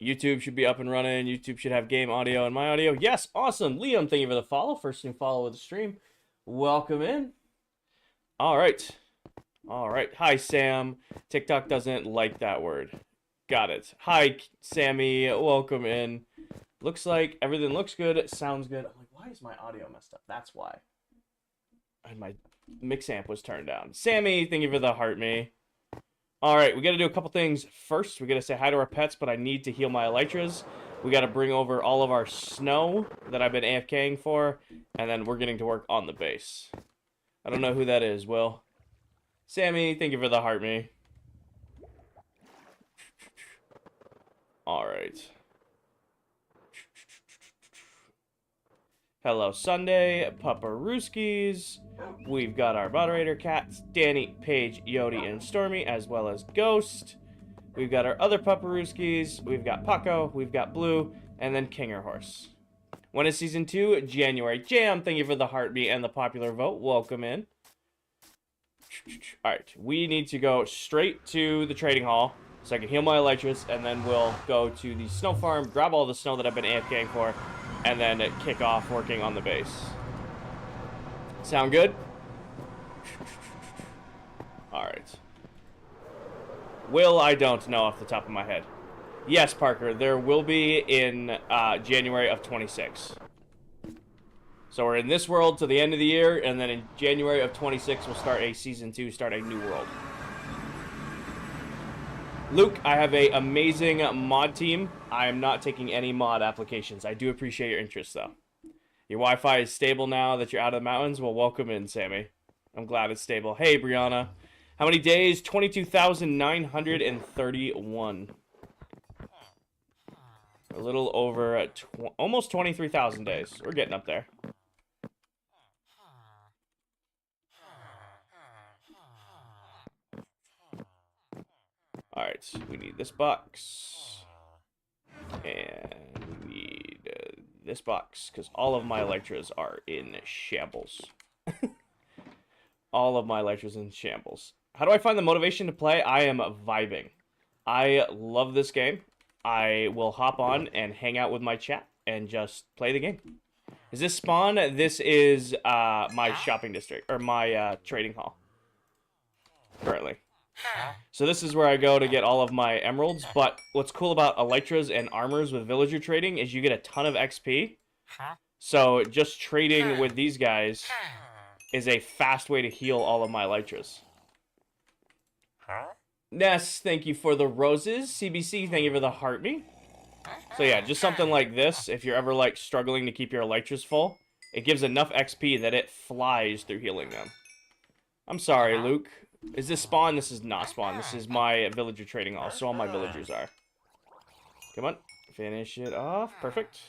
YouTube should be up and running. YouTube should have game audio and my audio. Yes, awesome. Liam, thank you for the follow. First new follow with the stream. Welcome in. All right. All right. Hi, Sam. TikTok doesn't like that word. Got it. Hi, Sammy. Welcome in. Looks like everything looks good. It sounds good. I'm like, why is my audio messed up? That's why. And my mix amp was turned down. Sammy, thank you for the heart me. All right, we got to do a couple things. First, we got to say hi to our pets, but I need to heal my elytras. We got to bring over all of our snow that I've been AFKing for, and then we're getting to work on the base. I don't know who that is, Will. Sammy, thank you for the heart me. All right. Hello, Sunday, Paparooskies. We've got our moderator cats, Danny, Paige, Yodi, and Stormy, as well as Ghost. We've got our other Paparooskies. We've got Paco, we've got Blue, and then Kinger Horse. When is season 2? January. Jam, thank you for the heartbeat and the popular vote. Welcome in. Alright, we need to go straight to the trading hall so I can heal my elytras, and then we'll go to the snow farm, grab all the snow that I've been AFKing for, and then kick off working on the base. Sound good? Alright. Will, I don't know off the top of my head. Yes, Parker, there will be in January of 26. So we're in this world to the end of the year, and then in January of 26 we'll start a season 2, start a new world. Luke, I have an amazing mod team. I am not taking any mod applications. I do appreciate your interest, though. Your Wi-Fi is stable now that you're out of the mountains? Well, welcome in, Sammy. I'm glad it's stable. Hey, Brianna. How many days? 22,931. A little over almost 23,000 days. We're getting up there. Alright, we need this box. And we need this box, because all of my elytras are in shambles. All of my elytras in shambles. How do I find the motivation to play? I am vibing. I love this game. I will hop on and hang out with my chat and just play the game. Is this spawn? This is my shopping district, or my trading hall. Currently. So this is where I go to get all of my emeralds, but what's cool about elytras and armors with villager trading is you get a ton of XP. So just trading with these guys is a fast way to heal all of my elytras. Ness, thank you for the roses. CBC, thank you for the heartbeat. So yeah, just something like this, if you're ever like struggling to keep your elytras full, it gives enough XP that it flies through healing them. I'm sorry, Luke. Is this spawn? This is not spawn. This is my villager trading hall, so all my villagers are. Come on. Finish it off. Perfect.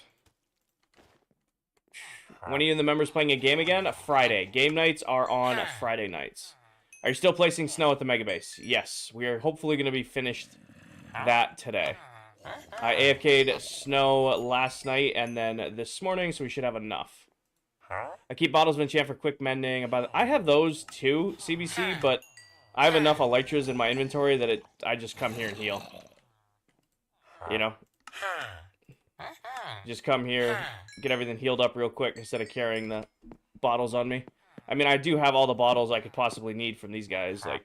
When are you and the members playing a game again? Friday. Game nights are on Friday nights. Are you still placing snow at the mega base? Yes. We are hopefully going to be finished that today. I AFK'd snow last night and then this morning, so we should have enough. I keep bottles of enchant for quick mending. I have those too, CBC, but I have enough elytras in my inventory that I just come here and heal. You know? Just come here, get everything healed up real quick instead of carrying the bottles on me. I mean, I do have all the bottles I could possibly need from these guys. Like,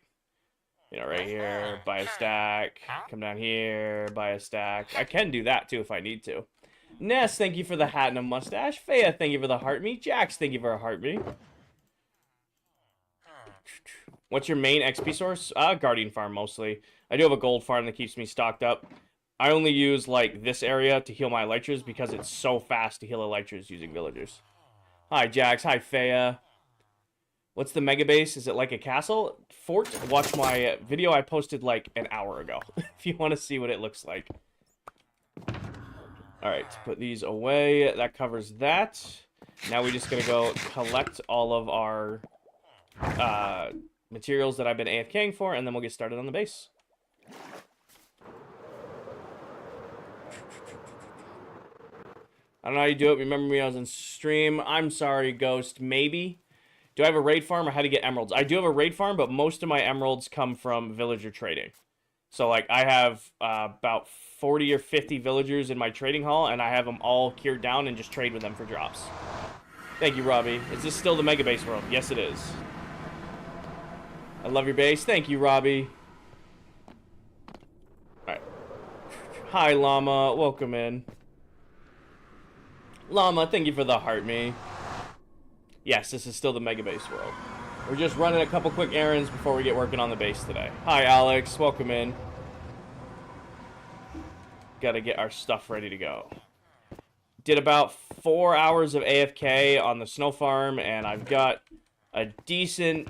you know, right here, buy a stack. Come down here, buy a stack. I can do that too if I need to. Ness, thank you for the hat and a mustache. Faya, thank you for the heart me. Jax, thank you for a heart me. What's your main XP source? Guardian farm mostly. I do have a gold farm that keeps me stocked up. I only use like this area to heal my elytras because it's so fast to heal elytras using villagers. Hi Jax, hi Faya. What's the mega base? Is it like a castle? Fort? Watch my video I posted like an hour ago if you want to see what it looks like. Alright, put these away. That covers that. Now we just gotta go collect all of our materials that I've been AFKing for, and then we'll get started on the base. I don't know how you do it. Remember me, I was in stream. I'm sorry, Ghost. Maybe. Do I have a raid farm or how to get emeralds? I do have a raid farm, but most of my emeralds come from villager trading. So, like, I have about 40 or 50 villagers in my trading hall, and I have them all cured down and just trade with them for drops. Thank you, Robbie. Is this still the Mega Base world? Yes, it is. I love your base. Thank you, Robbie. Alright. Hi, Llama. Welcome in. Llama, thank you for the heart me. Yes, this is still the Mega Base world. We're just running a couple quick errands before we get working on the base today. Hi, Alex. Welcome in. Gotta get our stuff ready to go. Did about 4 hours of AFK on the snow farm, and I've got a decent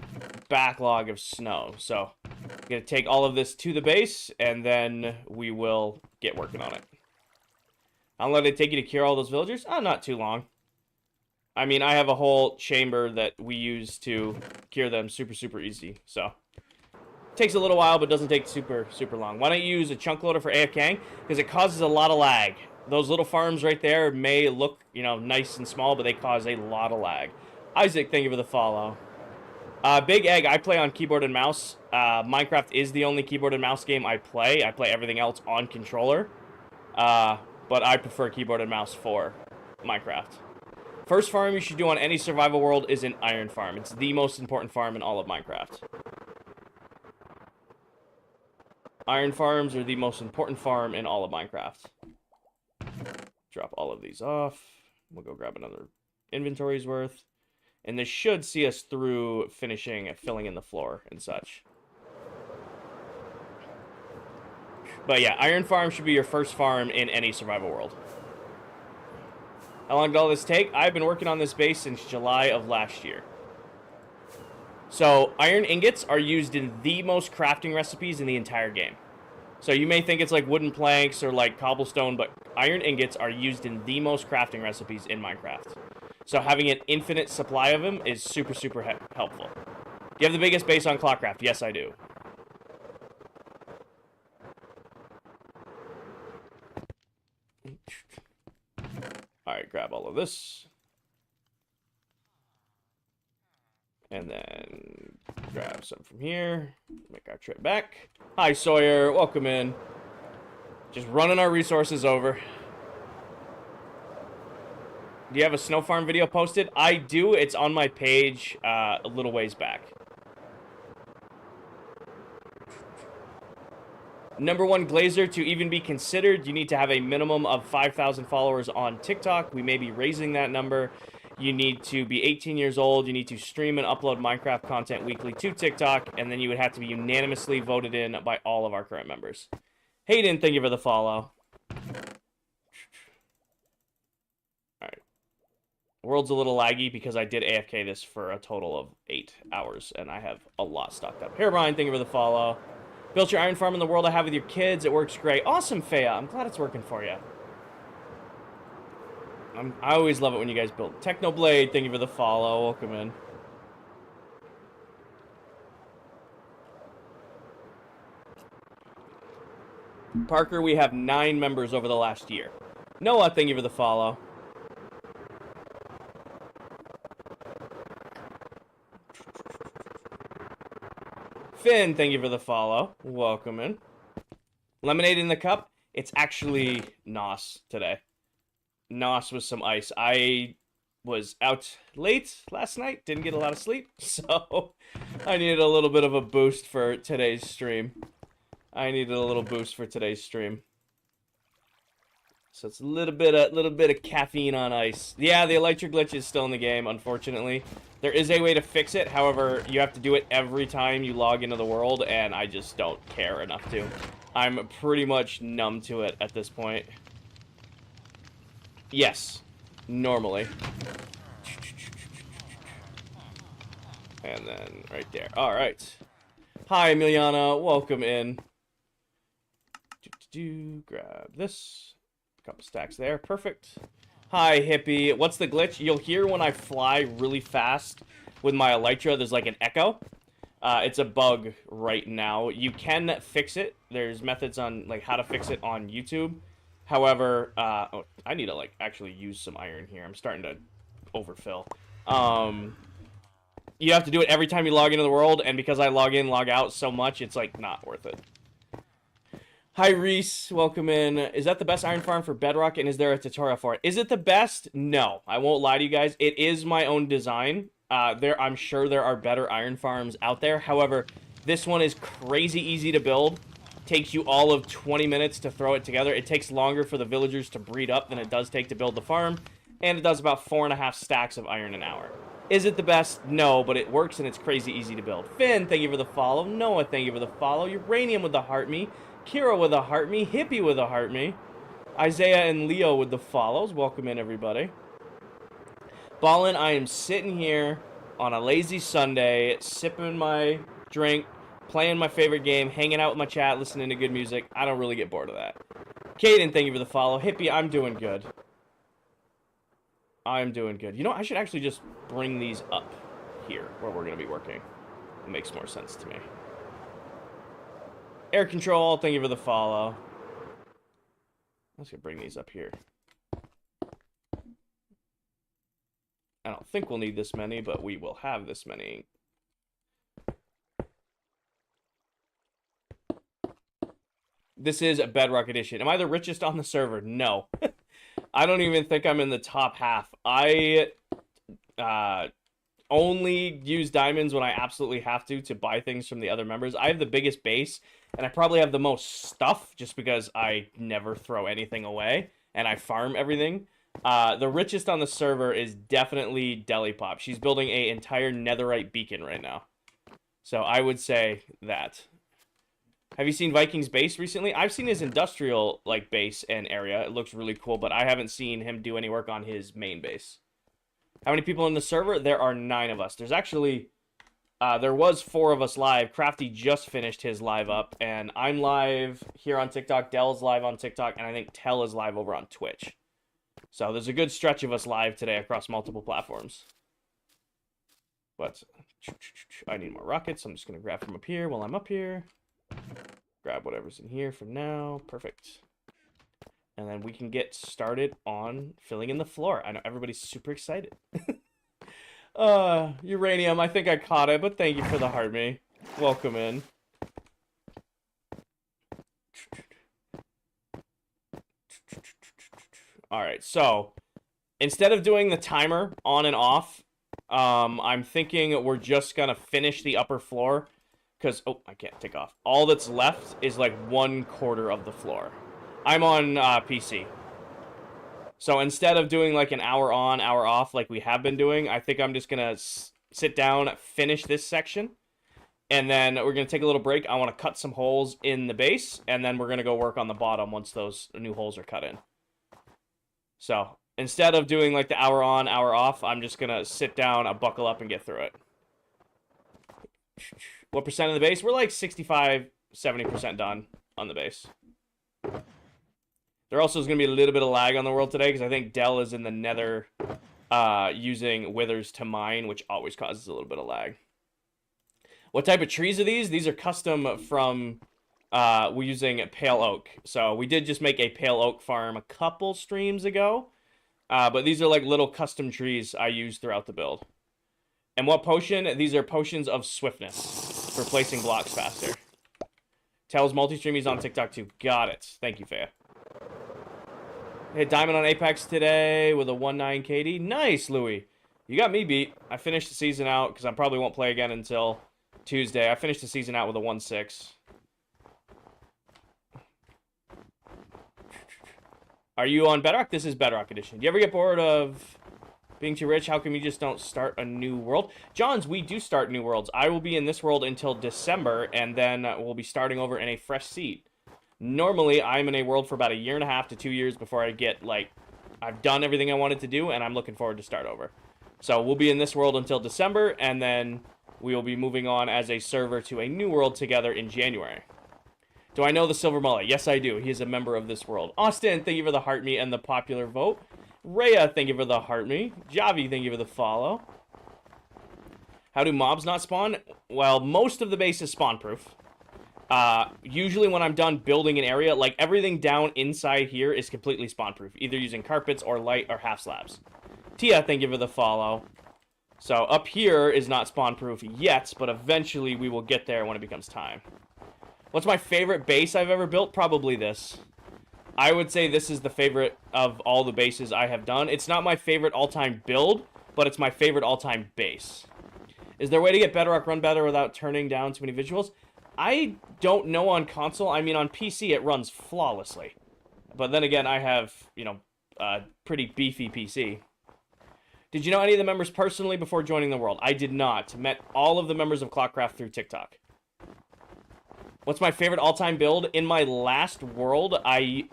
backlog of snow. So, I'm gonna take all of this to the base, and then we will get working on it. How long did it take you to cure all those villagers? Oh, not too long. I mean, I have a whole chamber that we use to cure them super easy, so. Takes a little while, but doesn't take super long. Why don't you use a chunk loader for AFKing? Because it causes a lot of lag. Those little farms right there may look, you know, nice and small, but they cause a lot of lag. Isaac, thank you for the follow. Big Egg, I play on keyboard and mouse. Minecraft is the only keyboard and mouse game I play. I play everything else on controller. But I prefer keyboard and mouse for Minecraft. First farm you should do on any survival world is an iron farm. It's the most important farm in all of Minecraft. Iron farms are the most important farm in all of Minecraft. Drop all of these off. We'll go grab another inventory's worth. And this should see us through finishing, filling in the floor and such. But yeah, iron farm should be your first farm in any survival world. How long did all this take? I've been working on this base since July of last year. So, iron ingots are used in the most crafting recipes in the entire game. So you may think it's like wooden planks or like cobblestone, but iron ingots are used in the most crafting recipes in Minecraft. So having an infinite supply of them is super helpful. Do you have the biggest base on ClockCraft? Yes, I do. Alright, grab all of this. And then grab some from here. Make our trip back. Hi, Sawyer. Welcome in. Just running our resources over. Do you have a snow farm video posted? I do. It's on my page a little ways back. #1 Glazer, to even be considered, you need to have a minimum of 5,000 followers on TikTok. We may be raising that number. You need to be 18 years old. You need to stream and upload Minecraft content weekly to TikTok. And then you would have to be unanimously voted in by all of our current members. Hayden, thank you for the follow. Alright. World's a little laggy because I did AFK this for a total of 8 hours. And I have a lot stocked up. Herobrine, thank you for the follow. Built your iron farm in the world I have with your kids. It works great. Awesome, Faya. I'm glad it's working for you. I always love it when you guys build. Technoblade, thank you for the follow. Welcome in. Parker, we have 9 members over the last year. Noah, thank you for the follow. Finn, thank you for the follow. Welcome in. Lemonade in the cup. It's actually NOS today. NOS with some ice. I was out late last night. Didn't get a lot of sleep. So I needed a little bit of a boost for today's stream. So it's a little bit of caffeine on ice. Yeah, the Elytra glitch is still in the game, unfortunately. There is a way to fix it. However, you have to do it every time you log into the world, and I just don't care enough to. I'm pretty much numb to it at this point. Yes, normally. And then right there. All right. Hi, Emiliana. Welcome in. Grab this. A couple stacks there. Perfect. Hi, Hippie. What's the glitch? You'll hear when I fly really fast with my Elytra, there's like an echo. It's a bug right now. You can fix it. There's methods on like how to fix it on YouTube. However, oh, I need to like actually use some iron here. I'm starting to overfill. You have to do it every time you log into the world, and because I log in, log out so much, it's like not worth it. Hi, Reese. Welcome in. Is that the best iron farm for Bedrock, and is there a tutorial for it? Is it the best? No. I won't lie to you guys. It is my own design. I'm sure there are better iron farms out there. However, this one is crazy easy to build. Takes you all of 20 minutes to throw it together. It takes longer for the villagers to breed up than it does take to build the farm. And it does about 4.5 stacks of iron an hour. Is it the best? No, but it works and it's crazy easy to build. Finn, thank you for the follow. Noah, thank you for the follow. Uranium with the heart me. Kira with a heart me. Hippie with a heart me. Isaiah and Leo with the follows. Welcome in, everybody. Ballin', I am sitting here on a lazy Sunday, sipping my drink, playing my favorite game, hanging out with my chat, listening to good music. I don't really get bored of that. Kaden, thank you for the follow. Hippie, I'm doing good. I'm doing good. You know, I should actually just bring these up here where we're going to be working. It makes more sense to me. Air Control, thank you for the follow. Let's go bring these up here. I don't think we'll need this many, but we will have this many. This is a Bedrock Edition. Am I the richest on the server? No. I don't even think I'm in the top half. I only use diamonds when I absolutely have to buy things from the other members. I have the biggest base, and I probably have the most stuff just because I never throw anything away, and I farm everything. The richest on the server is definitely Deli Pop. She's building an entire netherite beacon right now. So I would say that. Have you seen Viking's base recently? I've seen his industrial base and area. It looks really cool, but I haven't seen him do any work on his main base. How many people in the server? There are 9 of us. There's actually, there was 4 of us live. Crafty just finished his live up, and I'm live here on TikTok. Dell's live on TikTok, and I think Tell is live over on Twitch. So there's a good stretch of us live today across multiple platforms. But I need more rockets. So I'm just going to grab from up here while I'm up here. Grab whatever's in here for now. Perfect. And then we can get started on filling in the floor. I know everybody's super excited. Uranium, I think I caught it, but thank you for the heart me. Welcome in. Alright, so instead of doing the timer on and off, I'm thinking we're just gonna finish the upper floor. Because, oh, I can't take off. All that's left is like 1/4 of the floor. I'm on PC. So instead of doing like an hour on, hour off like we have been doing, I think I'm just going to sit down, finish this section. And then we're going to take a little break. I want to cut some holes in the base. And then we're going to go work on the bottom once those new holes are cut in. So instead of doing like the hour on, hour off, I'm just going to sit down, buckle up, and get through it. What percent of the base? We're like 65, 70% done on the base. There also is going to be a little bit of lag on the world today because I think Dell is in the nether using withers to mine, which always causes a little bit of lag. What type of trees are these? These are custom from we're using pale oak. So we did just make a pale oak farm a couple streams ago. But these are like little custom trees I use throughout the build. And what potion? These are potions of swiftness for placing blocks faster. Tells multi-stream, he's on TikTok too. Got it. Thank you, Faya. Hit Diamond on Apex today with a 1.9 KD. Nice, Louis. You got me beat. I finished the season out because I probably won't play again until Tuesday. I finished the season out with a 1.6. Are you on Bedrock? This is Bedrock Edition. Do you ever get bored of being too rich? How come you just don't start a new world? Johns, we do start new worlds. I will be in this world until December, and then we'll be starting over in a fresh seed. Normally, I'm in a world for about 1.5 to 2 years before I get, I've done everything I wanted to do, and I'm looking forward to start over. So we'll be in this world until December, and then we will be moving on as a server to a new world together in January. Do I know the Silver Mullet? Yes, I do. He is a member of this world. Austin, thank you for the heart me and the popular vote. Rhea, thank you for the heart me. Javi, thank you for the follow. How do mobs not spawn? Well, most of the base is spawn proof. Usually when I'm done building an area, like everything down inside here is completely spawn proof, either using carpets or light or half slabs. Tia, thank you for the follow. So up here is not spawn proof yet, but eventually we will get there when it becomes time. What's my favorite base I've ever built? Probably this. I would say this is the favorite of all the bases I have done. It's not my favorite all-time build, but it's my favorite all-time base. Is there a way to get Bedrock run better without turning down too many visuals? I don't know on console. I mean, on PC, it runs flawlessly. But then again, I have, you know, a pretty beefy PC. Did you know any of the members personally before joining the world? I did not. Met all of the members of ClockCraft through TikTok. What's my favorite all-time build? In my last world, I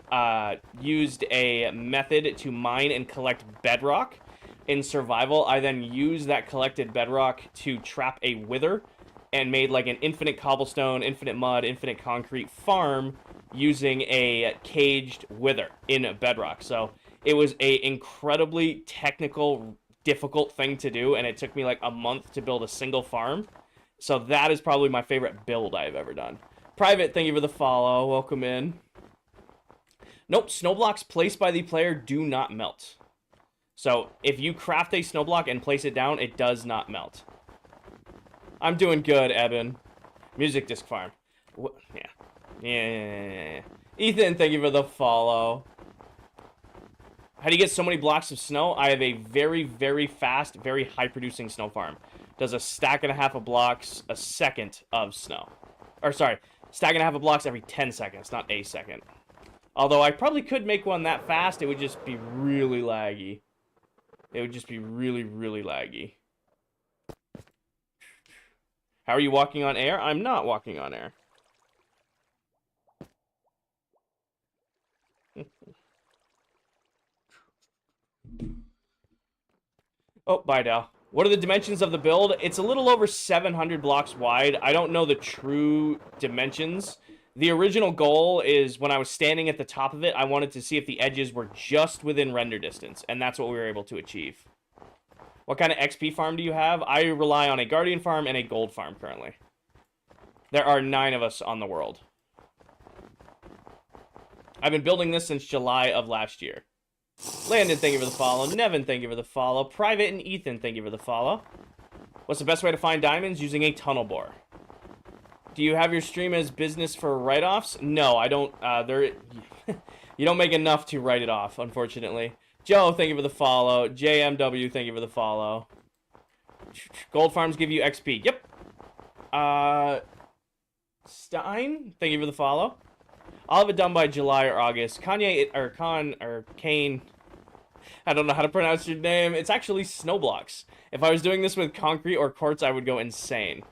used a method to mine and collect bedrock. In survival, I then used that collected bedrock to trap a wither and made like an infinite cobblestone, infinite mud, infinite concrete farm using a caged wither in bedrock. So it was a incredibly technical, difficult thing to do, and it took me like a month to build a single farm. So that is probably my favorite build I've ever done. Private, thank you for the follow. Welcome in. Nope, snow blocks placed by the player do not melt. So if you craft a snow block and place it down, it does not melt. I'm doing good, Eben. Music disc farm. Yeah. Ethan, thank you for the follow. How do you get so many blocks of snow? I have a very, very fast, very high-producing snow farm. Does a stack and a half of blocks a second of snow. Or, sorry, stack and a half of blocks every 10 seconds, not a second. Although I probably could make one that fast, it would just be really laggy. It would just be really, really laggy. How are you walking on air? I'm not walking on air. Oh, bye, Dal. What are the dimensions of the build? It's a little over 700 blocks wide. I don't know the true dimensions. The original goal is when I was standing at the top of it, I wanted to see if the edges were just within render distance, and that's what we were able to achieve. What kind of XP farm do you have? I rely on a Guardian farm and a Gold farm currently. There are 9 of us on the world. I've been building this since July of last year. Landon, thank you for the follow. Nevin, thank you for the follow. Private and Ethan, thank you for the follow. What's the best way to find diamonds? Using a tunnel bore. Do you have your stream as business for write-offs? No, I don't. You don't make enough to write it off, unfortunately. Joe, thank you for the follow. JMW, thank you for the follow. Gold farms give you XP. Yep. Stein, thank you for the follow. I'll have it done by July or August. Kane, I don't know how to pronounce your name. It's actually snow blocks. If I was doing this with concrete or quartz, I would go insane.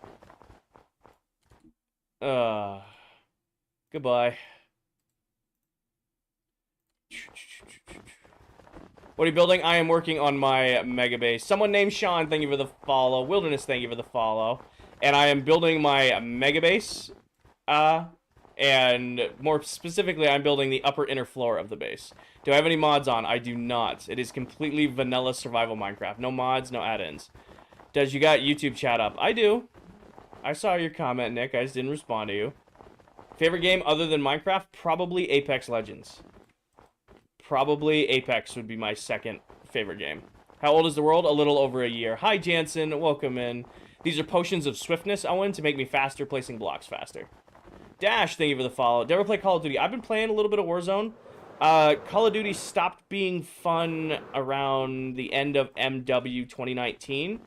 Goodbye. What are you building? I am working on my mega base. Someone named Sean, thank you for the follow. Wilderness, thank you for the follow. And I am building my mega base. And more specifically, I'm building the upper inner floor of the base. Do I have any mods on? I do not. It is completely vanilla survival Minecraft. No mods, no add-ins. Does you got YouTube chat up? I do. I saw your comment, Nick. I just didn't respond to you. Favorite game other than Minecraft? Probably Apex Legends. Probably Apex would be my second favorite game. How old is the world? A little over a year. Hi, Jansen. Welcome in. These are potions of swiftness, Owen, to make me faster, placing blocks faster. Dash, thank you for the follow. Did you ever play Call of Duty? I've been playing a little bit of Warzone. Call of Duty stopped being fun around the end of MW 2019.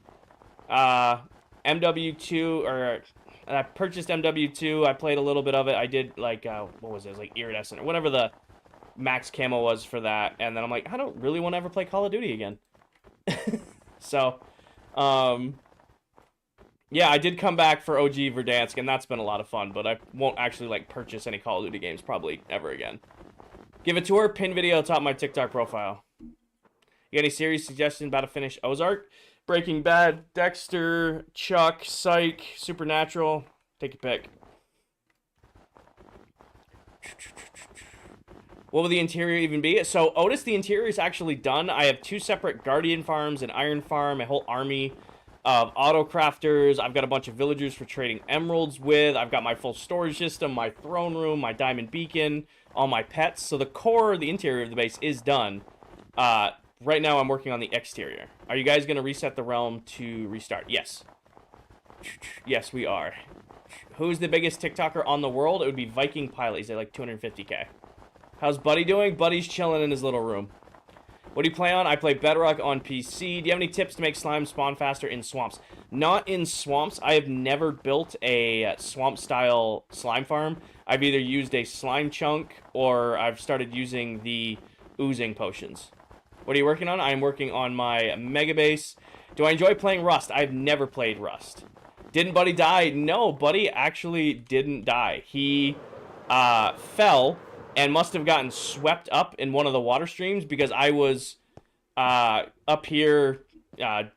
MW2, or I purchased MW2. I played a little bit of it. I did, like, what was it? It was like Iridescent, or whatever the max camo was for that. And then I'm like, I don't really want to ever play Call of Duty again. So, yeah, I did come back for OG Verdansk, and that's been a lot of fun, but I won't actually, like, purchase any Call of Duty games probably ever again. Give it to her, pin video atop my TikTok profile. You got any series suggestions about to finish Ozark? Breaking Bad, Dexter, Chuck, Psych, Supernatural. Take your pick. What will the interior even be? So, Otis, the interior is actually done. I have 2 separate Guardian farms, an Iron farm, a whole army of auto crafters. I've got a bunch of villagers for trading emeralds with. I've got my full storage system, my throne room, my diamond beacon, all my pets. So the core, the interior of the base is done. Right now I'm working on the exterior. Are you guys going to reset the realm to restart? Yes. Yes, we are. Who's the biggest TikToker on the world? It would be Viking Pilot. He's at like 250K. How's Buddy doing? Buddy's chilling in his little room. What do you play on? I play Bedrock on PC. Do you have any tips to make slime spawn faster in swamps? Not in swamps. I have never built a swamp-style slime farm. I've either used a slime chunk or I've started using the oozing potions. What are you working on? I'm working on my Mega Base. Do I enjoy playing Rust? I've never played Rust. Didn't Buddy die? No, Buddy actually didn't die. He fell and must have gotten swept up in one of the water streams because I was up here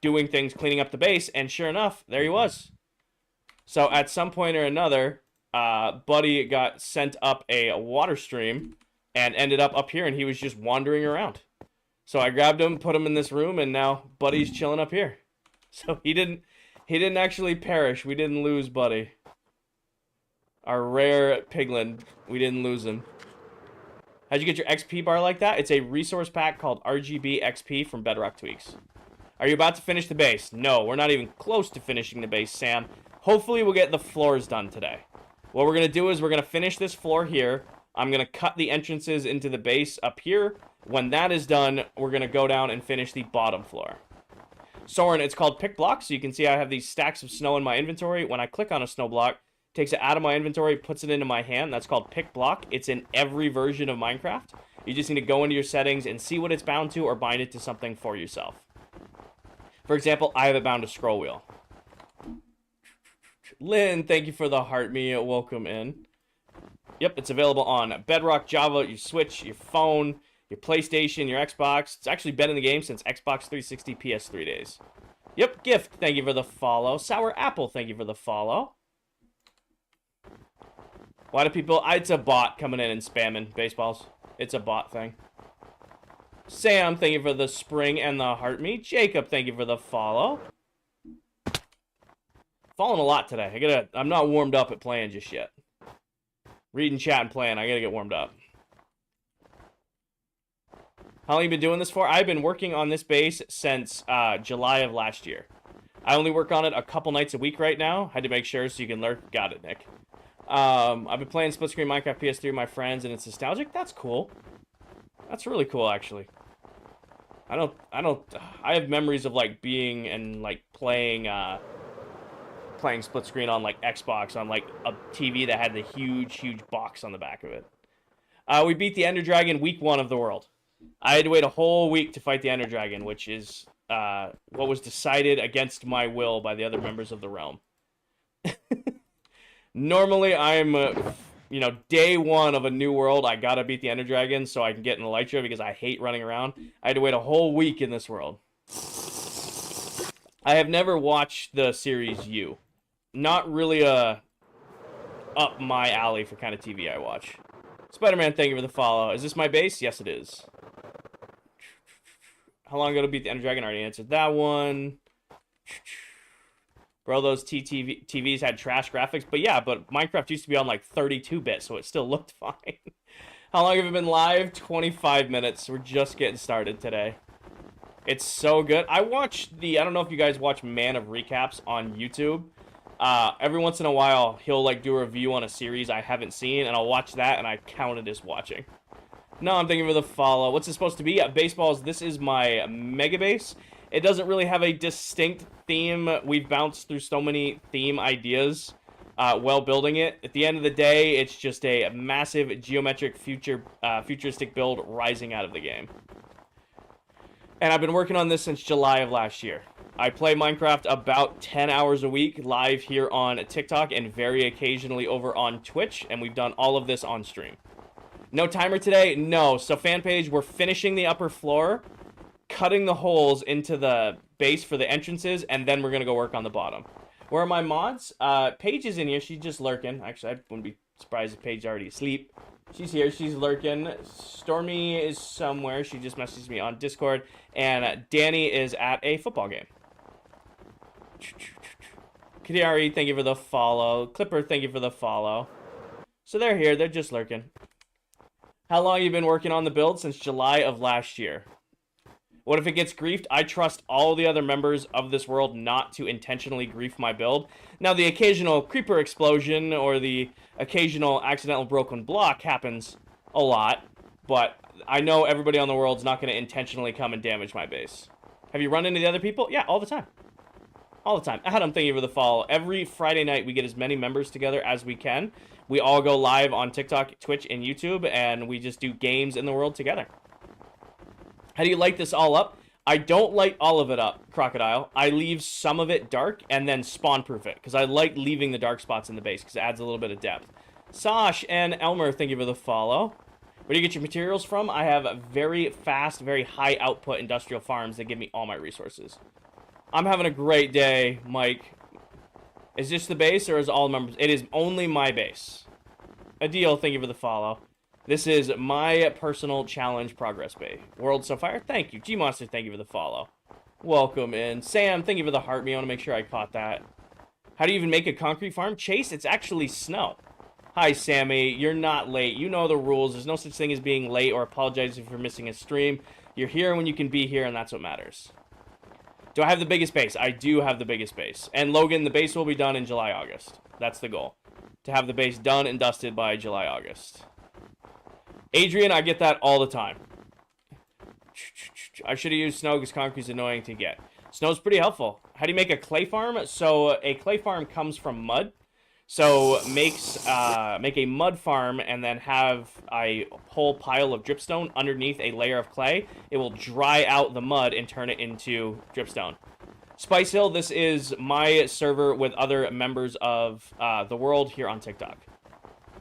doing things, cleaning up the base, and sure enough, there he was. So at some point or another, Buddy got sent up a water stream and ended up here, and he was just wandering around. So I grabbed him, put him in this room, and now Buddy's chilling up here. So he didn't actually perish. We didn't lose Buddy. Our rare piglin, we didn't lose him. How'd you get your XP bar like that? It's a resource pack called RGB XP from Bedrock Tweaks. Are you about to finish the base? No, we're not even close to finishing the base, Sam. Hopefully we'll get the floors done today. What we're going to do is we're going to finish this floor here. I'm going to cut the entrances into the base up here. When that is done, we're going to go down and finish the bottom floor. Soren, it's called pick block, so you can see I have these stacks of snow in my inventory. When I click on a snow block, takes it out of my inventory, puts it into my hand. That's called pick block. It's in every version of Minecraft. You just need to go into your settings and see what it's bound to or bind it to something for yourself. For example, I have it bound to scroll wheel. Lynn, thank you for the heart me. Welcome in. Yep, it's available on Bedrock, Java, your Switch, your phone, your PlayStation, your Xbox. It's actually been in the game since Xbox 360 PS3 days. Yep, Gift, thank you for the follow. Sour Apple, thank you for the follow. Why do people... It's a bot coming in and spamming baseballs. It's a bot thing. Sam, thank you for the spring and the heart me. Jacob, thank you for the follow. Falling a lot today. I'm not warmed up at playing just yet. Reading chat and playing. I gotta get warmed up. How long have you been doing this for? I've been working on this base since July of last year. I only work on it a couple nights a week right now. Had to make sure so you can lurk. Got it, Nick. I've been playing split screen Minecraft PS3 with my friends, and it's nostalgic. That's cool. That's really cool, actually. I have memories of like being and like playing split screen on like Xbox on like a TV that had the huge box on the back of it. We beat the Ender Dragon week 1 of the world. I had to wait a whole week to fight the Ender Dragon, which is what was decided against my will by the other members of the realm. Normally, I'm, day 1 of a new world, I gotta beat the Ender Dragon so I can get an Elytra because I hate running around. I had to wait a whole week in this world. I have never watched the series You. Not really up my alley for kind of TV I watch. Spider-Man, thank you for the follow. Is this my base? Yes, it is. How long ago to beat the Ender Dragon? I already answered that one. Bro, those TVs had trash graphics. But yeah, but Minecraft used to be on like 32-bit, so it still looked fine. How long have you been live? 25 minutes. We're just getting started today. It's so good. I don't know if you guys watch Man of Recaps on YouTube. Every once in a while, he'll like do a review on a series I haven't seen, and I'll watch that, and I count it as watching. No, I'm thinking for the follow. What's it supposed to be? Baseballs, this is my Mega Base. It doesn't really have a distinct theme. We've bounced through so many theme ideas while building it. At the end of the day, it's just a massive geometric futuristic build rising out of the game. And I've been working on this since July of last year. I play Minecraft about 10 hours a week live here on TikTok and very occasionally over on Twitch, and we've done all of this on stream. No timer today? No. So fan page, we're finishing the upper floor, cutting the holes into the base for the entrances, and then we're going to go work on the bottom. Where are my mods? Paige is in here. She's just lurking. Actually, I wouldn't be surprised if Paige is already asleep. She's here. She's lurking. Stormy is somewhere. She just messaged me on Discord. And Danny is at a football game. Kadiari, thank you for the follow. Clipper, thank you for the follow. So they're here. They're just lurking. How long have you been working on the build? Since July of last year. What if it gets griefed? I trust all the other members of this world not to intentionally grief my build. Now, the occasional creeper explosion or the occasional accidental broken block happens a lot, but I know everybody on the world's not going to intentionally come and damage my base. Have you run into the other people? Yeah, all the time. All the time. Adam, thank you for the follow. Every Friday night, we get as many members together as we can. We all go live on TikTok, Twitch, and YouTube, and we just do games in the world together. How do you light this all up? I don't light all of it up, Crocodile. I leave some of it dark and then spawn-proof it, because I like leaving the dark spots in the base, because it adds a little bit of depth. Sash and Elmer, thank you for the follow. Where do you get your materials from? I have very fast, very high output industrial farms that give me all my resources. I'm having a great day, Mike. Is this the base or is all members? It is only my base. Adil, thank you for the follow. This is my personal challenge progress bay. World Sapphire, thank you. G-Monster, thank you for the follow. Welcome in. Sam, thank you for the heart me. I want to make sure I caught that. How do you even make a concrete farm? Chase, it's actually snow. Hi, Sammy. You're not late. You know the rules. There's no such thing as being late or apologizing if you're missing a stream. You're here when you can be here, and that's what matters. Do I have the biggest base? I do have the biggest base. And Logan, the base will be done in July, August. That's the goal. To have the base done and dusted by July, August. Adrian, I get that all the time. I should have used snow because concrete's annoying to get. Snow's pretty helpful. How do you make a clay farm? So a clay farm comes from mud. So make a mud farm and then have a whole pile of dripstone underneath a layer of clay. It will dry out the mud and turn it into dripstone. Spice Hill, this is my server with other members of the world here on TikTok.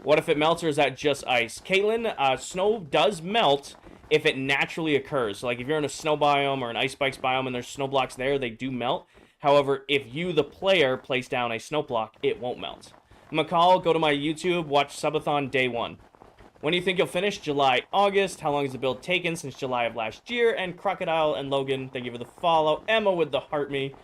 What if it melts or is that just ice? Caitlin, snow does melt if it naturally occurs. So like if you're in a snow biome or an ice spikes biome and there's snow blocks there, they do melt. However, if you, the player, place down a snow block, it won't melt. McCall, go to my YouTube, watch Subathon Day 1. When do you think you'll finish? July, August. How long has the build taken since July of last year? And Crocodile and Logan, thank you for the follow. Emma with the heart me.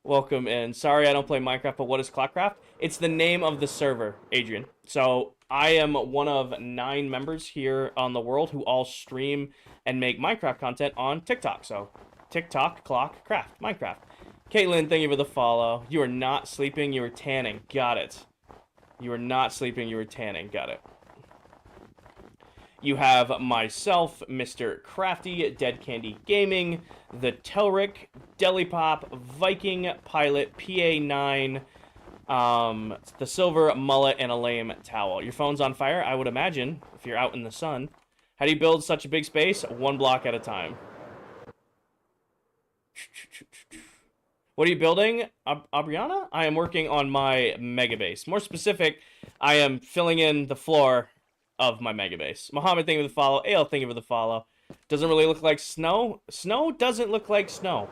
Welcome in. Sorry I don't play Minecraft, but what is ClockCraft? It's the name of the server, Adrian. So I am one of 9 members here on the world who all stream and make Minecraft content on TikTok. So TikTok, ClockCraft, Minecraft. Caitlin, thank you for the follow. You are not sleeping, you are tanning. Got it. You are not sleeping, you are tanning. Got it. You have myself, Mr. Crafty, Dead Candy Gaming, the Telric, Delipop, Viking Pilot, PA9, the Silver Mullet, and a Lame Towel. Your phone's on fire, I would imagine, if you're out in the sun. How do you build such a big space? 1 block at a time. What are you building, Abriana? I am working on my mega base. More specific, I am filling in the floor of my mega base. Mohammed, thank you for the follow. Ale, thank you for the follow. Doesn't really look like snow. Snow doesn't look like snow.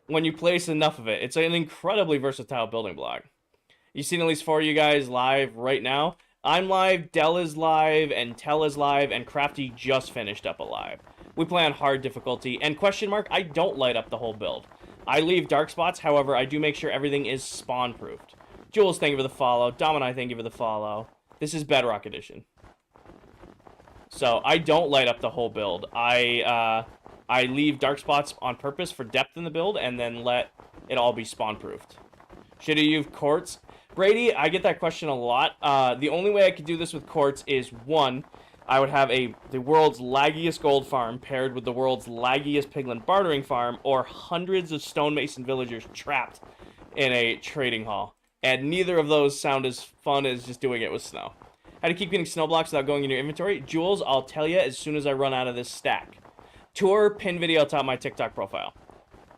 When you place enough of it. It's an incredibly versatile building block. You've seen at least 4 of you guys live right now. I'm live, Dell is live, and Tell is live, and Crafty just finished up a live. We play on hard difficulty. And question mark, I don't light up the whole build. I leave dark spots, however, I do make sure everything is spawn-proofed. Jules, thank you for the follow. Domini, thank you for the follow. This is Bedrock Edition. So, I don't light up the whole build. I leave dark spots on purpose for depth in the build, and then let it all be spawn-proofed. Should you use quartz? Brady, I get that question a lot. The only way I could do this with quartz is, 1, I would have the world's laggiest gold farm paired with the world's laggiest piglin bartering farm, or hundreds of stonemason villagers trapped in a trading hall. And neither of those sound as fun as just doing it with snow. How to keep getting snow blocks without going in your inventory? Jules, I'll tell you as soon as I run out of this stack. Tour pin video top of my TikTok profile.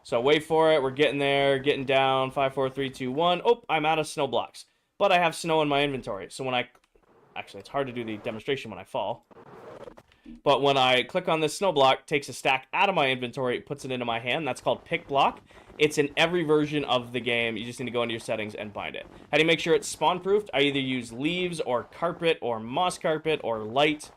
So wait for it. We're getting there, getting down. 5, 4, 3, 2, 1. Oh, I'm out of snow blocks. But I have snow in my inventory. So when I... Actually, it's hard to do the demonstration when I fall. But when I click on this snow block, it takes a stack out of my inventory, puts it into my hand. That's called pick block. It's in every version of the game. You just need to go into your settings and bind it. How do you make sure it's spawn-proofed? I either use leaves or carpet or moss carpet or light.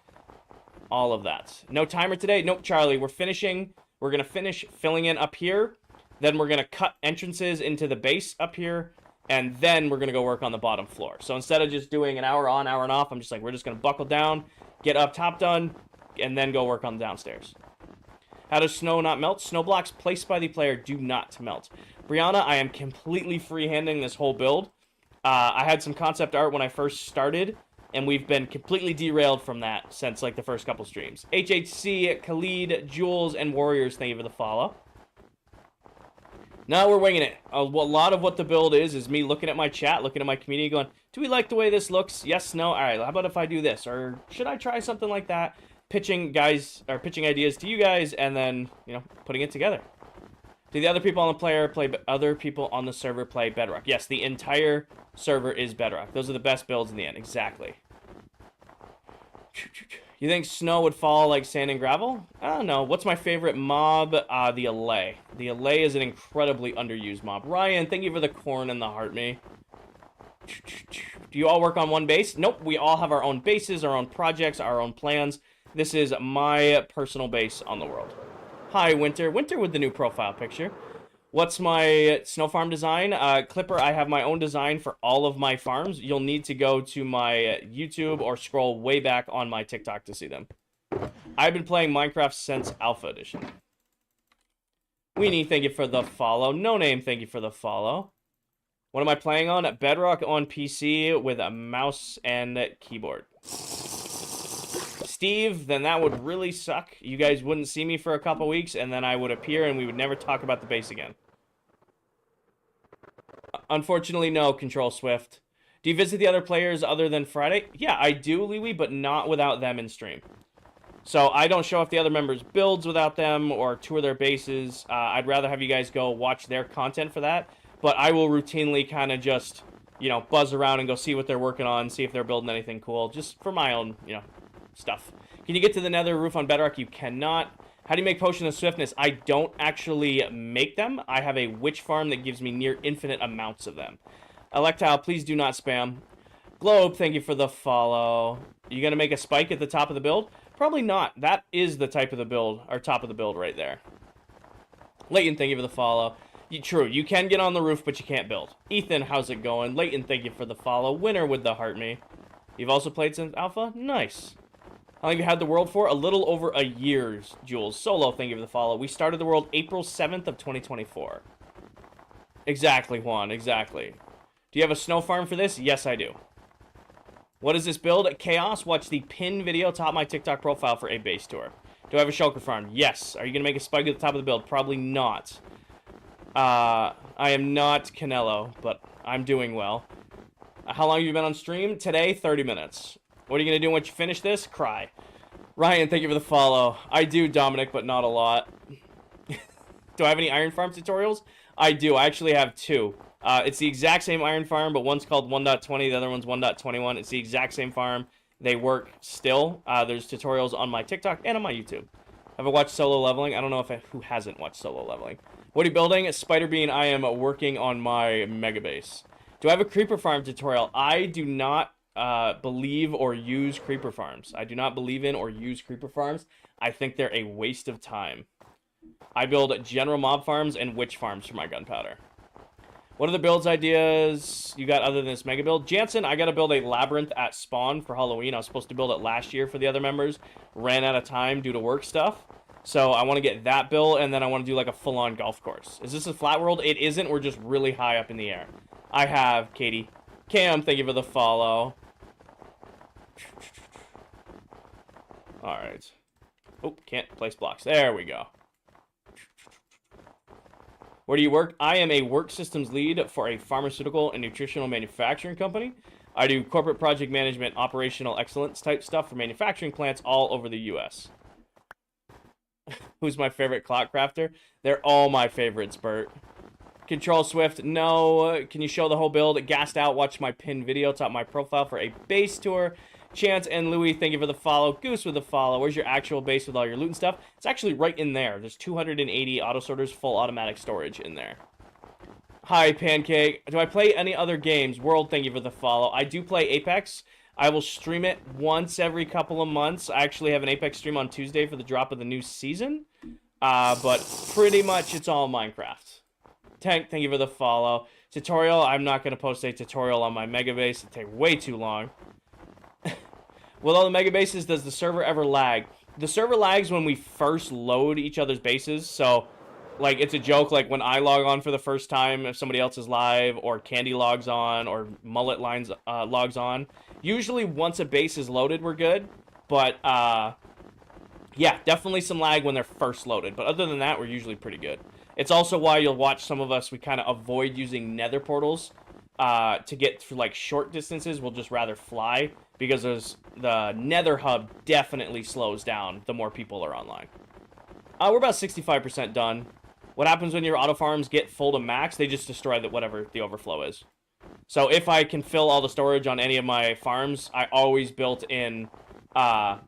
All of that. No timer today? Nope, Charlie. We're finishing. We're going to finish filling in up here. Then we're going to cut entrances into the base up here. And then we're going to go work on the bottom floor. So instead of just doing an hour on, hour and off, I'm just like, we're just going to buckle down, get up top done, and then go work on the downstairs. How does snow not melt? Snow blocks placed by the player do not melt. Brianna, I am completely freehanding this whole build. I had some concept art when I first started, and we've been completely derailed from that since, like, the first couple streams. HHC, Khalid, Jules, and Warriors, thank you for the follow. Now we're winging it. A lot of what the build is me looking at my chat, looking at my community, going, do we like the way this looks? Yes, no? All right, how about if I do this? Or should I try something like that? Pitching ideas to you guys, and then, you know, putting it together. Do the other people on the server play Bedrock? Yes, the entire server is Bedrock. Those are the best builds in the end. Exactly. You think snow would fall like sand and gravel? I don't know. What's my favorite mob? The Allay. The Allay is an incredibly underused mob. Ryan, thank you for the corn and the heart me. Do you all work on one base? Nope. We all have our own bases, our own projects, our own plans. This is my personal base on the world. Hi, Winter. Winter with the new profile picture. What's my snow farm design? Clipper, I have my own design for all of my farms. You'll need to go to my YouTube or scroll way back on my TikTok to see them. I've been playing Minecraft since Alpha Edition. Weenie, thank you for the follow. No Name, thank you for the follow. What am I playing on? Bedrock on PC with a mouse and keyboard. Steve, then that would really suck. You guys wouldn't see me for a couple weeks, and then I would appear, and we would never talk about the base again. Unfortunately, no, Control Swift. Do you visit the other players other than Friday? Yeah, I do, Liwi, but not without them in stream. So I don't show off the other members' builds without them or tour their bases. I'd rather have you guys go watch their content for that. But I will routinely kind of just, you know, buzz around and go see what they're working on, see if they're building anything cool, just for my own, you know, stuff. Can you get to the nether roof on Bedrock? You cannot. How do you make Potion of Swiftness? I don't actually make them. I have a witch farm that gives me near infinite amounts of them. Electile, please do not spam. Globe, thank you for the follow. You gonna make a spike at the top of the build? Probably not. That is the type of the build, or top of the build right there. Leighton, thank you for the follow. True, you can get on the roof, but you can't build. Ethan, how's it going? Leighton, thank you for the follow. Winner with the heart me. You've also played since Alpha? Nice. How long have you had the world for? A little over a year, Jules. Solo, thank you for the follow. We started the world April 7th of 2024. Exactly, Juan, exactly. Do you have a snow farm for this? Yes, I do. What is this build? Chaos, watch the pin video top my TikTok profile for a base tour. Do I have a shulker farm? Yes. Are you going to make a spike at the top of the build? Probably not. I am not Canelo, but I'm doing well. How long have you been on stream? Today, 30 minutes. What are you going to do once you finish this? Cry. Ryan, thank you for the follow. I do, Dominic, but not a lot. Do I have any iron farm tutorials? I do. I actually have two. It's the exact same iron farm, but one's called 1.20, the other one's 1.21. It's the exact same farm. They work still. There's tutorials on my TikTok and on my YouTube. Have I watched Solo Leveling? I don't know who hasn't watched Solo Leveling. What are you building? Spider Bean, I am working on my mega base. Do I have a creeper farm tutorial? I do not believe or use creeper farms. I do not believe in or use creeper farms. I think they're a waste of time. I build general mob farms and witch farms for my gunpowder. What are the builds ideas you got other than this mega build? Jansen, I got to build a labyrinth at spawn for Halloween. I was supposed to build it last year for the other members. Ran out of time due to work stuff. So I want to get that built, and then I want to do like a full-on golf course. Is this a flat world? It isn't. We're just really high up in the air. I have Katie. Cam, thank you for the follow. All right. Oh, can't place blocks. There we go. Where do you work? I am a work systems lead for a pharmaceutical and nutritional manufacturing company. I do corporate project management, operational excellence type stuff for manufacturing plants all over the U.S. Who's my favorite ClockCrafter? They're all my favorites, Bert. Control Swift, no. Can you show the whole build? Gassed out, watch my pinned video, top my profile for a base tour. Chance and Louie, thank you for the follow. Goose with the follow. Where's your actual base with all your loot and stuff? It's actually right in there. There's 280 auto sorters, full automatic storage in there. Hi, Pancake. Do I play any other games? World, thank you for the follow. I do play Apex. I will stream it once every couple of months. I actually have an Apex stream on Tuesday for the drop of the new season. But pretty much it's all Minecraft. Tank, thank you for the follow. Tutorial, I'm not going to post a tutorial on my mega base. It'd take way too long. With all the mega bases, does the server ever lag? the server lags when we first load each other's bases. So, like, it's a joke, like, when I log on for the first time, if somebody else is live, or Candy logs on, or Mullet logs on. Usually, once a base is loaded, we're good. But, yeah, definitely some lag when they're first loaded. But other than that, we're usually pretty good. It's also why you'll watch some of us, we kind of avoid using nether portals to get through, like, short distances. We'll just rather fly, because the nether hub definitely slows down the more people are online. We're about 65% done. What happens when your auto farms get full to max? They just destroy whatever the overflow is. So if I can fill all the storage on any of my farms, I always built in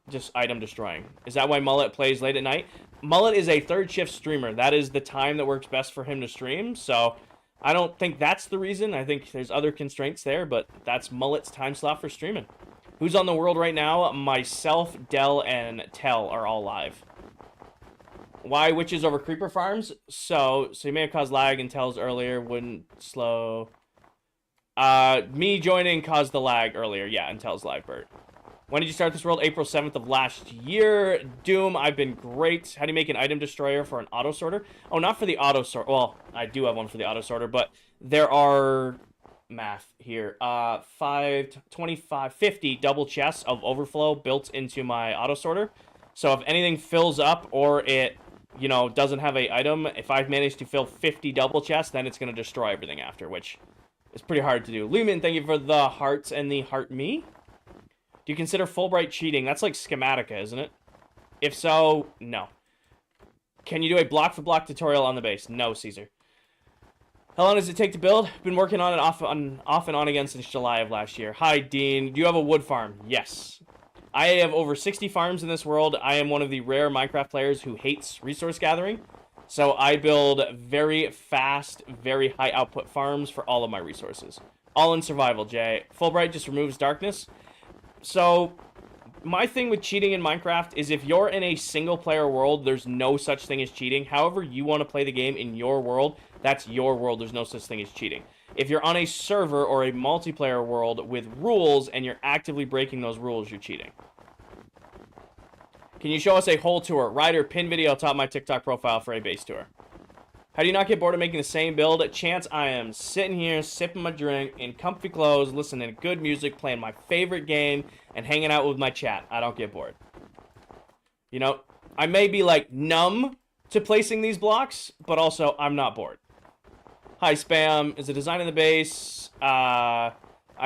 just item destroying. Is that why Mullet plays late at night? Mullet is a third shift streamer. That is the time that works best for him to stream. So I don't think that's the reason. I think there's other constraints there, but that's Mullet's time slot for streaming. Who's on the world right now? Myself, Dell, and Tell are all live. Why witches over creeper farms? So you may have caused lag and Tells earlier wouldn't slow. Me joining caused the lag earlier. Yeah, and Tells live, Bert. When did you start this world? April 7th of last year. Doom, I've been great. How do you make an item destroyer for an auto sorter? Oh, not for the auto sorter. Well, I do have one for the auto sorter, but there are math here. 5, 25, 50 double chests of overflow built into my auto sorter. So if anything fills up or it, you know, doesn't have a item, if I've managed to fill 50 double chests, then it's going to destroy everything after, which is pretty hard to do. Lumen, thank you for the hearts and the heart me. Do you consider Fulbright cheating? That's like Schematica, isn't it? If so, no. Can you do a block-for-block tutorial on the base? No, Caesar. How long does it take to build? Been working on it off and on again since July of last year. Hi, Dean. Do you have a wood farm? Yes. I have over 60 farms in this world. I am one of the rare Minecraft players who hates resource gathering. So I build very fast, very high output farms for all of my resources. All in survival, Jay. Fulbright just removes darkness. So my thing with cheating in Minecraft is if you're in a single player world, there's no such thing as cheating. However you want to play the game in your world, that's your world. There's no such thing as cheating. If you're on a server or a multiplayer world with rules and you're actively breaking those rules, you're cheating. Can you show us a whole tour? Ryder, pin video atop my TikTok profile for a base tour. How do you not get bored of making the same build? Chance, I am sitting here, sipping my drink, in comfy clothes, listening to good music, playing my favorite game, and hanging out with my chat. I don't get bored. You know, I may be, like, numb to placing these blocks, but also, I'm not bored. Hi, Spam. Is the design of the base? I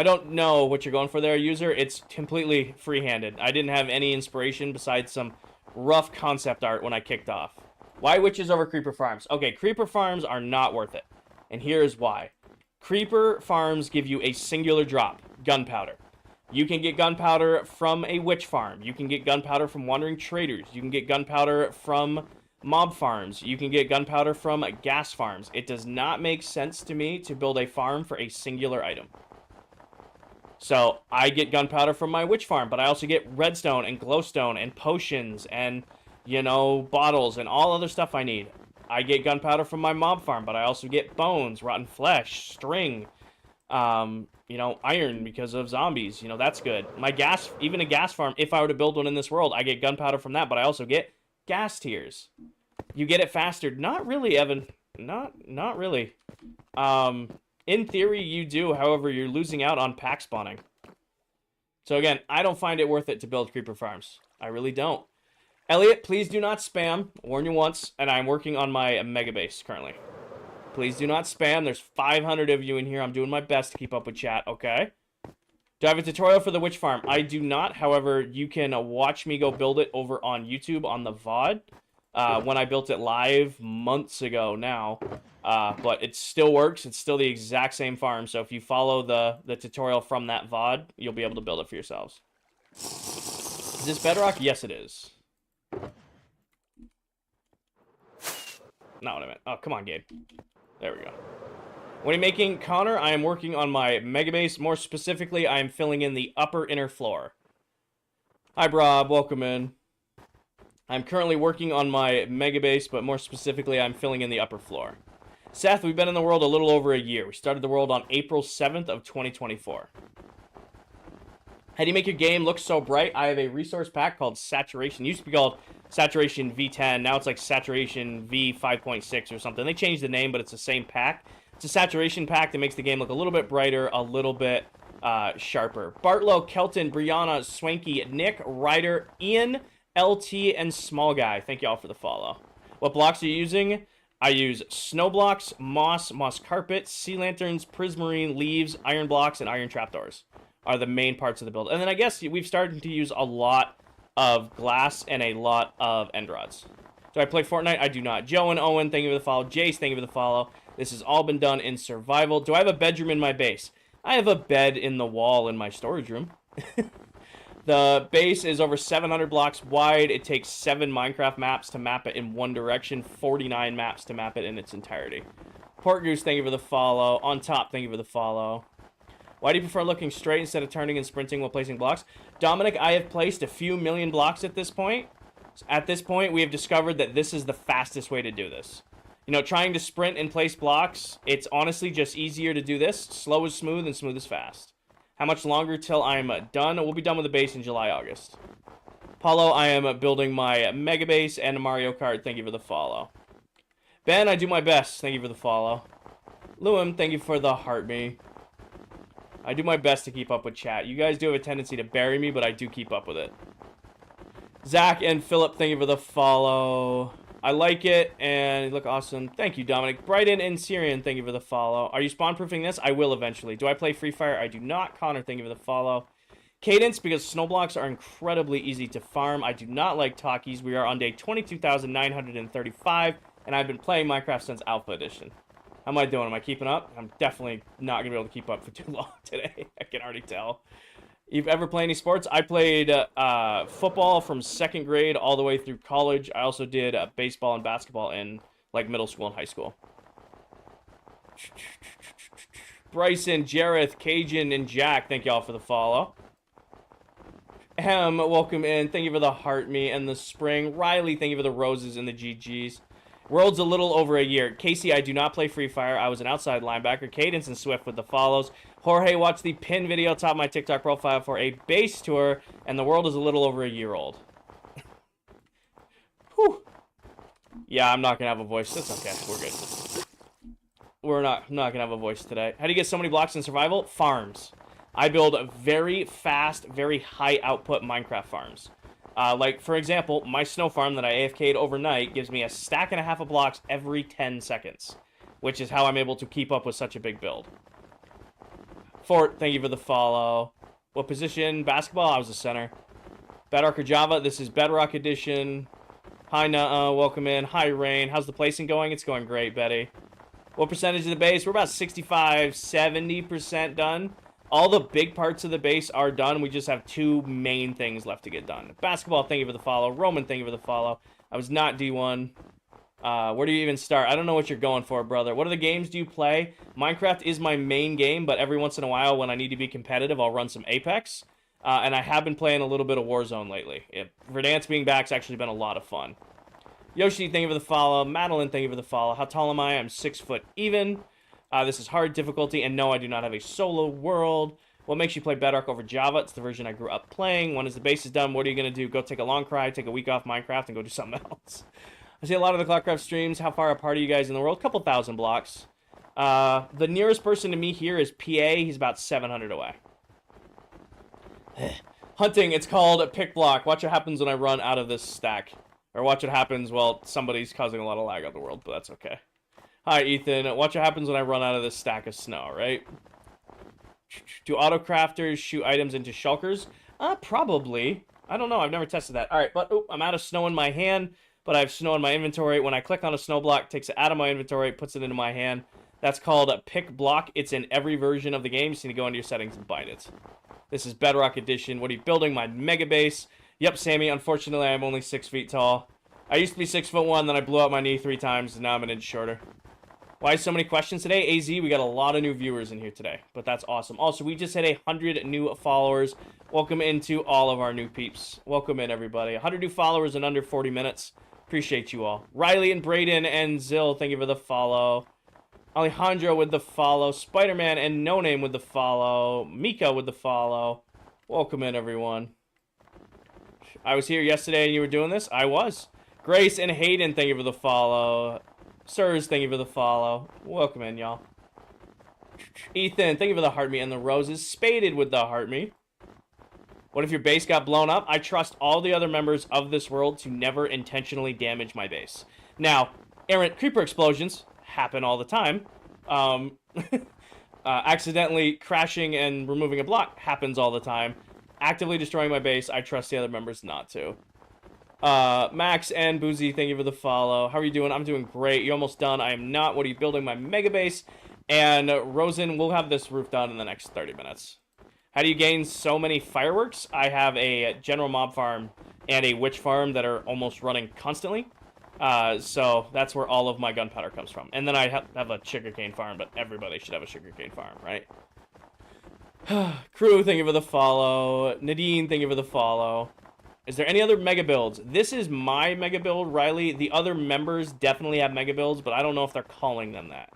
don't know what you're going for there, user. It's completely free-handed. I didn't have any inspiration besides some rough concept art when I kicked off. Why witches over creeper farms? Okay, creeper farms are not worth it. And here's why. Creeper farms give you a singular drop, gunpowder. You can get gunpowder from a witch farm. You can get gunpowder from wandering traders. You can get gunpowder from mob farms. You can get gunpowder from gas farms. It does not make sense to me to build a farm for a singular item. So I get gunpowder from my witch farm, but I also get redstone and glowstone and potions and, you know, bottles and all other stuff I need. I get gunpowder from my mob farm, but I also get bones, rotten flesh, string, you know, iron because of zombies. You know, that's good. My gas, even a gas farm, if I were to build one in this world, I get gunpowder from that, but I also get gas tiers. You get it faster. Not really, Evan. Not really. In theory, you do. However, you're losing out on pack spawning. So again, I don't find it worth it to build creeper farms. I really don't. Elliot, please do not spam. Warn you once, and I'm working on my mega base currently. Please do not spam. There's 500 of you in here. I'm doing my best to keep up with chat, okay? Do I have a tutorial for the witch farm? I do not. However, you can watch me go build it over on YouTube on the VOD. When I built it live months ago now. But it still works. It's still the exact same farm. So if you follow the tutorial from that VOD, you'll be able to build it for yourselves. Is this Bedrock? Yes, it is. Not what I meant. Oh, come on, Gabe. There we go. When I'm making Connor, I am working on my mega base. More specifically, I am filling in the upper inner floor. Hi, Rob. Welcome in. I'm currently working on my mega base, but more specifically, I'm filling in the upper floor. Seth, we've been in the world a little over a year. We started the world on April 7th of 2024. How do you make your game look so bright? I have a resource pack called Saturation. It used to be called Saturation V10. Now it's like Saturation V5.6 or something. They changed the name, but it's the same pack. It's a saturation pack that makes the game look a little bit brighter, a little bit sharper. Bartlow, Kelton, Brianna, Swanky, Nick, Ryder, Ian, LT, and Small Guy. Thank you all for the follow. What blocks are you using? I use snow blocks, moss carpet, sea lanterns, prismarine, leaves, iron blocks, and iron trapdoors are the main parts of the build. And then I guess we've started to use a lot of glass and a lot of end rods. Do I play Fortnite? I do not. Joe and Owen, thank you for the follow. Jace, thank you for the follow. This has all been done in survival. Do I have a bedroom in my base? I have a bed in the wall in my storage room. The base is over 700 blocks wide. It takes 7 Minecraft maps to map it in one direction, 49 maps to map it in its entirety. Port Goose, thank you for the follow. On Top, thank you for the follow. Why do you prefer looking straight instead of turning and sprinting while placing blocks? Dominic, I have placed a few million blocks at this point. At this point, we have discovered that this is the fastest way to do this. You know, trying to sprint and place blocks, it's honestly just easier to do this. Slow is smooth and smooth is fast. How much longer till I'm done? We'll be done with the base in July, August. Paulo, I am building my Mega Base and Mario Kart. Thank you for the follow. Ben, I do my best. Thank you for the follow. Lewin, thank you for the heart me. I do my best to keep up with chat. You guys do have a tendency to bury me, but I do keep up with it. Zach and Philip, thank you for the follow. I like it, and you look awesome. Thank you, Dominic. Brighton and Syrian, thank you for the follow. Are you spawn-proofing this? I will eventually. Do I play Free Fire? I do not. Connor, thank you for the follow. Cadence, because snowblocks are incredibly easy to farm. I do not like talkies. We are on day 22,935, and I've been playing Minecraft since Alpha Edition. How am I doing? Am I keeping up? I'm definitely not going to be able to keep up for too long today. I can already tell. You've ever played any sports? I played football from 2nd grade all the way through college. I also did baseball and basketball in like middle school and high school. Bryson, Jareth, Cajun, and Jack, thank y'all for the follow. Welcome in. Thank you for the heart me and the spring. Riley, thank you for the roses and the GGs. World's a little over a year. Casey, I do not play Free Fire. I was an outside linebacker. Cadence and Swift with the follows. Jorge, watch the pin video top of my TikTok profile for a base tour, and the world is a little over a year old. Whew. Yeah, I'm not going to have a voice. That's okay. We're good. We're not going to have a voice today. How do you get so many blocks in survival? Farms. I build very fast, very high output Minecraft farms. Like, for example, my snow farm that I AFK'd overnight gives me a stack and a half of blocks every 10 seconds, which is how I'm able to keep up with such a big build. Fort, thank you for the follow. What position? Basketball? I was a center. Bedrock or Java? This is Bedrock Edition. Hi, Nuh-uh. Welcome in. Hi, Rain. How's the placing going? It's going great, Betty. What percentage of the base? We're about 65, 70% done. All the big parts of the base are done. We just have 2 main things left to get done. Basketball, thank you for the follow. Roman, thank you for the follow. I was not D1. Where do you even start? I don't know what you're going for, brother. What other games do you play? Minecraft is my main game, but every once in a while when I need to be competitive, I'll run some Apex. And I have been playing a little bit of Warzone lately. Verdansk being back's actually been a lot of fun. Yoshi, thank you for the follow. Madeline, thank you for the follow. How tall am I? I'm 6 foot even. This is hard difficulty, and no, I do not have a solo world. What makes you play Bedrock over Java? It's the version I grew up playing. When is the base is done, what are you going to do? Go take a long cry, take a week off Minecraft, and go do something else. I see a lot of the ClockCraft streams. How far apart are you guys in the world? Couple thousand blocks. The nearest person to me here is PA. He's about 700 away. Hunting, it's called a pick block. Watch what happens when I run out of this stack. Or watch what happens, well, somebody's causing a lot of lag on the world, but that's okay. Hi, Ethan. Watch what happens when I run out of this stack of snow, right? Do auto-crafters shoot items into shulkers? Probably. I don't know. I've never tested that. All right, but I'm out of snow in my hand, but I have snow in my inventory. When I click on a snow block, it takes it out of my inventory, puts it into my hand. That's called a pick block. It's in every version of the game. You just need to go into your settings and bind it. This is Bedrock Edition. What are you building? My mega base. Yep, Sammy. Unfortunately, I'm only 6 feet tall. I used to be 6'1", then I blew out my knee 3 times, and now I'm an inch shorter. Why so many questions today? AZ, we got a lot of new viewers in here today, but that's awesome. Also, we just hit 100 new followers. Welcome into all of our new peeps. Welcome in, everybody. 100 new followers in under 40 minutes. Appreciate you all. Riley and Braden and Zill, thank you for the follow. Alejandro with the follow. Spider-Man and No Name with the follow. Mika with the follow. Welcome in, everyone. I was here yesterday and you were doing this? I was. Grace and Hayden, thank you for the follow. Sirs, thank you for the follow. Welcome in, y'all. Ethan, thank you for the heart me and the roses. Spaded with the heart me. What if your base got blown up? I trust all the other members of this world to never intentionally damage my base. Now, errant creeper explosions happen all the time. Accidentally crashing and removing a block happens all the time. Actively destroying my base, I trust the other members not to. Max and Boozy, thank you for the follow. How are you doing? I'm doing great. You almost done? I am not. What are you building? My mega base. And Rosen, we'll have this roof done in the next 30 minutes. How do you gain so many fireworks? I have a general mob farm and a witch farm that are almost running constantly. So that's where all of my gunpowder comes from. And then I have a sugarcane farm, but everybody should have a sugarcane farm, right? Crew, thank you for the follow. Nadine, thank you for the follow. Is there any other mega builds? This is my mega build, Riley. The other members definitely have mega builds, but I don't know if they're calling them that.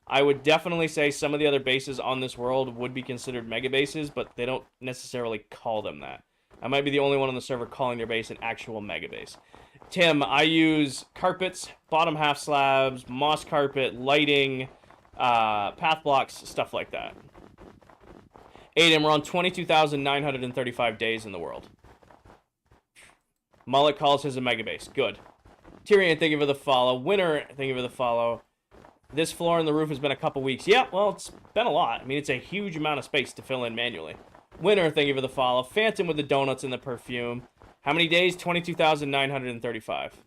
I would definitely say some of the other bases on this world would be considered mega bases, but they don't necessarily call them that. I might be the only one on the server calling their base an actual mega base. Tim, I use carpets, bottom half slabs, moss carpet, lighting, path blocks, stuff like that. Aiden, we're on 22,935 days in the world. Mullet calls his a mega base. Good. Tyrion, thank you for the follow. Winner, thank you for the follow. This floor and the roof has been a couple weeks. Yeah, well, it's been a lot. I mean, it's a huge amount of space to fill in manually. Winner, thank you for the follow. Phantom with the donuts and the perfume. How many days? 22,935.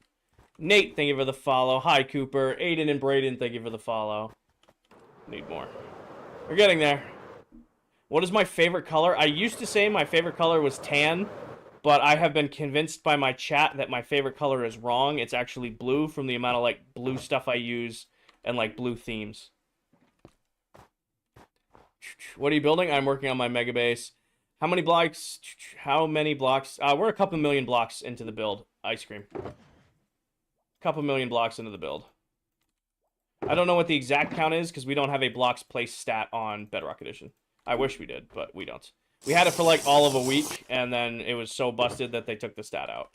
Nate, thank you for the follow. Hi, Cooper. Aiden and Braden, thank you for the follow. Need more. We're getting there. What is my favorite color? I used to say my favorite color was tan, but I have been convinced by my chat that my favorite color is wrong. It's actually blue from the amount of, like, blue stuff I use and, like, blue themes. What are you building? I'm working on my mega base. How many blocks? How many blocks? We're a couple million blocks into the build. Ice cream. Couple million blocks into the build. I don't know what the exact count is because we don't have a blocks placed stat on Bedrock Edition. I wish we did, but we don't. We had it for like all of a week, and then it was so busted that they took the stat out.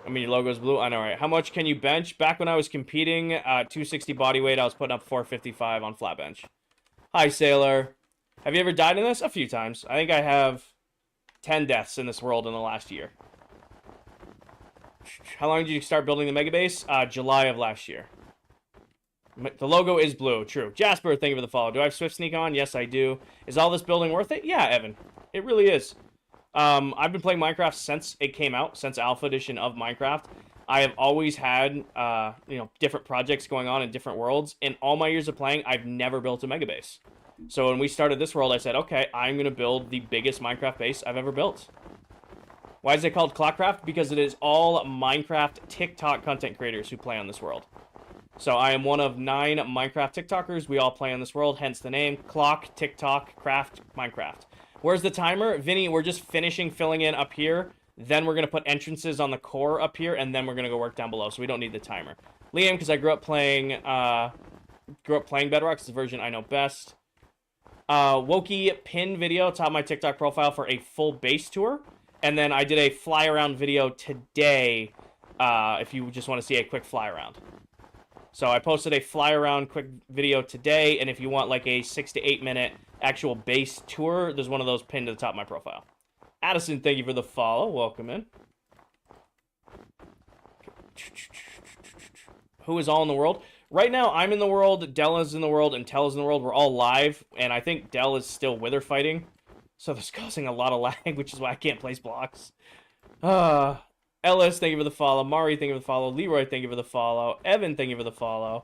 I mean, your logo's blue. I know, right? How much can you bench? Back when I was competing, 260 body weight, I was putting up 455 on flat bench. Hi, Sailor. Have you ever died in this? A few times. I think I have 10 deaths in this world in the last year. How long did you start building the mega base? July of last year. The logo is blue. True. Jasper, thank you for the follow. Do I have Swift Sneak on? Yes, I do. Is all this building worth it? Yeah, Evan. It really is. I've been playing Minecraft since it came out, since Alpha Edition of Minecraft. I have always had, different projects going on in different worlds. In all my years of playing, I've never built a mega base. So when we started this world, I said, okay, I'm going to build the biggest Minecraft base I've ever built. Why is it called ClockCraft? Because it is all Minecraft TikTok content creators who play on this world. So I am one of 9 Minecraft TikTokers. We all play on this world, hence the name. Clock, TikTok, Craft, Minecraft. Where's the timer? Vinny, we're just finishing filling in up here. Then we're going to put entrances on the core up here, and then we're going to go work down below, so we don't need the timer. Liam, because I grew up playing Bedrock. It's the version I know best. Wokey pin video, top of my TikTok profile for a full base tour. And then I did a fly around video today, if you just want to see a quick fly around. So I posted a fly around quick video today, and if you want like a 6 to 8 minute actual base tour, there's one of those pinned to the top of my profile. Addison, thank you for the follow. Welcome in. Who is all in the world? Right now, I'm in the world, Dell is in the world, and Tell is in the world. We're all live, and I think Dell is still wither fighting. So that's causing a lot of lag, which is why I can't place blocks. Ellis, thank you for the follow. Mari, thank you for the follow. Leroy, thank you for the follow. Evan, thank you for the follow.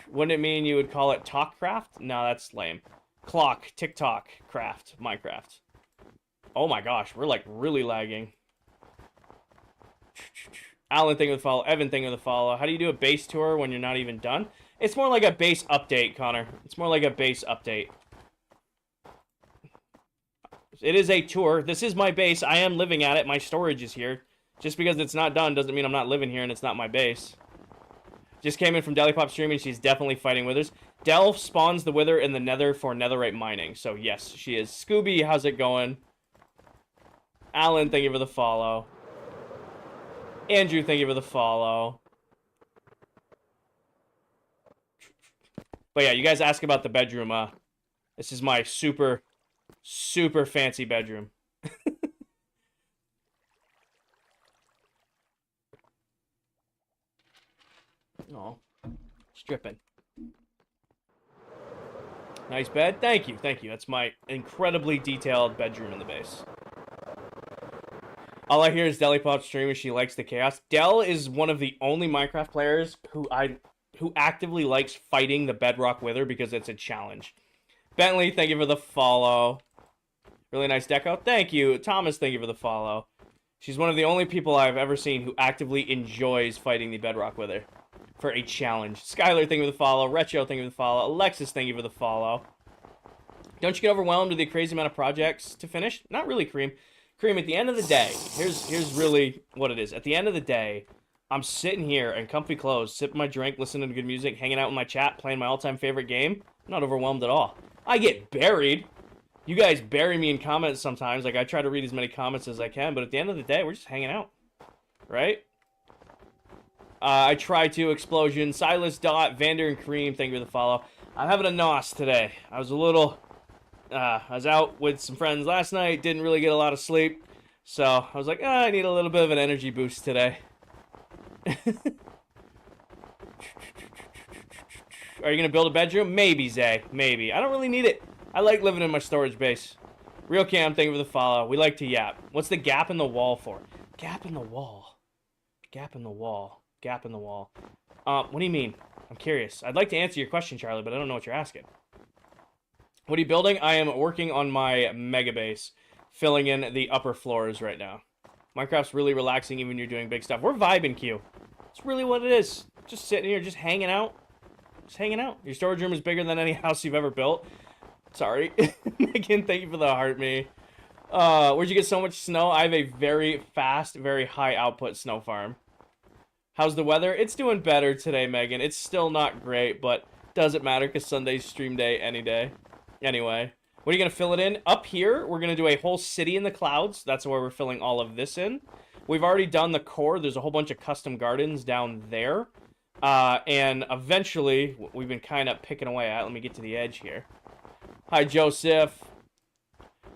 Wouldn't it mean you would call it TalkCraft? No, that's lame. Clock, TikTok, Craft, Minecraft. Oh my gosh, we're like really lagging. Alan, thank you for the follow. Evan, thank you for the follow. How do you do a base tour when you're not even done? It's more like a base update, Connor. It's more like a base update. It is a tour. This is my base. I am living at it. My storage is here. Just because it's not done doesn't mean I'm not living here and it's not my base. Just came in from Delipop streaming. She's definitely fighting withers. Del spawns the wither in the nether for netherite mining. So, yes, she is. Scooby, how's it going? Alan, thank you for the follow. Andrew, thank you for the follow. But yeah, you guys ask about the bedroom. This is my super, super fancy bedroom. Oh, stripping. Nice bed. Thank you. Thank you. That's my incredibly detailed bedroom in the base. All I hear is Delipop stream and she likes the chaos. Del is one of the only Minecraft players who actively likes fighting the bedrock wither because it's a challenge. Bentley, thank you for the follow. Really nice deco. Thank you. Thomas, thank you for the follow. She's one of the only people I've ever seen who actively enjoys fighting the bedrock wither for a challenge. Skylar, thank you for the follow. Retro, thank you for the follow. Alexis, thank you for the follow. Don't you get overwhelmed with the crazy amount of projects to finish? Not really, Cream. Cream, at the end of the day, here's really what it is. At the end of the day, I'm sitting here in comfy clothes, sipping my drink, listening to good music, hanging out with my chat, playing my all-time favorite game. I'm not overwhelmed at all. I get buried. You guys bury me in comments sometimes. Like, I try to read as many comments as I can, but at the end of the day, we're just hanging out. Right? I try to. Explosion. Silas, Dot, Vander, and Cream, thank you for the follow. I'm having a nos today. I was a little... I was out with some friends last night, didn't really get a lot of sleep, so I was like, I need a little bit of an energy boost today. Are you going to build a bedroom? Maybe, Zay. Maybe. I don't really need it. I like living in my storage base. Real Cam, thank you for the follow. We like to yap. What's the gap in the wall for? Gap in the wall. Gap in the wall. Gap in the wall. What do you mean? I'm curious. I'd like to answer your question, Charlie, but I don't know what you're asking. What are you building? I am working on my mega base, filling in the upper floors right now. Minecraft's really relaxing even when you're doing big stuff. We're vibing, Q. It's really what it is. Just sitting here, just hanging out. Just hanging out. Your storage room is bigger than any house you've ever built. Sorry. Megan, thank you for the heart me. Where'd you get so much snow? I have a very fast, very high output snow farm. How's the weather? It's doing better today, Megan. It's still not great, but doesn't matter because Sunday's stream day any day. Anyway, what are you going to fill it in? Up here, we're going to do a whole city in the clouds. That's where we're filling all of this in. We've already done the core. There's a whole bunch of custom gardens down there. And eventually, we've been kind of picking away at. Let me get to the edge here. Hi, Joseph.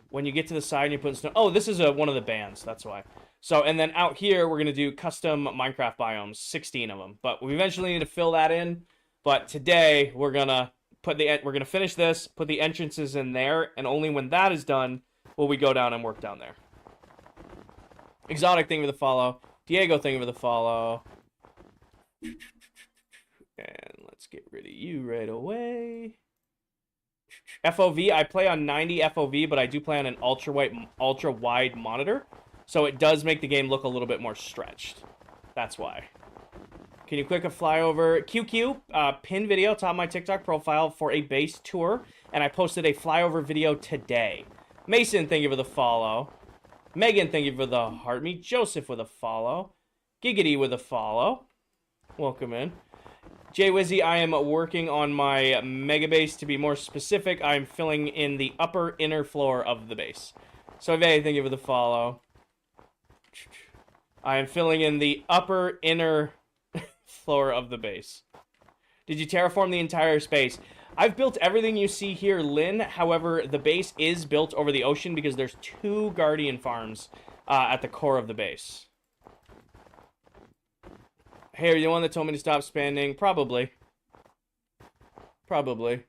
When you get to the side and you put snow... Oh, this is one of the bands. That's why. So, and then out here, we're going to do custom Minecraft biomes. 16 of them. But we eventually need to fill that in. But today, we're going to... we're going to finish this, put the entrances in there, and only when that is done will we go down and work down there. Exotic, thank you for the follow. Diego, thank you for the follow. And let's get rid of you right away. FOV, I play on 90 FOV, but I do play on an ultra wide monitor, so it does make the game look a little bit more stretched. That's why. Can you click a flyover? QQ, pin video, top of my TikTok profile for a base tour. And I posted a flyover video today. Mason, thank you for the follow. Megan, thank you for the heart me. Joseph with a follow. Giggity with a follow. Welcome in. Jay Wizzy, I am working on my mega base. To be more specific, I'm filling in the upper inner floor of the base. So, thank you for the follow. I am filling in the upper inner floor of the base. Did you terraform the entire space? I've built everything you see here, Lynn. However, the base is built over the ocean because there's 2 guardian farms at the core of the base. Hey, are you the one that told me to stop spamming? Probably. Probably.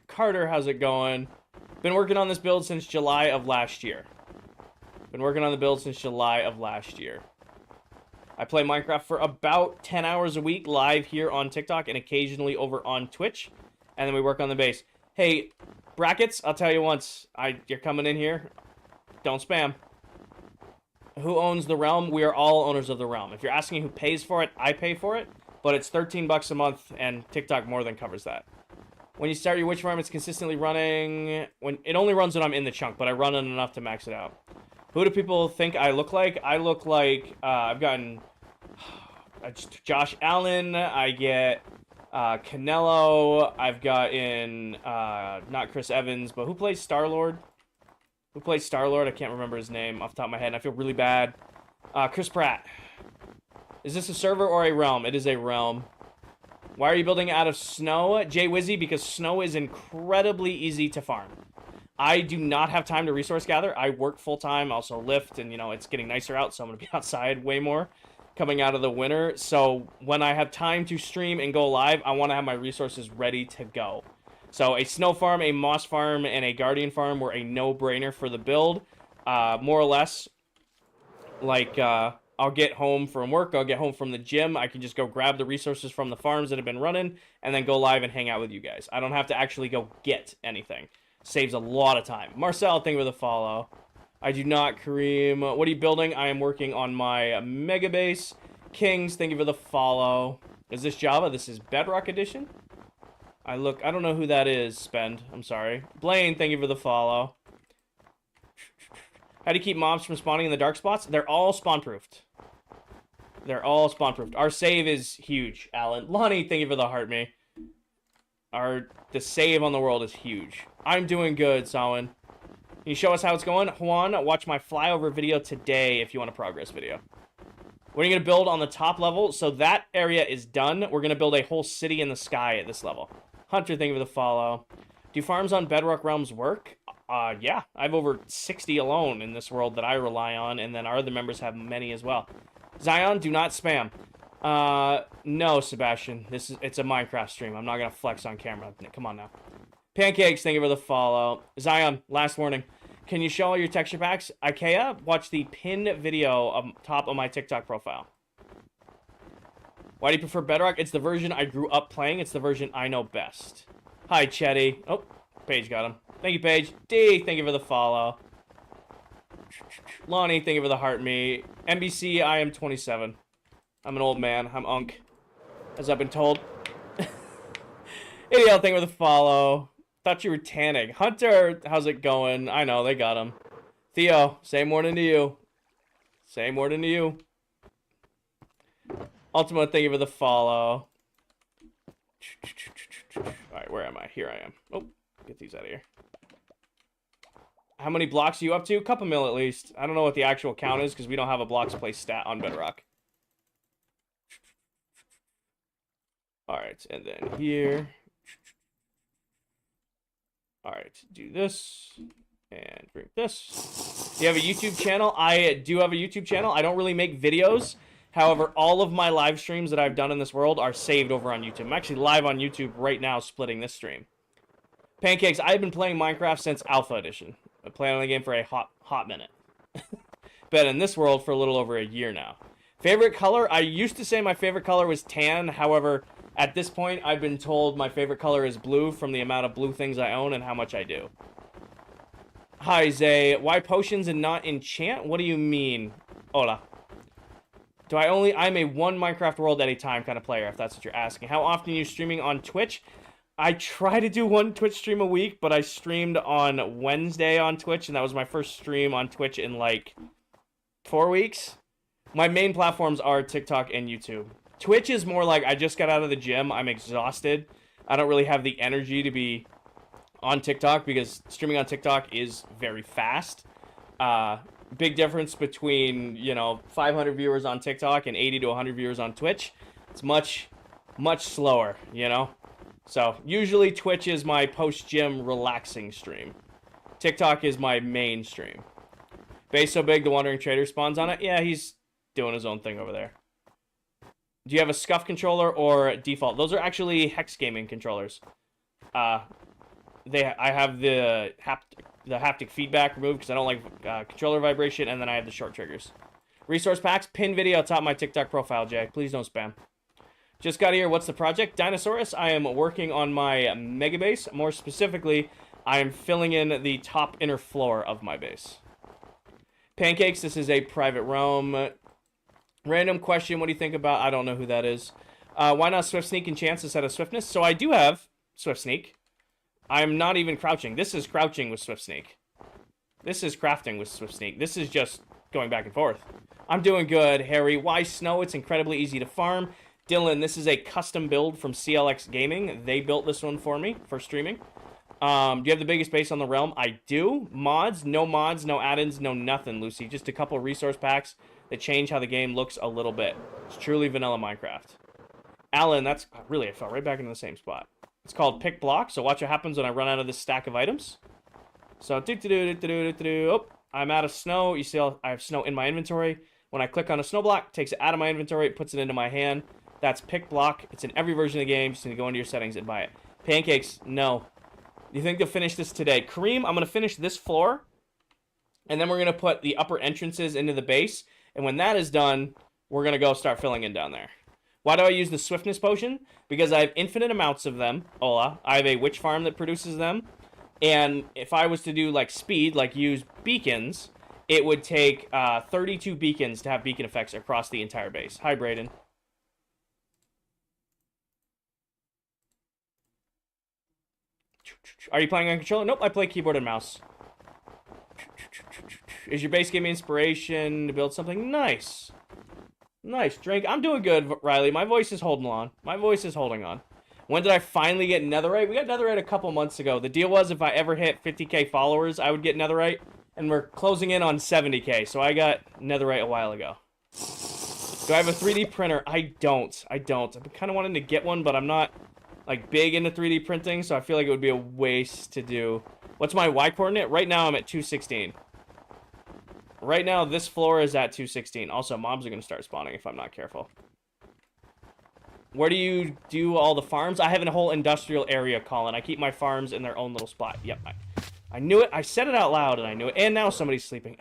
Carter, how's it going? Been working on this build since July of last year. Been working on the build since July of last year. I play Minecraft for about 10 hours a week live here on TikTok and occasionally over on Twitch. And then we work on the base. Hey, brackets, I'll tell you once. You're coming in here. Don't spam. Who owns the realm? We are all owners of the realm. If you're asking who pays for it, I pay for it. But it's 13 bucks a month and TikTok more than covers that. When you start your witch farm, it's consistently running... It only runs when I'm in the chunk, but I run it enough to max it out. Who do people think I look like? I look like, I've gotten Josh Allen. I get Canelo. I've got in not Chris Evans, but who plays Star-Lord? Who plays Star-Lord? I can't remember his name off the top of my head, and I feel really bad. Chris Pratt. Is this a server or a realm? It is a realm. Why are you building out of snow? Jay Wizzy, because snow is incredibly easy to farm. I do not have time to resource gather. I work full-time, also lift, and, you know, it's getting nicer out, so I'm going to be outside way more coming out of the winter. So when I have time to stream and go live, I want to have my resources ready to go. So a snow farm, a moss farm, and a guardian farm were a no-brainer for the build. More or less, like, I'll get home from work, I'll get home from the gym, I can just go grab the resources from the farms that have been running, and then go live and hang out with you guys. I don't have to actually go get anything. Saves a lot of time. Marcel, thank you for the follow. I do not, Kareem. What are you building? I am working on my mega base. Kings, thank you for the follow. Is this Java? This is Bedrock Edition. I don't know who that is, Spend. I'm sorry. Blaine, thank you for the follow. How do you keep mobs from spawning in the dark spots? They're all spawn-proofed. They're all spawn-proofed. Our save is huge, Alan. Lonnie, thank you for the heart, me. The save on the world is huge. I'm doing good, Samhain. Can you show us how it's going? Juan, watch my flyover video today if you want a progress video. What are you going to build on the top level? So that area is done. We're going to build a whole city in the sky at this level. Hunter, thank you for the follow. Do farms on Bedrock Realms work? Yeah. I have over 60 alone in this world that I rely on, and then our other members have many as well. Zion, do not spam. No, Sebastian. It's a Minecraft stream. I'm not going to flex on camera. Come on now. Pancakes, thank you for the follow. Zion, last warning. Can you show all your texture packs? Ikea, watch the pinned video up top of my TikTok profile. Why do you prefer Bedrock? It's the version I grew up playing. It's the version I know best. Hi, Chetty. Oh, Paige got him. Thank you, Paige. D, thank you for the follow. Lonnie, thank you for the heart me. NBC, I am 27. I'm an old man. I'm Unk, as I've been told. Idiot, thank you for the follow. Thought you were tanning. Hunter, how's it going? I know, they got him. Theo, same morning to you. Same morning to you. Ultima, thank you for the follow. Alright, where am I? Here I am. Oh, get these out of here. How many blocks are you up to? Couple mil at least. I don't know what the actual count is because we don't have a blocks place stat on Bedrock. Alright, and then here. Alright, do this. And drink this. Do you have a YouTube channel? I do have a YouTube channel. I don't really make videos. However, all of my live streams that I've done in this world are saved over on YouTube. I'm actually live on YouTube right now splitting this stream. Pancakes, I've been playing Minecraft since Alpha Edition. I've been playing on the game for a hot minute. Been in this world for a little over a year now. Favorite color? I used to say my favorite color was tan. However, at this point, I've been told my favorite color is blue from the amount of blue things I own and how much I do. Hi, Zay. Why potions and not enchant? What do you mean? Hola. I'm a one Minecraft world at a time kind of player, if that's what you're asking. How often are you streaming on Twitch? I try to do one Twitch stream a week, but I streamed on Wednesday on Twitch, and that was my first stream on Twitch in, like, 4 weeks. My main platforms are TikTok and YouTube. Twitch is more like I just got out of the gym. I'm exhausted. I don't really have the energy to be on TikTok because streaming on TikTok is very fast. Big difference between, you know, 500 viewers on TikTok and 80 to 100 viewers on Twitch. It's much, much slower, you know? So, usually Twitch is my post-gym relaxing stream. TikTok is my main stream. Base so big, the Wandering Trader spawns on it. Yeah, he's doing his own thing over there. Do you have a scuff controller or default? Those are actually Hex Gaming controllers. I have the haptic feedback removed because I don't like controller vibration, and then I have the short triggers. Resource packs, pin video atop my TikTok profile, Jay. Please don't spam. Just got here. What's the project? Dinosaurus, I am working on my mega base. More specifically, I am filling in the top inner floor of my base. Pancakes, this is a private realm. Random question, what do you think about... I don't know who that is. Why not Swift Sneak and Chance instead of Swiftness? So I do have Swift Sneak. I'm not even crouching. This is crouching with Swift Sneak. This is crafting with Swift Sneak. This is just going back and forth. I'm doing good, Harry. Why snow? It's incredibly easy to farm. Dylan, this is a custom build from CLX Gaming. They built this one for me for streaming. Do you have the biggest base on the realm? I do. Mods, no add-ins, no nothing, Lucy. Just a couple resource packs that change how the game looks a little bit. It's truly vanilla Minecraft. Alan, that's... Really, I fell right back into the same spot. It's called Pick Block, so watch what happens when I run out of this stack of items. So, oh, I'm out of snow. You see I have snow in my inventory. When I click on a snow block, it takes it out of my inventory, it puts it into my hand. That's Pick Block. It's in every version of the game. You just need to go into your settings and buy it. Pancakes, no. You think they'll finish this today? Kareem, I'm going to finish this floor, and then we're going to put the upper entrances into the base, and when that is done, we're going to go start filling in down there. Why do I use the Swiftness Potion? Because I have infinite amounts of them. Hola. I have a witch farm that produces them, and if I was to do, like, speed, like use beacons, it would take 32 beacons to have beacon effects across the entire base. Hi, Brayden. Are you playing on controller? Nope, I play keyboard and mouse. Is your base giving me inspiration to build something? Nice. Nice. Drink. I'm doing good, Riley. My voice is holding on. My voice is holding on. When did I finally get netherite? We got netherite a couple months ago. The deal was if I ever hit 50k followers, I would get netherite. And we're closing in on 70k, so I got netherite a while ago. Do I have a 3D printer? I don't. I've been kind of wanting to get one, but I'm not... like big into 3D printing, so I feel like it would be a waste to do. What's my Y coordinate? Right now I'm at 216. Right now this floor is at 216. Also, mobs are going to start spawning if I'm not careful. Where do you do all the farms? I have a whole industrial area, Colin. I keep my farms in their own little spot. Yep, I knew it. I said it out loud and I knew it. And now somebody's sleeping.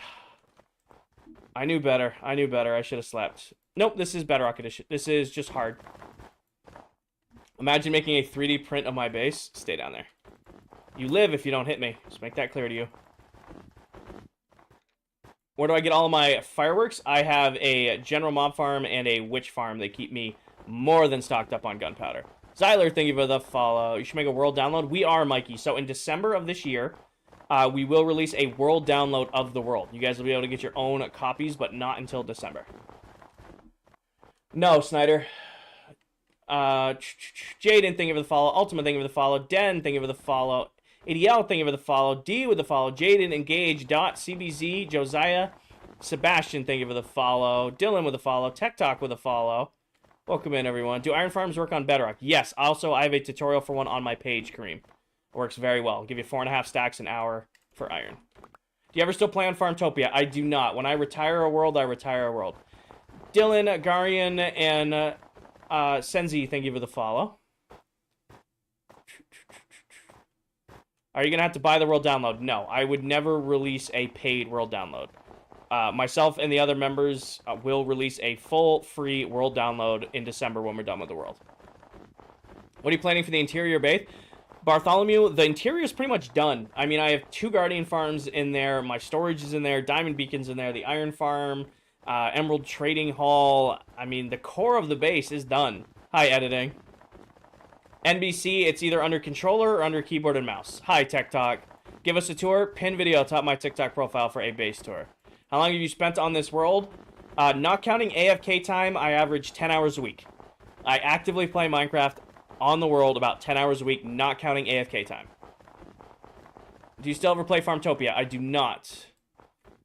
I knew better. I should have slept. Nope, this is Bedrock Edition. This is just hard. Imagine making a 3D print of my base. Stay down there. You live if you don't hit me. Just make that clear to you. Where do I get all of my fireworks? I have a general mob farm and a witch farm. They keep me more than stocked up on gunpowder. Zyler, thank you for the follow. You should make a world download. We are, Mikey. So in December of this year, we will release a world download of the world. You guys will be able to get your own copies, but not until December. No, Snyder. Jaden, thank you for the follow. Ultima, thank you for the follow. Den, thank you for the follow. ADL, thank you for the follow. D with the follow. Jaden, Engage, Dot, CBZ, Josiah, Sebastian, thank you for the follow. Dylan with the follow. Tech Talk with the follow. Welcome in, everyone. Do iron farms work on Bedrock? Yes. Also, I have a tutorial for one on my page, Kareem. Works very well. I'll give you 4.5 stacks an hour for iron. Do you ever still play on Farmtopia? I do not. When I retire a world, I retire a world. Dylan, Garian, and Senzi, thank you for the follow. Are you going to have to buy the world download? No, I would never release a paid world download. Myself and the other members will release a full free world download in December when we're done with the world. What are you planning for the interior base? Bartholomew, the interior is pretty much done. I mean, I have 2 Guardian farms in there. My storage is in there. Diamond Beacon's in there. The Iron Farm. Emerald Trading Hall. I mean, the core of the base is done. Hi, editing. NBC, it's either under controller or under keyboard and mouse. Hi, Tech Talk. Give us a tour. Pin video atop my TikTok profile for a base tour. How long have you spent on this world? Not counting AFK time, I average 10 hours a week. I actively play Minecraft on the world about 10 hours a week, not counting AFK time. Do you still ever play Farmtopia? I do not.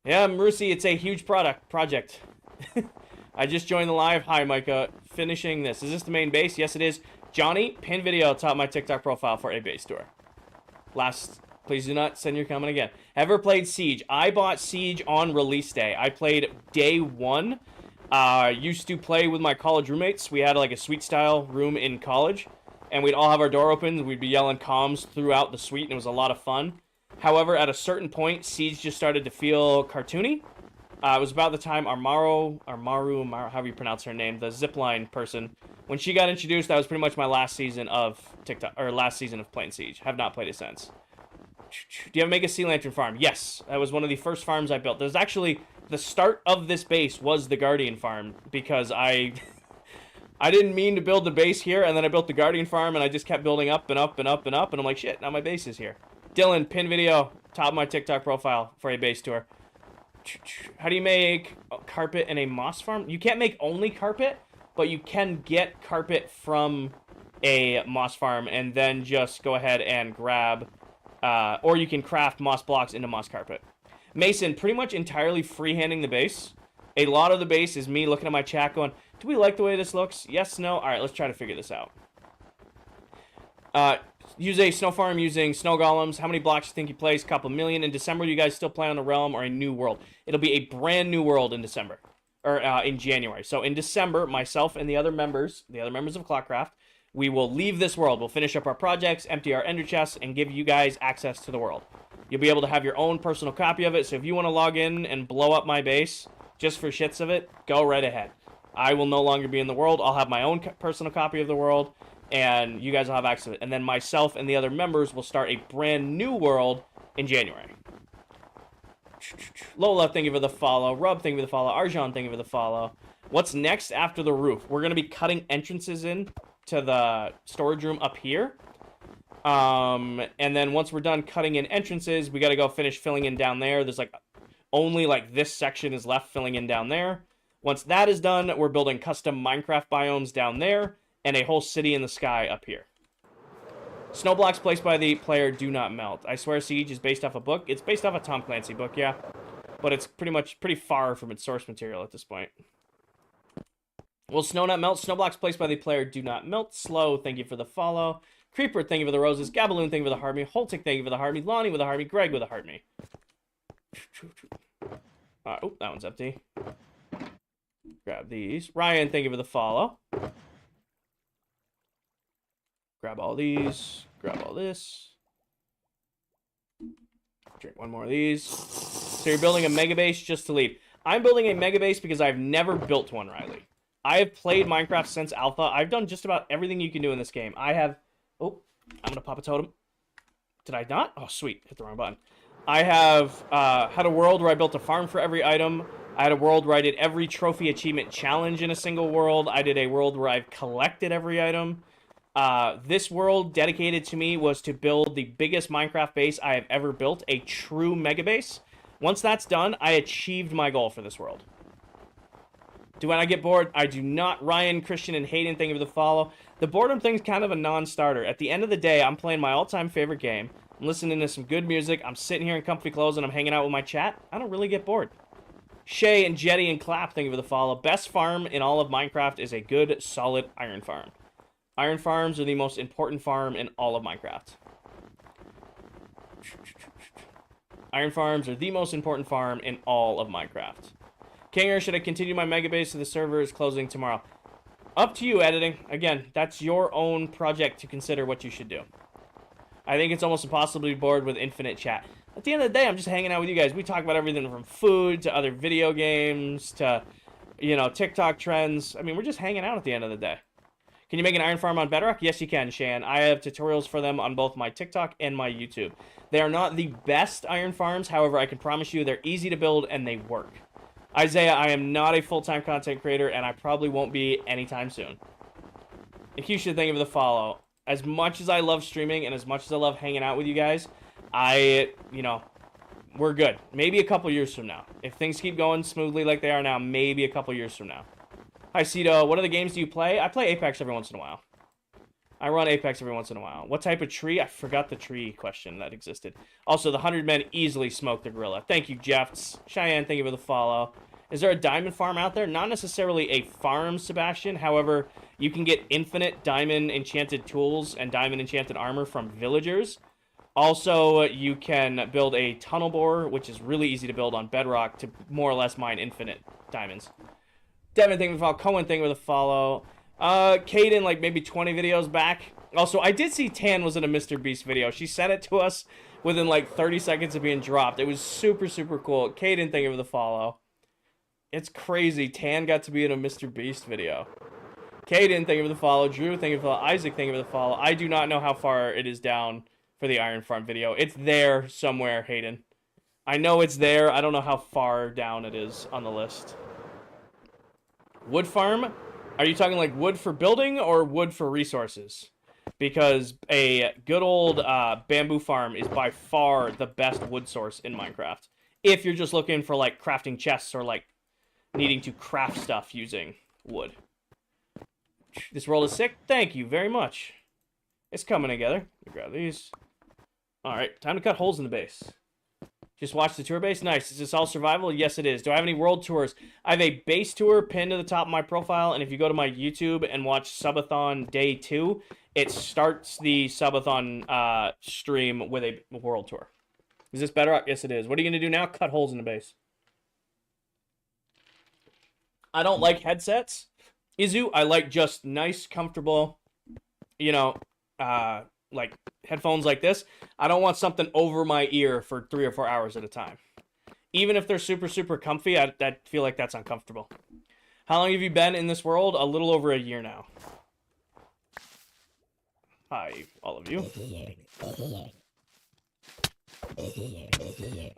Yeah, Marusi, it's a huge project. I just joined the live. Hi, Micah. Finishing this. Is this the main base? Yes, it is. Johnny, pin video atop my TikTok profile for a base tour. Please do not send your comment again. Ever played Siege? I bought Siege on release day. I played day 1. Used to play with my college roommates. We had like a suite style room in college, and we'd all have our door open. We'd be yelling comms throughout the suite, and it was a lot of fun. However, at a certain point, Siege just started to feel cartoony. It was about the time Armaru, however you pronounce her name, the zipline person, when she got introduced, that was pretty much my last season of TikTok, or last season of playing Siege. Have not played it since. Do you ever make a sea lantern farm? Yes, that was one of the first farms I built. There's actually, the start of this base was the Guardian farm, because I didn't mean to build the base here, and then I built the Guardian farm, and I just kept building up and up and up and up, and I'm like, shit, now my base is here. Dylan, pin video, top of my TikTok profile for a base tour. How do you make carpet in a moss farm? You can't make only carpet, but you can get carpet from a moss farm and then just go ahead and grab, or you can craft moss blocks into moss carpet. Mason, pretty much entirely freehanding the base. A lot of the base is me looking at my chat going, do we like the way this looks? Yes, no? All right, let's try to figure this out. Use a snow farm using snow golems. How many blocks do you think you place? A couple million. In December, you guys still plan on the realm or a new world? It'll be a brand new world in December. Or in January. So in December, myself and the other members of ClockCraft, we will leave this world. We'll finish up our projects, empty our ender chests, and give you guys access to the world. You'll be able to have your own personal copy of it. So if you want to log in and blow up my base just for shits of it, go right ahead. I will no longer be in the world. I'll have my own personal copy of the world, and you guys will have access to it. And then myself and the other members will start a brand new world in January. Lola, thank you for the follow. Rub, thank you for the follow. Arjan, thank you for the follow. What's next after the roof? We're going to be cutting entrances in to the storage room up here. And then once we're done cutting in entrances, we got to go finish filling in down there. There's like only like this section is left filling in down there. Once that is done, we're building custom Minecraft biomes down there and a whole city in the sky up here. Snow blocks placed by the player do not melt. I swear Siege is based off a book. It's based off a Tom Clancy book, yeah. But it's pretty far from its source material at this point. Will snow not melt? Snow blocks placed by the player do not melt. Slow, thank you for the follow. Creeper, thank you for the roses. Gabaloon, thank you for the heart me. Holtic, thank you for the heart me. Lonnie with a heart me. Greg with a heart me. Oh, that one's empty. Grab these. Ryan, thank you for the follow. Grab all these. Grab all this. Drink one more of these. So you're building a mega base just to leave. I'm building a mega base because I've never built one, Riley. I have played Minecraft since alpha. I've done just about everything you can do in this game. I have... Oh, I'm going to pop a totem. Did I not? Oh, sweet. Hit the wrong button. I have had a world where I built a farm for every item. I had a world where I did every trophy achievement challenge in a single world. I did a world where I've collected every item. This world dedicated to me was to build the biggest Minecraft base I have ever built, a true mega base. Once that's done, I achieved my goal for this world. Do I get bored? I do not. Ryan, Christian, and Hayden, thank you for the follow. The boredom thing's kind of a non-starter. At the end of the day, I'm playing my all-time favorite game. I'm listening to some good music. I'm sitting here in comfy clothes, and I'm hanging out with my chat. I don't really get bored. Shay and Jetty and Clap, thank you for the follow. Best farm in all of Minecraft is a good, solid iron farm. Iron farms are the most important farm in all of Minecraft. Iron farms are the most important farm in all of Minecraft. Kinger, should I continue my mega base so the server is closing tomorrow? Up to you, editing. Again, that's your own project to consider what you should do. I think it's almost impossible to be bored with infinite chat. At the end of the day, I'm just hanging out with you guys. We talk about everything from food to other video games to, you know, TikTok trends. I mean, we're just hanging out at the end of the day. Can you make an iron farm on Bedrock? Yes, you can, Shan. I have tutorials for them on both my TikTok and my YouTube. They are not the best iron farms. However, I can promise you they're easy to build and they work. Isaiah, I am not a full-time content creator, and I probably won't be anytime soon. If you should think of the follow. As much as I love streaming and as much as I love hanging out with you guys, you know, we're good. Maybe a couple years from now. If things keep going smoothly like they are now, maybe a couple years from now. Hi, Cito. What other games do you play? I play Apex every once in a while. I run Apex every once in a while. What type of tree? I forgot the tree question that existed. Also, the 100 men easily smoked the gorilla. Thank you, Jeffs. Cheyenne, thank you for the follow. Is there a diamond farm out there? Not necessarily a farm, Sebastian. However, you can get infinite diamond enchanted tools and diamond enchanted armor from villagers. Also, you can build a tunnel borer, which is really easy to build on Bedrock to more or less mine infinite diamonds. Devin, thank you for the follow. Cohen, thank you for the follow. Kaden, like maybe 20 videos back. Also, I did see Tan was in a Mr. Beast video. She sent it to us within like 30 seconds of being dropped. It was super, super cool. Kaden, thank you for the follow. It's crazy. Tan got to be in a Mr. Beast video. Kaden, thank you for the follow. Drew, thank you for the follow. Isaac, thank you for the follow. I do not know how far it is down for the Iron Farm video. It's there somewhere, Hayden. I know it's there. I don't know how far down it is on the list. Wood farm? Are you talking like wood for building or wood for resources? Because a good old bamboo farm is by far the best wood source in Minecraft. if you're just looking for like crafting chests or like needing to craft stuff using wood. This world is sick. Thank you very much. It's coming together. Let me grab these. All right, time to cut holes in the base. Just watch the tour base. Nice. Is this all survival? Yes, it is. Do I have any world tours? I have a base tour pinned to the top of my profile, and if you go to my YouTube and watch Subathon Day 2, it starts the Subathon stream with a world tour. Is this better? Yes, it is. What are you going to do now? Cut holes in the base. I don't like headsets. Izu, I like just nice, comfortable, you know, like headphones like this. I don't want something over my ear for 3 or 4 hours at a time. Even if they're super, super comfy, I feel like that's uncomfortable. How long have you been in this world? A little over a year now. Hi, all of you.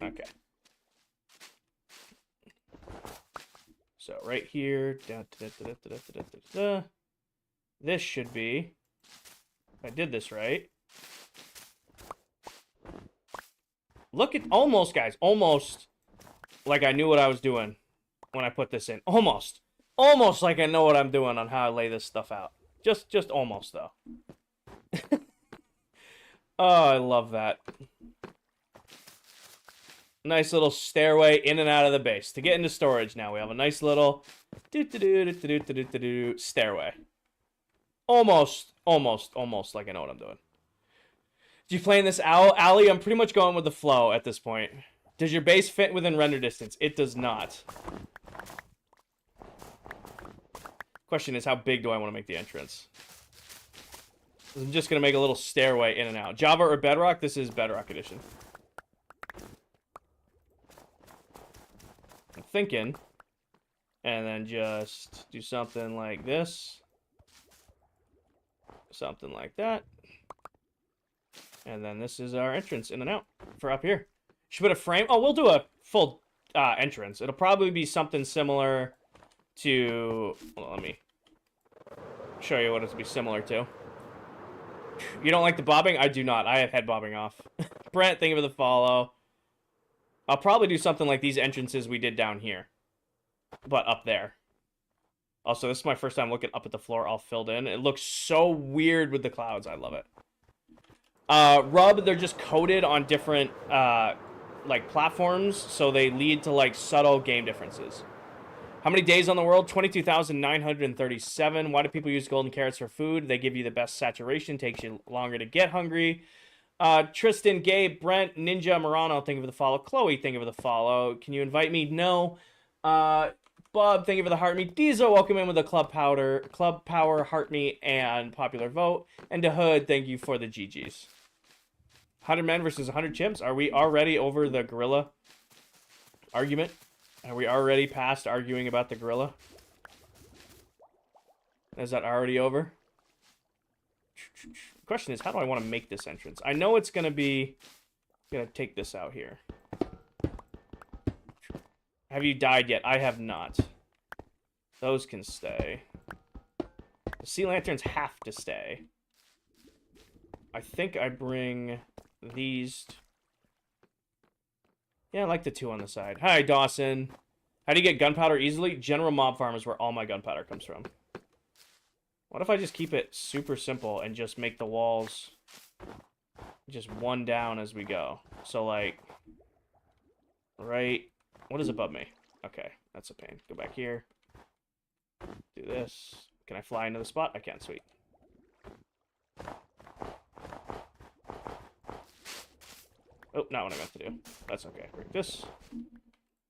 Okay. So right here, this should be, if I did this right. Look at, almost guys, almost like I knew what I was doing when I put this in. Almost like I know what I'm doing on how I lay this stuff out. Just almost though. Oh, I love that. Nice little stairway in and out of the base. To get into storage now, we have a nice little stairway. Almost like I know what I'm doing. Do you play in this alley? I'm pretty much going with the flow at this point. Does your base fit within render distance? It does not. Question is, how big do I want to make the entrance? I'm just going to make a little stairway in and out. Java or Bedrock? This is Bedrock Edition. I'm thinking. And then just do something like this. Something like that. And then this is our entrance in and out for up here. Should put a frame. Oh, we'll do a full entrance. It'll probably be something similar to... Well, let me show you what it'll be similar to. You don't like the bobbing? I do not. I have head bobbing off. Brent, thank you for the follow. I'll probably do something like these entrances we did down here. But up there. Also, this is my first time looking up at the floor all filled in. It looks so weird with the clouds. I love it. Rub, they're just coded on different, like, platforms, so they lead to, like, subtle game differences. How many days on the world? 22,937. Why do people use golden carrots for food? They give you the best saturation. Takes you longer to get hungry. Tristan, Gabe, Brent, Ninja, Morano, thank you for the follow. Chloe, thank you for the follow. Can you invite me? No. Bob, thank you for the heart me. Diesel, welcome in with the Club Power, heart me, and popular vote. And to Hood, thank you for the GGs. 100 men versus 100 chimps. Are we already over the gorilla argument? Are we already past arguing about the gorilla? Is that already over? The question is, how do I want to make this entrance? I know it's going to be... I'm going to take this out here. Have you died yet? I have not. Those can stay. The sea lanterns have to stay. I think I bring these... Yeah, I like the two on the side. Hi, Dawson. How do you get gunpowder easily? General Mob Farm is where all my gunpowder comes from. What if I just keep it super simple and just make the walls just one down as we go? So, like, right... What is above me? Okay, that's a pain. Go back here. Do this. Can I fly into the spot? I can, sweet. Oh, not what I meant to do. That's okay. Break this.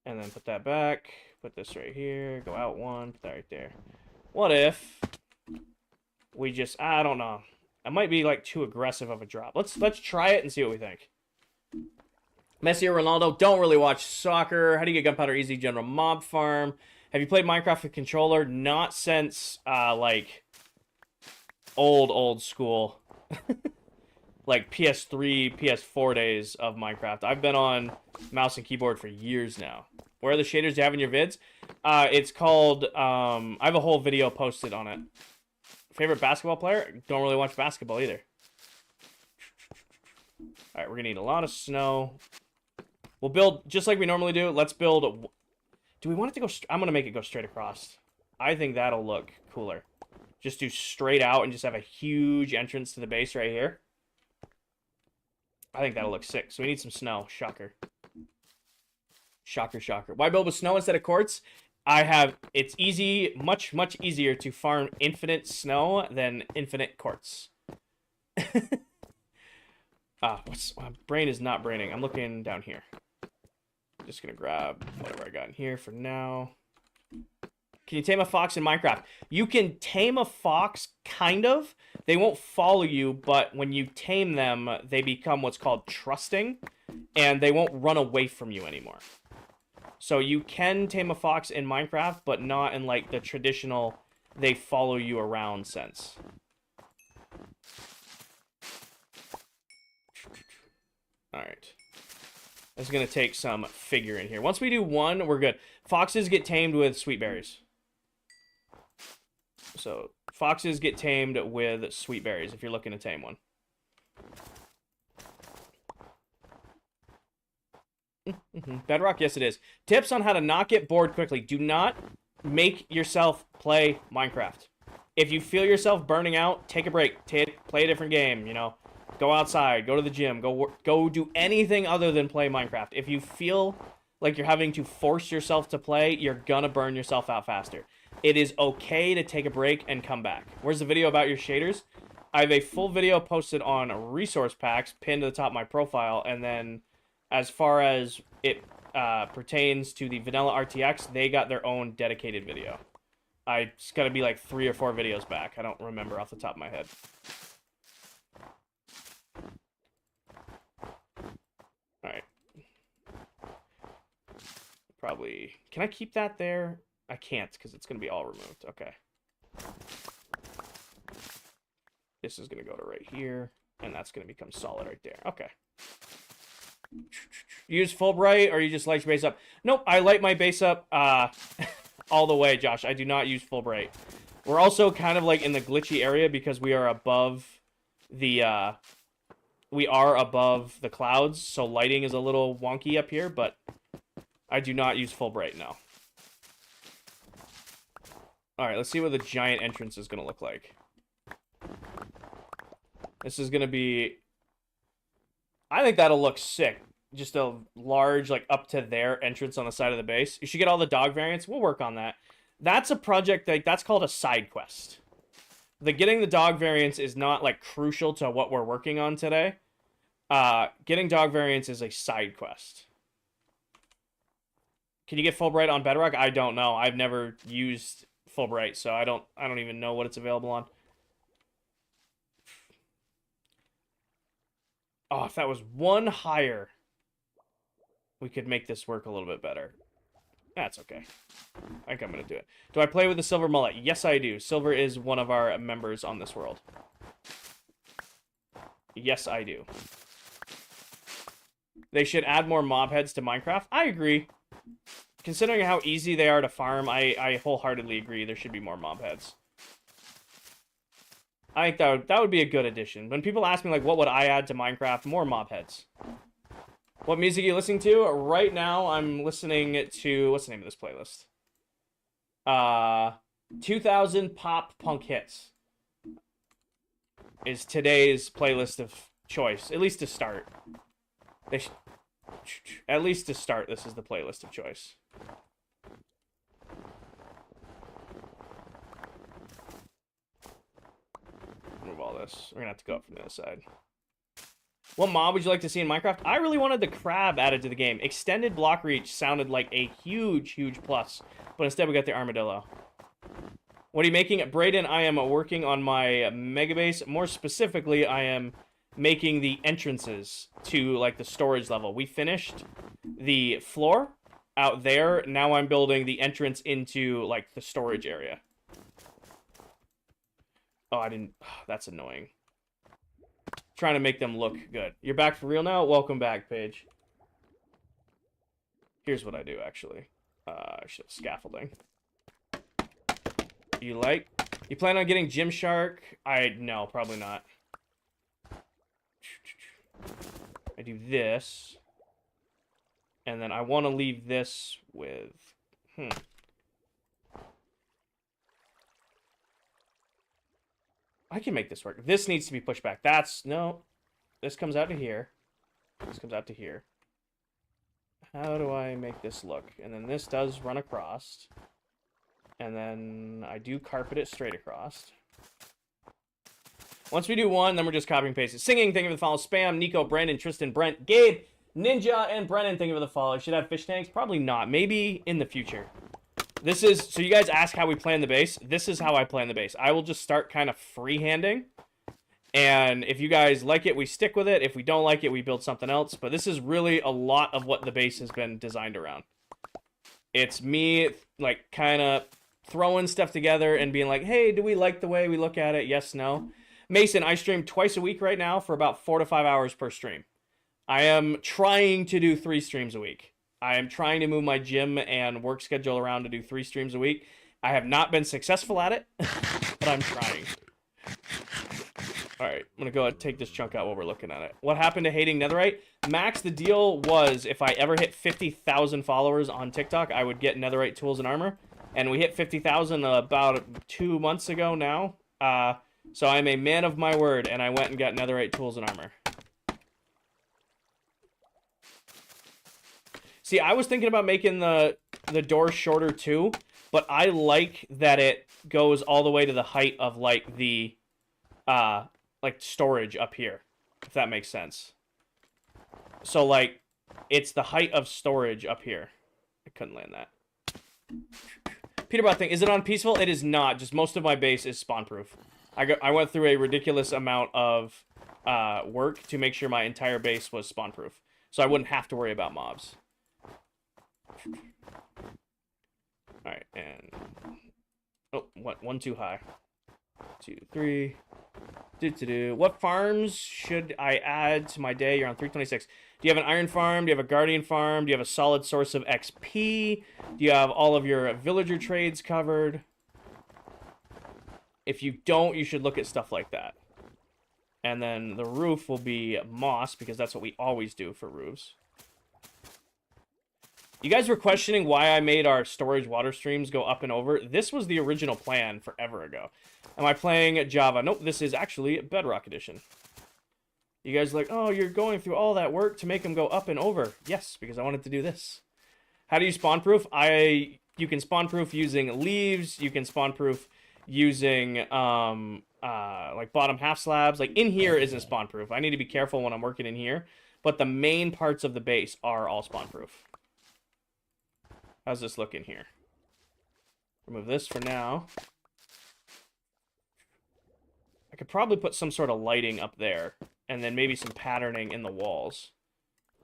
And then put that back. Put this right here. Go out one. Put that right there. What if we just... I don't know. I might be, like, too aggressive of a drop. Let's try it and see what we think. Messi or Ronaldo, don't really watch soccer. How do you get gunpowder easy? General Mob Farm. Have you played Minecraft with controller? Not since, like, old school. Like, PS3, PS4 days of Minecraft. I've been on mouse and keyboard for years now. Where are the shaders you have in your vids? It's called, I have a whole video posted on it. Favorite basketball player? Don't really watch basketball either. Alright, we're gonna need a lot of snow. We'll build just like we normally do. Let's build. Do we want it to go? I'm gonna make it go straight across. I think that'll look cooler. Just do straight out and just have a huge entrance to the base right here. I think that'll look sick. So we need some snow. Shocker. Shocker, shocker. Why build with snow instead of quartz? It's easy, much easier to farm infinite snow than infinite quartz. My brain is not braining. I'm looking down here. Just gonna grab whatever I got in here for now. Can you tame a fox in Minecraft? You can tame a fox, kind of. They won't follow you, but when you tame them, they become what's called trusting, and they won't run away from you anymore. So you can tame a fox in Minecraft, but not in, like, the traditional they follow you around sense. Alright. It's going to take some figure in here. Once we do one, we're good. Foxes get tamed with sweet berries. So, foxes get tamed with sweet berries if you're looking to tame one. Bedrock, yes it is. Tips on how to not get bored quickly. Do not make yourself play Minecraft. If you feel yourself burning out, take a break. Play a different game, you know. Go outside, go to the gym, go do anything other than play Minecraft. If you feel like you're having to force yourself to play, you're gonna burn yourself out faster. It is okay to take a break and come back. Where's the video about your shaders? I have a full video posted on resource packs pinned to the top of my profile, and then as far as it pertains to the vanilla RTX, they got their own dedicated video. It's gotta be like 3 or 4 videos back. I don't remember off the top of my head. Alright. Probably... Can I keep that there? I can't, because it's going to be all removed. Okay. This is going to go to right here, and that's going to become solid right there. Okay. Use Fulbright, or you just light your base up? Nope, I light my base up all the way, Josh. I do not use Fulbright. We're also kind of like in the glitchy area because we are above the... We are above the clouds, so lighting is a little wonky up here, but I do not use Fulbright now. Alright, let's see what the giant entrance is going to look like. This is going to be... I think that'll look sick. Just a large, like, up to there entrance on the side of the base. You should get all the dog variants. We'll work on that. That's a project, that's called a side quest. Getting the dog variants is not, like, crucial to what we're working on today. Getting dog variants is a side quest. Can you get Fulbright on Bedrock? I don't know. I've never used Fulbright, so I don't even know what it's available on. Oh, if that was one higher, we could make this work a little bit better. That's okay. I think I'm going to do it. Do I play with the silver mullet? Yes, I do. Silver is one of our members on this world. Yes, I do. They should add more mob heads to Minecraft. I agree. Considering how easy they are to farm, I wholeheartedly agree there should be more mob heads. I think that would be a good addition. When people ask me, like, what would I add to Minecraft? More mob heads. What music are you listening to? Right now, I'm listening to... What's the name of this playlist? 2000 Pop Punk Hits is today's playlist of choice. At least to start. At least to start, this is the playlist of choice. Move all this. We're gonna have to go up from the other side. What mob would you like to see in Minecraft? I really wanted the crab added to the game. Extended block reach sounded like a huge plus, but instead we got the armadillo. What are you making? Brayden, I am working on my mega base. More specifically, I am making the entrances to, like, the storage level. We finished the floor out there. Now I'm building the entrance into, like, the storage area. Oh, I didn't... Oh, that's annoying. Trying to make them look good. You're back for real now? Welcome back, Paige. Here's what I do, actually. I should have scaffolding. You plan on getting Gymshark? No, probably not. I do this. And then I want to leave this with... I can make this work. This needs to be pushed back. No. This comes out to here. This comes out to here. How do I make this look? And then this does run across. And then I do carpet it straight across. Once we do one, then we're just copying and pasting. Singing, thank you for the follow. Spam, Nico, Brandon, Tristan, Brent, Gabe, Ninja, and Brennan, thank you for the follow. Should have fish tanks? Probably not. Maybe in the future. This is, so you guys ask how we plan the base. This is how I plan the base. I will just start kind of freehanding. And if you guys like it, we stick with it. If we don't like it, we build something else. But this is really a lot of what the base has been designed around. It's me, like, kind of throwing stuff together and being like, hey, do we like the way we look at it? Yes, no. Mason, I stream twice a week right now for about 4 to 5 hours per stream. I am trying to do 3 streams a week. I am trying to move my gym and work schedule around to do 3 streams a week. I have not been successful at it, but I'm trying. All right, I'm going to go ahead and take this chunk out while we're looking at it. What happened to hating Netherite? Max, the deal was if I ever hit 50,000 followers on TikTok, I would get Netherite tools and armor. And we hit 50,000 about 2 months ago now. So I'm a man of my word, and I went and got Netherite tools and armor. See, I was thinking about making the door shorter too, but I like that it goes all the way to the height of, like, the... like storage up here, if that makes sense. So, like, it's the height of storage up here. I couldn't land that. Peterbot thing, is it on peaceful? It is not. Just most of my base is spawn proof. I went through a ridiculous amount of work to make sure my entire base was spawn proof, so I wouldn't have to worry about mobs. All right, and oh, one too high. 2, 3. What farms should I add to my day? You're on 326. Do you have an iron farm? Do you have a guardian farm? Do you have a solid source of XP? Do you have all of your villager trades covered? If you don't, you should look at stuff like that. And then the roof will be moss, because that's what we always do for roofs. You guys were questioning why I made our storage water streams go up and over. This was the original plan forever ago. Am I playing Java? Nope, this is actually Bedrock Edition. You guys are like, oh, you're going through all that work to make them go up and over. Yes, because I wanted to do this. How do you spawn proof? You can spawn proof using leaves. You can spawn proof using like bottom half slabs. Like in here isn't spawn proof. I need to be careful when I'm working in here. But the main parts of the base are all spawn proof. How's this looking here? Remove this for now. I could probably put some sort of lighting up there, and then maybe some patterning in the walls.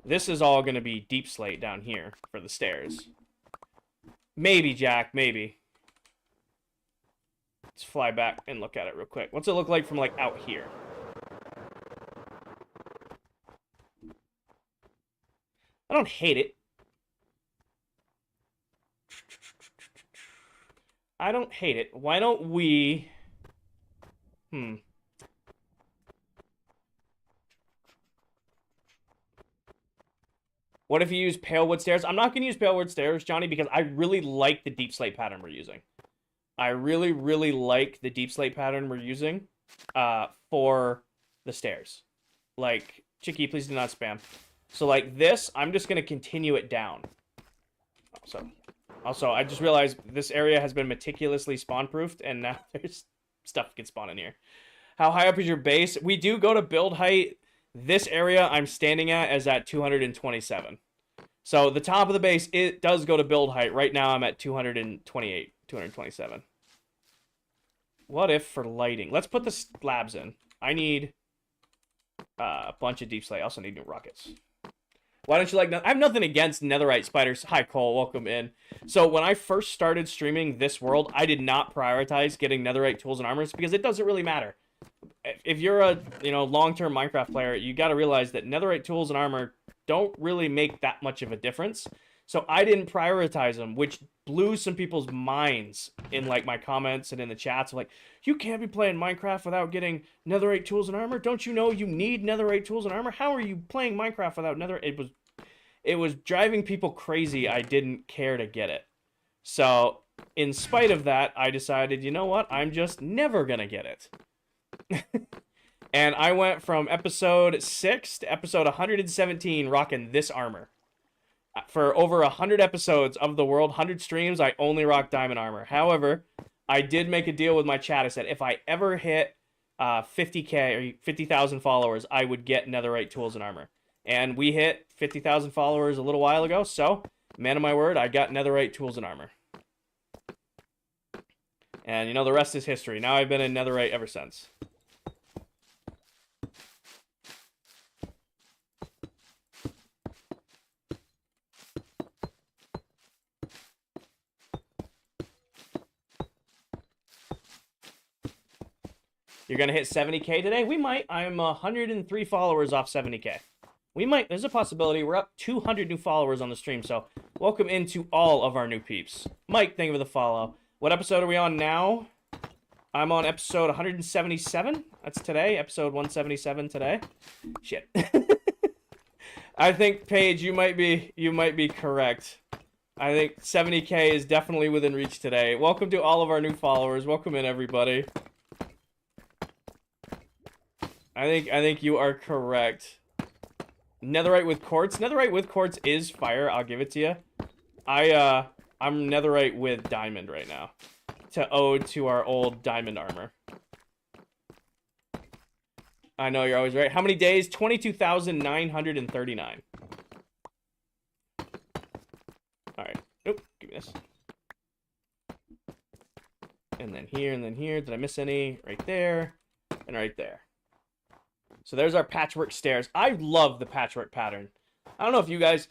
This is all going to be deep slate down here for the stairs. Maybe, Jack, maybe. Let's fly back and look at it real quick. What's it look like from, like, out here? I don't hate it. I don't hate it. Why don't we... What if you use pale wood stairs? I'm not going to use pale wood stairs, Johnny, because I really like the deep slate pattern we're using. I really, really like the deep slate pattern we're using for the stairs. Like, Chicky, please do not spam. So, like, this, I'm just going to continue it down. Also, I just realized this area has been meticulously spawn-proofed, and now there's stuff can spawn in here. How high up is your base? We do go to build height. This area I'm standing at is at 227. So the top of the base, it does go to build height. Right now I'm at 228, 227. What if for lighting? Let's put the slabs in. I need a bunch of deep slate. I also need new rockets. Why don't you like... I have nothing against netherite spiders. Hi, Cole. Welcome in. So when I first started streaming this world, I did not prioritize getting netherite tools and armors because it doesn't really matter. If you're a long-term Minecraft player, you got to realize that netherite tools and armor don't really make that much of a difference. So I didn't prioritize them, which blew some people's minds in like my comments and in the chats. Like, you can't be playing Minecraft without getting netherite tools and armor. Don't you know you need netherite tools and armor? How are you playing Minecraft without netherite? it was driving people crazy. I didn't care to get it. So, in spite of that, I decided, you know what? I'm just never going to get it. And I went from episode 6 to episode 117 rocking this armor. For over 100 episodes of the world, 100 streams, I only rock diamond armor. However, I did make a deal with my chat. I said if I ever hit 50K or 50,000 followers, I would get netherite tools and armor. And we hit 50,000 followers a little while ago, so, man of my word, I got netherite tools and armor. And, you know, the rest is history. Now I've been in netherite ever since. You're going to hit 70K today? We might. I'm 103 followers off 70K. We might. There's a possibility. We're up 200 new followers on the stream, so welcome into all of our new peeps. Mike, thank you for the follow. What episode are we on now? I'm on episode 177. That's today. Episode 177 today. Shit. I think, Paige, you might be correct. I think 70K is definitely within reach today. Welcome to all of our new followers. Welcome in, everybody. I think you are correct. Netherite with quartz. Netherite with quartz is fire. I'll give it to you. I'm netherite with diamond right now, to ode to our old diamond armor. I know you're always right. How many days? 22,939. All right. Nope. Give me this. And then here, and then here. Did I miss any? Right there, and right there. So there's our patchwork stairs. I love the patchwork pattern. I don't know if you guys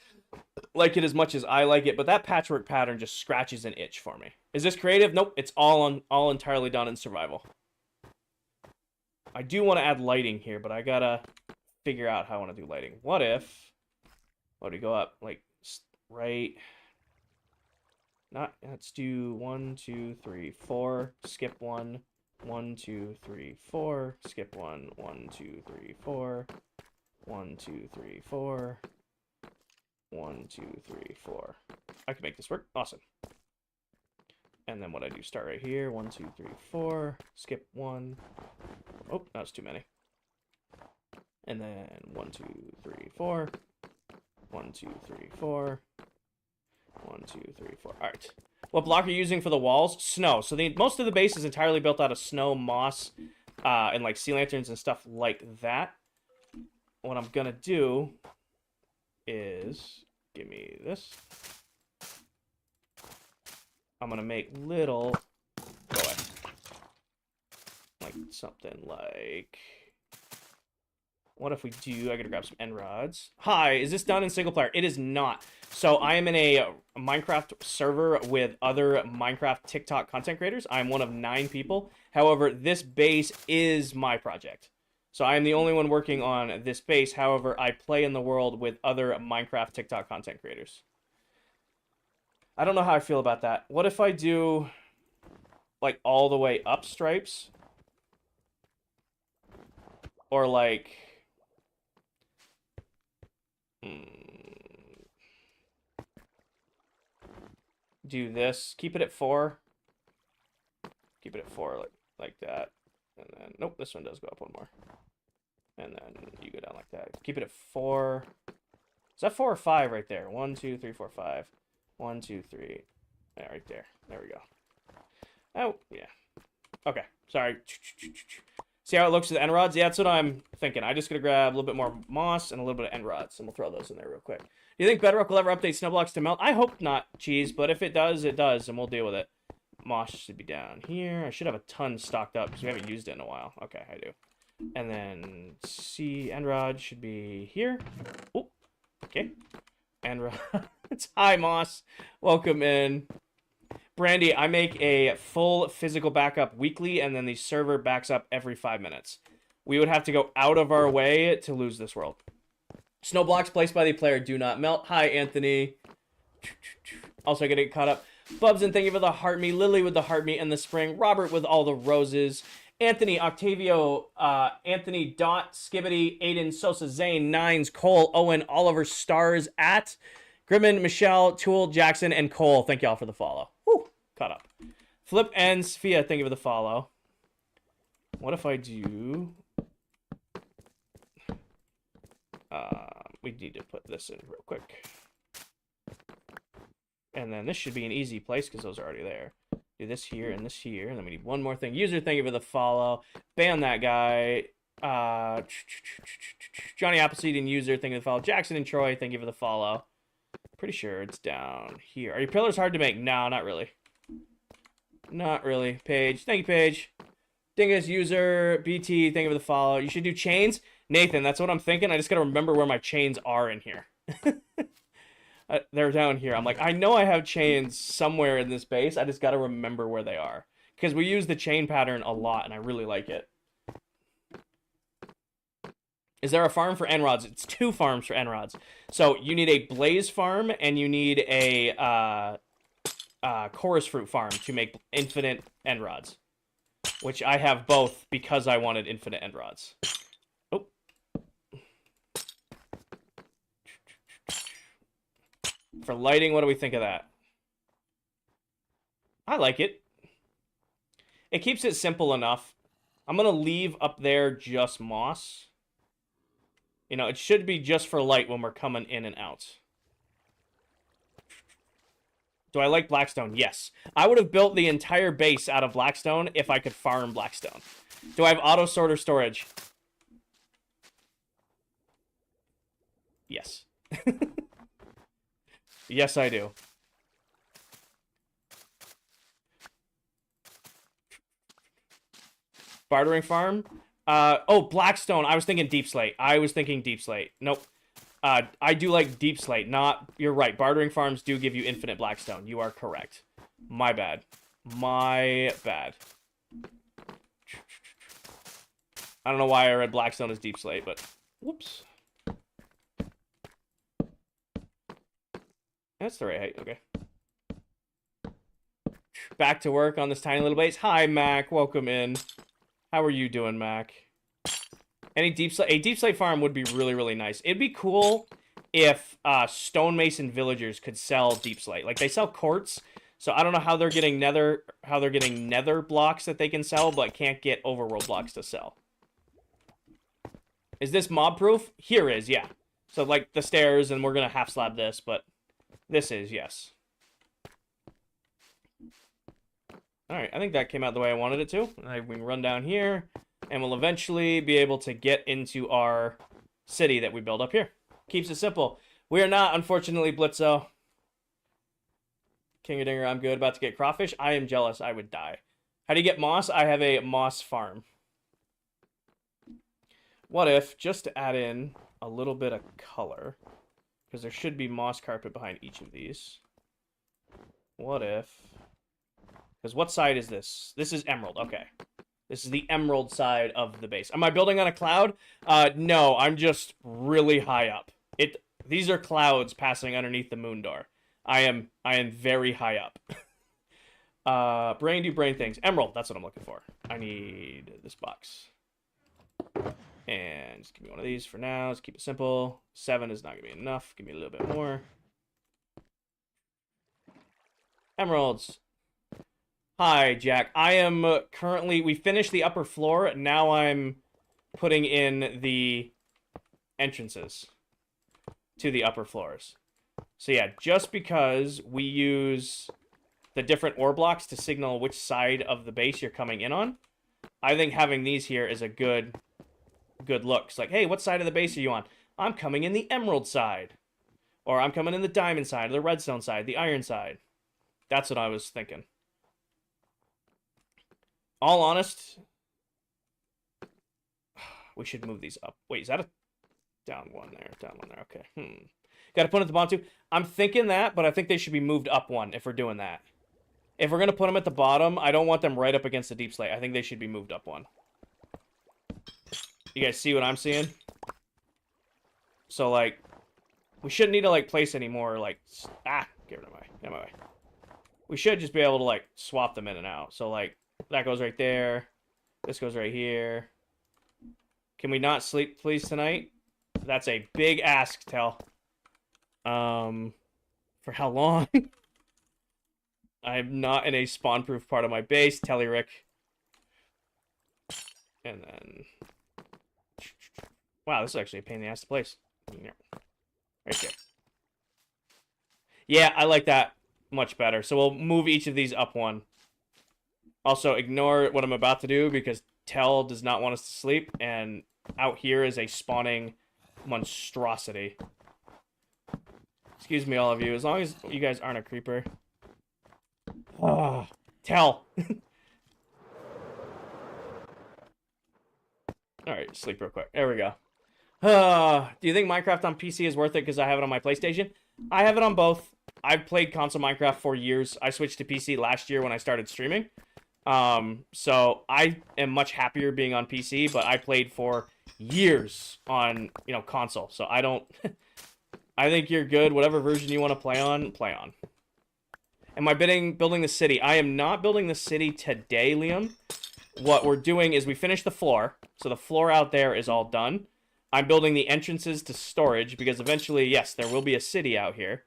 like it as much as I like it, but that patchwork pattern just scratches an itch for me. Is this creative? Nope, it's all entirely done in survival. I do want to add lighting here, but I gotta figure out how I want to do lighting. What if, do we go up, like, right, let's do 1, 2, 3, 4, skip 1, 1, 2, 3, 4, skip 1, 1, 2, 3, 4, 1, 2, 3, 4, 1, 2, 3, 4. I can make this work. Awesome. And then what I do, start right here. 1, 2, 3, 4. Skip 1. Oh, that was too many. And then 1, 2, 3, 4. 1, 2, 3, 4. 1, 2, 3, 4. All right. What block are you using for the walls? Snow. So most of the base is entirely built out of snow, moss, and like sea lanterns and stuff like that. What I'm gonna do is give me this. I'm gonna make little, go away, like something like, what if we do, I gotta grab some end rods. Hi, is this done in single player? It is not. So I am in a Minecraft server with other Minecraft TikTok content creators. I'm one of 9 people. However, this base is my project. So I am the only one working on this base. However, I play in the world with other Minecraft TikTok content creators. I don't know how I feel about that. What if I do, like, all the way up stripes? Or, like, do this. Keep it at 4. Keep it at 4, like that. And then, nope, this one does go up one more. And then you go down like that. Keep it at 4. Is that 4 or 5 right there? 1, 2, 3, 4, 5. 1, 2, 3. Yeah, right there. There we go. Oh, yeah. Okay, sorry. See how it looks with the end rods? Yeah, that's what I'm thinking. I just gotta grab a little bit more moss and a little bit of end rods, and we'll throw those in there real quick. Do you think Bedrock will ever update snow blocks to melt? I hope not, Cheese, but if it does, it does, and we'll deal with it. Moss should be down here. I should have a ton stocked up because we haven't used it in a while. Okay, I do. And then C end rod should be here. Oh, okay. End rod. Hi, Moss. Welcome in. Brandy, I make a full physical backup weekly, and then the server backs up every 5 minutes. We would have to go out of our way to lose this world. Snow blocks placed by the player do not melt. Hi, Anthony. Also, getting caught up. Bubs, and thank you for the heart me. Lily with the heart me and the spring. Robert with all the roses. Anthony, Octavio, Anthony, Dot, Skibbity, Aiden, Sosa, Zane, Nines, Cole, Owen, Oliver, Stars, at Grimmin, Michelle, Tool, Jackson, and Cole. Thank y'all for the follow. Whew, caught up. Flip and Sophia, thank you for the follow. What if I do... we need to put this in real quick. And then this should be an easy place because those are already there. Do this here and this here. And then we need one more thing. User, thank you for the follow. Ban that guy. Johnny Appleseed and User, thank you for the follow. Jackson and Troy, thank you for the follow. Pretty sure it's down here. Are your pillars hard to make? No, not really. Not really. Paige, thank you, Paige. Dingus, User, BT, thank you for the follow. You should do chains. Nathan, that's what I'm thinking. I just got to remember where my chains are in here. They're down here. I'm like, I know I have chains somewhere in this base. I just got to remember where they are. Because we use the chain pattern a lot, and I really like it. Is there a farm for end-rods? It's 2 farms for end-rods. So you need a blaze farm, and you need a chorus fruit farm to make infinite end-rods. Which I have both because I wanted infinite end-rods. Oh. For lighting, what do we think of that? I like it. It keeps it simple enough. I'm going to leave up there just moss. You know, it should be just for light when we're coming in and out. Do I like Blackstone? Yes. I would have built the entire base out of Blackstone if I could farm Blackstone. Do I have auto sorter storage? Yes. Yes, I do. Bartering farm? Oh, Blackstone. I was thinking Deep Slate. Nope. I do like Deep Slate. You're right. Bartering farms do give you infinite Blackstone. You are correct. My bad. My bad. I don't know why I read Blackstone as Deep Slate, but whoops. That's the right height. Okay. Back to work on this tiny little base. Hi, Mac. Welcome in. How are you doing, Mac? A deep slate farm would be really, really nice. It'd be cool if stonemason villagers could sell deep slate. Like, they sell quartz, so I don't know how they're getting nether blocks that they can sell, but can't get overworld blocks to sell. Is this mob proof? Here is, yeah. So like the stairs, and we're gonna half slab this, but this is, yes. Alright, I think that came out the way I wanted it to. We can run down here, and we'll eventually be able to get into our city that we build up here. Keeps it simple. We are not, unfortunately, Blitzo. King of Dinger, I'm good. About to get crawfish. I am jealous. I would die. How do you get moss? I have a moss farm. What if, just to add in a little bit of color, because there should be moss carpet behind each of these. What if... Because what side is this? This is emerald. Okay. This is the emerald side of the base. Am I building on a cloud? No, I'm just really high up. These are clouds passing underneath the moon door. I am very high up. Brain do brain things. Emerald, that's what I'm looking for. I need this box. And just give me one of these for now. Let's keep it simple. 7 is not going to be enough. Give me a little bit more. Emeralds. Hi, Jack. I am currently... We finished the upper floor. Now I'm putting in the entrances to the upper floors. So yeah, just because we use the different ore blocks to signal which side of the base you're coming in on, I think having these here is a good look. It's like, hey, what side of the base are you on? I'm coming in the emerald side. Or I'm coming in the diamond side, or the redstone side, the iron side. That's what I was thinking. All honest, we should move these up. Wait, is that a down one there? Down one there. Okay. Got to put it at the bottom too. I'm thinking that, but I think they should be moved up one if we're doing that. If we're going to put them at the bottom, I don't want them right up against the deep slate. I think they should be moved up one. You guys see what I'm seeing? So, like, we shouldn't need to, like, place any more, like... get rid of my way. We should just be able to, like, swap them in and out. So, like, that goes right there. This goes right here. Can we not sleep, please, tonight? That's a big ask, Tell. For how long? I'm not in a spawn-proof part of my base, Telly Rick. And then... Wow, this is actually a pain in the ass to place. Right there. Yeah, I like that much better. So we'll move each of these up one. Also, ignore what I'm about to do because Tell does not want us to sleep, and out here is a spawning monstrosity. Excuse me, all of you. As long as you guys aren't a creeper. Ah, Tell. Alright, sleep real quick. There we go. Do you think Minecraft on PC is worth it because I have it on my PlayStation? I have it on both. I've played console Minecraft for years. I switched to PC last year when I started streaming. So I am much happier being on PC, but I played for years on, console. So I don't... I think you're good. Whatever version you want to play on, play on. Am I building the city? I am not building the city today, Liam. What we're doing is we finished the floor. So the floor out there is all done. I'm building the entrances to storage because eventually, yes, there will be a city out here.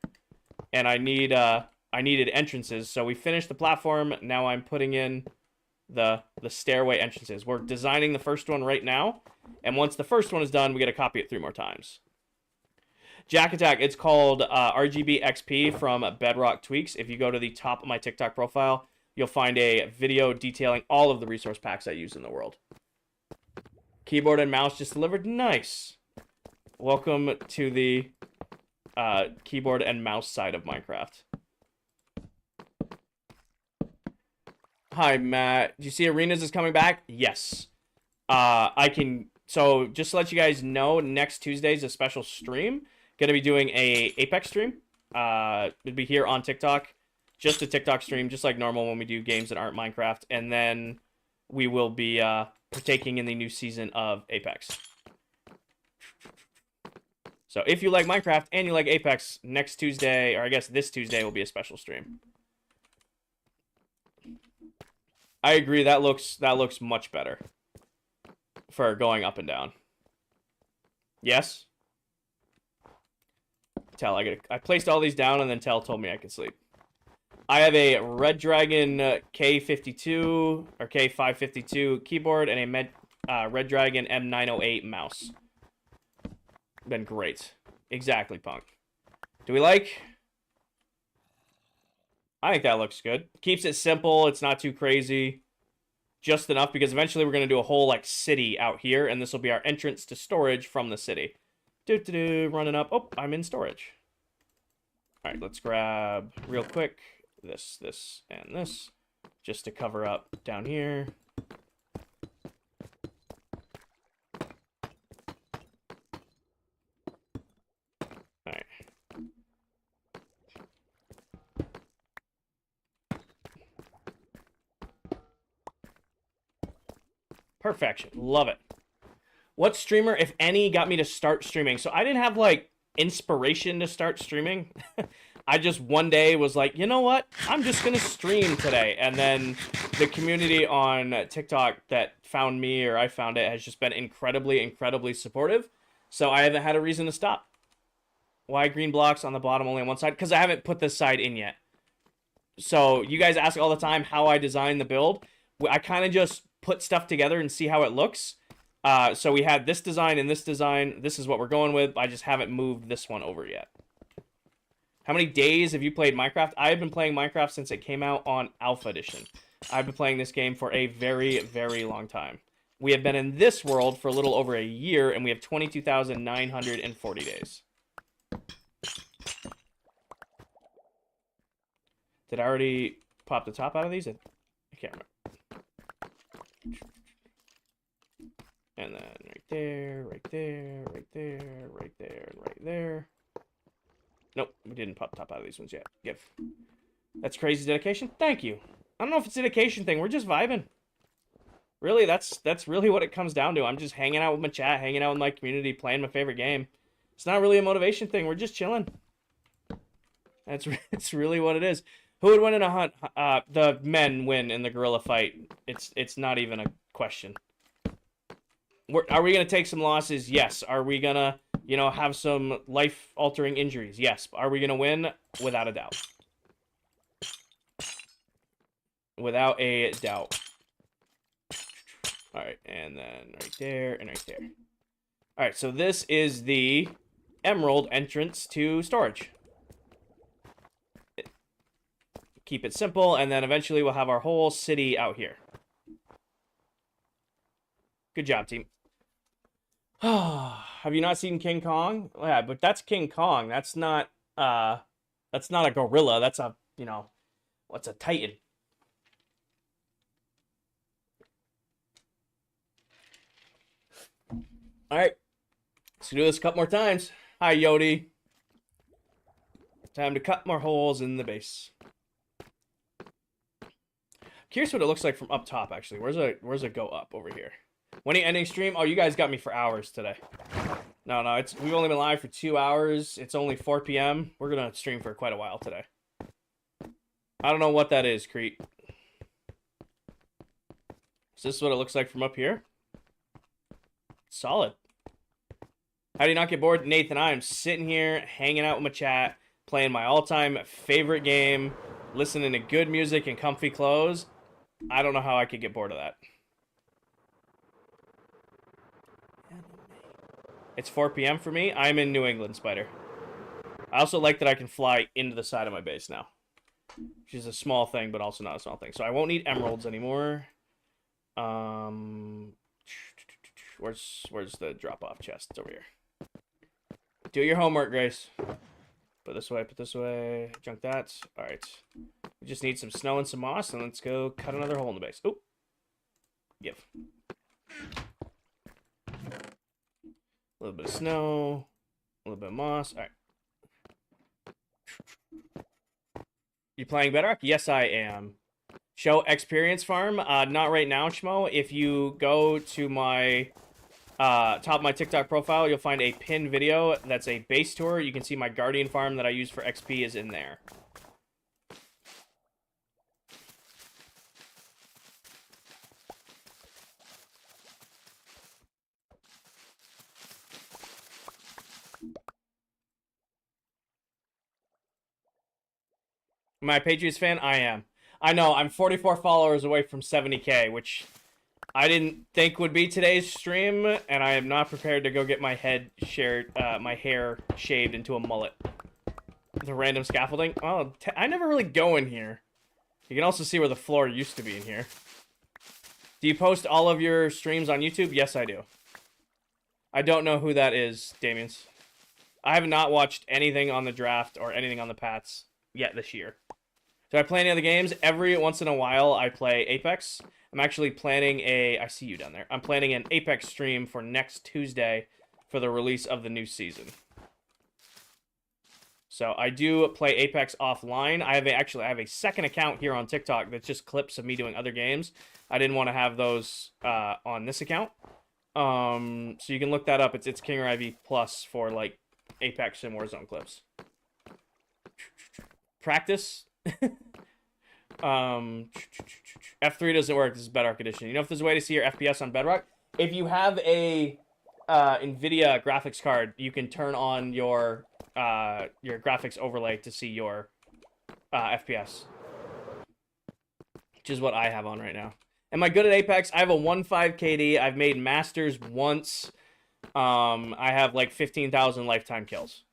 And I needed entrances. So we finished the platform. Now I'm putting in the stairway entrances. We're designing the first one right now. And once the first one is done, we get to copy it 3 more times. Jack Attack, it's called RGB XP from Bedrock Tweaks. If you go to the top of my TikTok profile, you'll find a video detailing all of the resource packs I use in the world. Keyboard and mouse just delivered. Nice. Welcome to the keyboard and mouse side of Minecraft. Hi, Matt. Do you see Arenas is coming back? Yes. So just to let you guys know, next Tuesday is a special stream. Gonna be doing a Apex stream. It'll be here on TikTok. Just a TikTok stream, just like normal when we do games that aren't Minecraft. And then we will be partaking in the new season of Apex. So if you like Minecraft and you like Apex, next Tuesday, or I guess this Tuesday, will be a special stream. I agree, that looks much better for going up and down. Yes? Tell, I placed all these down and then Tell told me I could sleep. I have a Red Dragon K52 or K552 keyboard and a Red Dragon M908 mouse. Been great. Exactly, Punk. Do we like? I think that looks good. Keeps it simple. It's not too crazy. Just enough because eventually we're going to do a whole city out here, and this will be our entrance to storage from the city. Running up. Oh, I'm in storage. All right, let's grab real quick this, and this, just to cover up down here. All right. Perfection. Love it. What streamer, if any, got me to start streaming? So I didn't have, inspiration to start streaming. I just one day was like, you know what? I'm just going to stream today. And then the community on TikTok that found me, or I found it, has just been incredibly, incredibly supportive. So I haven't had a reason to stop. Why green blocks on the bottom only on one side? Because I haven't put this side in yet. So you guys ask all the time how I design the build. I kind of just put stuff together and see how it looks. So we had this design and this design. This is what we're going with. I just haven't moved this one over yet. How many days have you played Minecraft? I've been playing Minecraft since it came out on Alpha Edition. I've been playing this game for a very, very long time. We have been in this world for a little over a year, and we have 22,940 days. Did I already pop the top out of these? I can't remember. And then right there, right there, right there, right there, and right there. Nope, we didn't pop the top out of these ones yet. Give. That's crazy dedication. Thank you. I don't know if it's a dedication thing. We're just vibing. Really, that's really what it comes down to. I'm just hanging out with my chat, hanging out with my community, playing my favorite game. It's not really a motivation thing. We're just chilling. It's really what it is. Who would win in a hunt? The men win in the gorilla fight. It's not even a question. Are we gonna take some losses? Yes. Are we gonna, have some life-altering injuries? Yes. Are we gonna win? Without a doubt. Without a doubt. All right, and then right there and right there. All right, so this is the emerald entrance to storage. Keep it simple, and then eventually we'll have our whole city out here. Good job, team. Have you not seen King Kong? Yeah, but that's King Kong. That's not a gorilla. That's a, what's a titan? All right. Let's do this a couple more times. Hi, Yodi. Time to cut more holes in the base. Curious what it looks like from up top, actually. Where's it go up over here? When are you ending stream? Oh, you guys got me for hours today. No, we've only been live for 2 hours. It's only 4 p.m. We're gonna stream for quite a while today. I don't know what that is, Crete. Is this what it looks like from up here? Solid. How do you not get bored? Nathan, I am sitting here, hanging out with my chat, playing my all-time favorite game, listening to good music and comfy clothes. I don't know how I could get bored of that. It's 4 p.m. for me. I'm in New England, Spider. I also like that I can fly into the side of my base now. Which is a small thing, but also not a small thing. So I won't need emeralds anymore. Where's the drop-off chest? It's over here. Do your homework, Grace. Put this way, junk that. All right. We just need some snow and some moss, and let's go cut another hole in the base. Oop. Give. A little bit of snow, a little bit of moss. All right. You playing Bedrock? Yes, I am. Show Experience Farm? Not right now, Schmo. If you go to my top of my TikTok profile, you'll find a pinned video that's a base tour. You can see my Guardian farm that I use for XP is in there. Am I a Patriots fan? I am. I know, I'm 44 followers away from 70K, which I didn't think would be today's stream, and I am not prepared to go get my hair shaved into a mullet. The random scaffolding? Oh, I never really go in here. You can also see where the floor used to be in here. Do you post all of your streams on YouTube? Yes, I do. I don't know who that is, Damien's. I have not watched anything on the draft or anything on the Pats yet this year. Do I play any other games? Every once in a while, I play Apex. I'm actually planning I see you down there. I'm planning an Apex stream for next Tuesday for the release of the new season. So I do play Apex offline. I have a second account here on TikTok that's just clips of me doing other games. I didn't want to have those on this account. So you can look that up. It's King IV Plus for like Apex and Warzone clips. Practice. F3 doesn't work. This is Bedrock Edition. You know if there's a way to see your FPS on Bedrock? If you have a NVIDIA graphics card, you can turn on your graphics overlay to see your FPS. Which is what I have on right now. Am I good at Apex? I have a 1.5 KD. I've made Masters once. I have like 15,000 lifetime kills.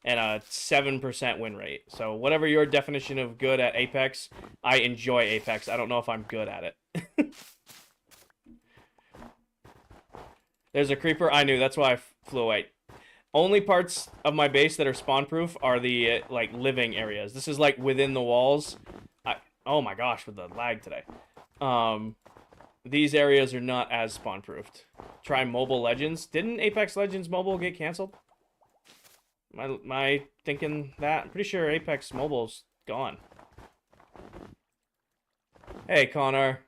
And a 7% win rate. So whatever your definition of good at Apex, I enjoy Apex. I don't know if I'm good at it. There's a creeper. I knew. That's why I flew away. Only parts of my base that are spawn-proof are the like living areas. This is like within the walls. Oh my gosh, with the lag today. These areas are not as spawn-proofed. Try Mobile Legends. Didn't Apex Legends Mobile get canceled? Am I thinking that? I'm pretty sure Apex Mobile's gone. Hey, Connor.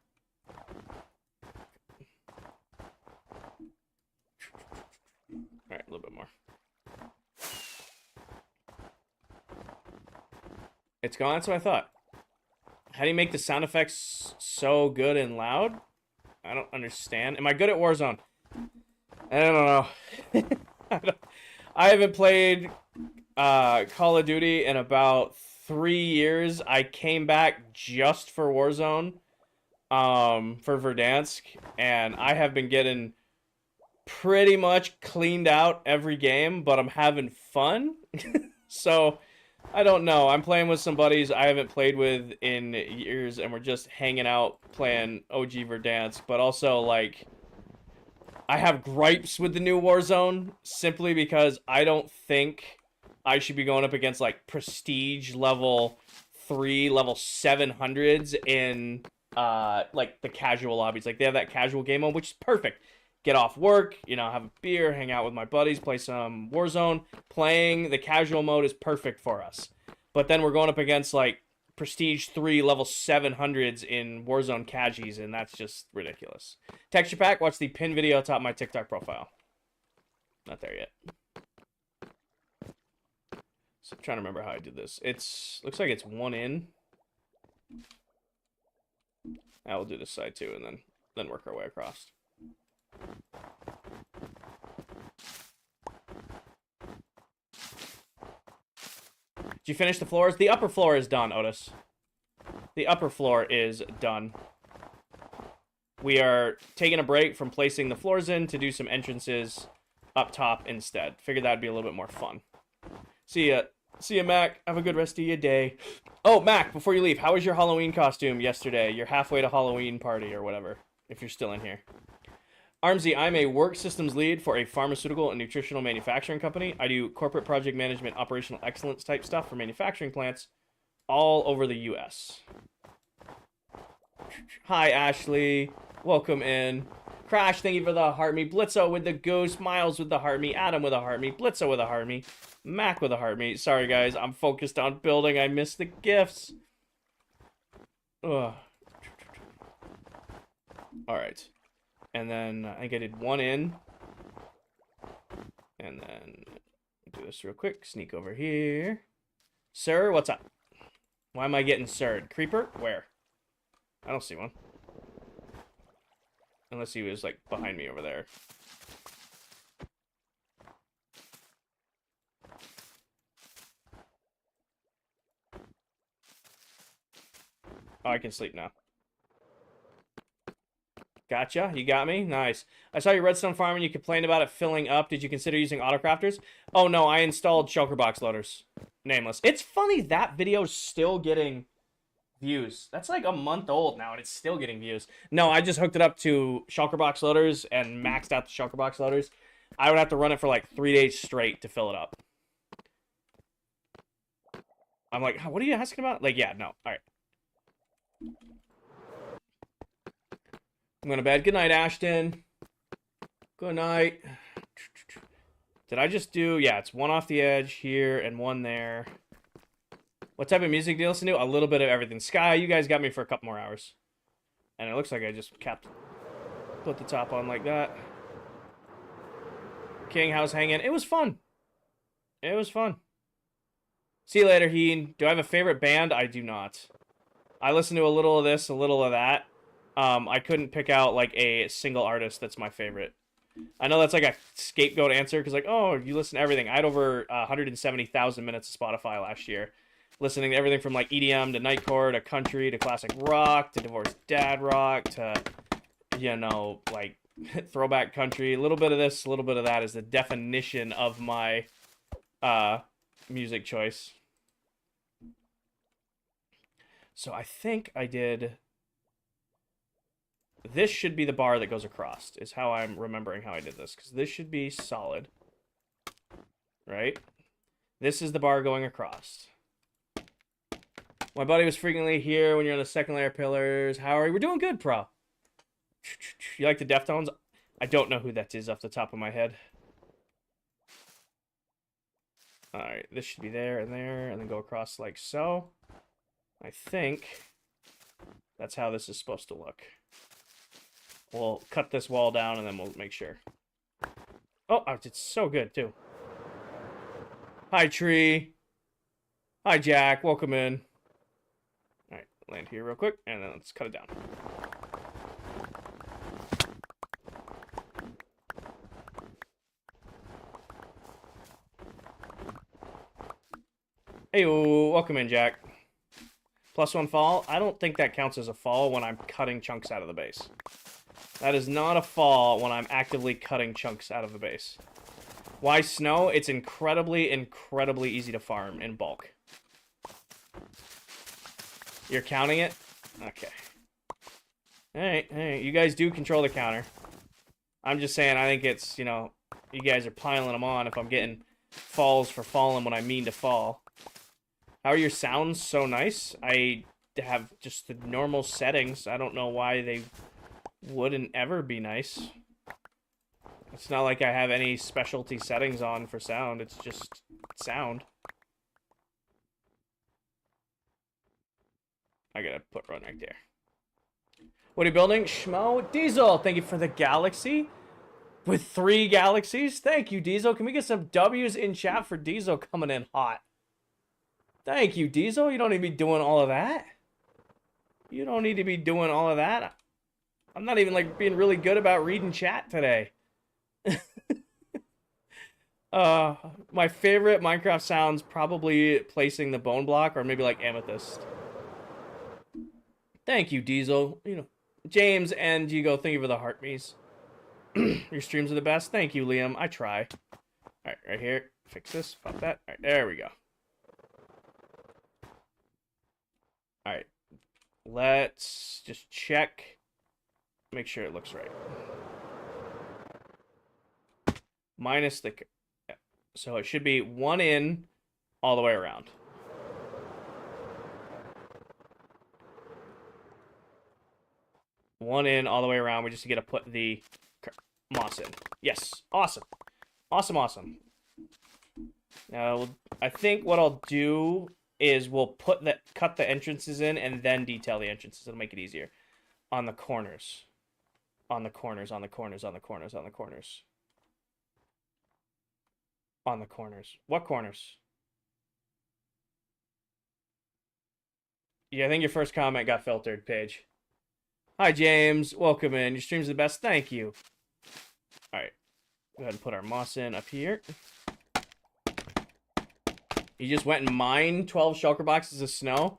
Alright, a little bit more. It's gone? That's what I thought. How do you make the sound effects so good and loud? I don't understand. Am I good at Warzone? I don't know. I haven't played Call of Duty in about 3 years. I came back just for Warzone, for Verdansk, and I have been getting pretty much cleaned out every game, but I'm having fun. So, I don't know. I'm playing with some buddies I haven't played with in years, and we're just hanging out playing OG Verdansk, but also, like, I have gripes with the new Warzone simply because I don't think I should be going up against like prestige level 3, level 700s in like the casual lobbies. Like they have that casual game mode, which is perfect. Get off work, you know, have a beer, hang out with my buddies, play some Warzone. Playing the casual mode is perfect for us. But then we're going up against like prestige 3 level 700s in Warzone cagies, and that's just ridiculous. Texture pack, watch the pin video atop my TikTok profile. Not there yet. So I'm trying to remember how I did this. Looks like it's one in. I will do this side too, and then work our way across. Did you finish the floors? The upper floor is done, Otis. The upper floor is done. We are taking a break from placing the floors in to do some entrances up top instead. Figured that'd be a little bit more fun. See ya. See ya, Mac. Have a good rest of your day. Oh, Mac, before you leave, how was your Halloween costume yesterday? You're halfway to Halloween party or whatever, if you're still in here. Armsy, I'm a work systems lead for a pharmaceutical and nutritional manufacturing company. I do corporate project management, operational excellence type stuff for manufacturing plants all over the U.S. Hi, Ashley. Welcome in. Crash, thank you for the heart me. Blitzo with the goose. Miles with the heart me. Adam with a heart me. Blitzo with a heart me. Mac with a heart me. Sorry, guys. I'm focused on building. I missed the gifts. Ugh. Alright. And then I think I did one in. And then do this real quick. Sneak over here. Sir, what's up? Why am I getting sirred? Creeper? Where? I don't see one. Unless he was, like, behind me over there. Oh, I can sleep now. Gotcha. You got me? Nice. I saw your redstone farm and you complained about it filling up. Did you consider using autocrafters? Oh, no. I installed shulker box loaders. Nameless. It's funny that video's still getting views. That's like a month old now and it's still getting views. No, I just hooked it up to shulker box loaders and maxed out the shulker box loaders. I would have to run it for like 3 days straight to fill it up. I'm like, what are you asking about? Like, yeah, no. All right. I'm going to bed. Good night, Ashton. Good night. Did I just do... Yeah, it's one off the edge here and one there. What type of music do you listen to? A little bit of everything. Sky, you guys got me for a couple more hours. And it looks like I just put the top on like that. King House hanging. It was fun. It was fun. See you later, Heen. Do I have a favorite band? I do not. I listen to a little of this, a little of that. I couldn't pick out, like, a single artist that's my favorite. I know that's, like, a scapegoat answer, because, like, oh, you listen to everything. I had over 170,000 minutes of Spotify last year. Listening to everything from, like, EDM to nightcore to country to classic rock to divorced dad rock to, you know, like, throwback country. A little bit of this, a little bit of that is the definition of my music choice. So I think I did... This should be the bar that goes across, is how I'm remembering how I did this. Because this should be solid. Right? This is the bar going across. My buddy was frequently here when you're on the second layer pillars. How are you? We're doing good, pro. You like the Deftones? I don't know who that is off the top of my head. Alright, this should be there, and then go across like so. I think that's how this is supposed to look. We'll cut this wall down, and then we'll make sure. Oh, it's so good, too. Hi, Tree. Hi, Jack. Welcome in. Alright, land here real quick, and then let's cut it down. Hey, welcome in, Jack. +1 fall. I don't think that counts as a fall when I'm cutting chunks out of the base. That is not a fall when I'm actively cutting chunks out of the base. Why snow? It's incredibly, incredibly easy to farm in bulk. You're counting it? Okay. Alright, you guys do control the counter. I'm just saying, I think it's, you know, you guys are piling them on if I'm getting falls for falling when I mean to fall. How are your sounds so nice? I have just the normal settings. I don't know why they wouldn't ever be nice. It's not like I have any specialty settings on for sound. It's just sound. I gotta put one right there. What are you building? Schmo? Diesel, thank you for the galaxy. With 3 galaxies? Thank you, Diesel. Can we get some W's in chat for Diesel coming in hot? Thank you, Diesel. You don't need to be doing all of that. You don't need to be doing all of that. I'm not even, like, being really good about reading chat today. My favorite Minecraft sounds probably placing the bone block or maybe, like, amethyst. Thank you, Diesel. You know, James and Diego, thank you for the heart me's. Your streams are the best. Thank you, Liam. I try. Alright, right here. Fix this. Pop that. Alright, there we go. Alright. Let's just check. Make sure it looks right. Minus the... So it should be 1 in all the way around. One in all the way around. We just get to put the moss in. Yes. Awesome. Awesome, awesome. Now, I think what I'll do is we'll cut the entrances in and then detail the entrances. It'll make it easier. On the corners. On the corners, on the corners, on the corners, on the corners. On the corners. What corners? Yeah, I think your first comment got filtered, Paige. Hi, James. Welcome in. Your stream's the best. Thank you. Alright. Go ahead and put our moss in up here. You just went and mined 12 shulker boxes of snow?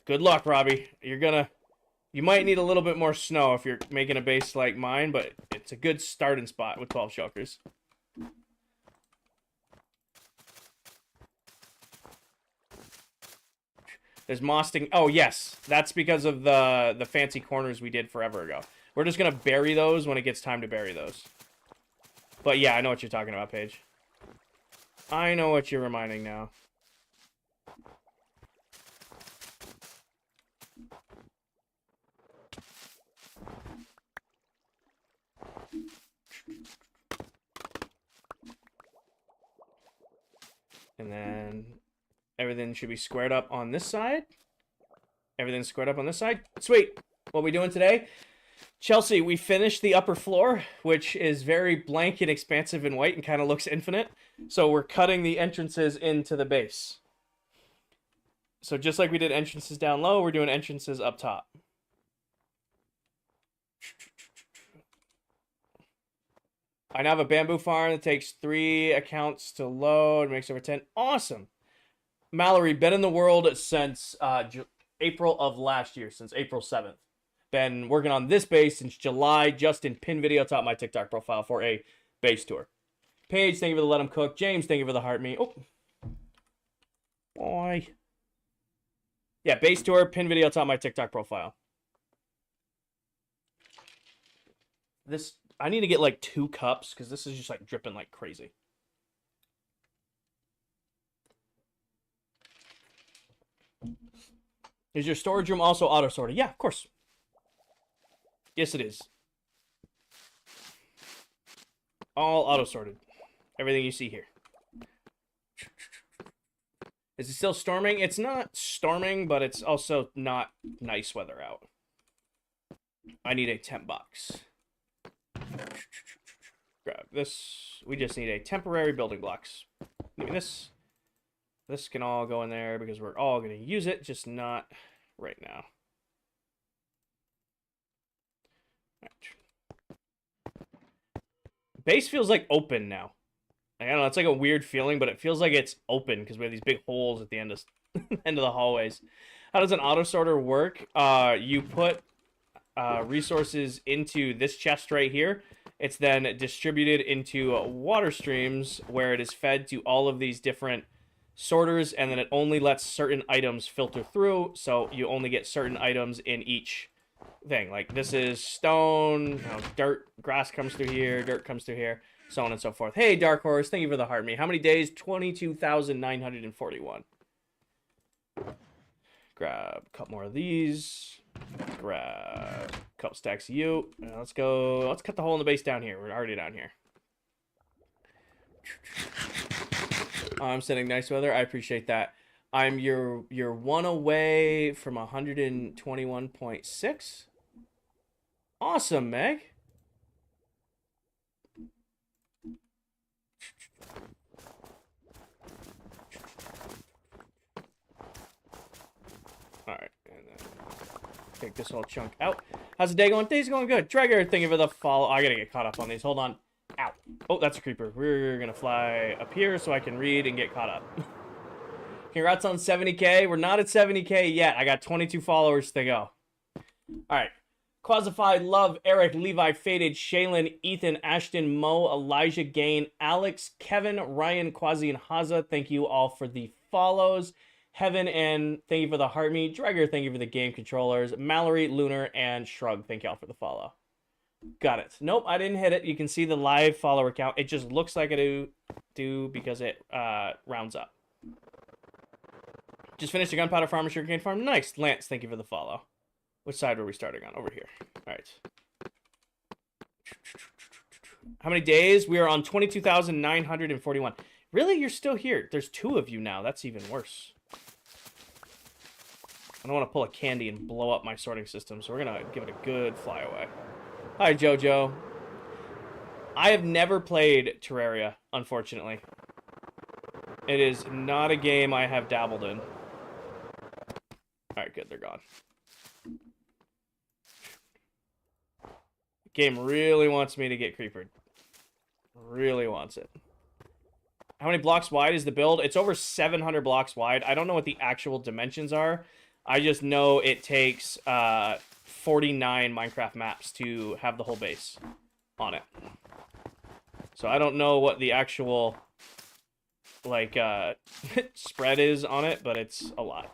Good luck, Robbie. You might need a little bit more snow if you're making a base like mine, but it's a good starting spot with 12 shulkers. There's mossing. Oh, yes. That's because of the fancy corners we did forever ago. We're just going to bury those when it gets time to bury those. But yeah, I know what you're talking about, Paige. I know what you're reminding now. And then everything should be squared up on this side. Everything's squared up on this side. Sweet. What are we doing today? Chelsea, we finished the upper floor, which is very blank and expansive and white and kind of looks infinite. So we're cutting the entrances into the base. So just like we did entrances down low, we're doing entrances up top. I now have a bamboo farm that takes 3 accounts to load, makes over 10. Awesome. Mallory, been in the world since April of last year, since April 7th. Been working on this base since July, just in pin video top my TikTok profile for a base tour. Paige, thank you for the let him cook. James, thank you for the heart me. Oh. Boy. Yeah, base tour, pin video top my TikTok profile. This, I need to get like 2 cups because this is just like dripping like crazy. Is your storage room also auto-sorted? Yeah, of course. Yes, it is. All auto-sorted. Everything you see here. Is it still storming? It's not storming, but it's also not nice weather out. I need a temp box. Grab this. We just need a temporary building blocks. Give me this. This can all go in there because we're all going to use it, just not right now. Base feels like open now. I don't know, it's like a weird feeling, but it feels like it's open because we have these big holes at the end of the hallways. How does an auto sorter work? You put resources into this chest right here. It's then distributed into water streams where it is fed to all of these different sorters, and then it only lets certain items filter through, so you only get certain items in each thing. Like this is stone, you know, dirt, grass comes through here, dirt comes through here, so on and so forth. Hey, Dark Horse, thank you for the heart me. How many days? 22,941. Grab a couple more of these. Grab a couple stacks of you. Let's go. Let's cut the hole in the base down here. We're already down here. I'm sending nice weather. I appreciate that. I'm your one away from 121.6. Awesome, Meg. All right, and then take this whole chunk out. How's the day going? Day's going good. Dragger, thank you for the follow. I gotta get caught up on these. Hold on. Ow. Oh, that's a creeper. We're gonna fly up here so I can read and get caught up. Congrats on 70K. We're not at 70K yet. I got 22 followers to go. All right. Quasified, Love, Eric, Levi, Faded, Shaylin, Ethan, Ashton, Mo, Elijah, Gain, Alex, Kevin, Ryan, Quasi, and Haza. Thank you all for the follows. Heaven, and thank you for the heart me. Dragger, thank you for the game controllers. Mallory, Lunar, and Shrug, thank you all for the follow. Got it. Nope, I didn't hit it. You can see the live follower count. It just looks like I do because it rounds up. Just finished a gunpowder farm and sugarcane farm. Nice. Lance, thank you for the follow. Which side were we starting on? Over here. All right. How many days? We are on 22,941. Really? You're still here? There's 2 of you now. That's even worse. I don't want to pull a candy and blow up my sorting system, so we're going to give it a good flyaway. Hi, Jojo. I have never played Terraria, unfortunately. It is not a game I have dabbled in. Alright, good, they're gone. The game really wants me to get creepered. Really wants it. How many blocks wide is the build? It's over 700 blocks wide. I don't know what the actual dimensions are. I just know it takes 49 Minecraft maps to have the whole base on it. So I don't know what the actual like spread is on it, but it's a lot.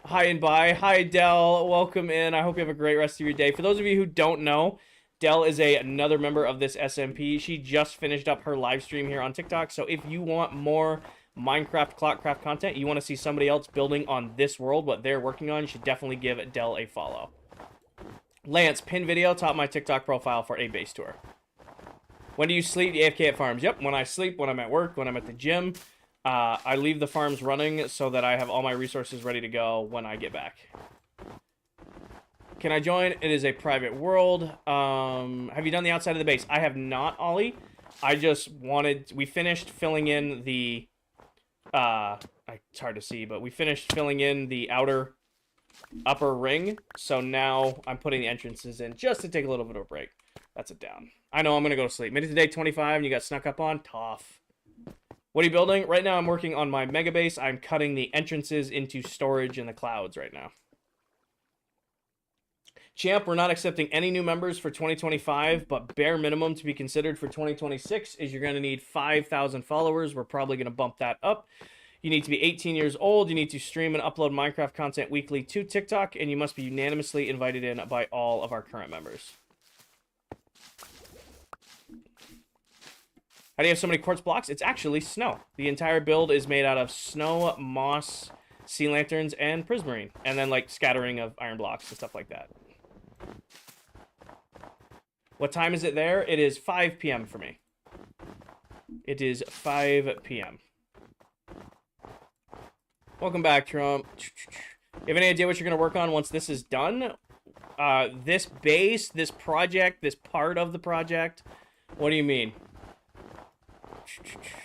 Hi and bye. Hi Dell, welcome in. I hope you have a great rest of your day. For those of you who don't know, Dell is another member of this SMP. She just finished up her live stream here on TikTok. So if you want more Minecraft ClockCraft content, you want to see somebody else building on this world, what they're working on, you should definitely give Dell a follow. Lance, pin video, top of my TikTok profile for a base tour. When do you sleep? AFK at farms. Yep, when I sleep, when I'm at work, when I'm at the gym. I leave the farms running so that I have all my resources ready to go when I get back. Can I join? It is a private world. Have you done the outside of the base? I have not, Ollie. I just wanted... We finished filling in the... it's hard to see, but we finished filling in the upper ring. So now I'm putting the entrances in just to take a little bit of a break. That's it down. I know I'm going to go to sleep. Made it to day 25 and you got snuck up on? Tough. What are you building? Right now I'm working on my mega base. I'm cutting the entrances into storage in the clouds right now. Champ, we're not accepting any new members for 2025, but bare minimum to be considered for 2026 is you're going to need 5,000 followers. We're probably going to bump that up. You need to be 18 years old. You need to stream and upload Minecraft content weekly to TikTok, and you must be unanimously invited in by all of our current members. How do you have so many quartz blocks? It's actually snow. The entire build is made out of snow, moss, sea lanterns, and prismarine, and then like scattering of iron blocks and stuff like that. What time is it there? It is 5 p.m. for me. It is 5 p.m. Welcome back, Trump. You have any idea what you're going to work on once this is done? This base, this project, this part of the project? What do you mean?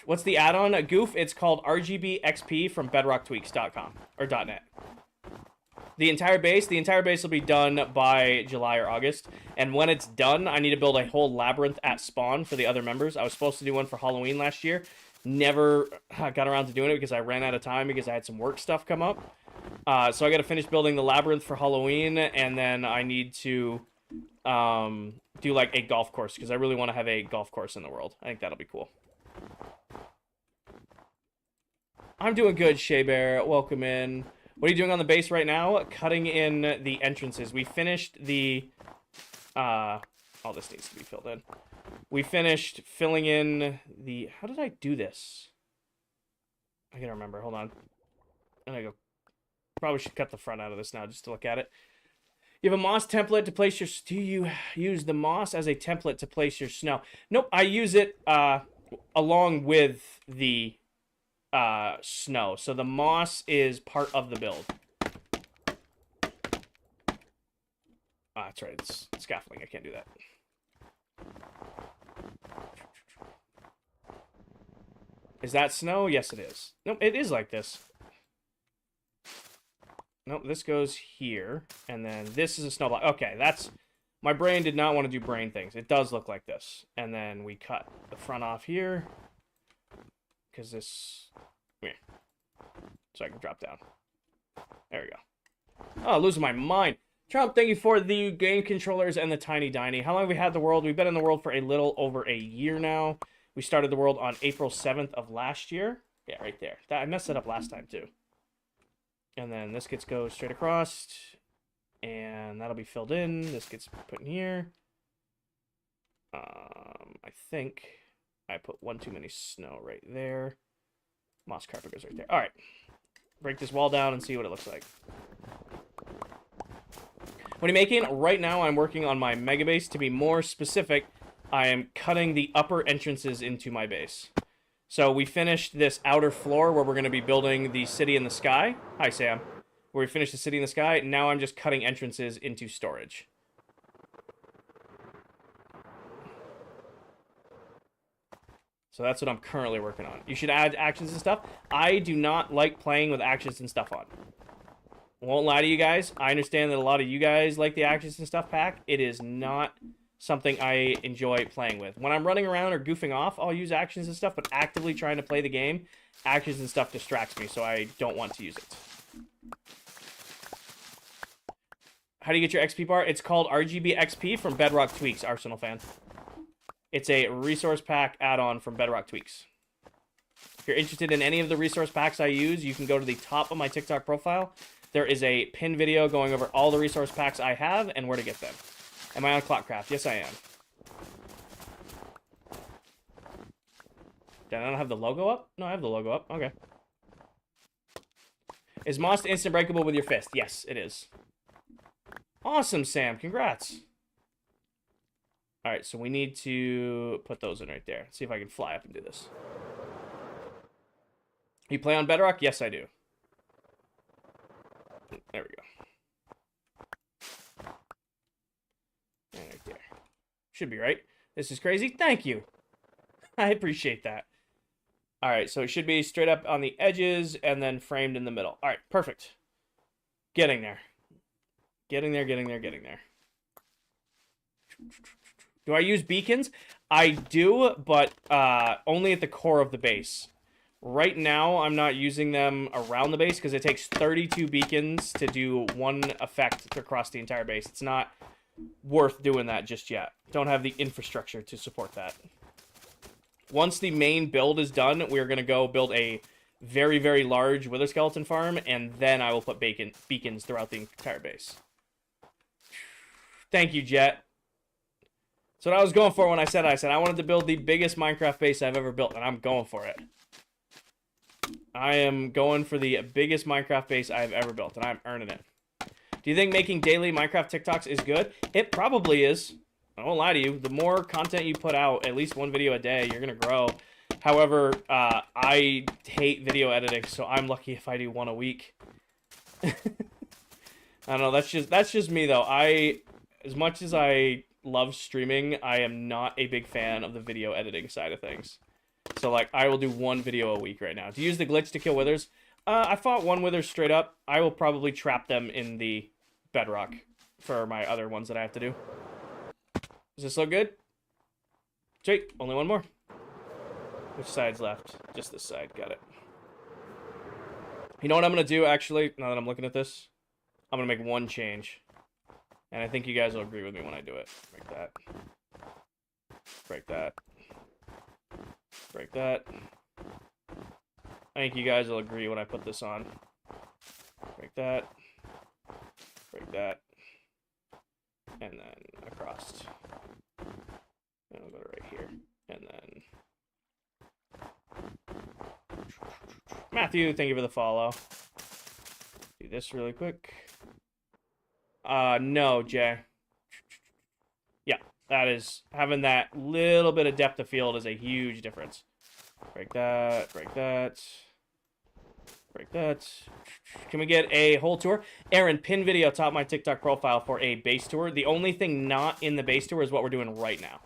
What's the add-on? A goof? It's called RGB XP from bedrocktweaks.com or .net. The entire base will be done by July or August. And when it's done, I need to build a whole labyrinth at spawn for the other members. I was supposed to do one for Halloween last year. Never got around to doing it because I ran out of time because I had some work stuff come up. So I got to finish building the labyrinth for Halloween, and then I need to do like a golf course because I really want to have a golf course in the world. I think that'll be cool. I'm doing good, Shea Bear. Welcome in. What are you doing on the base right now? Cutting in the entrances. We finished the... all this needs to be filled in. We finished filling in the... How did I do this? I gotta remember. Hold on. I'm gonna go... Probably should cut the front out of this now just to look at it. You have a moss template to place your... Do you use the moss as a template to place your snow? Nope, I use it along with the snow. So the moss is part of the build. That's right, it's scaffolding. I can't do that. Is that snow? Yes, it is. Nope, it is like this. Nope, this goes here, and then this is a snow block. Okay, that's... My brain did not want to do brain things. It does look like this. And then we cut the front off here. Because this... Yeah. So I can drop down. There we go. Oh, losing my mind. Trump, thank you for the game controllers and the Tiny Diny. How long have we had the world? We've been in the world for a little over a year now. We started the world on April 7th of last year. Yeah, right there. I messed it up last time, too. And then this goes straight across. And that'll be filled in. This gets put in here. I think I put one too many snow right there. Moss carpet goes right there. All right. Break this wall down and see what it looks like. What are you making? Right now, I'm working on my mega base. To be more specific, I am cutting the upper entrances into my base. So we finished this outer floor where we're going to be building the city in the sky. Hi, Sam. Where we finished the city in the sky. Now I'm just cutting entrances into storage. So that's what I'm currently working on. You should add actions and stuff. I do not like playing with actions and stuff on. Won't lie to you guys. I understand that a lot of you guys like the actions and stuff pack. It is not something I enjoy playing with. When I'm running around or goofing off, I'll use actions and stuff, but actively trying to play the game, actions and stuff distracts me, so I don't want to use it. How do you get your XP bar? It's called RGB XP from Bedrock Tweaks, Arsenal fan. It's a resource pack add-on from Bedrock Tweaks. If you're interested in any of the resource packs I use, you can go to the top of my TikTok profile. There is a pin video going over all the resource packs I have and where to get them. Am I on ClockCraft? Yes, I am. Did I not have the logo up? No, I have the logo up. Okay. Is Moss instant breakable with your fist? Yes, it is. Awesome, Sam. Congrats. All right, so we need to put those in right there. See if I can fly up and do this. You play on Bedrock? Yes, I do. There we go. And right there. Should be right. This is crazy. Thank you. I appreciate that. All right, so it should be straight up on the edges and then framed in the middle. All right, perfect. Getting there. Getting there, getting there, getting there. Do I use beacons? I do, but only at the core of the base. Right now, I'm not using them around the base because it takes 32 beacons to do one effect across the entire base. It's not worth doing that just yet. Don't have the infrastructure to support that. Once the main build is done, we're going to go build a very, very large wither skeleton farm, and then I will put beacons throughout the entire base. Thank you, Jet. That's what I was going for when I said I wanted to build the biggest Minecraft base I've ever built, and I'm going for it. I am going for the biggest Minecraft base I've ever built, and I'm earning it. Do you think making daily Minecraft TikToks is good? It probably is. I won't lie to you. The more content you put out, at least one video a day, you're going to grow. However, I hate video editing, so I'm lucky if I do one a week. I don't know. That's just me, though. As much as I love streaming, I am not a big fan of the video editing side of things. So, like, I will do one video a week right now. To use the glitch to kill withers, I fought one wither straight up. I will probably trap them in the bedrock for my other ones that I have to do. Does this look good? Sweet, only one more. Which side's left? Just this side, got it. You know what I'm going to do, actually, now that I'm looking at this? I'm going to make one change. And I think you guys will agree with me when I do it. Break that. Break that. Break that. I think you guys will agree when I put this on. Break that. Break that. And then across. And I'll go right here. And then... Matthew, thank you for the follow. Do this really quick. No, Jay. Yeah, that is... Having that little bit of depth of field is a huge difference. Break that, break that. Break that. Can we get a whole tour? Aaron, pin video top my TikTok profile for a base tour. The only thing not in the base tour is what we're doing right now.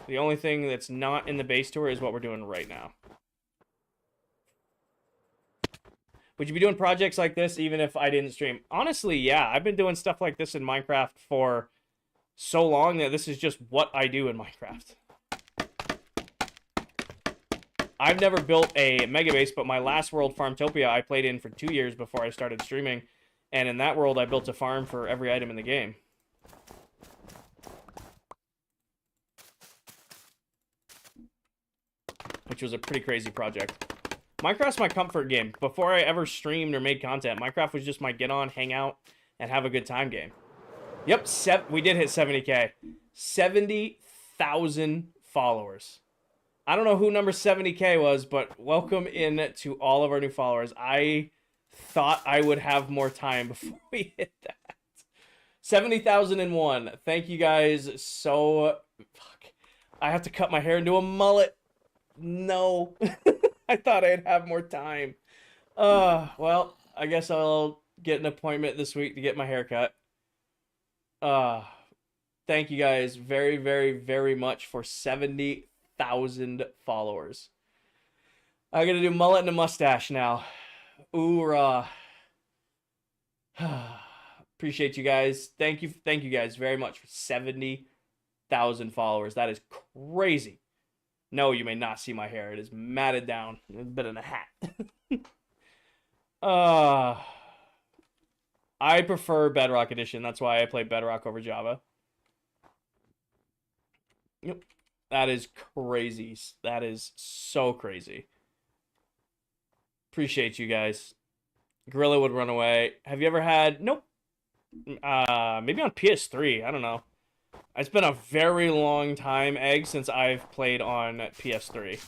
The only thing that's not in the base tour is what we're doing right now. Would you be doing projects like this even if I didn't stream? Honestly, yeah. I've been doing stuff like this in Minecraft for so long that this is just what I do in Minecraft. I've never built a mega base, but my last world, Farmtopia, I played in for 2 years before I started streaming. And in that world, I built a farm for every item in the game. Which was a pretty crazy project. Minecraft's my comfort game. Before I ever streamed or made content, Minecraft was just my get on, hang out, and have a good time game. Yep, we did hit 70K. 70,000 followers. I don't know who number 70K was, but welcome in to all of our new followers. I thought I would have more time before we hit that. 70,001. Thank you guys so... Fuck. I have to cut my hair into a mullet. No. I thought I'd have more time. Well, I guess I'll get an appointment this week to get my hair cut. Thank you guys very, very, very much for 70,000 followers. I gotta do mullet and a mustache now. Oorah. Appreciate you guys. Thank you guys very much for 70,000 followers. That is crazy. No, you may not see my hair. It is matted down. It's a bit in a hat. I prefer Bedrock Edition. That's why I play Bedrock over Java. Yep. That is crazy. That is so crazy. Appreciate you guys. Gorilla would run away. Have you ever had... Nope. Maybe on PS3. I don't know. It's been a very long time, Egg, since I've played on PS3.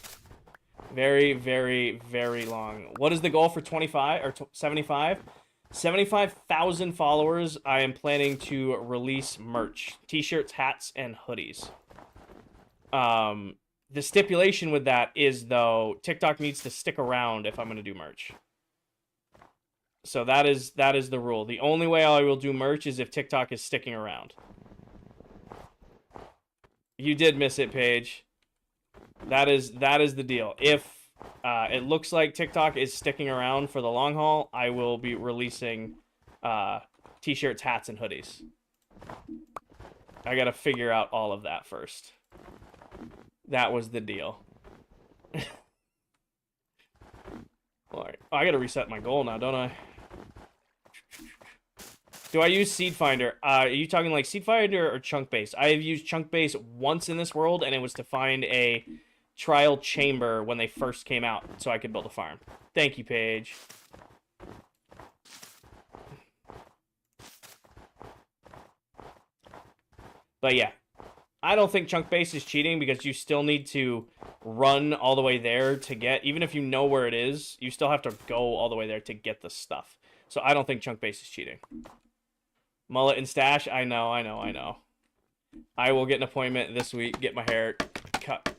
Very, very, very long. What is the goal for 25 or 75? 75,000 followers. I am planning to release merch. T-shirts, hats, and hoodies. The stipulation with that is, though, TikTok needs to stick around if I'm going to do merch. So that is the rule. The only way I will do merch is if TikTok is sticking around. You did miss it, Paige. That is the deal. If it looks like TikTok is sticking around for the long haul, I will be releasing t-shirts, hats, and hoodies. I gotta figure out all of that first. That was the deal. Alright. Oh, I gotta reset my goal now, don't I? Do I use Seed Finder? Are you talking like Seed Finder or Chunk Base? I have used Chunk Base once in this world, and it was to find a trial chamber when they first came out, so I could build a farm. Thank you, Paige. But yeah, I don't think Chunk Base is cheating because you still need to run all the way there to get, even if you know where it is, you still have to go all the way there to get the stuff. So I don't think Chunk Base is cheating. Mullet and stash? I know. I will get an appointment this week, get my hair cut.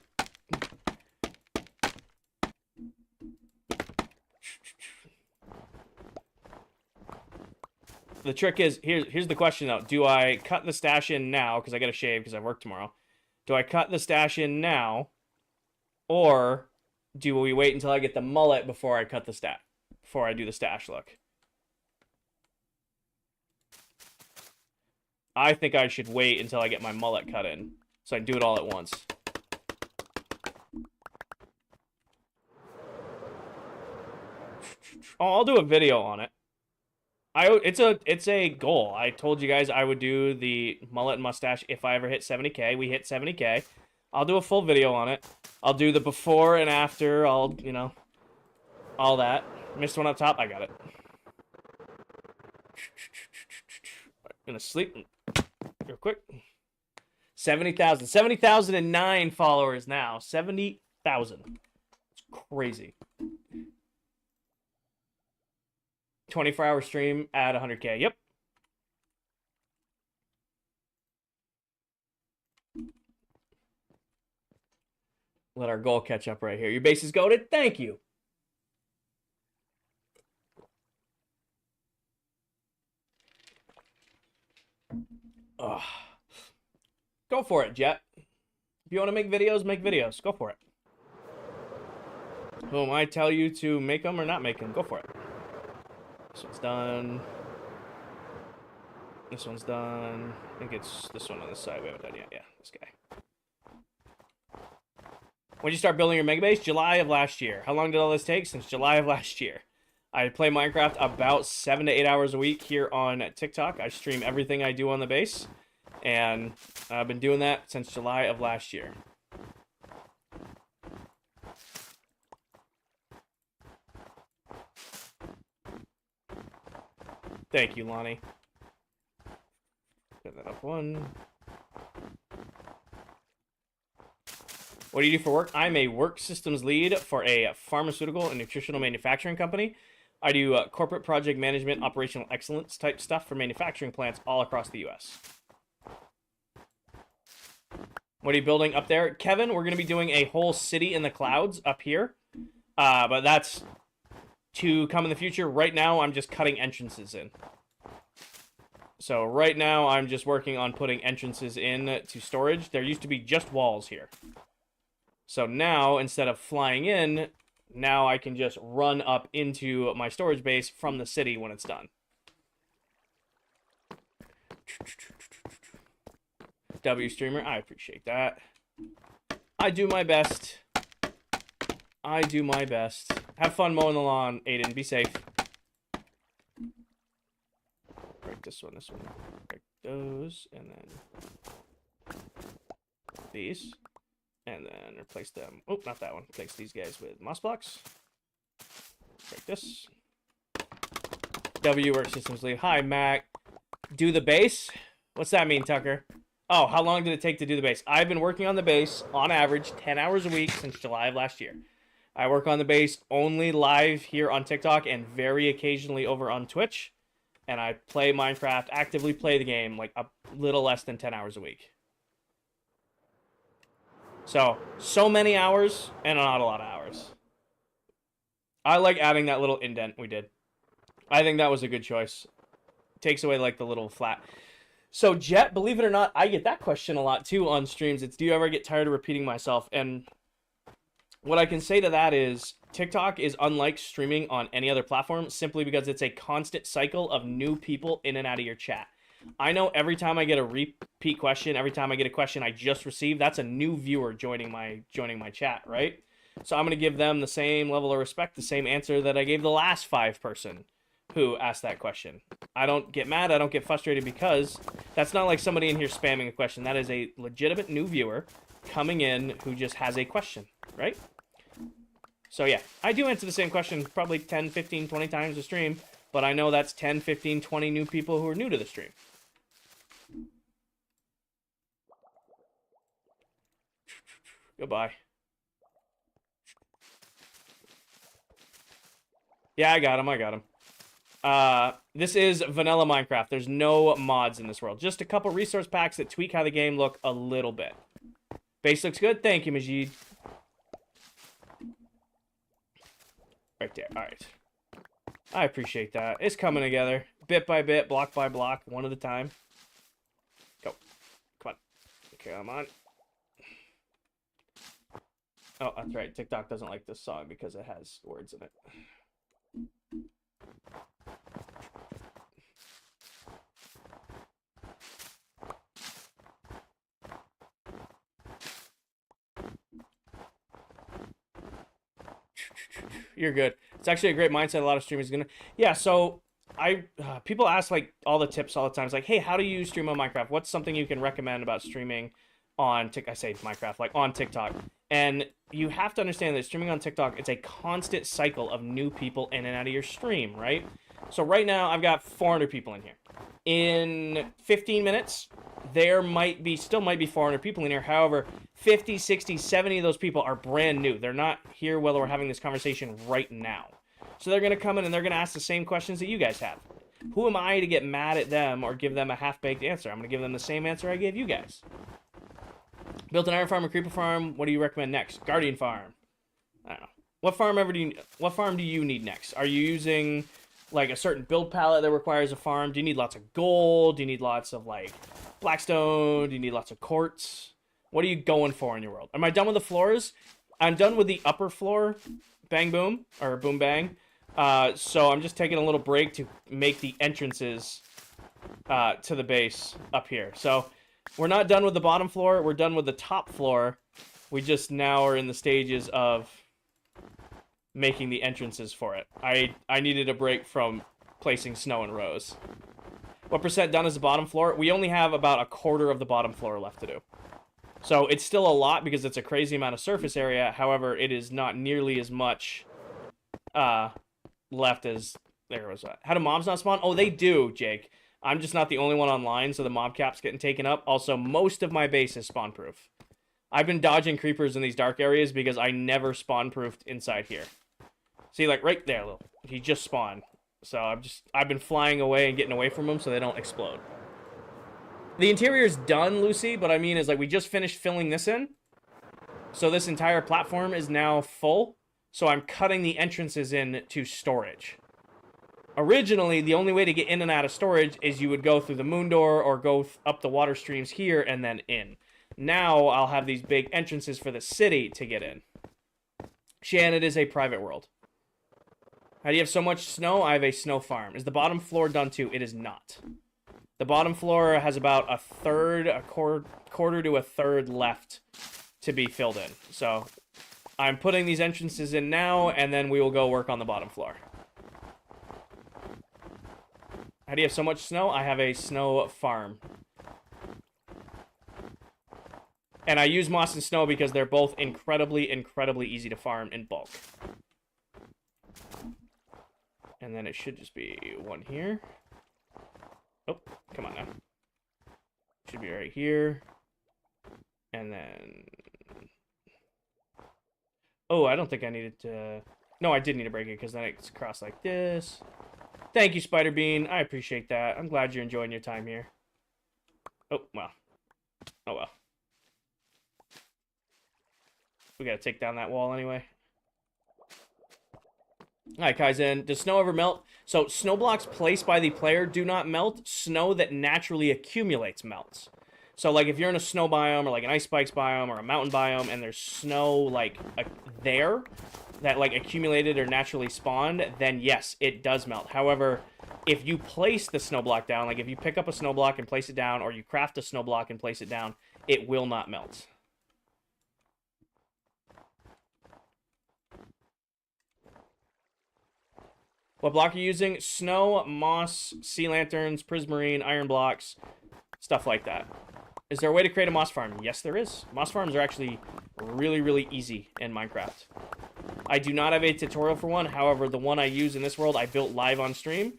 The trick is, here's the question though. Do I cut the stash in now, because I gotta shave because I work tomorrow. Do I cut the stash in now, Or do we wait until I get the mullet before I before I do the stash look? I think I should wait until I get my mullet cut in, so I do it all at once. Oh, I'll do a video on it. It's a goal. I told you guys I would do the mullet and mustache if I ever hit 70K. We hit 70K. I'll do a full video on it. I'll do the before and after. You know, all that. Missed one up top. I got it. Gonna sleep real quick. 70,000. 70,009 followers now. 70,000. It's crazy. 24-hour stream at 100K. Yep. Let our goal catch up right here. Your base is goated. Thank you. Ugh. Go for it, Jet. If you want to make videos. Go for it. Whom I tell you to make them or not make them, go for it. This one's done. This one's done. I think it's this one on this side we haven't done yet. Yeah, this guy. When did you start building your mega base? July of last year. How long did all this take? Since July of last year. I play Minecraft about 7 to 8 hours a week here on TikTok. I stream everything I do on the base. And I've been doing that since July of last year. Thank you, Lonnie. Get that up one. What do you do for work? I'm a work systems lead for a pharmaceutical and nutritional manufacturing company. I do corporate project management, operational excellence type stuff for manufacturing plants all across the U.S. What are you building up there? Kevin, we're going to be doing a whole city in the clouds up here. But that's to come in the future. Right now, I'm just cutting entrances in. So right now, I'm just working on putting entrances in to storage. There used to be just walls here. So now, instead of flying in, now I can just run up into my storage base from the city when it's done. W streamer, I appreciate that. I do my best. I do my best. Have fun mowing the lawn, Aiden. Be safe. Break this one, Break those, and then these. And then replace them. Oh, not that one. Replace these guys with moss blocks. Break this. W work systems lead. Hi, Mac. Do the base? What's that mean, Tucker? Oh, how long did it take to do the base? I've been working on the base, on average, 10 hours a week since July of last year. I work on the base only live here on TikTok and very occasionally over on Twitch. And I play Minecraft, actively play the game, like a little less than 10 hours a week. So many hours and not a lot of hours. I like adding that little indent we did. I think that was a good choice. Takes away like the little flat. So Jet, believe it or not, I get that question a lot too on streams. It's, do you ever get tired of repeating myself? And what I can say to that is TikTok is unlike streaming on any other platform simply because it's a constant cycle of new people in and out of your chat. I know every time I get a repeat question, every time I get a question I just received, that's a new viewer joining my chat, right? So I'm going to give them the same level of respect, the same answer that I gave the last 5 person who asked that question. I don't get mad, I don't get frustrated because that's not like somebody in here spamming a question. That is a legitimate new viewer coming in who just has a question, right? So yeah, I do answer the same question probably 10, 15, 20 times a stream, but I know that's 10, 15, 20 new people who are new to the stream. Goodbye. Yeah, I got him. This is vanilla Minecraft. There's no mods in this world. Just a couple resource packs that tweak how the game look a little bit. Base looks good. Thank you, Majid. Right there. All right. I appreciate that. It's coming together. Bit by bit, block by block, one at a time. Go. Come on. Come on. Oh, that's right. TikTok doesn't like this song because it has words in it. You're good. It's actually a great mindset. A lot of streamers gonna. Yeah. So people ask like all the tips all the time. It's like, hey, how do you stream on Minecraft? What's something you can recommend about streaming on I say Minecraft, like on TikTok. And you have to understand that streaming on TikTok, it's a constant cycle of new people in and out of your stream, right? So right now I've got 400 people in here. In 15 minutes, there might be 400 people in here. However, 50, 60, 70 of those people are brand new. They're not here while we're having this conversation right now. So they're going to come in and they're going to ask the same questions that you guys have. Who am I to get mad at them or give them a half-baked answer? I'm going to give them the same answer I gave you guys. Built an iron farm or creeper farm. What do you recommend next? Guardian farm. I don't know. What farm do you need next? Are you using like a certain build palette that requires a farm? Do you need lots of gold? Do you need lots of like blackstone? Do you need lots of quartz? What are you going for in your world? Am I done with the floors? I'm done with the upper floor. Bang boom or boom bang. So I'm just taking a little break to make the entrances to the base up here. So we're not done with the bottom floor. We're done with the top floor. We just now are in the stages of making the entrances for it. I needed a break from placing snow in rows. What percent done is the bottom floor? We only have about a quarter of the bottom floor left to do. So it's still a lot because it's a crazy amount of surface area. However, it is not nearly as much left as there was. How do mobs not spawn? Oh, they do, Jake. I'm just not the only one online, so the mob cap's getting taken up. Also, most of my base is spawn-proof. I've been dodging creepers in these dark areas because I never spawn-proofed inside here. See, like, right there, he just spawned. So I've been flying away and getting away from them so they don't explode. The interior's done, Lucy, but I mean is, like, we just finished filling this in. So this entire platform is now full. So I'm cutting the entrances in to storage. Originally, the only way to get in and out of storage is you would go through the moon door or go up the water streams here and then in. Now, I'll have these big entrances for the city to get in. Shan, it is a private world. How do you have so much snow? I have a snow farm. Is the bottom floor done too? It is not. The bottom floor has about a quarter to a third left to be filled in. So, I'm putting these entrances in now, and then we will go work on the bottom floor. How do you have so much snow? I have a snow farm. And I use moss and snow because they're both incredibly, incredibly easy to farm in bulk. And then it should just be one here. Oh, come on now. Should be right here. And then... Oh, I don't think I needed to... No, I did need to break it because then it's crossed like this. Thank you, Spider Bean. I appreciate that. I'm glad you're enjoying your time here. Oh, well. Oh, well. We gotta take down that wall anyway. Alright, Kaizen. Does snow ever melt? So, snow blocks placed by the player do not melt. Snow that naturally accumulates melts. So, like, if you're in a snow biome or, like, an ice spikes biome or a mountain biome and there's snow, like, there that, like, accumulated or naturally spawned, then yes, it does melt. However, if you place the snow block down, like, if you pick up a snow block and place it down, or you craft a snow block and place it down, it will not melt. What block are you using? Snow, moss, sea lanterns, prismarine, iron blocks, stuff like that. Is there a way to create a moss farm? Yes, there is. Moss farms are actually really, really easy in Minecraft. I do not have a tutorial for one. However, the one I use in this world, I built live on stream.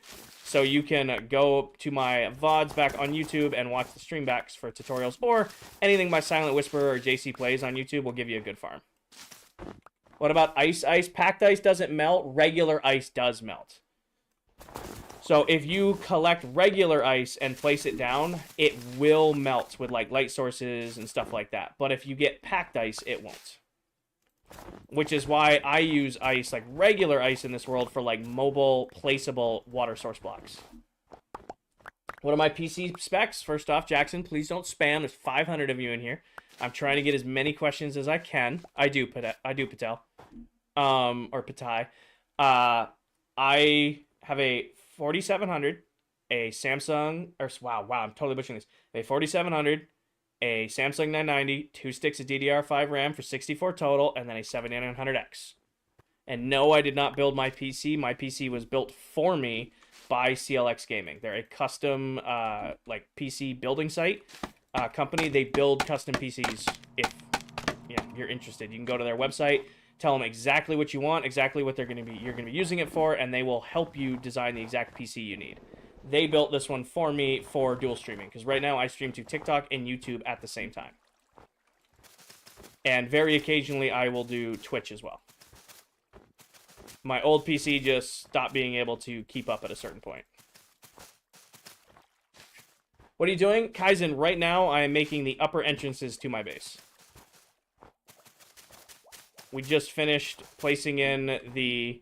So you can go to my VODs back on YouTube and watch the stream backs for tutorials. Or anything by Silent Whisperer or JC Plays on YouTube will give you a good farm. What about ice? Packed ice doesn't melt. Regular ice does melt. So if you collect regular ice and place it down, it will melt with like light sources and stuff like that. But if you get packed ice, it won't. Which is why I use ice, like regular ice in this world, for like mobile, placeable water source blocks. What are my PC specs? First off, Jackson, please don't spam. There's 500 of you in here. I'm trying to get as many questions as I can. I do, Patel. Or Patai. I have a 4700, a Samsung, or wow, I'm totally butchering this. A 4700, a Samsung 990, 2 sticks of DDR5 RAM for 64 total, and then a 7900X. And no, I did not build my PC. My PC was built for me by CLX Gaming. They're a custom like PC building site company. They build custom PCs. If you're interested, you can go to their website, tell them exactly what you want, exactly what you're going to be using it for, and they will help you design the exact PC you need. They built this one for me for dual streaming, because right now I stream to TikTok and YouTube at the same time. And very occasionally I will do Twitch as well. My old PC just stopped being able to keep up at a certain point. What are you doing? Kaizen, right now I am making the upper entrances to my base. We just finished placing in the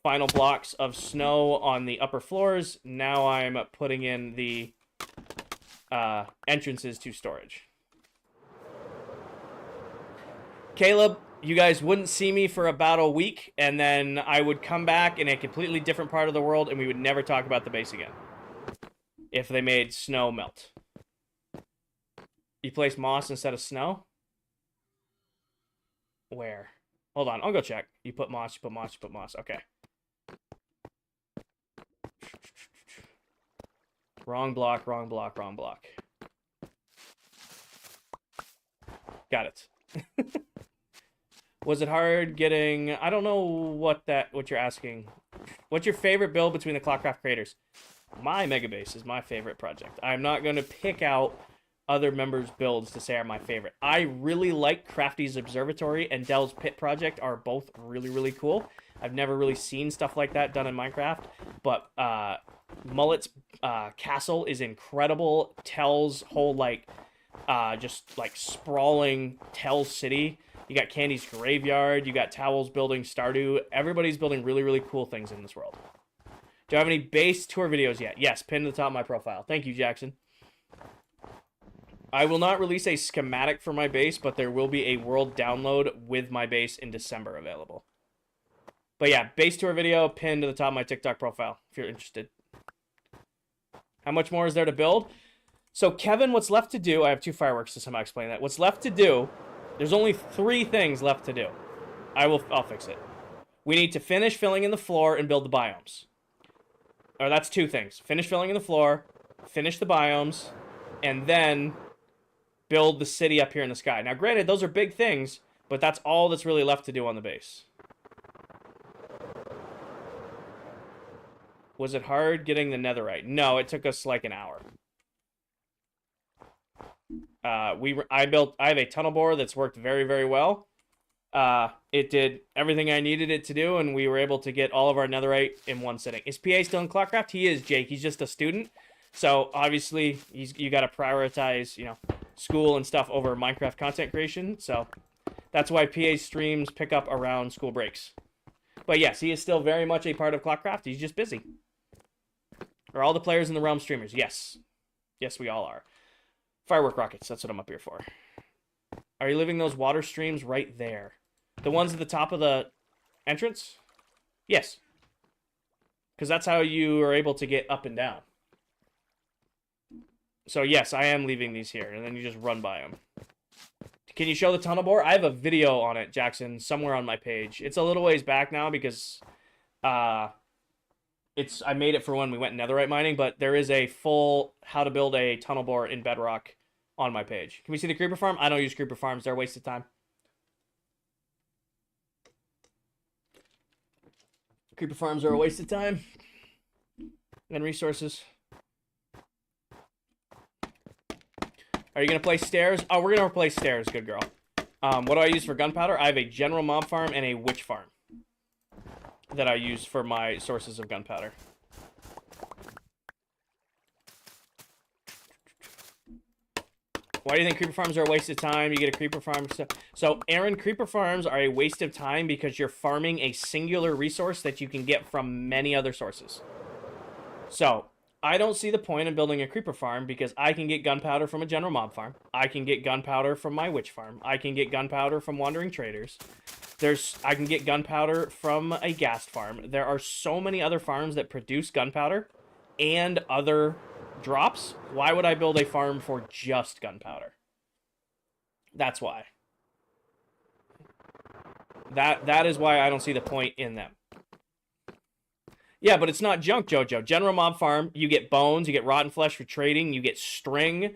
final blocks of snow on the upper floors. Now I'm putting in the entrances to storage. Caleb, you guys wouldn't see me for about a week, and then I would come back in a completely different part of the world, and we would never talk about the base again. If they made snow melt. You place moss instead of snow? Where? Hold on, I'll go check. You put moss, you put moss, you put moss. Okay. Wrong block, wrong block, wrong block. Got it. Was it hard getting... I don't know what you're asking. What's your favorite build between the ClockCraft creators? My Megabase is my favorite project. I'm not going to pick out other members' builds to say are my favorite. I really like Crafty's Observatory and Dell's Pit project are both really, really cool. I've never really seen stuff like that done in Minecraft, but Mullet's castle is incredible. Tell's whole, just, sprawling Tell City. You got Candy's Graveyard. You got Towels building Stardew. Everybody's building really, really cool things in this world. Do I have any base tour videos yet? Yes, pinned to the top of my profile. Thank you, Jackson. I will not release a schematic for my base, but there will be a world download with my base in December available. But yeah, base tour video pinned to the top of my TikTok profile if you're interested. How much more is there to build? So Kevin, what's left to do, I have 2 fireworks to somehow explain that. What's left to do, there's only 3 things left to do. I'll fix it. We need to finish filling in the floor and build the biomes. Or that's 2 things. Finish filling in the floor, finish the biomes, and then build the city up here in the sky. Now, granted, those are big things, but that's all that's really left to do on the base. Was it hard getting the netherite? No, it took us like an hour. I have a tunnel borer that's worked very, very well. It did everything I needed it to do, and we were able to get all of our netherite in one sitting. Is PA still in ClockCraft? He is, Jake. He's just a student. So, obviously, you got to prioritize, school and stuff over Minecraft content creation. So, that's why PA's streams pick up around school breaks. But yes, he is still very much a part of ClockCraft. He's just busy. Are all the players in the realm streamers? Yes. Yes, we all are. Firework rockets, that's what I'm up here for. Are you leaving those water streams right there? The ones at the top of the entrance? Yes. Because that's how you are able to get up and down. So yes, I am leaving these here, and then you just run by them. Can you show the tunnel bore? I have a video on it, Jackson, somewhere on my page. It's a little ways back now because I made it for when we went netherite mining, but there is a full how to build a tunnel bore in Bedrock on my page. Can we see the creeper farm? I don't use creeper farms. They're a waste of time. Creeper farms are a waste of time and resources. Are you going to place stairs? Oh, we're going to replace stairs, good girl. What do I use for gunpowder? I have a general mob farm and a witch farm that I use for my sources of gunpowder. Why do you think creeper farms are a waste of time? You get a creeper farm. So, Aaron, creeper farms are a waste of time because you're farming a singular resource that you can get from many other sources. So, I don't see the point in building a creeper farm because I can get gunpowder from a general mob farm. I can get gunpowder from my witch farm. I can get gunpowder from wandering traders. I can get gunpowder from a ghast farm. There are so many other farms that produce gunpowder and other drops. Why would I build a farm for just gunpowder? That's why. That is why I don't see the point in them. Yeah, but it's not junk, Jojo. General Mob Farm, you get bones, you get rotten flesh for trading, you get string,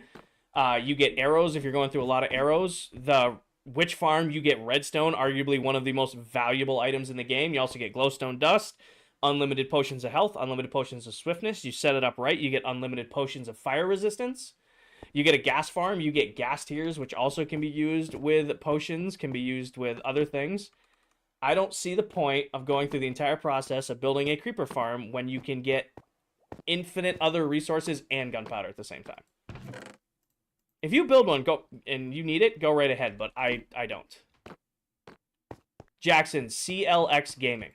you get arrows if you're going through a lot of arrows. The Witch Farm, you get redstone, arguably one of the most valuable items in the game. You also get glowstone dust, unlimited potions of health, unlimited potions of swiftness. You set it up right, you get unlimited potions of fire resistance. You get a gas farm, you get gas tiers, which also can be used with potions, can be used with other things. I don't see the point of going through the entire process of building a creeper farm when you can get infinite other resources and gunpowder at the same time. If you build one, go and you need it, go right ahead, but I don't. Jackson, CLX Gaming.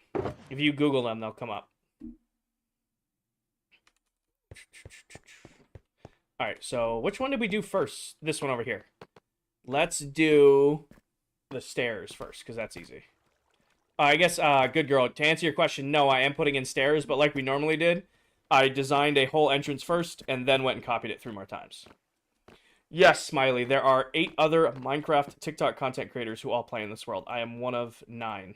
If you Google them, they'll come up. All right, so which one did we do first? This one over here. Let's do the stairs first, because that's easy. I guess, good girl, to answer your question, no, I am putting in stairs, but like we normally did, I designed a whole entrance first, and then went and copied it 3 more times. Yes, Smiley, there are 8 other Minecraft TikTok content creators who all play in this world. I am one of 9.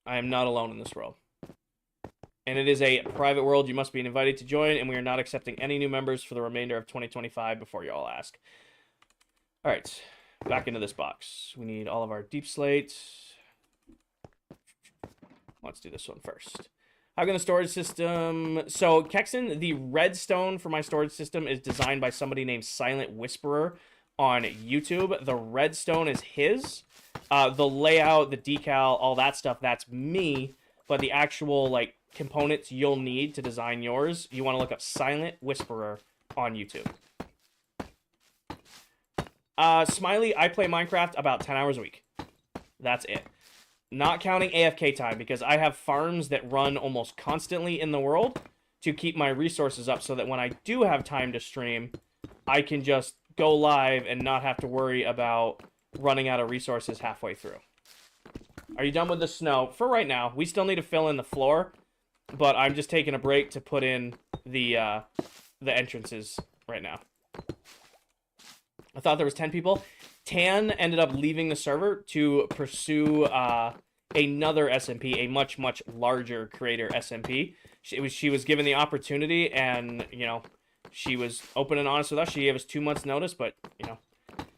I am not alone in this world. And it is a private world. You must be invited to join, and we are not accepting any new members for the remainder of 2025 before you all ask. All right. Back into this box. We need all of our deep slate. Let's do this one first. How can the storage system... So, Kexon, the redstone for my storage system is designed by somebody named Silent Whisperer on YouTube. The redstone is his. The layout, the decal, all that stuff, that's me. But the actual, like, components you'll need to design yours, you want to look up Silent Whisperer on YouTube. Smiley, I play Minecraft about 10 hours a week. That's it. Not counting AFK time, because I have farms that run almost constantly in the world to keep my resources up so that when I do have time to stream, I can just go live and not have to worry about running out of resources halfway through. Are you done with the snow? For right now. We still need to fill in the floor, but I'm just taking a break to put in the entrances right now. I thought there was 10 people. Tan ended up leaving the server to pursue another SMP, a much, much larger creator SMP. She was given the opportunity, and, you know, she was open and honest with us. She gave us 2 months notice, but, you know,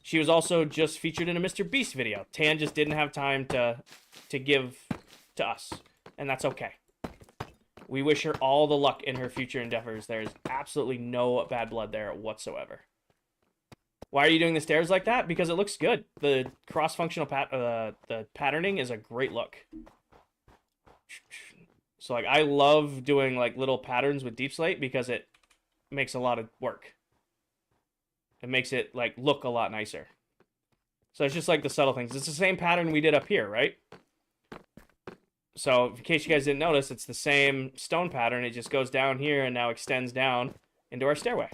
she was also just featured in a Mr. Beast video. Tan just didn't have time to give to us, and that's okay. We wish her all the luck in her future endeavors. There's absolutely no bad blood there whatsoever. Why are you doing the stairs like that? Because it looks good. The cross-functional the patterning is a great look. So, like, I love doing, like, little patterns with deep slate because it makes a lot of work. It makes it, like, look a lot nicer. So it's just like the subtle things. It's the same pattern we did up here, right? So, in case you guys didn't notice, it's the same stone pattern. It just goes down here and now extends down into our stairway.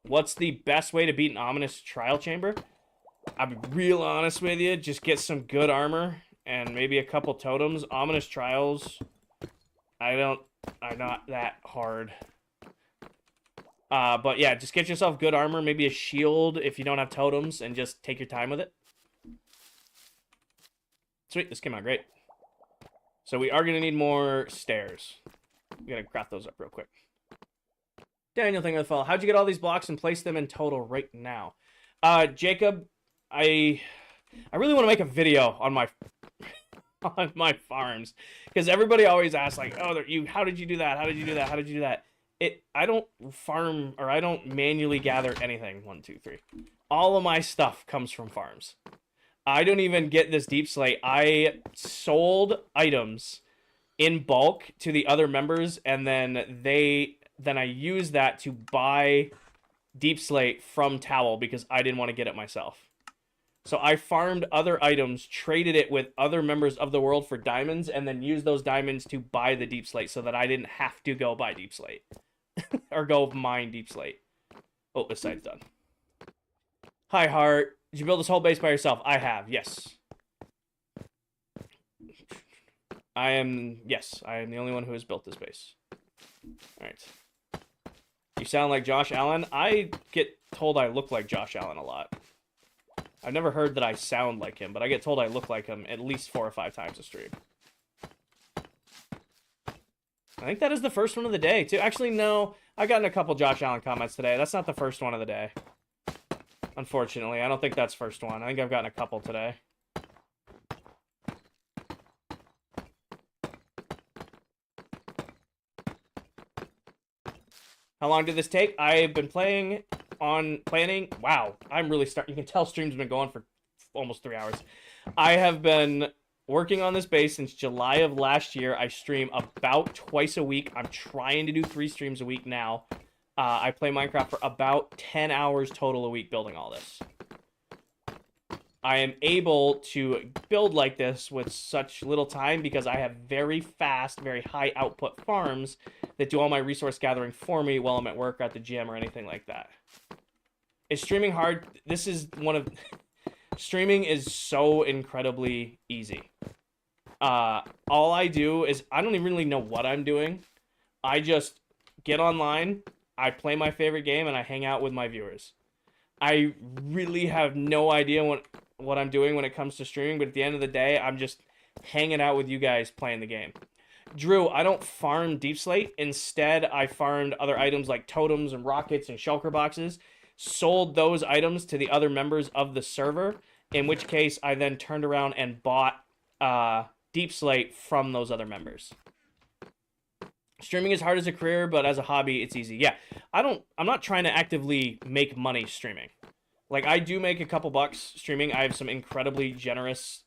What's the best way to beat an ominous trial chamber? I'll be real honest with you. Just get some good armor and maybe a couple totems. Ominous trials are not that hard. But yeah, just get yourself good armor, maybe a shield if you don't have totems, and just take your time with it. Sweet, this came out great. So we are going to need more stairs. We got to craft those up real quick. Daniel, thank you for the follow. How'd you get all these blocks and place them in total right now? Jacob, I really want to make a video on my farms, because everybody always asks, like, oh, how did you do that? How did you do that? How did you do that? I don't farm, or I don't manually gather anything. 1, 2, 3. All of my stuff comes from farms. I don't even get this deep slate. I sold items in bulk to the other members, and then I use that to buy deep slate from Towel because I didn't want to get it myself. So I farmed other items, traded it with other members of the world for diamonds, and then used those diamonds to buy the deep slate so that I didn't have to go buy deep slate. Or go mine deep slate. Oh, this side's done. Hi, Heart. Did you build this whole base by yourself? I have, yes. Yes, I am the only one who has built this base. Alright. You sound like Josh Allen. I get told I look like Josh Allen a lot. I've never heard that I sound like him, but I get told I look like him at least 4 or 5 times a stream. I think that is the first one of the day, too. Actually, no. I've gotten a couple Josh Allen comments today. That's not the first one of the day. Unfortunately, I don't think that's first one. I think I've gotten a couple today. How long did this take? I've been planning. Wow, I'm really starting. You can tell stream's been going for almost 3 hours. I have been working on this base since July of last year. I stream about twice a week. I'm trying to do 3 streams a week now. I play Minecraft for about 10 hours total a week building all this. I am able to build like this with such little time because I have very fast, very high output farms that do all my resource gathering for me while I'm at work or at the gym or anything like that. Is streaming hard? This is one of... Streaming is so incredibly easy. All I do is... I don't even really know what I'm doing. I just get online, I play my favorite game, and I hang out with my viewers. I really have no idea what I'm doing when it comes to streaming, but at the end of the day, I'm just hanging out with you guys playing the game. Drew, I don't farm deep slate. Instead, I farmed other items like totems and rockets and shulker boxes, sold those items to the other members of the server, in which case I then turned around and bought deep slate from those other members. Streaming is hard as a career, but as a hobby, it's easy. Yeah, I'm not trying to actively make money streaming. Like, I do make a couple bucks streaming. I have some incredibly generous,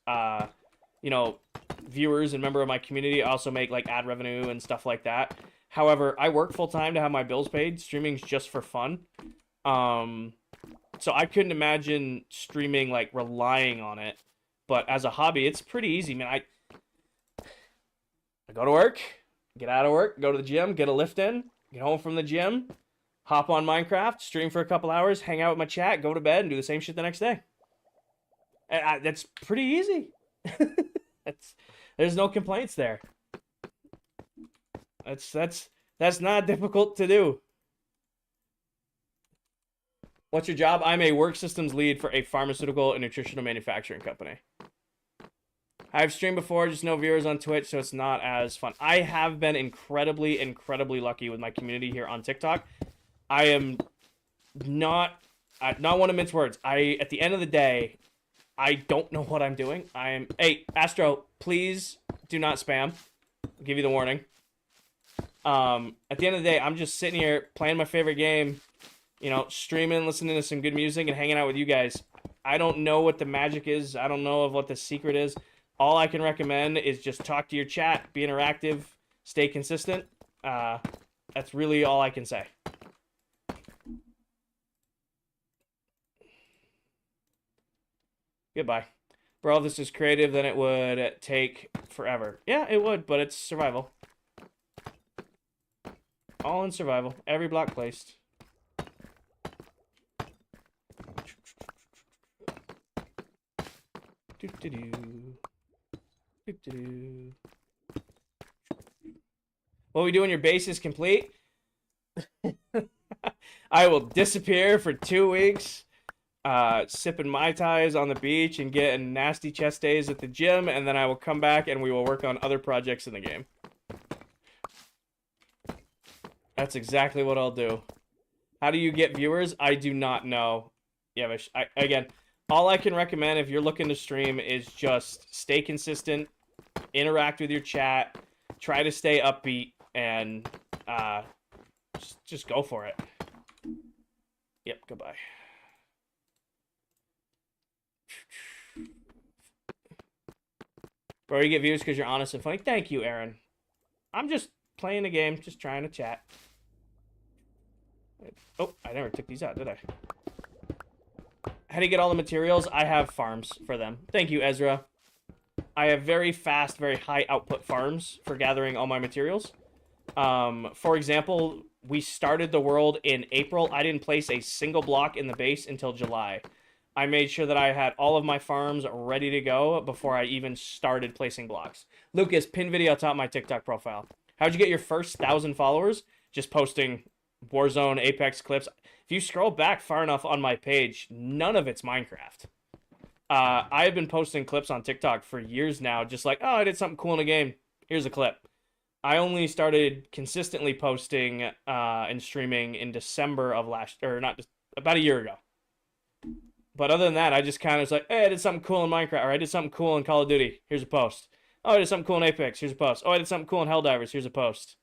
viewers and member of my community. I also make, like, ad revenue and stuff like that. However, I work full-time to have my bills paid. Streaming's just for fun. So I couldn't imagine streaming, like, relying on it. But as a hobby, it's pretty easy, man. I go to work, get out of work, go to the gym, get a lift in, get home from the gym, hop on Minecraft, stream for a couple hours, hang out with my chat, go to bed, and do the same shit the next day. That's pretty easy. There's no complaints there. That's not difficult to do. What's your job? I'm a work systems lead for a pharmaceutical and nutritional manufacturing company. I've streamed before, just no viewers on Twitch, so it's not as fun. I have been incredibly, incredibly lucky with my community here on TikTok. I am not want to mince words. At the end of the day, I don't know what I'm doing. Hey, Astro, please do not spam. I'll give you the warning. At the end of the day, I'm just sitting here playing my favorite game, streaming, listening to some good music, and hanging out with you guys. I don't know what the magic is. I don't know of what the secret is. All I can recommend is just talk to your chat, be interactive, stay consistent. That's really all I can say. Goodbye. Bro, if this is creative, then it would take forever. Yeah, it would, but it's survival. All in survival. Every block placed. What we do when your base is complete? I will disappear for 2 weeks, sipping Mai Tais on the beach and getting nasty chest days at the gym, and then I will come back and we will work on other projects in the game. That's exactly what I'll do. How do you get viewers? I do not know. Yeah, but again, all I can recommend if you're looking to stream is just stay consistent, interact with your chat, try to stay upbeat, and just go for it. Yep, goodbye. Bro, you get views because you're honest and funny. Thank you, Aaron. I'm just playing the game, just trying to chat. Oh, I never took these out, did I? how do you get all the materials? I have farms for them. Thank you, Ezra. I have very fast, very high output farms for gathering all my materials. For example, we started the world in April. I didn't place a single block in the base until July. I made sure that I had all of my farms ready to go before I even started placing blocks. Lucas, pin video atop my TikTok profile. How'd you get your first 1,000 followers? Just posting Warzone, Apex clips. If you scroll back far enough on my page, none of it's Minecraft. I've been posting clips on TikTok for years now, just like, oh, I did something cool in a game. Here's a clip. I only started consistently posting and streaming in December of about a year ago. But other than that, I just kind of was like, hey, I did something cool in Minecraft, or I did something cool in Call of Duty. Here's a post. Oh, I did something cool in Apex. Here's a post. Oh, I did something cool in Helldivers. Here's a post.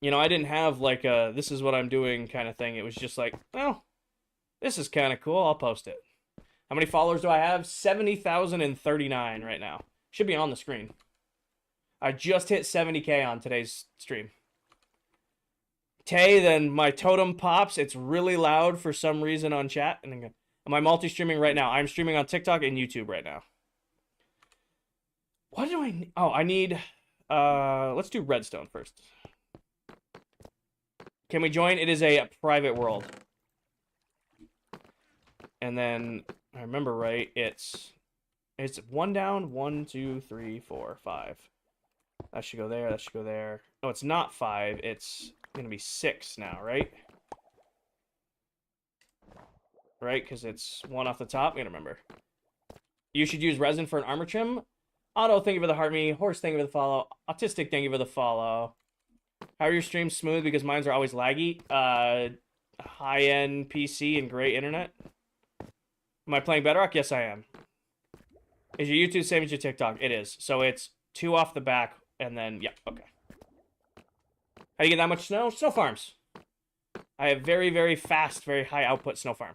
You know, I didn't have like a this is what I'm doing kind of thing. It was just like, well, this is kind of cool. I'll post it. How many followers do I have? 70,039 right now. Should be on the screen. I just hit 70K on today's stream. Tay, then my totem pops. It's really loud for some reason on chat. And am I multi-streaming right now? I'm streaming on TikTok and YouTube right now. What do I need? Oh, I need... let's do redstone first. Can we join? It is a private world. And then, I remember right, it's 1 down, 1, 2, 3, 4, 5. That should go there, that should go there. No, it's not 5, it's gonna be 6 now, right? Right, because it's 1 off the top. I gotta remember. You should use resin for an armor trim. Otto, thank you for the heart me. Horse, thank you for the follow. Autistic, thank you for the follow. How are your streams smooth? Because mines are always laggy. High-end PC and great internet. Am I playing Bedrock? Yes, I am. Is your YouTube same as your TikTok? It is. So it's 2 off the back, and then, yeah, okay. How do you get that much snow? Snow farms. I have very, very fast, very high output snow farm.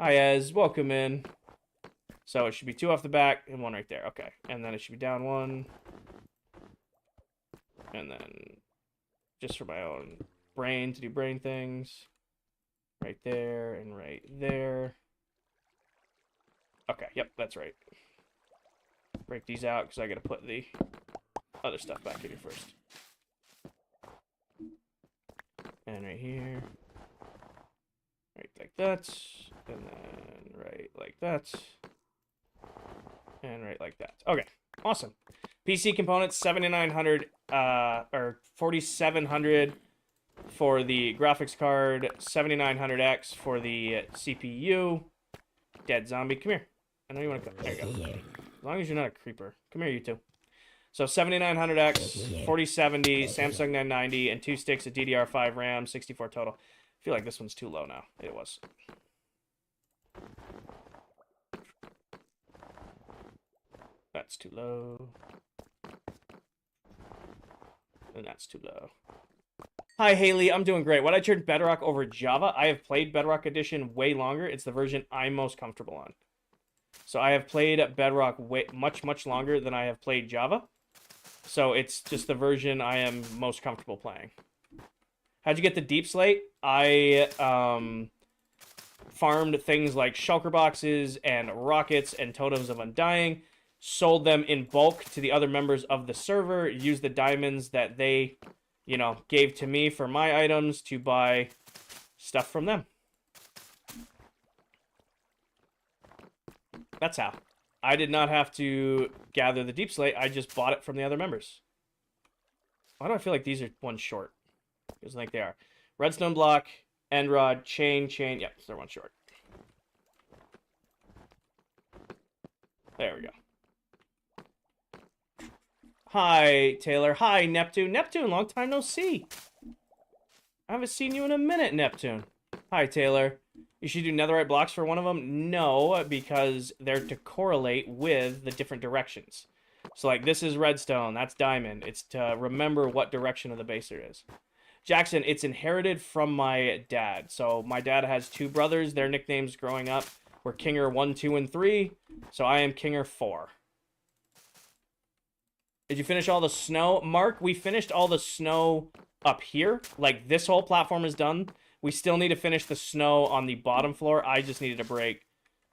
Hi, Ez. Welcome in. So it should be 2 off the back and 1 right there. Okay. And then it should be down 1. And then just for my own brain to do brain things. Right there and right there. Okay, yep, that's right. Break these out because I gotta put the other stuff back in here first. And right here. Right like that. And then right like that. And right like that. Okay, awesome. PC components 7,900 or 4,700 for the graphics card, 7900X for the CPU. Dead zombie, come here. I know you want to come. There you go. As long as you're not a creeper. Come here, you two. So 7900X, 4070, Samsung 990, and 2 sticks of DDR5 RAM, 64 total. I feel like this one's too low now. It was. That's too low. And that's too low. Hi, Haley. I'm doing great. Why'd I turn Bedrock over Java? I have played Bedrock Edition way longer. It's the version I'm most comfortable on. So I have played Bedrock much longer than I have played Java. So it's just the version I am most comfortable playing. How'd you get the deep slate? I farmed things like shulker boxes and rockets and totems of undying. Sold them in bulk to the other members of the server. Used the diamonds that they, you know, gave to me for my items to buy stuff from them. That's how. I did not have to gather the deep slate. I just bought it from the other members. Why do I feel like these are one short? Because I think they are. Redstone block, end rod, chain. Yep, they're one short. There we go. Hi, Taylor. Hi, Neptune. Neptune, long time no see. I haven't seen you in a minute, Neptune. Hi, Taylor. You should do netherite blocks for one of them? No, because they're to correlate with the different directions. So, like, this is redstone. That's diamond. It's to remember what direction of the base there is. Jackson, it's inherited from my dad. So, my dad has 2 brothers. Their nicknames growing up were Kinger 1, 2, and 3. So, I am Kinger 4. Did you finish all the snow? Mark, we finished all the snow up here. Like, this whole platform is done. We still need to finish the snow on the bottom floor. I just needed a break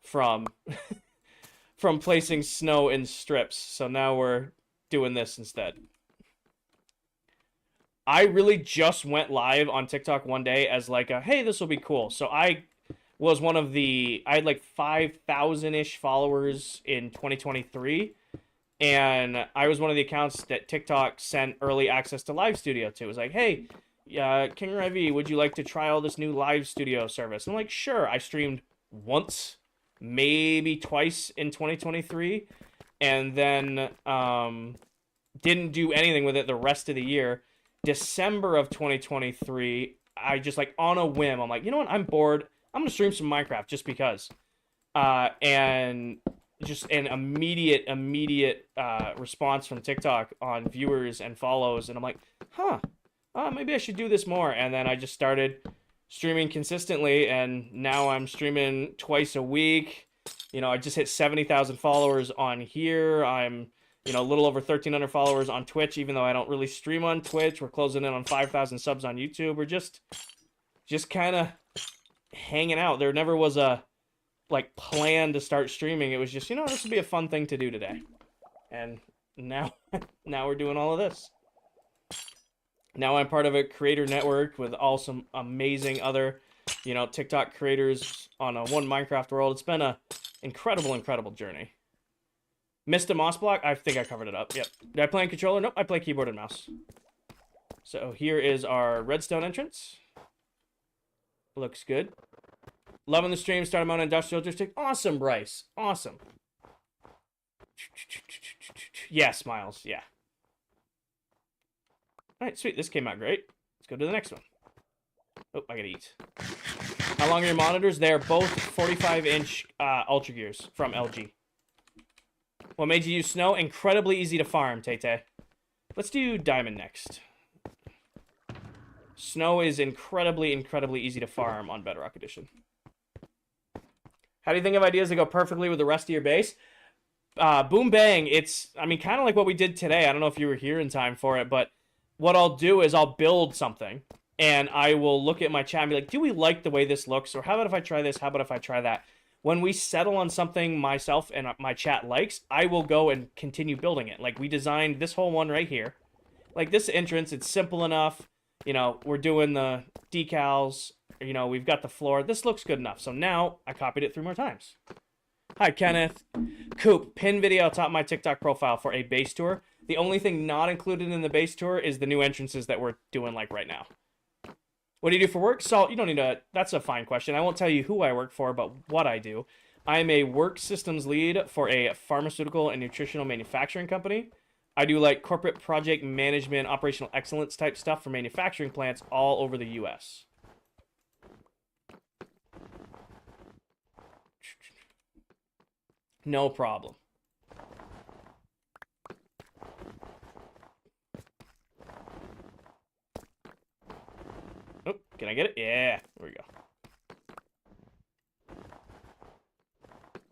from from placing snow in strips. So now we're doing this instead. I really just went live on TikTok one day as like a, hey, this will be cool. So I was one of I had like 5,000-ish followers in 2023. And I was one of the accounts that TikTok sent early access to Live Studio to. It was like, hey, King Revy, would you like to try all this new Live Studio service? And I'm like, sure. I streamed once, maybe twice in 2023. And then didn't do anything with it the rest of the year. December of 2023, I just like on a whim, I'm like, you know what? I'm bored. I'm going to stream some Minecraft just because. And just an immediate response from TikTok on viewers and follows. And I'm like, maybe I should do this more. And then I just started streaming consistently. And now I'm streaming twice a week. You know, I just hit 70,000 followers on here. I'm, you know, a little over 1,300 followers on Twitch, even though I don't really stream on Twitch. We're closing in on 5,000 subs on YouTube. We're just kind of hanging out. There never was a like plan to start streaming. It was just, you know, this would be a fun thing to do today. And now we're doing all of this. Now I'm part of a creator network with all some amazing other, you know, TikTok creators on a one Minecraft world. It's been a incredible journey. Missed a moss block? I think I covered it up. Yep. Did I play on controller? Nope, I play keyboard and mouse. So here is our redstone entrance. Looks good. Loving the stream. Started my own industrial district. Awesome, Bryce. Awesome. Yes, Miles. Yeah. All right, sweet. This came out great. Let's go to the next one. Oh, I gotta eat. How long are your monitors? They're both 45-inch Ultra Gears from LG. What made you use snow? Incredibly easy to farm, Tay-Tay. Let's do diamond next. Snow is incredibly easy to farm on Bedrock Edition. How do you think of ideas that go perfectly with the rest of your base? Boom Bang, it's, I mean, kind of like what we did today. I don't know if you were here in time for it, but what I'll do is I'll build something, and I will look at my chat and be like, do we like the way this looks? Or how about if I try this? How about if I try that? When we settle on something myself and my chat likes, I will go and continue building it. Like, we designed this whole one right here. Like, this entrance, it's simple enough. You know, we're doing the decals. You know, we've got the floor. This looks good enough. So now I copied it 3 more times. Hi, Kenneth. Coop, pin video atop my TikTok profile for a base tour. The only thing not included in the base tour is the new entrances that we're doing, like, right now. What do you do for work? Salt, you don't need to... That's a fine question. I won't tell you who I work for, but what I do. I'm a work systems lead for a pharmaceutical and nutritional manufacturing company. I do, like, corporate project management, operational excellence type stuff for manufacturing plants all over the U.S. No problem. Oh, can I get it? Yeah, there we go.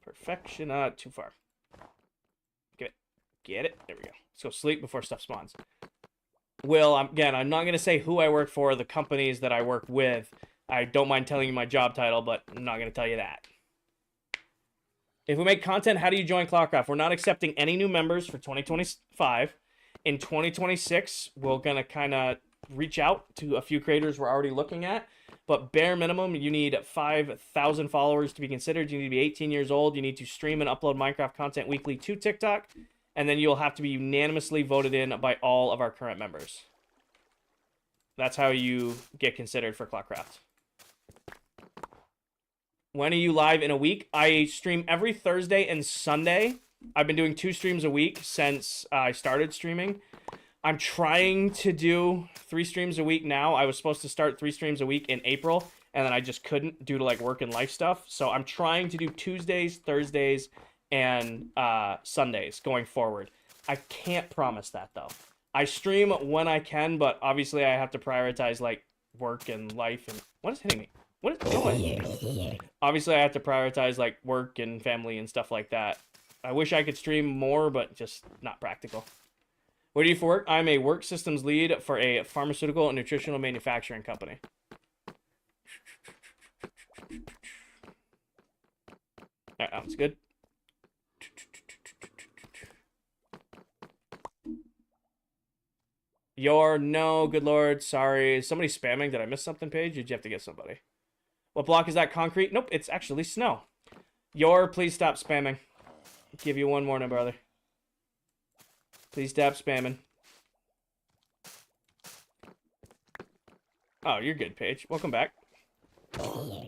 Perfection, too far. Get it. Get it. There we go. Let's go sleep before stuff spawns. Will, again, I'm not going to say who I work for, the companies that I work with. I don't mind telling you my job title, but I'm not going to tell you that. If we make content, how do you join ClockCraft? We're not accepting any new members for 2025. In 2026, we're going to kind of reach out to a few creators we're already looking at. But bare minimum, you need 5,000 followers to be considered. You need to be 18 years old. You need to stream and upload Minecraft content weekly to TikTok. And then you'll have to be unanimously voted in by all of our current members. That's how you get considered for ClockCraft. When are you live in a week? I stream every Thursday and Sunday. I've been doing 2 streams a week since I started streaming. I'm trying to do 3 streams a week now. I was supposed to start 3 streams a week in April, and then I just couldn't due to like work and life stuff. So I'm trying to do Tuesdays, Thursdays, and Sundays going forward. I can't promise that though. I stream when I can, but obviously I have to prioritize like work and life. And what is hitting me? What is going? Obviously I have to prioritize like work and family and stuff like that. I wish I could stream more, but just not practical. What do you do for work? I'm a work systems lead for a pharmaceutical and nutritional manufacturing company. That sounds good. No, good lord, sorry. Is somebody spamming? Did I miss something, Paige? Did you have to get somebody? What block is that? Concrete? Nope, it's actually snow. Please stop spamming. Give you one more now, brother. Please stop spamming. Oh, you're good, Paige. Welcome back. Oh,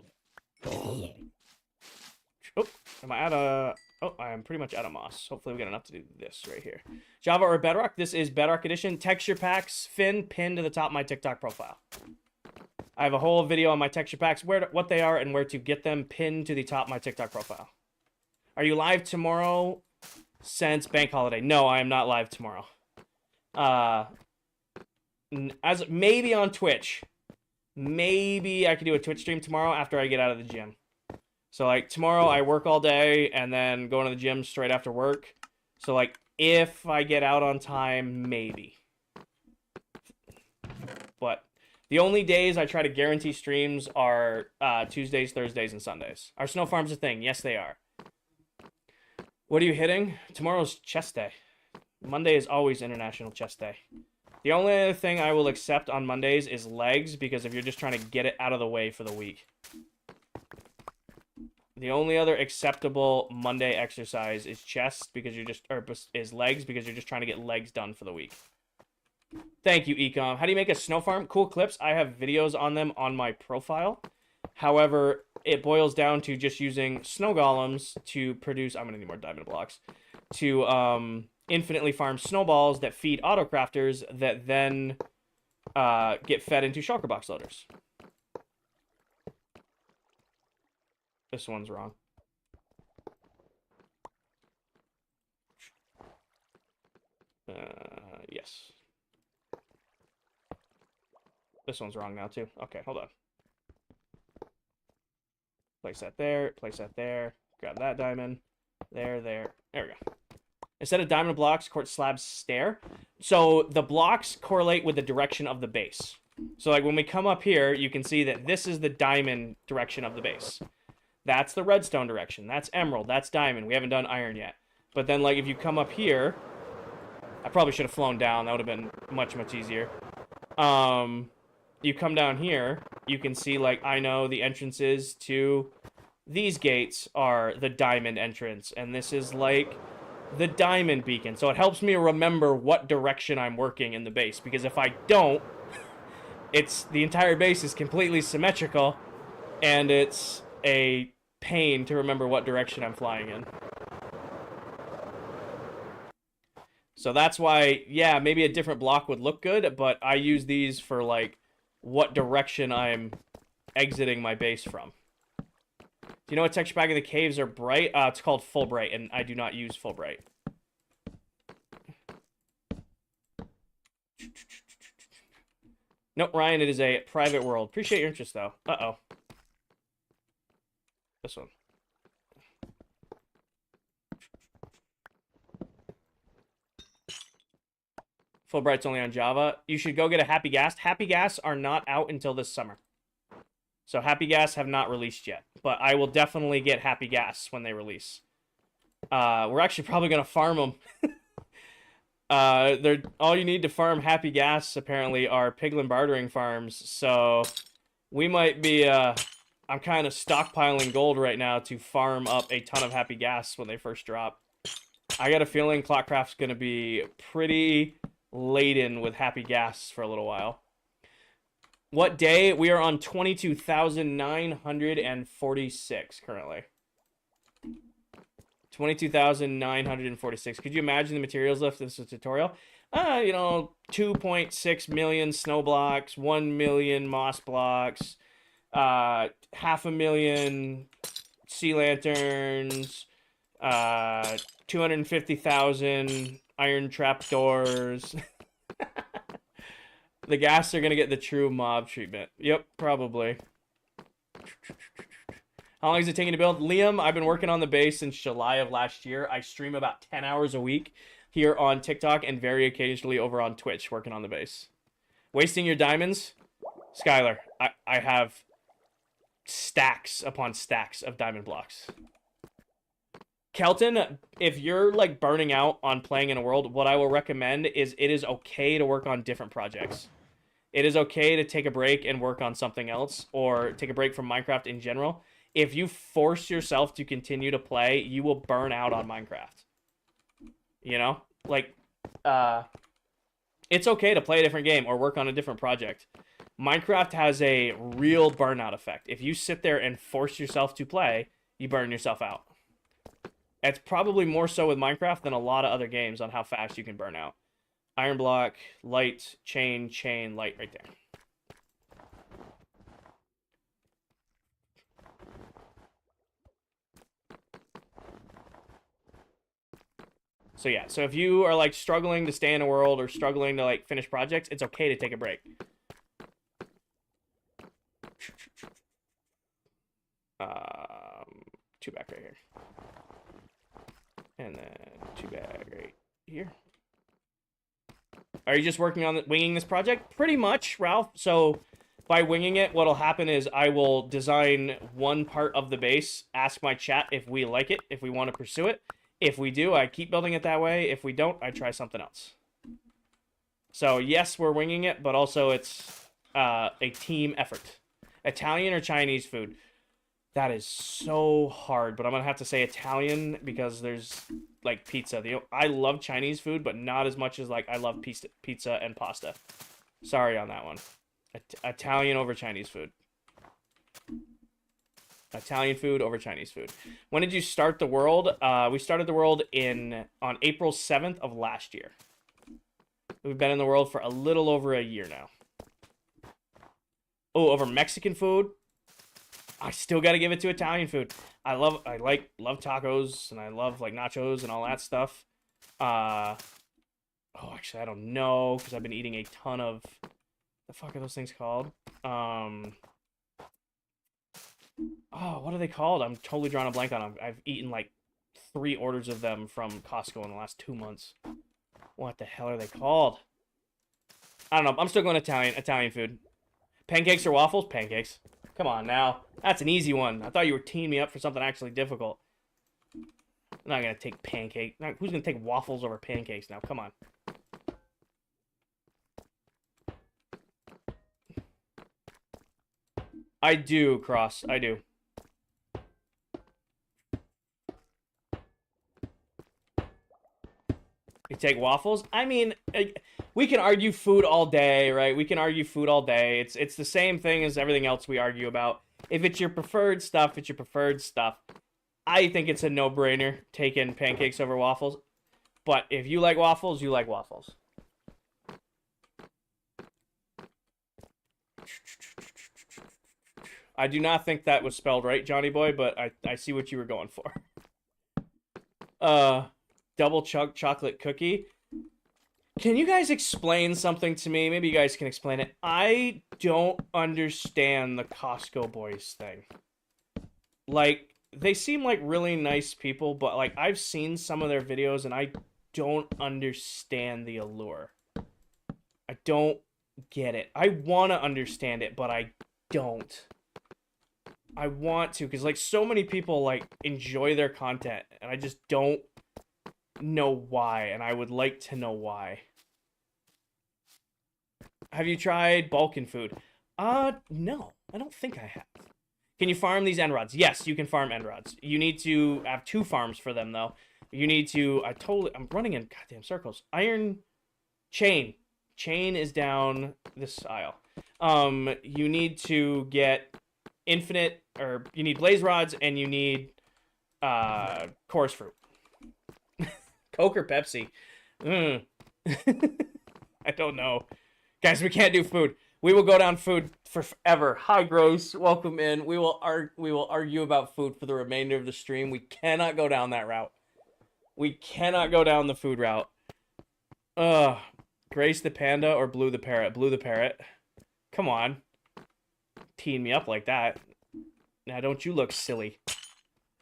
am I out of... Oh, I am pretty much out of moss. Hopefully we get enough to do this right here. Java or Bedrock? This is Bedrock Edition. Texture packs, Finn, pinned to the top of my TikTok profile. I have a whole video on my texture packs, what they are and where to get them, pinned to the top of my TikTok profile. Are you live tomorrow since bank holiday? No, I am not live tomorrow. As maybe on Twitch. Maybe I could do a Twitch stream tomorrow after I get out of the gym. So, like, tomorrow I work all day and then go to the gym straight after work. So, like, if I get out on time, maybe. But the only days I try to guarantee streams are Tuesdays, Thursdays, and Sundays. Are snow farms a thing? Yes, they are. What are you hitting? Tomorrow's chest day. Monday is always International Chest Day. The only other thing I will accept on Mondays is legs, because if you're just trying to get it out of the way for the week. The only other acceptable Monday exercise is chest, because you're just, or is legs, because you're just trying to get legs done for the week. Thank you, Ecom. How do you make a snow farm? Cool clips. I have videos on them on my profile. However, it boils down to just using snow golems to produce... I'm going to need more diamond blocks. To infinitely farm snowballs that feed autocrafters that then get fed into shulker box loaders. This one's wrong. Yes. This one's wrong now, too. Okay, hold on. Place that there, place that there. Grab that diamond. There. There we go. Instead of diamond blocks, quartz slabs stare. So the blocks correlate with the direction of the base. So like when we come up here, you can see that this is the diamond direction of the base. That's the redstone direction. That's emerald. That's diamond. We haven't done iron yet. But then like if you come up here, I probably should have flown down. That would have been much, much easier. You come down here, you can see like I know the entrances to these gates are the diamond entrance. And this is like the diamond beacon. So it helps me remember what direction I'm working in the base. Because if I don't, the entire base is completely symmetrical. And it's a pain to remember what direction I'm flying in. So that's why, yeah, maybe a different block would look good, but I use these for, like, what direction I'm exiting my base from. Do you know what texture pack of the caves are bright? It's called Full Bright, and I do not use Full Bright. Nope, Ryan, it is a private world. Appreciate your interest, though. Uh-oh. This one. Fulbright's only on Java. You should go get a Happy Gas. Happy Gas are not out until this summer. So Happy Gas have not released yet. But I will definitely get Happy Gas when they release. We're actually probably going to farm them. All you need to farm Happy Gas, apparently, are piglin bartering farms. So we might be... I'm kind of stockpiling gold right now to farm up a ton of Happy Gas when they first drop. I got a feeling ClockCraft's going to be pretty laden with Happy Gas for a little while. What day? We are on 22,946 currently. 22,946. Could you imagine the materials left? This is a tutorial. 2.6 million snow blocks, 1 million moss blocks, 500,000 sea lanterns, 250,000 iron trapdoors. The gas are gonna get the true mob treatment. Yep, probably. How long is it taking to build? Liam, I've been working on the base since July of last year. I stream about 10 hours a week here on TikTok and very occasionally over on Twitch working on the base. Wasting your diamonds? Skylar, I have stacks upon stacks of diamond blocks. Kelton, if you're like burning out on playing in a world, what I will recommend is it is okay to work on different projects. It is okay to take a break and work on something else, or take a break from Minecraft in general. If you force yourself to continue to play, you will burn out on Minecraft. You know? Like, it's okay to play a different game or work on a different project. Minecraft has a real burnout effect. If you sit there and force yourself to play, you burn yourself out. It's probably more so with Minecraft than a lot of other games on how fast you can burn out. Iron block, light, chain, chain, light right there. So yeah, so if you are like struggling to stay in a world or struggling to like finish projects, it's okay to take a break. Two back right here. And then two back right here. Are you just working on winging this project? Pretty much, Ralph. So by winging it, what'll happen is I will design one part of the base, ask my chat if we like it, if we want to pursue it. If we do, I keep building it that way. If we don't, I try something else. So yes, we're winging it, but also it's a team effort. Italian or Chinese food? That is so hard, but I'm going to have to say Italian because there's like pizza. I love Chinese food, but not as much as like I love pizza and pasta. Sorry on that one. Italian over Chinese food. Italian food over Chinese food. When did you start the world? We started the world on April 7th of last year. We've been in the world for a little over a year now. Oh, over Mexican food? I still got to give it to Italian food. I love tacos, and I love like nachos and all that stuff. Oh, actually, I don't know because I've been eating a ton of. The fuck are those things called? Oh, what are they called? I'm totally drawing a blank on them. I've eaten like 3 orders of them from Costco in the last 2 months. What the hell are they called? I don't know. I'm still going Italian food. Pancakes or waffles? Pancakes. Come on now. That's an easy one. I thought you were teeing me up for something actually difficult. I'm not going to take pancake. Who's going to take waffles over pancakes now? Come on. I do, Cross. I do. You take waffles? I mean, we can argue food all day, right? We can argue food all day. It's the same thing as everything else we argue about. If it's your preferred stuff, it's your preferred stuff. I think it's a no-brainer taking pancakes over waffles. But if you like waffles, you like waffles. I do not think that was spelled right, Johnny Boy, but I see what you were going for. Double chunk chocolate cookie. Can you guys explain something to me? Maybe you guys can explain it. I don't understand the Costco boys thing. Like, they seem like really nice people, but like I've seen some of their videos and I don't understand the allure. I don't get it. I want to understand it, but I don't. I want to, because like so many people like enjoy their content and I just don't know why, and I would like to know why. Have you tried Balkan food? No, I don't think I have. Can you farm these end rods? Yes, you can farm end rods. You need to have 2 farms for them though. You need to, I'm running in goddamn circles. Iron chain. Chain is down this aisle. You need to get infinite, or you need blaze rods, and you need chorus fruit. Coke or Pepsi? I don't know. Guys, we can't do food. We will go down food for forever. Hi, Gross. Welcome in. We will argue about food for the remainder of the stream. We cannot go down that route. We cannot go down the food route. Grace the panda or Blue the parrot? Blue the parrot. Come on. Teeing me up like that. Now, don't you look silly.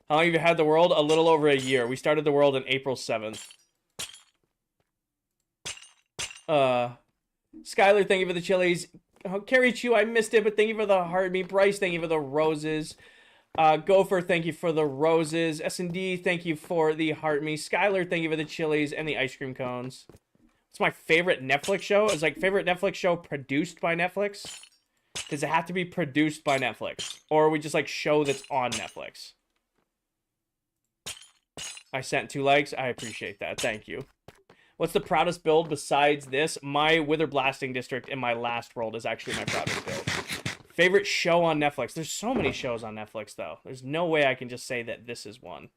How long have you had the world? A little over a year. We started the world on April 7th. Skylar, thank you for the chilies. Oh, Carrie Chu, I missed it, but thank you for the heart. Me, Bryce, thank you for the roses. Gopher, thank you for the roses. S&D, thank you for the heart me. Skylar, thank you for the chilies and the ice cream cones. It's my favorite Netflix show. It's like favorite Netflix show produced by Netflix. Does it have to be produced by Netflix? Or are we just like show that's on Netflix? I sent 2 likes. I appreciate that. Thank you. What's the proudest build besides this? My Wither Blasting District in my last world is actually my proudest build. Favorite show on Netflix. There's so many shows on Netflix, though. There's no way I can just say that this is one.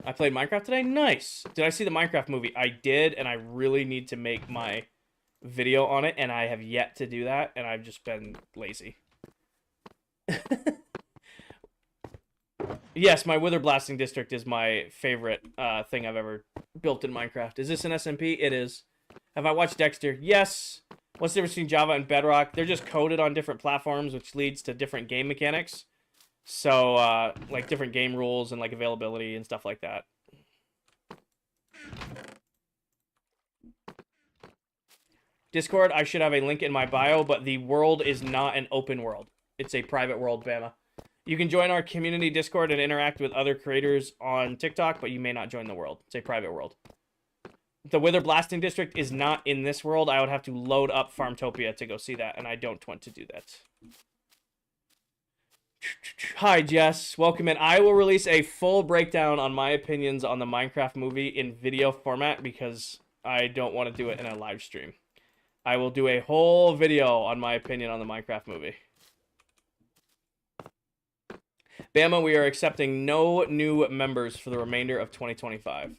I played Minecraft today? Nice. Did I see the Minecraft movie? I did, and I really need to make my video on it, and I have yet to do that, and I've just been lazy. Yes, my Wither Blasting District is my favorite thing I've ever built in Minecraft. Is this an SMP? It is. Have I watched Dexter? Yes. What's the difference between Java and Bedrock? They're just coded on different platforms, which leads to different game mechanics. So, like, different game rules and, like, availability and stuff like that. Discord, I should have a link in my bio, but the world is not an open world. It's a private world, Bama. You can join our community Discord and interact with other creators on TikTok, but you may not join the world. It's a private world. The Wither Blasting District is not in this world. I would have to load up Farmtopia to go see that, and I don't want to do that. Hi, Jess. Welcome in. I will release a full breakdown on my opinions on the Minecraft movie in video format because I don't want to do it in a live stream. I will do a whole video on my opinion on the Minecraft movie. Bama, we are accepting no new members for the remainder of 2025.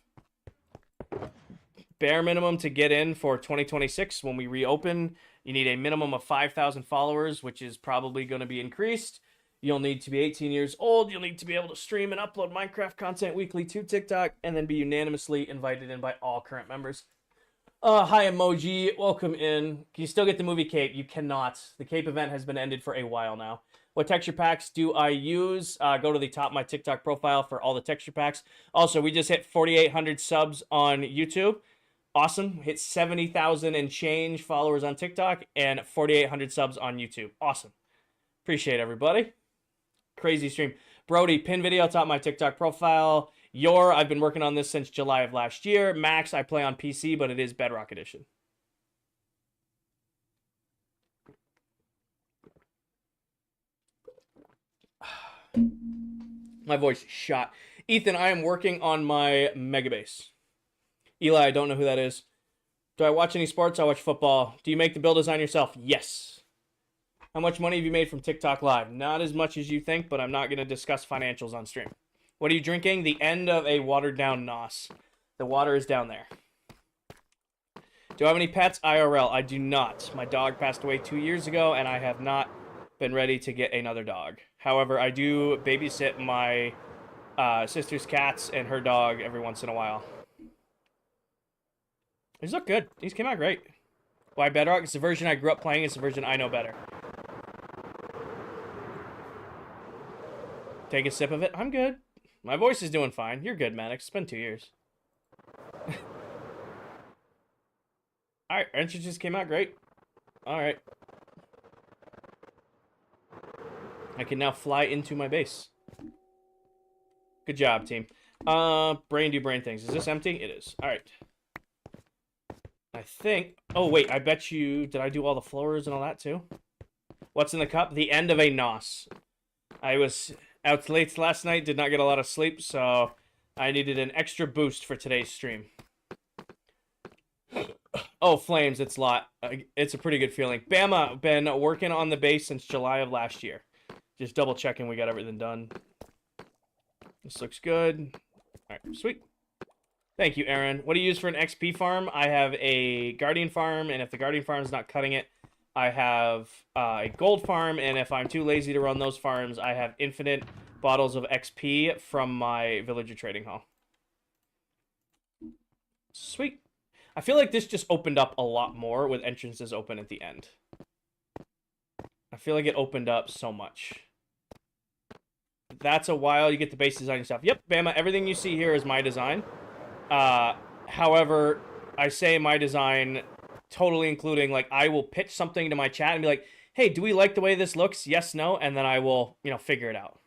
Bare minimum to get in for 2026 when we reopen, you need a minimum of 5,000 followers, which is probably going to be increased. You'll need to be 18 years old. You'll need to be able to stream and upload Minecraft content weekly to TikTok, and then be unanimously invited in by all current members. Hi, Emoji. Welcome in. Can you still get the movie cape? You cannot. The cape event has been ended for a while now. What texture packs do I use? Go to the top of my TikTok profile for all the texture packs. Also, we just hit 4,800 subs on YouTube. Awesome. Hit 70,000 and change followers on TikTok and 4,800 subs on YouTube. Awesome. Appreciate everybody. Crazy stream. Brody, pin video top of my TikTok profile. I've been working on this since July of last year. Max, I play on PC, but it is Bedrock Edition. My voice shot. Ethan, I am working on my Mega Base. Eli, I don't know who that is. Do I watch any sports? I watch football. Do you make the build design yourself? Yes. How much money have you made from TikTok Live? Not as much as you think, but I'm not going to discuss financials on stream. What are you drinking? The end of a watered-down NOS. The water is down there. Do I have any pets? IRL. I do not. My dog passed away 2 years ago, and I have not been ready to get another dog. However, I do babysit my sister's cats and her dog every once in a while. These look good. These came out great. Why Bedrock? It's the version I grew up playing. It's the version I know better. Take a sip of it. I'm good. My voice is doing fine. You're good, Maddox. It's been 2 years. Alright, entrance just came out great. Alright. I can now fly into my base. Good job, team. Brain do brain things. Is this empty? It is. Alright. I think... Oh, wait. I bet you... Did I do all the floors and all that, too? What's in the cup? The end of a NOS. I was out late last night. Did not get a lot of sleep, so I needed an extra boost for today's stream. Oh, flames. It's a lot. It's a pretty good feeling. Bama, been working on the base since July of last year. Just double checking we got everything done. This looks good. All right, sweet. Thank you, Aaron. What do you use for an XP farm? I have a Guardian farm, and if the Guardian farm is not cutting it, I have a gold farm, and if I'm too lazy to run those farms, I have infinite bottles of XP from my villager trading hall. Sweet. I feel like this just opened up a lot more with entrances open at the end. I feel like it opened up so much. That's a while. You get the base design yourself. Yep, Bama, everything you see here is my design. However, I say my design totally including, like, I will pitch something to my chat and be like, hey, do we like the way this looks? Yes, no, and then I will, figure it out.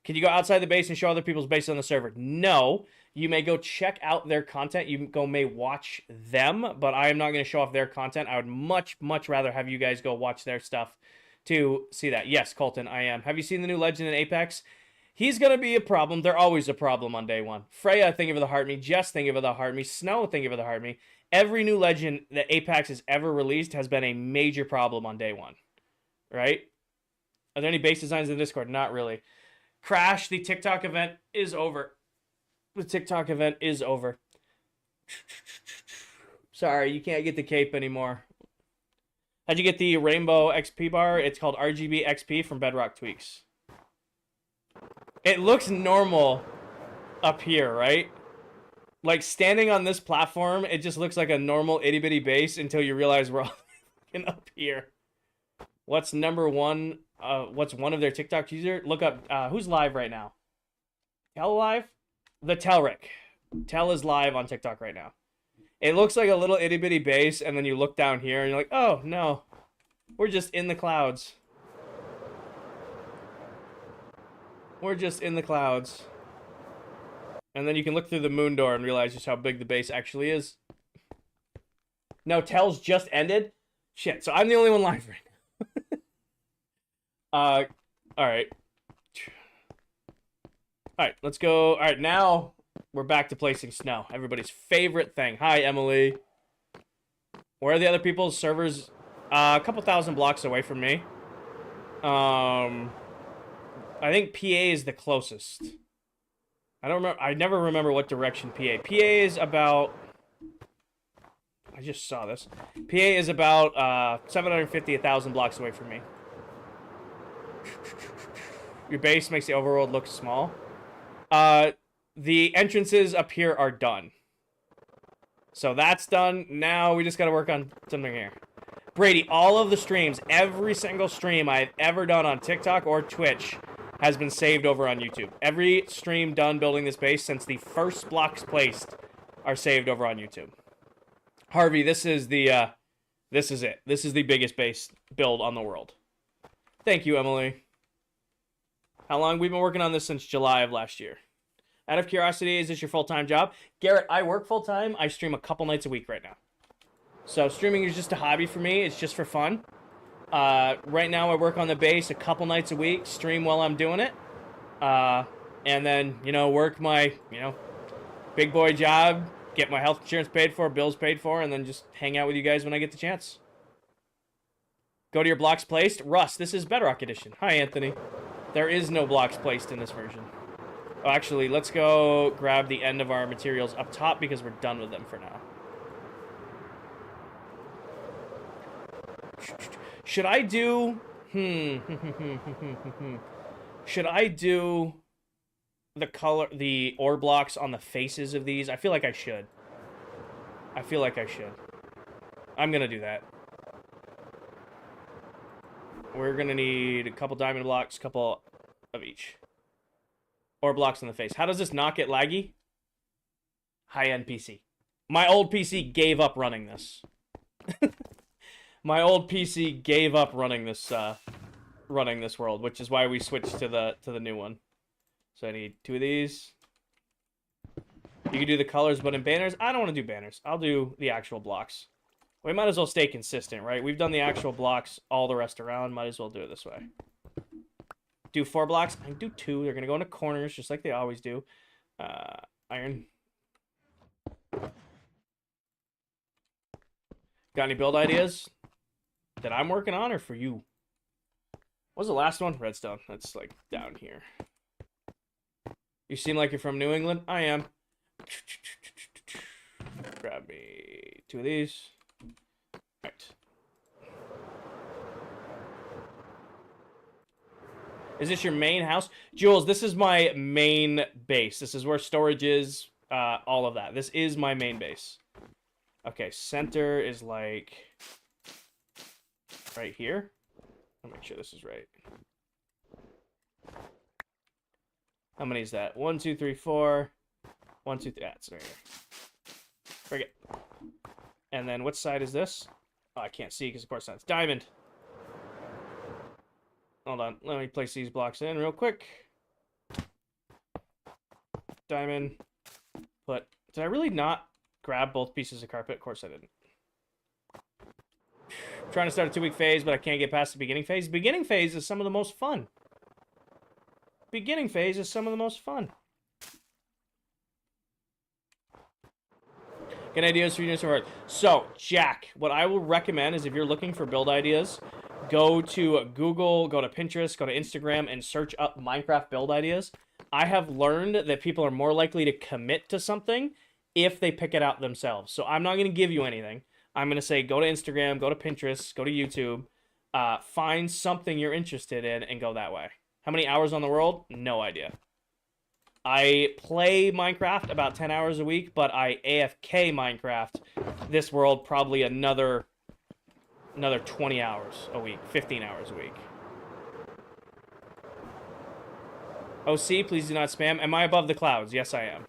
Can you go outside the base and show other people's base on the server? No. You may go check out their content. You may watch them, but I am not going to show off their content. I would much, much rather have you guys go watch their stuff to see that. Yes, Colton, I am. Have you seen the new legend in Apex? He's going to be a problem. They're always a problem on day one. Freya, thank you for the heart me. Jess, thank you for the heart me. Snow, thank you for the heart me. Every new legend that Apex has ever released has been a major problem on day one. Right? Are there any base designs in the Discord? Not really. Crash, the TikTok event is over. The TikTok event is over. Sorry, you can't get the cape anymore. How'd you get the rainbow XP bar? It's called RGB XP from Bedrock Tweaks. It looks normal up here, right? Like standing on this platform, it just looks like a normal itty bitty base until you realize we're all up here. What's number one? What's one of their TikTok user? Look up who's live right now. Tell live? The Telric. Tell is live on TikTok right now. It looks like a little itty bitty base, and then you look down here and you're like, oh no, we're just in the clouds. We're just in the clouds. And then you can look through the moon door and realize just how big the base actually is. No, Tell's just ended? Shit, so I'm the only one live right now. Alright. Alright, let's go. Alright, now we're back to placing snow. Everybody's favorite thing. Hi, Emily. Where are the other people's servers? A couple thousand blocks away from me. I think PA is the closest. I don't remember. I never remember what direction PA. PA is about. I just saw this. PA is about 750, 1,000 blocks away from me. Your base makes the overworld look small. The entrances up here are done. So that's done. Now we just got to work on something here. Brady, all of the streams, every single stream I've ever done on TikTok or Twitch has been saved over on YouTube. Every stream done building this base since the first blocks placed are saved over on YouTube. Harvey, this is it. This is the biggest base build on the world. Thank you, Emily. How long? We've been working on this since July of last year. Out of curiosity, is this your full-time job? Garrett, I work full-time. I stream a couple nights a week right now. So streaming is just a hobby for me. It's just for fun. Right now I work on the base a couple nights a week, stream while I'm doing it. And then, work my, big boy job, get my health insurance paid for, bills paid for, and then just hang out with you guys when I get the chance. Go to your blocks placed. Russ, this is Bedrock Edition. Hi, Anthony. There is no blocks placed in this version. Oh, actually, let's go grab the end of our materials up top because we're done with them for now. Should I do... Should I do the ore blocks on the faces of these? I feel like I should. I'm gonna do that. We're gonna need a couple diamond blocks, couple of each. Ore blocks on the face. How does this not get laggy? High-end PC. My old PC gave up running this. My old PC gave up running this world, which is why we switched to the new one. So I need 2 of these. You can do the colors, but in banners, I don't want to do banners. I'll do the actual blocks. We might as well stay consistent, right? We've done the actual blocks all the rest around. Might as well do it this way. Do 4 blocks. I can do 2. They're gonna go into corners just like they always do. Iron. Got any build ideas that I'm working on, or for you? What was the last one? Redstone. That's like down here. You seem like you're from New England. I am. Grab me 2 of these. Right. Is this your main house? Jules, this is my main base. This is where storage is, all of that. This is my main base. Okay, center is like right here. I'll make sure this is right. How many is that? 1, 2, 3, 4. 1, 2, 3. That's right here. Forget. And then what side is this? Oh, I can't see because of course that's diamond. Hold on. Let me place these blocks in real quick. Diamond. Did I really not grab both pieces of carpet? Of course I didn't. I'm trying to start a 2-week phase, but I can't get past the beginning phase. Beginning phase is some of the most fun. Beginning phase is some of the most fun. Get ideas for units of art. So, Jack, what I will recommend is if you're looking for build ideas, go to Google, go to Pinterest, go to Instagram, and search up Minecraft build ideas. I have learned that people are more likely to commit to something if they pick it out themselves. So I'm not going to give you anything. I'm going to say go to Instagram, go to Pinterest, go to YouTube, find something you're interested in, and go that way. How many hours on the world? No idea. I play Minecraft about 10 hours a week, but I AFK Minecraft this world probably another 20 hours a week, 15 hours a week. OC, please do not spam. Am I above the clouds? Yes, I am.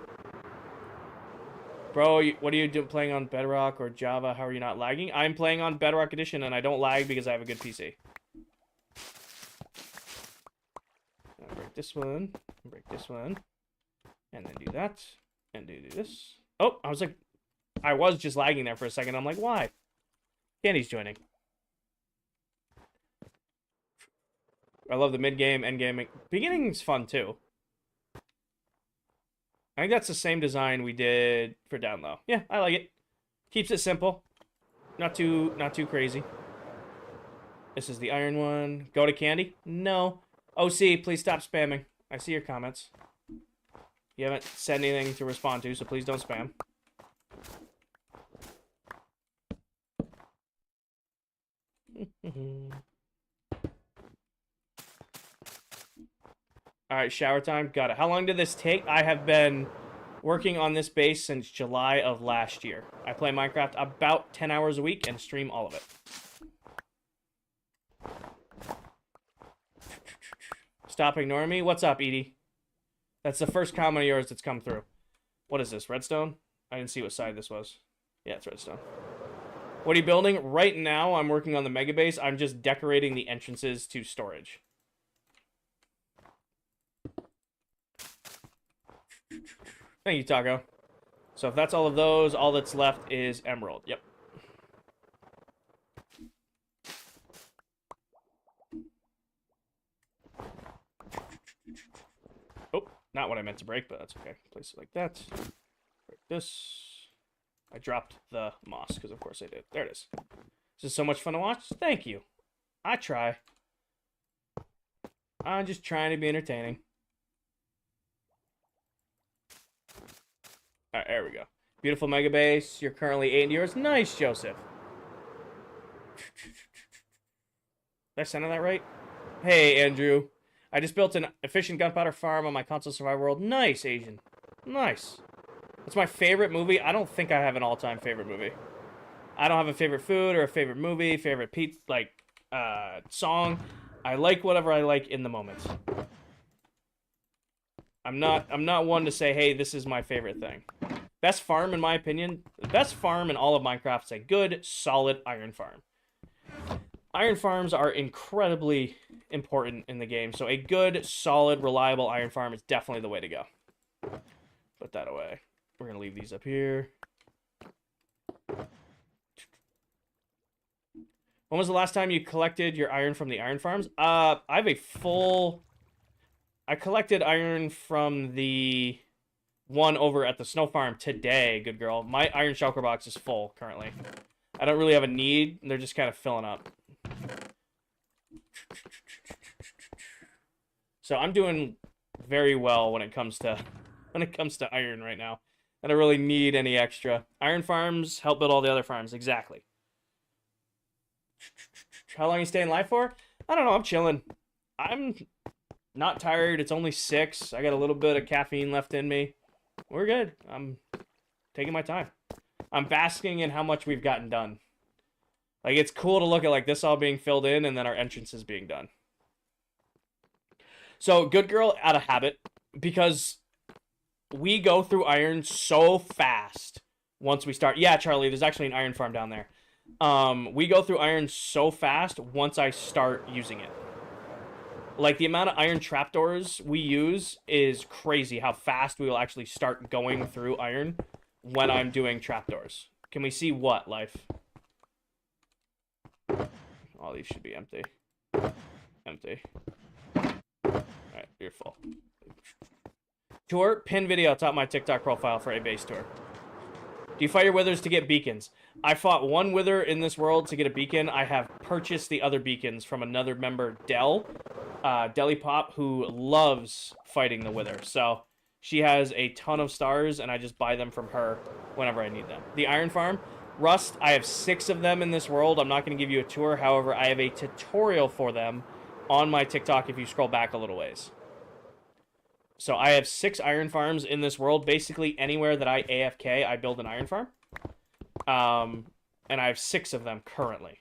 Bro, what are you doing playing on Bedrock or Java? How are you not lagging? I'm playing on Bedrock Edition, and I don't lag because I have a good PC. I'll break this one, break this one, and then do that, and do this. Oh, I was just lagging there for a second. I'm like, why? Candy's joining. I love the mid-game, end-game. Beginning's fun, too. I think that's the same design we did for down low. Yeah, I like it. Keeps it simple. Not too crazy. This is the iron one. Go to Candy? No. OC, please stop spamming. I see your comments. You haven't said anything to respond to, so please don't spam. Alright, shower time. Got it. How long did this take? I have been working on this base since July of last year. I play Minecraft about 10 hours a week and stream all of it. Stop ignoring me. What's up, Edie? That's the first comment of yours that's come through. What is this, redstone? I didn't see what side this was. Yeah, it's redstone. What are you building? Right now, I'm working on the mega base. I'm just decorating the entrances to storage. Thank you, Taco. So if that's all of those, all that's left is emerald. Yep. Oh, not what I meant to break, but that's okay. Place it like that. Break this. I dropped the moss, because of course I did. There it is. This is so much fun to watch. Thank you. I try. I'm just trying to be entertaining. Alright, there we go. Beautiful mega base. You're currently 8 years. Nice, Joseph. Did I sound that right? Hey, Andrew. I just built an efficient gunpowder farm on my console survival world. Nice, Asian. Nice. It's my favorite movie. I don't think I have an all-time favorite movie. I don't have a favorite food or a favorite movie, favorite song. I like whatever I like in the moment. I'm not one to say, hey, this is my favorite thing. Best farm, in my opinion, the best farm in all of Minecraft is a good, solid iron farm. Iron farms are incredibly important in the game, so a good, solid, reliable iron farm is definitely the way to go. Put that away. We're going to leave these up here. When was the last time you collected your iron from the iron farms? I have a full... I collected iron from the one over at the snow farm today, good girl. My iron shulker box is full currently. I don't really have a need. They're just kind of filling up. So I'm doing very well when it comes to iron right now. I don't really need any extra. Iron farms help build all the other farms. Exactly. How long are you staying live for? I don't know. I'm chilling. I'm not tired. It's only 6. I got a little bit of caffeine left in me. We're good. I'm taking my time. I'm basking in how much we've gotten done. Like, it's cool to look at like this all being filled in and then our entrances being done. So, good girl out of habit, because we go through iron so fast once we start. Yeah, Charlie, there's actually an iron farm down there. We go through iron so fast once I start using it. Like, the amount of iron trapdoors we use is crazy how fast we will actually start going through iron when I'm doing trapdoors. Can we see what, Life? All these should be empty. Empty. Alright, you're full. Tour, pin video atop my TikTok profile for a base tour. Do you fight your withers to get beacons? I fought one wither in this world to get a beacon. I have purchased the other beacons from another member, Deli Pop, who loves fighting the wither. So she has a ton of stars, and I just buy them from her whenever I need them. The Iron Farm, Rust, I have 6 of them in this world. I'm not going to give you a tour. However, I have a tutorial for them on my TikTok if you scroll back a little ways. So I have 6 iron farms in this world. Basically, anywhere that I AFK, I build an iron farm. And I have 6 of them currently.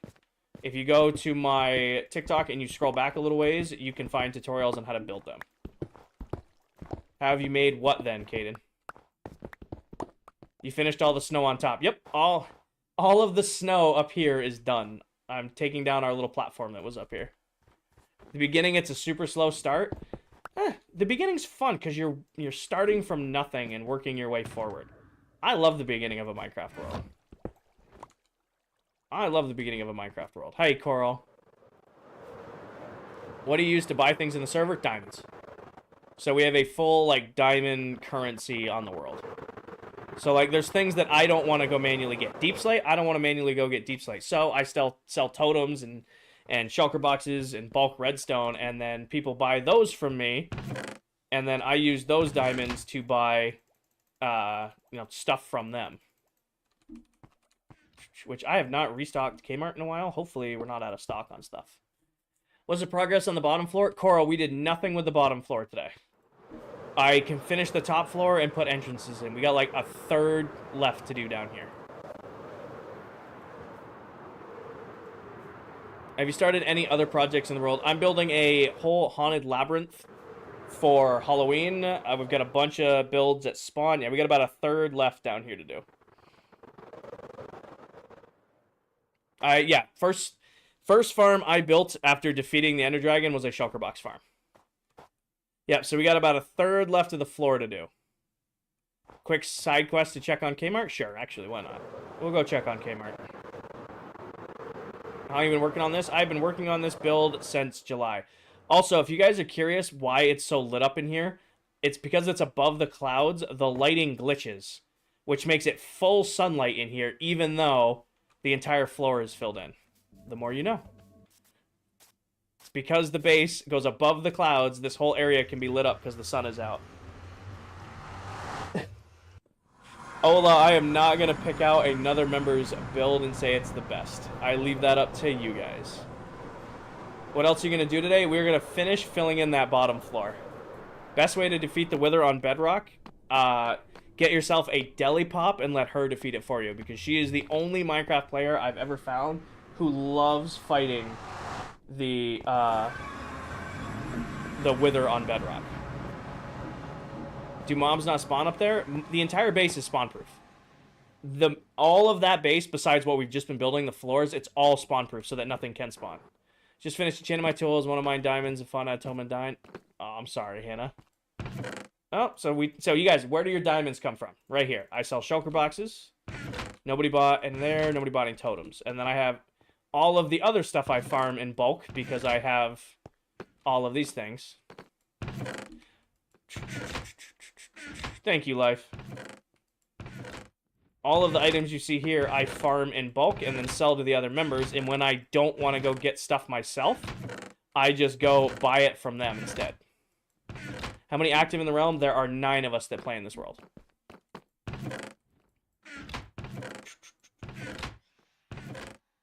If you go to my TikTok and you scroll back a little ways, you can find tutorials on how to build them. How have you made what then, Caden? You finished all the snow on top. Yep, all of the snow up here is done. I'm taking down our little platform that was up here. The beginning, it's a super slow start. The beginning's fun because you're starting from nothing and working your way forward. I love the beginning of a Minecraft world. I love the beginning of a Minecraft world. Hey, Coral. What do you use to buy things in the server? Diamonds. So we have a full, like, diamond currency on the world. So, like, there's things that I don't want to go manually get. Deep slate, I don't want to manually go get deep slate. So I still sell totems and shulker boxes and bulk redstone, and then people buy those from me, and then I use those diamonds to buy, stuff from them. Which I have not restocked Kmart in a while. Hopefully we're not out of stock on stuff. What's the progress on the bottom floor? Coral, we did nothing with the bottom floor today. I can finish the top floor and put entrances in. We got like a third left to do down here. Have you started any other projects in the world? I'm building a whole haunted labyrinth for Halloween. We've got a bunch of builds at spawn. Yeah, we got about a third left down here to do. Yeah, first farm I built after defeating the Ender Dragon was a shulker box farm. Yep, so we got about a third left of the floor to do. Quick side quest to check on Kmart? Sure, actually, why not? We'll go check on Kmart. How long have you been working on this? I've been working on this build since July. Also, if you guys are curious why it's so lit up in here, it's because it's above the clouds. The lighting glitches, which makes it full sunlight in here, even though the entire floor is filled in. The more you know. It's because the base goes above the clouds, this whole area can be lit up because the sun is out. Ola, I am not going to pick out another member's build and say it's the best. I leave that up to you guys. What else are you going to do today? We're going to finish filling in that bottom floor. Best way to defeat the wither on bedrock? Get yourself a Deli Pop and let her defeat it for you, because she is the only Minecraft player I've ever found who loves fighting the wither on bedrock. Do mobs not spawn up there? The entire base is spawn proof. All of that base, besides what we've just been building, the floors, it's all spawn proof so that nothing can spawn. Just finished enchanting my tools, one of mine diamonds, and found out Tome and Dine. Oh, I'm sorry, Hannah. Oh, so you guys, where do your diamonds come from? Right here. I sell shulker boxes. Nobody bought in there. Nobody bought any totems. And then I have all of the other stuff I farm in bulk because I have all of these things. Thank you, Life. All of the items you see here, I farm in bulk and then sell to the other members. And when I don't want to go get stuff myself, I just go buy it from them instead. How many active in the realm? There are 9 of us that play in this world.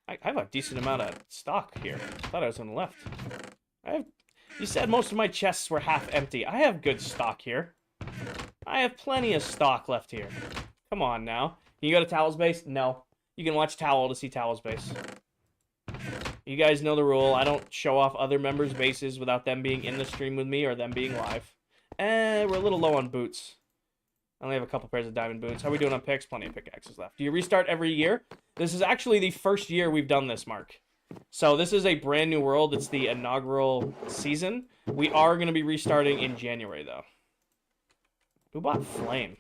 I have a decent amount of stock here. I thought I was on the left. You said most of my chests were half empty. I have good stock here. I have plenty of stock left here. Come on now. Can you go to Towel's base? No. You can watch Towel to see Towel's base. You guys know the rule. I don't show off other members' bases without them being in the stream with me or them being live. We're a little low on boots. I only have a couple pairs of diamond boots. How are we doing on picks? Plenty of pickaxes left. Do you restart every year? This is actually the first year we've done this, Mark. So this is a brand new world. It's the inaugural season. We are going to be restarting in January, though. Who bought Flame?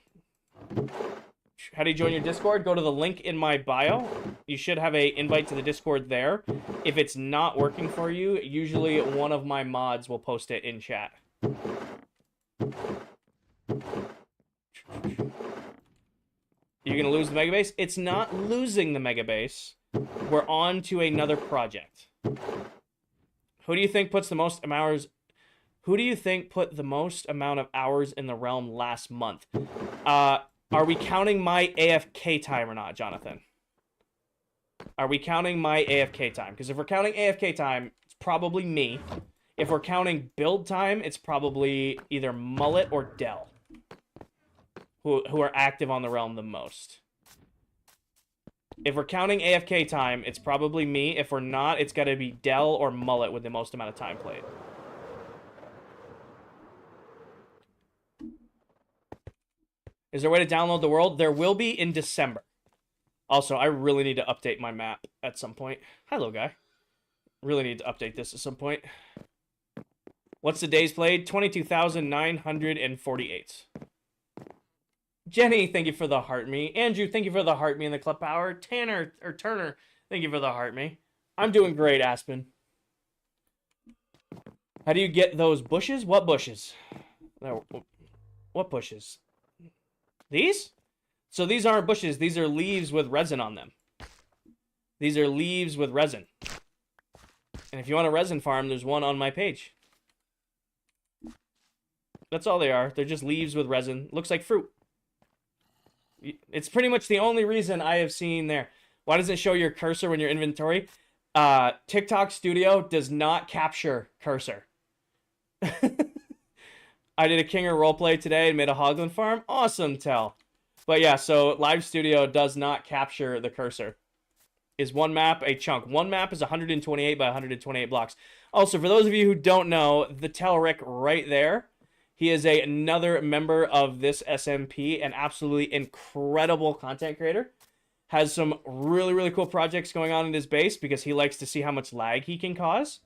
How do you join your Discord? Go to the link in my bio. You should have an invite to the Discord there. If it's not working for you, usually one of my mods will post it in chat. You're going to lose the Mega Base? It's not losing the Mega Base. We're on to another project. Who do you think puts the most hours? Who do you think put the most amount of hours in the realm last month? Are we counting my AFK time or not, Jonathan? Are we counting my AFK time? Because if we're counting AFK time, it's probably me. If we're counting build time, it's probably either Mullet or Dell, who are active on the realm the most. If we're counting AFK time, it's probably me. If we're not, it's got to be Dell or Mullet with the most amount of time played. Is there a way to download the world? There will be in December. Also, I really need to update my map at some point. Hi, little guy. Really need to update this at some point. What's the days played? 22,948. Jenny, thank you for the heart me. Andrew, thank you for the heart me in the club power. Turner, thank you for the heart me. I'm doing great, Aspen. How do you get those bushes? What bushes? What bushes? These? So these aren't bushes. These are leaves with resin on them. These are leaves with resin. And if you want a resin farm, there's one on my page. That's all they are. They're just leaves with resin. Looks like fruit. It's pretty much the only reason I have seen there. Why does it show your cursor when your inventory? TikTok Studio does not capture cursor. I did a Kinger roleplay today and made a Hoglin farm. Awesome, Tell. But yeah, so Live Studio does not capture the cursor. Is one map a chunk? One map is 128 by 128 blocks. Also, for those of you who don't know, the Telric right there, he is another member of this SMP, an absolutely incredible content creator. Has some really, really cool projects going on in his base because he likes to see how much lag he can cause.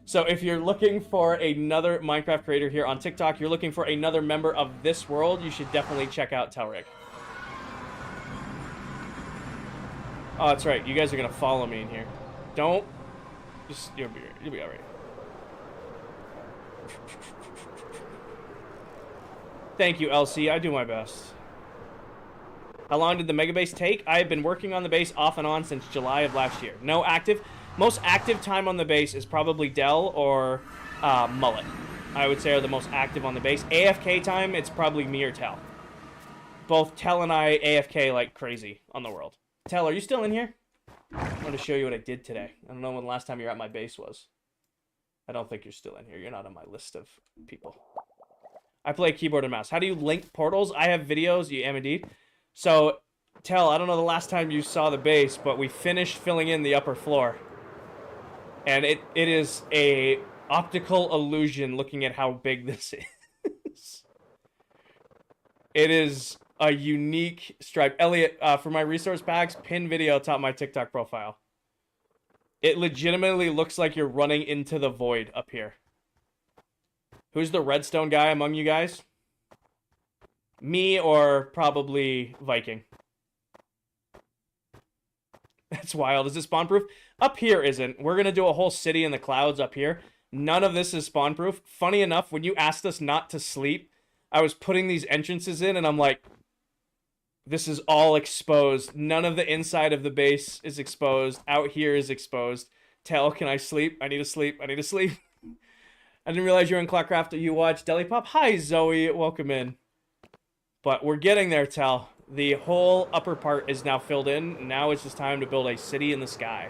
So if you're looking for another Minecraft creator here on TikTok, you're looking for another member of this world, you should definitely check out Telric. Oh, that's right. You guys are going to follow me in here. Don't. Just, you'll be all right. Thank you, LC. I do my best. How long did the Mega Base take? I have been working on the base off and on since July of last year. No active. Most active time on the base is probably Dell or Mullet. I would say are the most active on the base. AFK time, it's probably me or Tell. Both Tell and I AFK like crazy on the world. Tell, are you still in here? I want to show you what I did today. I don't know when the last time you were at my base was. I don't think you're still in here. You're not on my list of people. I play keyboard and mouse. How do you link portals? I have videos. You am indeed. So, Tell, I don't know the last time you saw the base, but we finished filling in the upper floor. And it is a optical illusion looking at how big this is. It is a unique stripe. Elliot, for my resource packs, pin video top my TikTok profile. It legitimately looks like you're running into the void up here. Who's the redstone guy among you guys? Me or probably Viking. That's wild. Is it spawn proof? Up here isn't. We're going to do a whole city in the clouds up here. None of this is spawn proof. Funny enough, when you asked us not to sleep, I was putting these entrances in and I'm like, this is all exposed. None of the inside of the base is exposed. Out here is exposed. Tell, can I sleep? I need to sleep. I need to sleep. I didn't realize you were in ClockCraft. You watch Deli Pop. Hi, Zoe. Welcome in. But we're getting there, Tell. The whole upper part is now filled in. Now it's just time to build a city in the sky.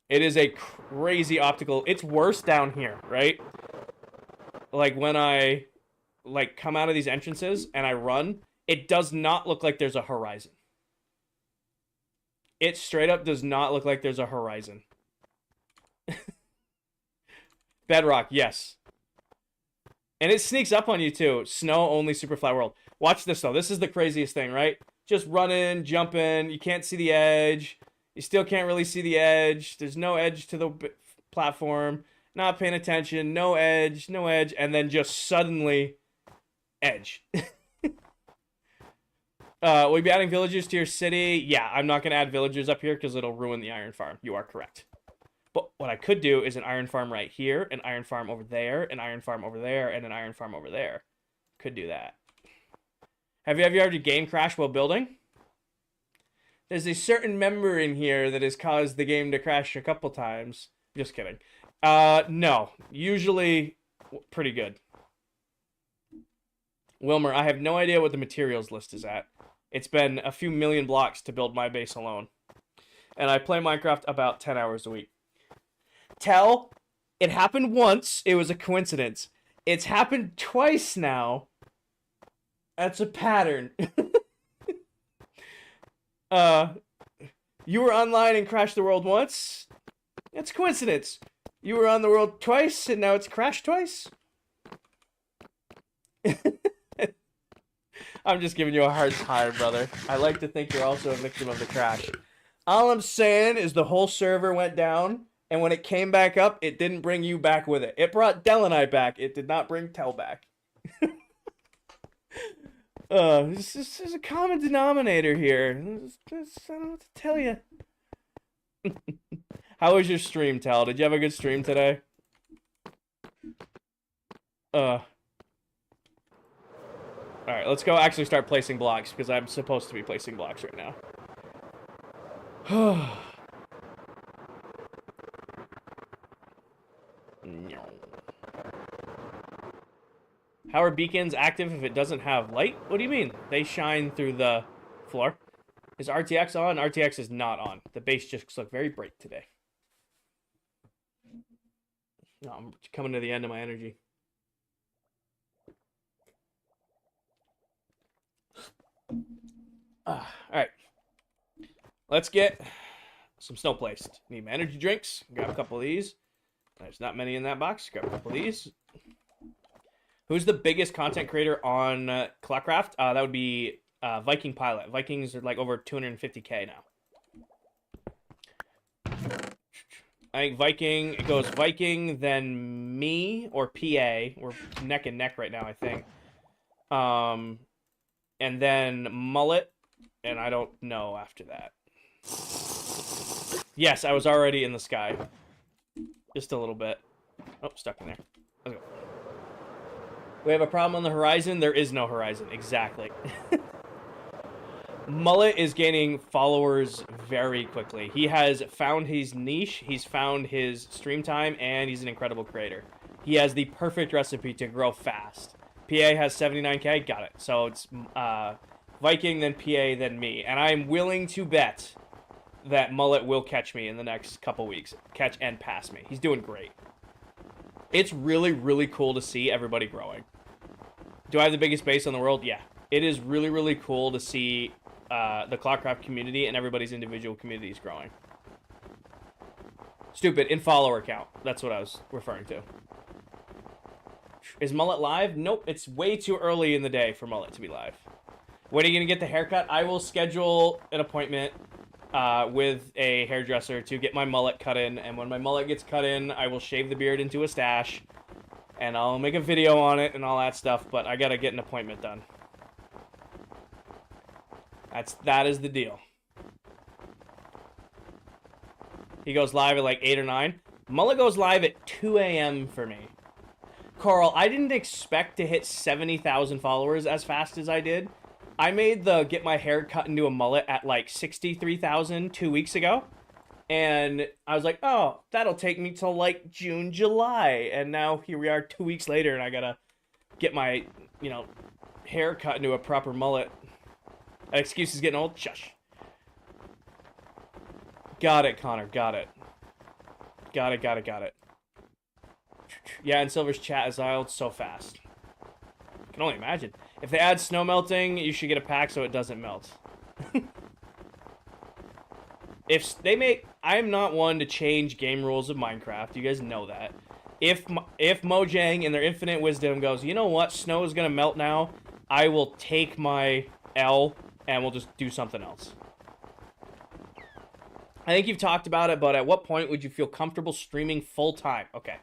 It is a crazy optical. It's worse down here, right? Like when I come out of these entrances and I run, it does not look like there's a horizon. It straight up does not look like there's a horizon. Bedrock, yes. And it sneaks up on you too. Snow only super flat world. Watch this though. This is the craziest thing, right? Just running, jumping. You can't see the edge. You still can't really see the edge. There's no edge to the platform. Not paying attention. No edge. No edge. And then just suddenly, edge. Will you be adding villagers to your city? Yeah, I'm not going to add villagers up here because it'll ruin the iron farm. You are correct. But what I could do is an iron farm right here, an iron farm over there, an iron farm over there, and an iron farm over there. Could do that. Have you ever had a game crash while building? There's a certain member in here that has caused the game to crash a couple times. Just kidding. No. Usually pretty good. Wilmer, I have no idea what the materials list is at. It's been a few million blocks to build my base alone. And I play Minecraft about 10 hours a week. Tell, it happened once. It was a coincidence. It's happened twice now. That's a pattern. You were online and crashed the world once. It's a coincidence. You were on the world twice and now it's crashed twice. I'm just giving you a hard time, brother. I like to think you're also a victim of the crash. All I'm saying is the whole server went down, and when it came back up, it didn't bring you back with it. It brought Del and I back. It did not bring Tell back. This is a common denominator here. I don't know what to tell you. How was your stream, Tell? Did you have a good stream today? Alright, let's go actually start placing blocks, because I'm supposed to be placing blocks right now. How are beacons active if it doesn't have light? What do you mean? They shine through the floor. Is RTX on? RTX is not on. The base just looks very bright today. No, I'm coming to the end of my energy. Alright. Let's get some snow placed. Need my energy drinks. Grab a couple of these. There's not many in that box. Grab a couple of these. Who's the biggest content creator on ClockCraft? That would be Viking Pilot. Vikings are like over 250k now. I think Viking, it goes Viking, then me, or PA. We're neck and neck right now, I think. And then Mullet, and I don't know after that. Yes, I was already in the sky. Just a little bit. Oh, stuck in there. Let's go. We have a problem on the horizon. There is no horizon. Exactly. Mullet is gaining followers very quickly. He has found his niche. He's found his stream time, and he's an incredible creator. He has the perfect recipe to grow fast. PA has 79k. Got it. So it's Viking, then PA, then me. And I'm willing to bet that Mullet will catch me in the next couple weeks. Catch and pass me. He's doing great. It's really, really cool to see everybody growing. Do I have the biggest base in the world? Yeah. It is really, really cool to see the ClockCraft community and everybody's individual communities growing. Stupid, in follower count. That's what I was referring to. Is Mullet live? Nope, it's way too early in the day for Mullet to be live. When are you going to get the haircut? I will schedule an appointment with a hairdresser to get my mullet cut in, and when my mullet gets cut in, I will shave the beard into a stash, and I'll make a video on it and all that stuff, but I gotta get an appointment done. That is the deal. He goes live at like 8 or 9. Mullet goes live at 2 a.m. for me. Carl, I didn't expect to hit 70,000 followers as fast as I did. I made the get my hair cut into a mullet at like 63,000 2 weeks ago. And I was like, oh, that'll take me till like June, July. And now here we are 2 weeks later and I gotta get my, you know, hair cut into a proper mullet. That excuse is getting old. Shush. Got it, Connor. Got it. Got it. Yeah, and Silver's chat is dialed so fast. I can only imagine. If they add snow melting, you should get a pack so it doesn't melt. If they make... I am not one to change game rules of Minecraft. You guys know that. If Mojang in their infinite wisdom goes, you know what, snow is going to melt now, I will take my L and we'll just do something else. I think you've talked about it, but at what point would you feel comfortable streaming full-time? Okay.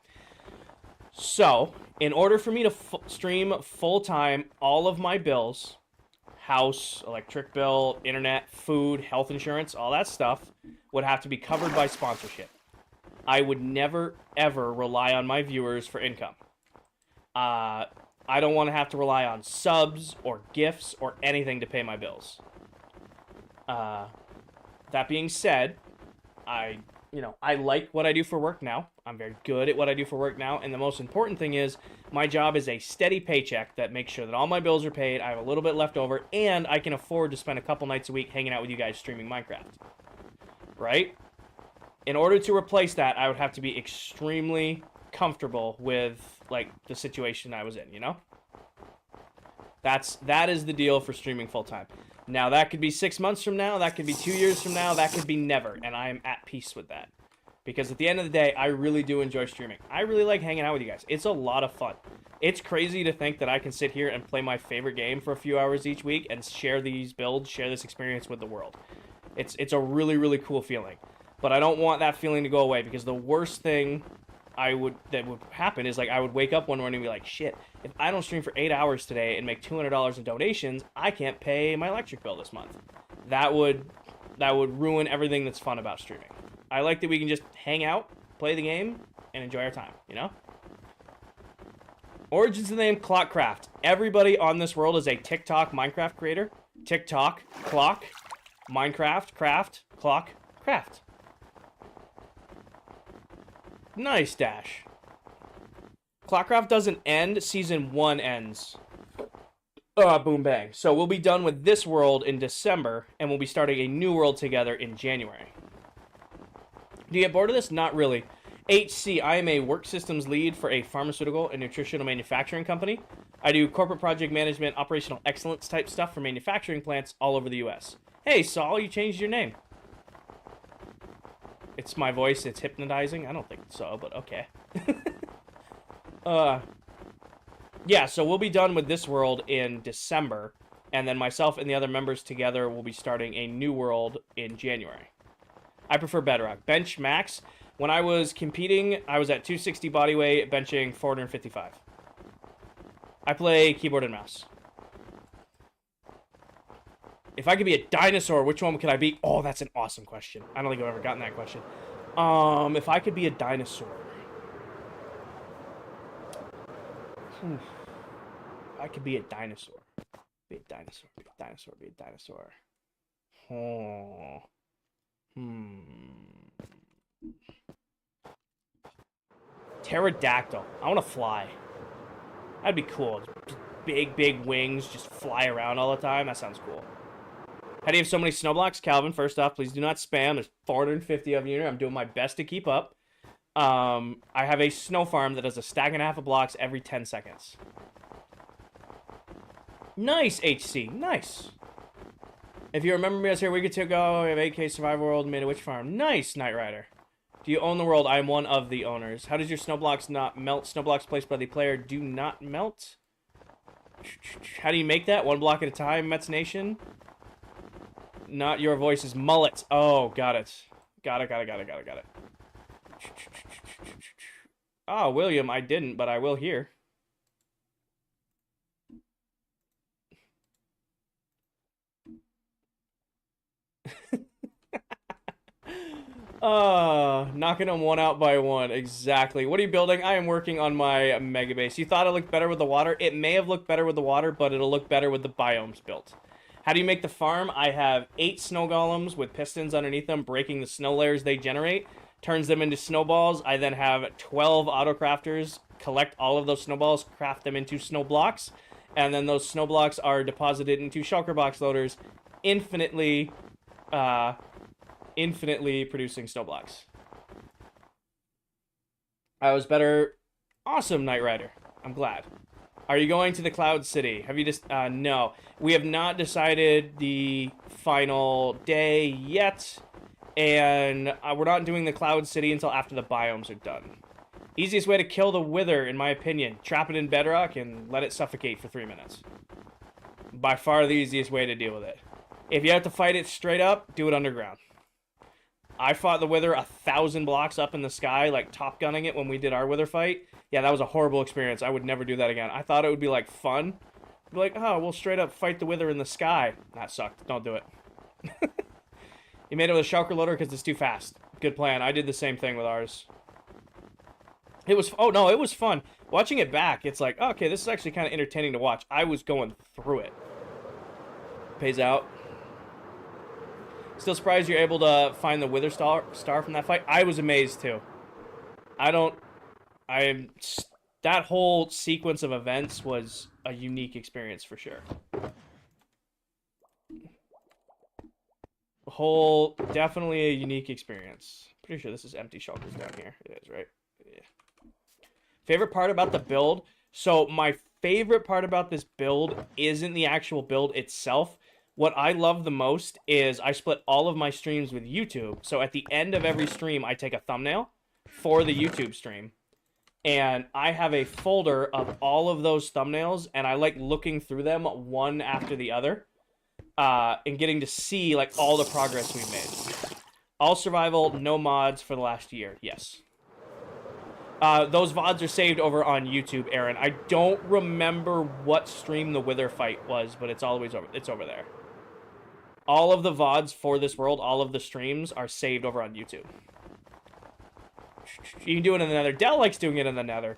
So, in order for me to stream full-time, all of my bills, house, electric bill, internet, food, health insurance, all that stuff, would have to be covered by sponsorship. I would never, ever rely on my viewers for income. I don't want to have to rely on subs or gifts or anything to pay my bills. That being said, I like what I do for work now. I'm very good at what I do for work now. And the most important thing is my job is a steady paycheck that makes sure that all my bills are paid. I have a little bit left over, and I can afford to spend a couple nights a week hanging out with you guys streaming Minecraft. Right? In order to replace that, I would have to be extremely comfortable with, like, the situation I was in, you know? That is the deal for streaming full-time. Now, that could be 6 months from now, that could be 2 years from now, that could be never, and I am at peace with that. Because at the end of the day, I really do enjoy streaming. I really like hanging out with you guys. It's a lot of fun. It's crazy to think that I can sit here and play my favorite game for a few hours each week and share these builds, share this experience with the world. It's a really, really cool feeling. But I don't want that feeling to go away, because the worst thing that would happen is, like, I would wake up one morning and be like, shit, if I don't stream for 8 hours today and make $200 in donations, I can't pay my electric bill this month. That would ruin everything that's fun about streaming. I like that we can just hang out, play the game, and enjoy our time, you know? Origins of the name ClockCraft. Everybody on this world is a TikTok Minecraft creator. TikTok, clock, Minecraft, craft, clock, craft. Nice, Dash. ClockCraft doesn't end. Season 1 ends. Boom, bang. So we'll be done with this world in December, and we'll be starting a new world together in January. Do you get bored of this? Not really. HC, I am a work systems lead for a pharmaceutical and nutritional manufacturing company. I do corporate project management, operational excellence type stuff for manufacturing plants all over the U.S. Hey, Saul, you changed your name. It's my voice, it's hypnotizing? I don't think so, but okay. Yeah, so we'll be done with this world in December, and then myself and the other members together will be starting a new world in January. I prefer Bedrock. Bench max. When I was competing, I was at 260 body weight, benching 455. I play keyboard and mouse. If I could be a dinosaur, which one could I be? Oh, that's an awesome question. I don't think I've ever gotten that question. If I could be a dinosaur. I could be a dinosaur. Be a dinosaur. Be a dinosaur. Be a dinosaur. Oh. Pterodactyl. I want to fly. That'd be cool. Just big, big wings. Just fly around all the time. That sounds cool. How do you have so many snow blocks? Calvin, first off, please do not spam. There's 450 of you here. I'm doing my best to keep up. I have a snow farm that does a stack and a half of blocks every 10 seconds. Nice, HC. Nice. If you remember me, I was here a week or two ago. We have 8K Survival World, made a witch farm. Nice, Knight Rider. Do you own the world? I am one of the owners. How does your snow blocks not melt? Snow blocks placed by the player do not melt. How do you make that? One block at a time, Mets Nation. Not your voice is mullet. Oh, got it. Got it. Oh, William, I didn't, but I will here. Knocking them one out by one. Exactly. What are you building? I am working on my mega base. You thought it looked better with the water? It may have looked better with the water, but it'll look better with the biomes built. How do you make the farm? I have 8 snow golems with pistons underneath them, breaking the snow layers they generate, turns them into snowballs. I then have 12 auto crafters collect all of those snowballs, craft them into snow blocks, and then those snow blocks are deposited into shulker box loaders, infinitely producing snow blocks. I was better. Awesome, Knight Rider. I'm glad. Are you going to the Cloud City? Have you just... no. We have not decided the final day yet. And we're not doing the Cloud City until after the biomes are done. Easiest way to kill the Wither, in my opinion. Trap it in bedrock and let it suffocate for 3 minutes. By far the easiest way to deal with it. If you have to fight it straight up, do it underground. I fought the Wither 1,000 blocks up in the sky, like Top Gunning it when we did our Wither fight. Yeah, that was a horrible experience. I would never do that again. I thought it would be like fun. Be like, oh, we'll straight up fight the Wither in the sky. That sucked. Don't do it. You made it with a shulker loader because it's too fast. Good plan. I did the same thing with ours. It was, oh no, it was fun. Watching it back, it's like, okay, this is actually kind of entertaining to watch. I was going through it. Pays out. Still surprised you're able to find the Wither star from that fight. I was amazed too. That whole sequence of events was a unique experience for sure. Definitely a unique experience. Pretty sure this is empty shulkers down here. It is, right? Yeah. Favorite part about the build? So my favorite part about this build isn't the actual build itself. What I love the most is I split all of my streams with YouTube. So at the end of every stream, I take a thumbnail for the YouTube stream. And I have a folder of all of those thumbnails, and I like looking through them one after the other. And getting to see like all the progress we've made. All survival, no mods for the last year. Yes. Those VODs are saved over on YouTube, Aaron. I don't remember what stream the Wither fight was, but it's always over. It's over there. All of the VODs for this world, all of the streams are saved over on YouTube. You can do it in the Nether. Dell likes doing it in the Nether.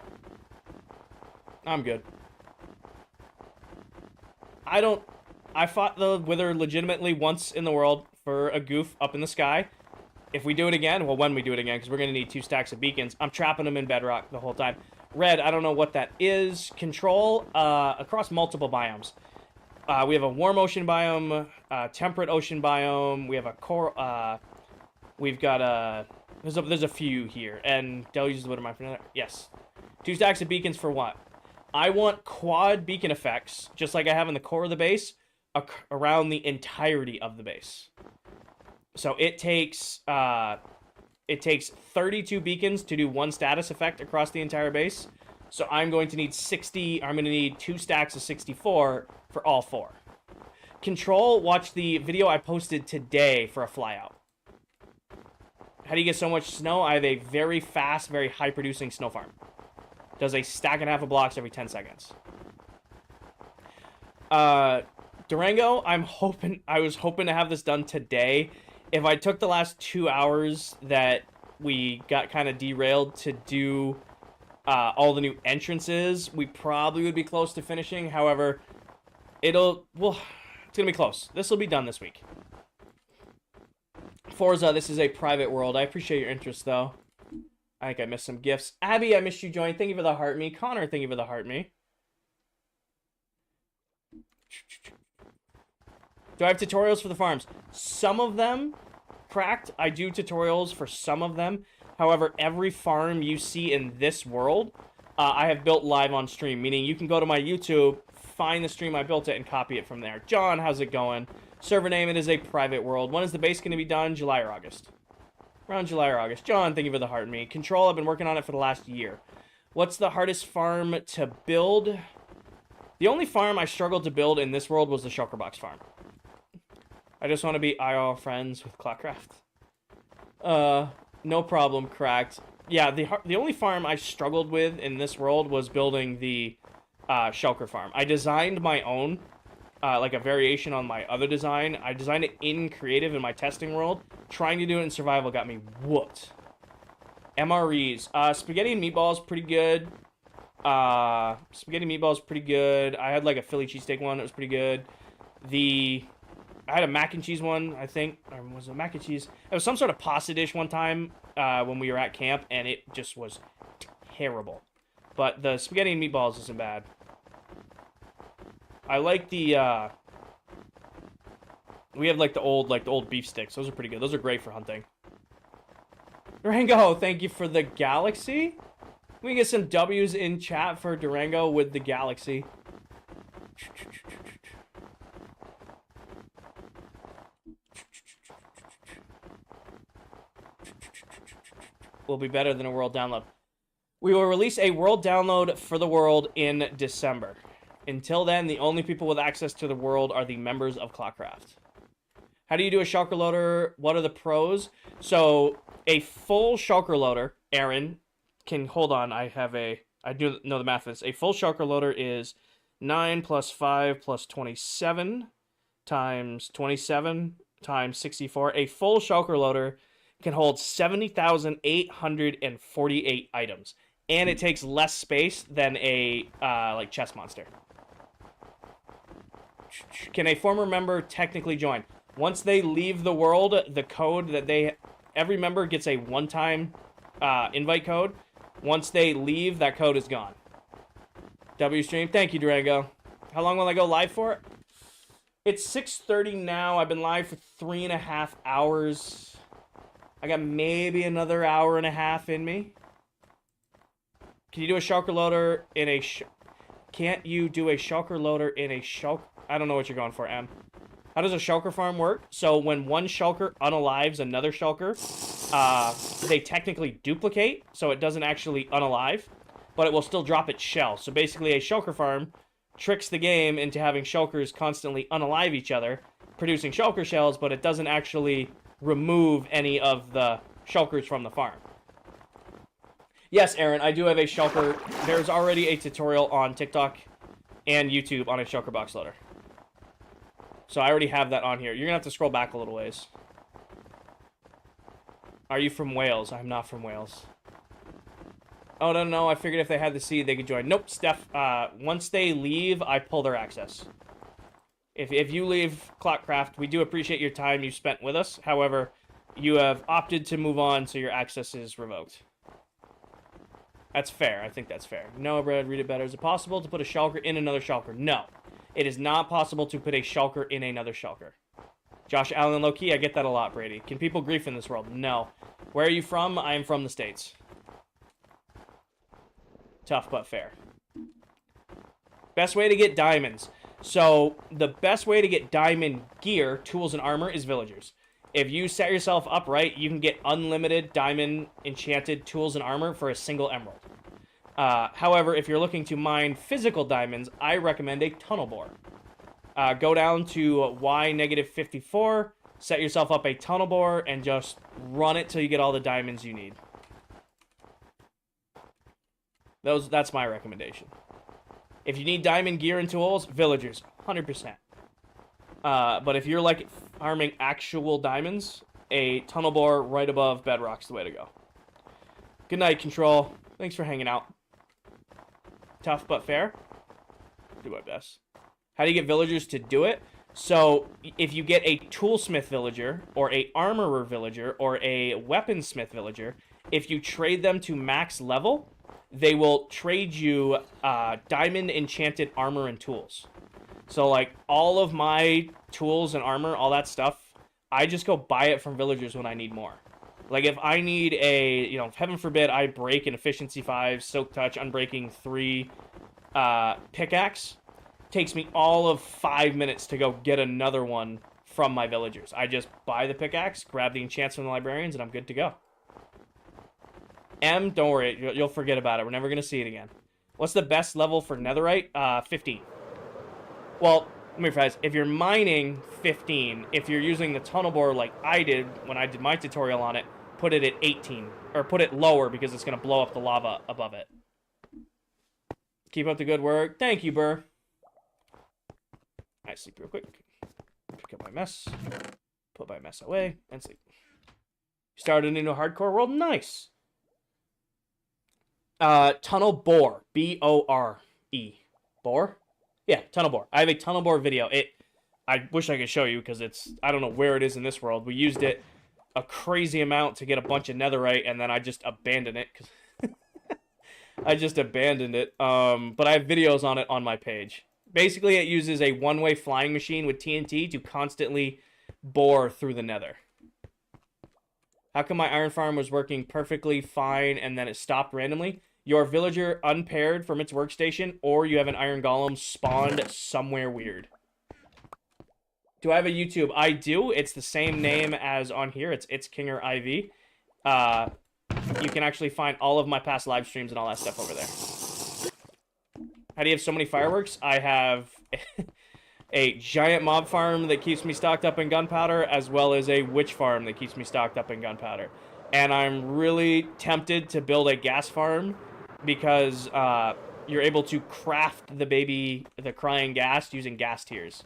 I'm good. I fought the Wither legitimately once in the world for a goof up in the sky. If we do it again, well, when we do it again, because we're going to need 2 stacks of beacons, I'm trapping them in bedrock the whole time. Red, I don't know what that is. Control across multiple biomes. We have a warm ocean biome, temperate ocean biome. We have a core. We've got a. There's a few here, and Dell uses the Wither mine for another. Yes, 2 stacks of beacons for what? I want quad beacon effects, just like I have in the core of the base, around the entirety of the base. So it takes 32 beacons to do 1 status effect across the entire base. So I'm going to need 60. I'm going to need 2 stacks of 64 for all 4. Control, watch the video I posted today for a flyout. How do you get so much snow? I have a very fast, very high producing snow farm. Does a stack and a half of blocks every 10 seconds. Durango, I was hoping to have this done today. If I took the last 2 hours that we got kind of derailed to do all the new entrances, we probably would be close to finishing. However, it's gonna be close. This will be done this week. Forza, this is a private world. I appreciate your interest, though. I think I missed some gifts. Abby, I missed you joining. Thank you for the heart me. Connor, thank you for the heart me. Do I have tutorials for the farms? Some of them, cracked. I do tutorials for some of them. However, every farm you see in this world, I have built live on stream. Meaning you can go to my YouTube, find the stream I built it, and copy it from there. John, how's it going? Server name, it is a private world. When is the base going to be done? July or August? Around July or August. John, thank you for the heart me. Control, I've been working on it for the last year. What's the hardest farm to build? The only farm I struggled to build in this world was the shulker box farm. I just want to be IRL friends with ClockCraft. No problem, cracked. Yeah, the only farm I struggled with in this world was building the shulker farm. I designed my own, like a variation on my other design. I designed it in creative in my testing world. Trying to do it in survival got me whooped. MREs. Spaghetti and meatballs, pretty good. Spaghetti meatballs, pretty good. I had like a Philly cheesesteak one. It was pretty good. I had a mac and cheese one, I think. Or was it mac and cheese? It was some sort of pasta dish one time when we were at camp, and it just was terrible. But the spaghetti and meatballs isn't bad. I like the, we have like the old beef sticks. Those are pretty good. Those are great for hunting. Durango, thank you for the galaxy. We can get some W's in chat for Durango with the galaxy. Will be better than a world download. We will release a world download for the world in December. Until then, the only people with access to the world are the members of ClockCraft. How do you do a shulker loader? What are the pros? So a full shulker loader, Aaron, can hold on. I do know the math of this. A full shulker loader is 9 plus 5 plus 27 times 27 times 64. A full shulker loader can hold 70,848 items, and it takes less space than a like chest monster. Can a former member technically join? Once they leave the world, the code that every member gets a one-time invite code. Once they leave, that code is gone. W stream, thank you, Durango. How long will I go live for? It's 6:30 now. I've been live for 3.5 hours. I got maybe another hour and a half in me. Can you do a shulker loader in a... Can't you do a shulker loader in a shulker... I don't know what you're going for, M. How does a shulker farm work? So when one shulker unalives another shulker, they technically duplicate, so it doesn't actually unalive, but it will still drop its shell. So basically a shulker farm tricks the game into having shulkers constantly unalive each other, producing shulker shells, but it doesn't actually remove any of the shulkers from the farm. Yes, Aaron, I do have a shulker. There's already a tutorial on TikTok and YouTube on a shulker box loader. So I already have that on here. You're going to have to scroll back a little ways. Are you from Wales? I'm not from Wales. Oh, no. I figured if they had the seed, they could join. Nope, Steph. Once they leave, I pull their access. If you leave ClockCraft, we do appreciate your time you spent with us. However, you have opted to move on, so your access is revoked. That's fair. I think that's fair. No, Brad, read it better. Is it possible to put a shulker in another shulker? No. It is not possible to put a shulker in another shulker. Josh Allen, low-key, I get that a lot, Brady. Can people grief in this world? No. Where are you from? I am from the States. Tough but fair. Best way to get diamonds. So, the best way to get diamond gear, tools, and armor is villagers. If you set yourself up right, you can get unlimited diamond enchanted tools and armor for a single emerald. However, if you're looking to mine physical diamonds, I recommend a tunnel bore. Go down to Y-54, set yourself up a tunnel bore, and just run it till you get all the diamonds you need. That's my recommendation. If you need diamond gear and tools, villagers, 100%. But if you're like farming actual diamonds, a tunnel bore right above bedrock's the way to go. Good night, Control. Thanks for hanging out. Tough but fair. Do my best. How do you get villagers to do it? So, if you get a toolsmith villager, or a armorer villager, or a weaponsmith villager, if you trade them to max level, they will trade you diamond enchanted armor and tools. So, like, all of my tools and armor, all that stuff, I just go buy it from villagers when I need more. Like, if I need a, heaven forbid, I break an Efficiency 5, Silk Touch, Unbreaking 3 pickaxe, takes me all of 5 minutes to go get another one from my villagers. I just buy the pickaxe, grab the enchants from the librarians, and I'm good to go. M, don't worry, you'll forget about it. We're never going to see it again. What's the best level for netherite? 15. Well, let me rephrase. If you're mining 15, if you're using the tunnel bore like I did when I did my tutorial on it, put it at 18. Or put it lower because it's going to blow up the lava above it. Keep up the good work. Thank you, Burr. I sleep real quick. Pick up my mess. Put my mess away. And sleep. Started into a hardcore world? Nice. Tunnel bore. B-O-R-E. Bore? Yeah, tunnel bore. I have a tunnel bore video. I wish I could show you because I don't know where it is in this world. We used it a crazy amount to get a bunch of netherite, and then I just abandoned it. I just abandoned it. But I have videos on it on my page. Basically, it uses a one-way flying machine with TNT to constantly bore through the nether. How come my iron farm was working perfectly fine and then it stopped randomly? Your villager unpaired from its workstation, or you have an iron golem spawned somewhere weird. Do I have a YouTube? I do. It's the same name as on here. It's Kinger IV. You can actually find all of my past live streams and all that stuff over there. How do you have so many fireworks? I have a giant mob farm that keeps me stocked up in gunpowder, as well as a witch farm that keeps me stocked up in gunpowder. And I'm really tempted to build a gas farm because you're able to craft the crying gas using gas tiers.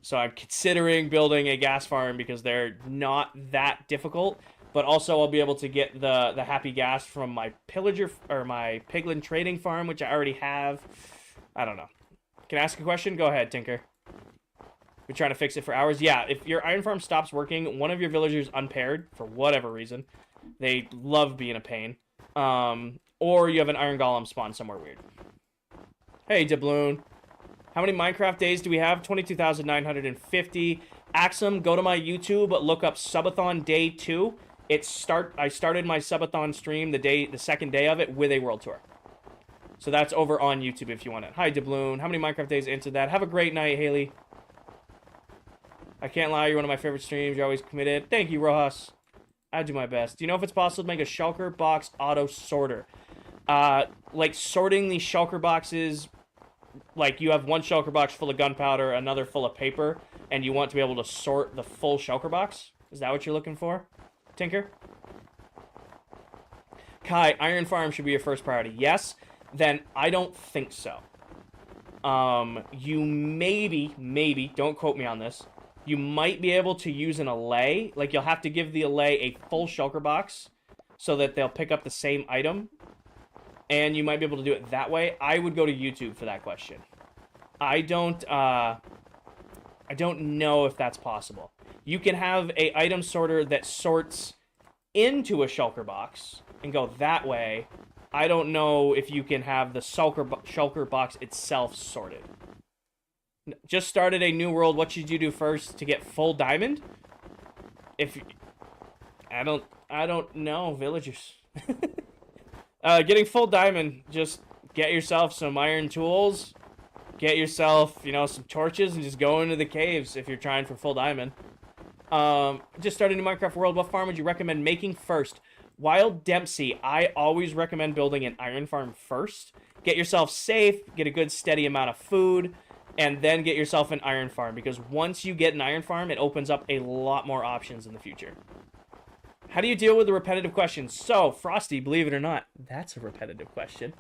So I'm considering building a gas farm because they're not that difficult, but also I'll be able to get the happy gas from my pillager or my piglin trading farm, which I already have. I don't know. Can I ask a question? Go ahead, Tinker. We're trying to fix it for hours. Yeah, if your iron farm stops working, one of your villagers unpaired for whatever reason, they love being a pain. Or you have an iron golem spawn somewhere weird. Hey, Doubloon. How many Minecraft days do we have? 22,950. Axum, go to my YouTube, look up Subathon Day 2. I started my Subathon stream the second day of it with a world tour. So that's over on YouTube if you want it. Hi, Doubloon. How many Minecraft days into that? Have a great night, Haley. I can't lie, you're one of my favorite streams. You're always committed. Thank you, Rojas. I do my best. Do you know if it's possible to make a shulker box auto sorter? Like sorting these shulker boxes, like you have one shulker box full of gunpowder, another full of paper, and you want to be able to sort the full shulker box? Is that what you're looking for, Tinker? Kai, iron farm should be your first priority. Yes, then I don't think so. You maybe, don't quote me on this, you might be able to use an allay. Like, you'll have to give the allay a full shulker box so that they'll pick up the same item. And you might be able to do it that way. I would go to YouTube for that question. I don't know if that's possible. You can have a item sorter that sorts into a shulker box and go that way. I don't know if you can have the shulker box itself sorted. Just started a new world. What should you do first to get full diamond? I don't know, villagers. Getting full diamond, just get yourself some iron tools, get yourself, some torches, and just go into the caves if you're trying for full diamond. Just started a new Minecraft world. What farm would you recommend making first? Wild Dempsey, I always recommend building an iron farm first. Get yourself safe, get a good steady amount of food, and then get yourself an iron farm, because once you get an iron farm, it opens up a lot more options in the future. How do you deal with the repetitive questions? So, Frosty, believe it or not, that's a repetitive question.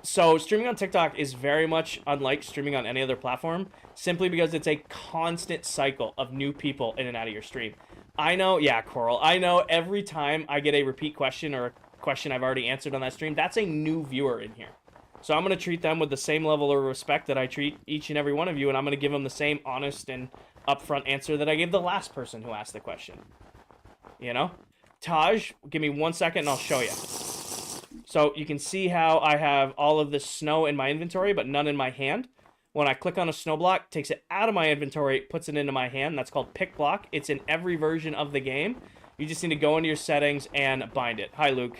So, streaming on TikTok is very much unlike streaming on any other platform, simply because it's a constant cycle of new people in and out of your stream. I know, yeah, Coral, I know every time I get a repeat question or a question I've already answered on that stream, that's a new viewer in here. So I'm going to treat them with the same level of respect that I treat each and every one of you, and I'm going to give them the same honest and upfront answer that I gave the last person who asked the question. Taj, give me 1 second and I'll show you. So you can see how I have all of this snow in my inventory, but none in my hand. When I click on a snow block, it takes it out of my inventory, puts it into my hand. That's called pick block. It's in every version of the game. You just need to go into your settings and bind it. Hi, Luke.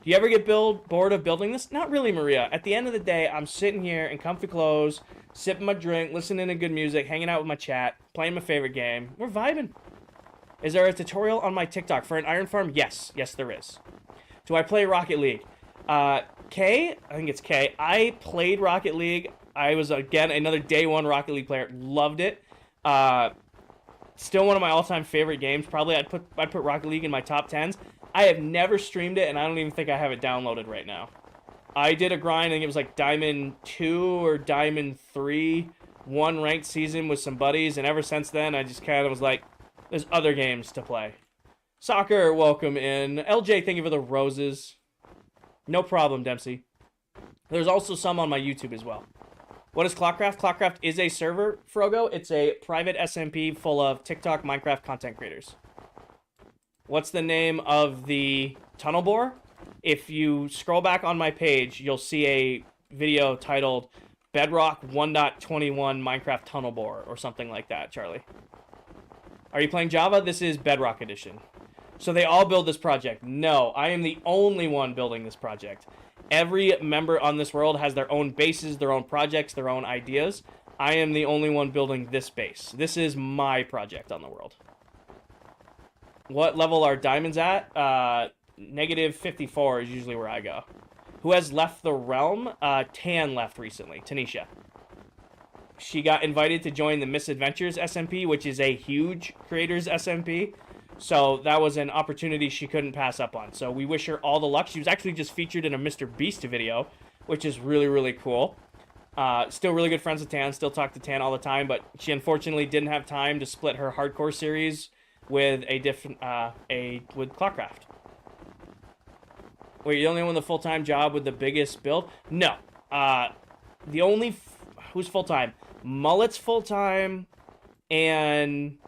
Do you ever get bored of building this? Not really, Maria. At the end of the day, I'm sitting here in comfy clothes, sipping my drink, listening to good music, hanging out with my chat, playing my favorite game. We're vibing. Is there a tutorial on my TikTok for an iron farm? Yes. Yes, there is. Do I play Rocket League? K? I think it's K. I played Rocket League. I was, again, another day one Rocket League player. Loved it. Still one of my all-time favorite games. Probably I'd put Rocket League in my top 10s. I have never streamed it, and I don't even think I have it downloaded right now. I did a grind, I think it was like Diamond 2 or Diamond 3, one ranked season with some buddies, and ever since then, I just kind of was like, there's other games to play. Soccer, welcome in. LJ, thank you for the roses. No problem, Dempsey. There's also some on my YouTube as well. What is ClockCraft? ClockCraft is a server, Frogo. It's a private SMP full of TikTok Minecraft content creators. What's the name of the tunnel bore? If you scroll back on my page, you'll see a video titled Bedrock 1.21 Minecraft Tunnel Bore or something like that, Charlie. Are you playing Java? This is Bedrock Edition. So they all build this project. No, I am the only one building this project. Every member on this world has their own bases, their own projects, their own ideas. I am the only one building this base. This is my project on the world. What level are diamonds at? Negative 54 is usually where I go. Who has left the realm? Tan left recently. Tanisha. she got invited to join the Misadventures SMP, which is a huge creators SMP. So that was an opportunity she couldn't pass up on. So we wish her all the luck. She was actually just featured in a Mr. Beast video, which is really, really cool. Still really good friends with Tan. Still talk to Tan all the time, but she unfortunately didn't have time to split her hardcore series with a different with ClockCraft. Wait, you're the only one with a full-time job with the biggest build? No. The only who's full-time? Mullet's full-time, and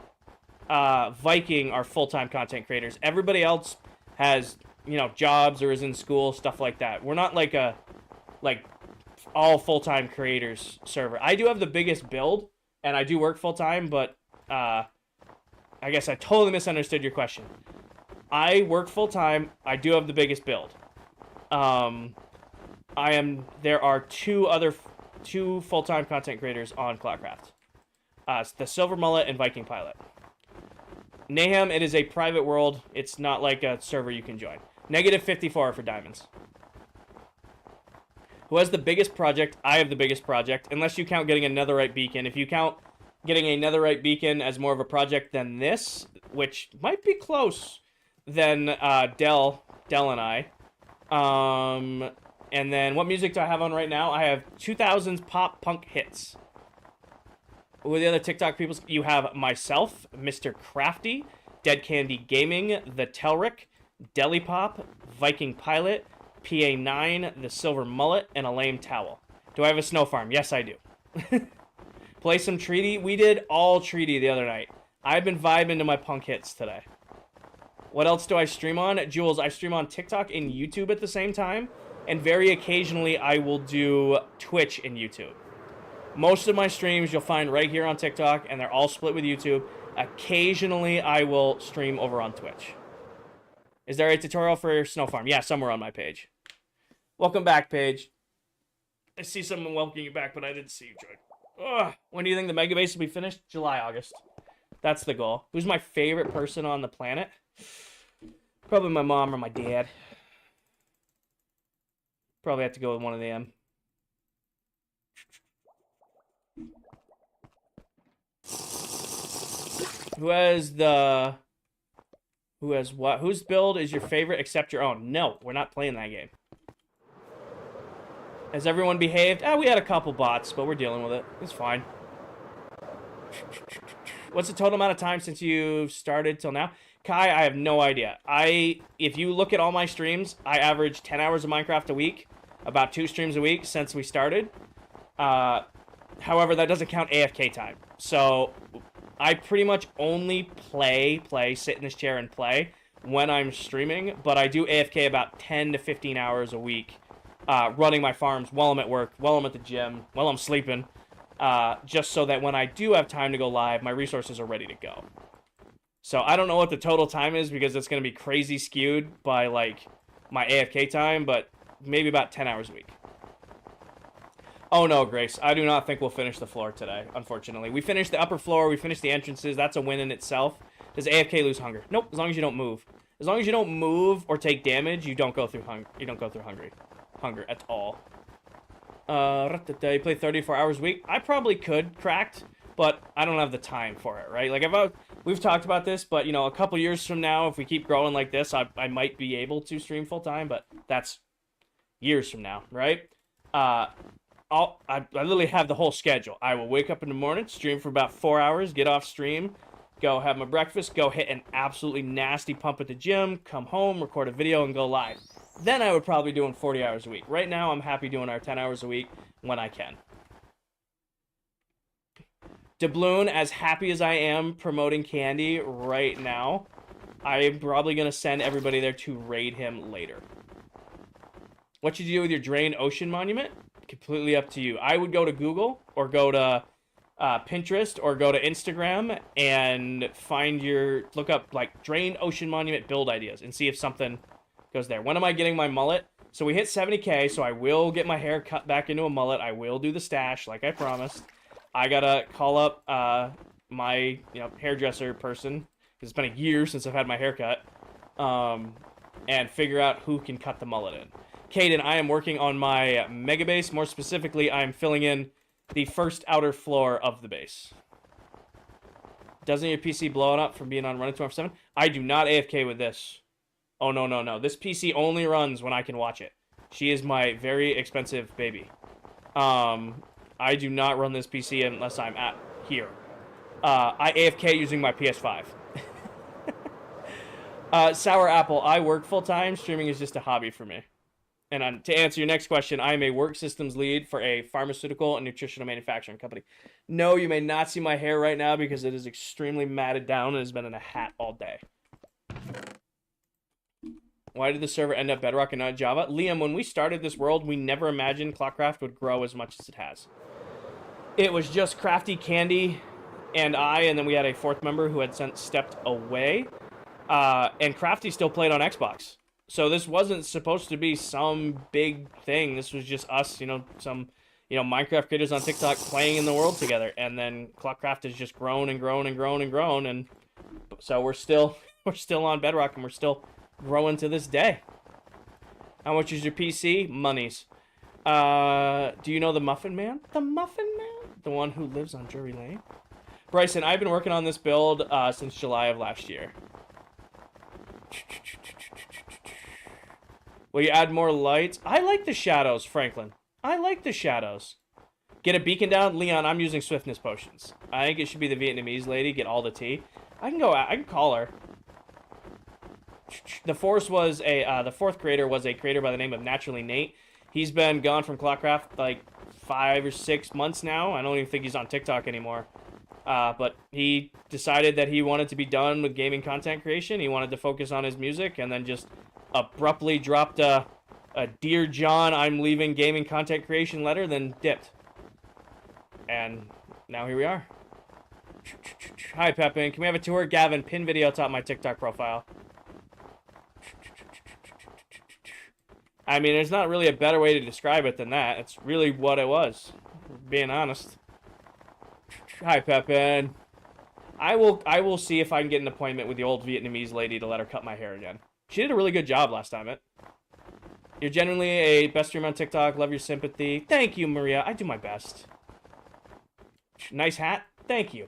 Viking are full-time content creators. Everybody else has, you know, jobs or is in school, stuff like that. We're not like a all full-time creators server. I do have the biggest build, and I do work full-time, but I guess I totally misunderstood your question. I work full-time. I do have the biggest build. There are two full-time content creators on ClockCraft. The Silver Mullet and Viking Pilot. Naham, it is a private world. It's not like a server you can join. -54 for diamonds. Who has the biggest project? I have the biggest project, unless you count getting a netherite beacon. If you count getting a netherite beacon as more of a project than this, which might be close, then Dell and I. And then what music do I have on right now? I have 2000s pop punk hits. With the other TikTok people, you have myself, Mr. Crafty, Dead Candy Gaming, The Telric, Deli Pop, Viking Pilot, PA9, The Silver Mullet, and a Lame Towel. Do I have a snow farm? Yes, I do. Play some Treaty? We did all Treaty the other night. I've been vibing to my punk hits today. What else do I stream on? Jules, I stream on TikTok and YouTube at the same time. And very occasionally, I will do Twitch and YouTube. Most of my streams you'll find right here on TikTok, and they're all split with YouTube. Occasionally, I will stream over on Twitch. Is there a tutorial for Snow Farm? Yeah, somewhere on my page. Welcome back, Paige. I see someone welcoming you back, but I didn't see you join. Ugh. When do you think the Mega Base will be finished? July, August. That's the goal. Who's my favorite person on the planet? Probably my mom or my dad. Probably have to go with one of them. Who has what? Whose build is your favorite except your own? No, we're not playing that game. Has everyone behaved? We had a couple bots, but we're dealing with it. It's fine. What's the total amount of time since you started till now? Kai, I have no idea. If you look at all my streams, I average 10 hours of Minecraft a week. About 2 streams a week since we started. However, that doesn't count AFK time. So I pretty much only play, sit in this chair and play when I'm streaming. But I do AFK about 10 to 15 hours a week, running my farms while I'm at work, while I'm at the gym, while I'm sleeping. Just so that when I do have time to go live, my resources are ready to go. So I don't know what the total time is because it's going to be crazy skewed by like my AFK time, but maybe about 10 hours a week. Oh no, Grace. I do not think we'll finish the floor today, unfortunately. We finished the upper floor. We finished the entrances. That's a win in itself. Does AFK lose hunger? Nope, as long as you don't move. As long as you don't move or take damage, you don't go through hunger at all. You play 34 hours a week? I probably could, cracked, but I don't have the time for it, right? Like, we've talked about this, but, you know, a couple years from now, if we keep growing like this, I might be able to stream full-time, but that's years from now, right? I literally have the whole schedule. I will wake up in the morning, stream for about 4 hours, get off stream, go have my breakfast, go hit an absolutely nasty pump at the gym, come home, record a video, and go live. Then I would probably be doing 40 hours a week. Right now, I'm happy doing our 10 hours a week when I can. Doubloon, as happy as I am promoting Candy right now, I am probably going to send everybody there to raid him later. What should you do with your drained ocean monument? Completely up to you. I would go to Google or go to Pinterest or go to Instagram and look up like drained ocean monument build ideas and see if something goes there. When am I getting my mullet? So we hit 70K, so I will get my hair cut back into a mullet. I will do the stash like I promised. I gotta call up my hairdresser person because it's been a year since I've had my hair cut, and figure out who can cut the mullet in. Caden, I am working on my Mega Base. More specifically, I'm filling in The first outer floor of the base. Doesn't your PC blow it up from being on running 24/7? I do not AFK with this. Oh, no, no, no. This PC only runs when I can watch it. She is my very expensive baby. I do not run this PC unless I'm at here. I AFK using my PS5. Sour Apple, I work full-time. Streaming is just a hobby for me. And to answer your next question, I am a work systems lead for a pharmaceutical and nutritional manufacturing company. No, you may not see my hair right now because it is extremely matted down and has been in a hat all day. Why did the server end up Bedrock and not Java? Liam, when we started this world, we never imagined ClockCraft would grow as much as it has. It was just Crafty, Candy, and then we had a fourth member who had stepped away. And Crafty still played on Xbox. So this wasn't supposed to be some big thing. This was just us, some, Minecraft creators on TikTok playing in the world together. And then ClockCraft has just grown and grown and grown and grown. And so we're still on Bedrock and we're still growing to this day. How much is your PC? Monies. Do you know the Muffin Man? The Muffin Man? The one who lives on Drury Lane? Bryson, I've been working on this build since July of last year. Will you add more lights? I like the shadows, Franklin. I like the shadows. Get a beacon down? Leon, I'm using swiftness potions. I think it should be the Vietnamese lady. Get all the tea. I can call her. The fourth creator was a creator by the name of Naturally Nate. He's been gone from ClockCraft like 5 or 6 months now. I don't even think he's on TikTok anymore. But he decided that he wanted to be done with gaming content creation. He wanted to focus on his music and then just abruptly dropped a Dear John, I'm leaving gaming content creation letter, then dipped. And now here we are. Hi, Pepin. Can we have a tour? Gavin, pin video top my TikTok profile. I mean, there's not really a better way to describe it than that. It's really what it was, being honest. Hi, Pepin. I will see if I can get an appointment with the old Vietnamese lady to let her cut my hair again. She did a really good job last time, You're genuinely a best streamer on TikTok. Love your sympathy. Thank you, Maria. I do my best. Nice hat. Thank you.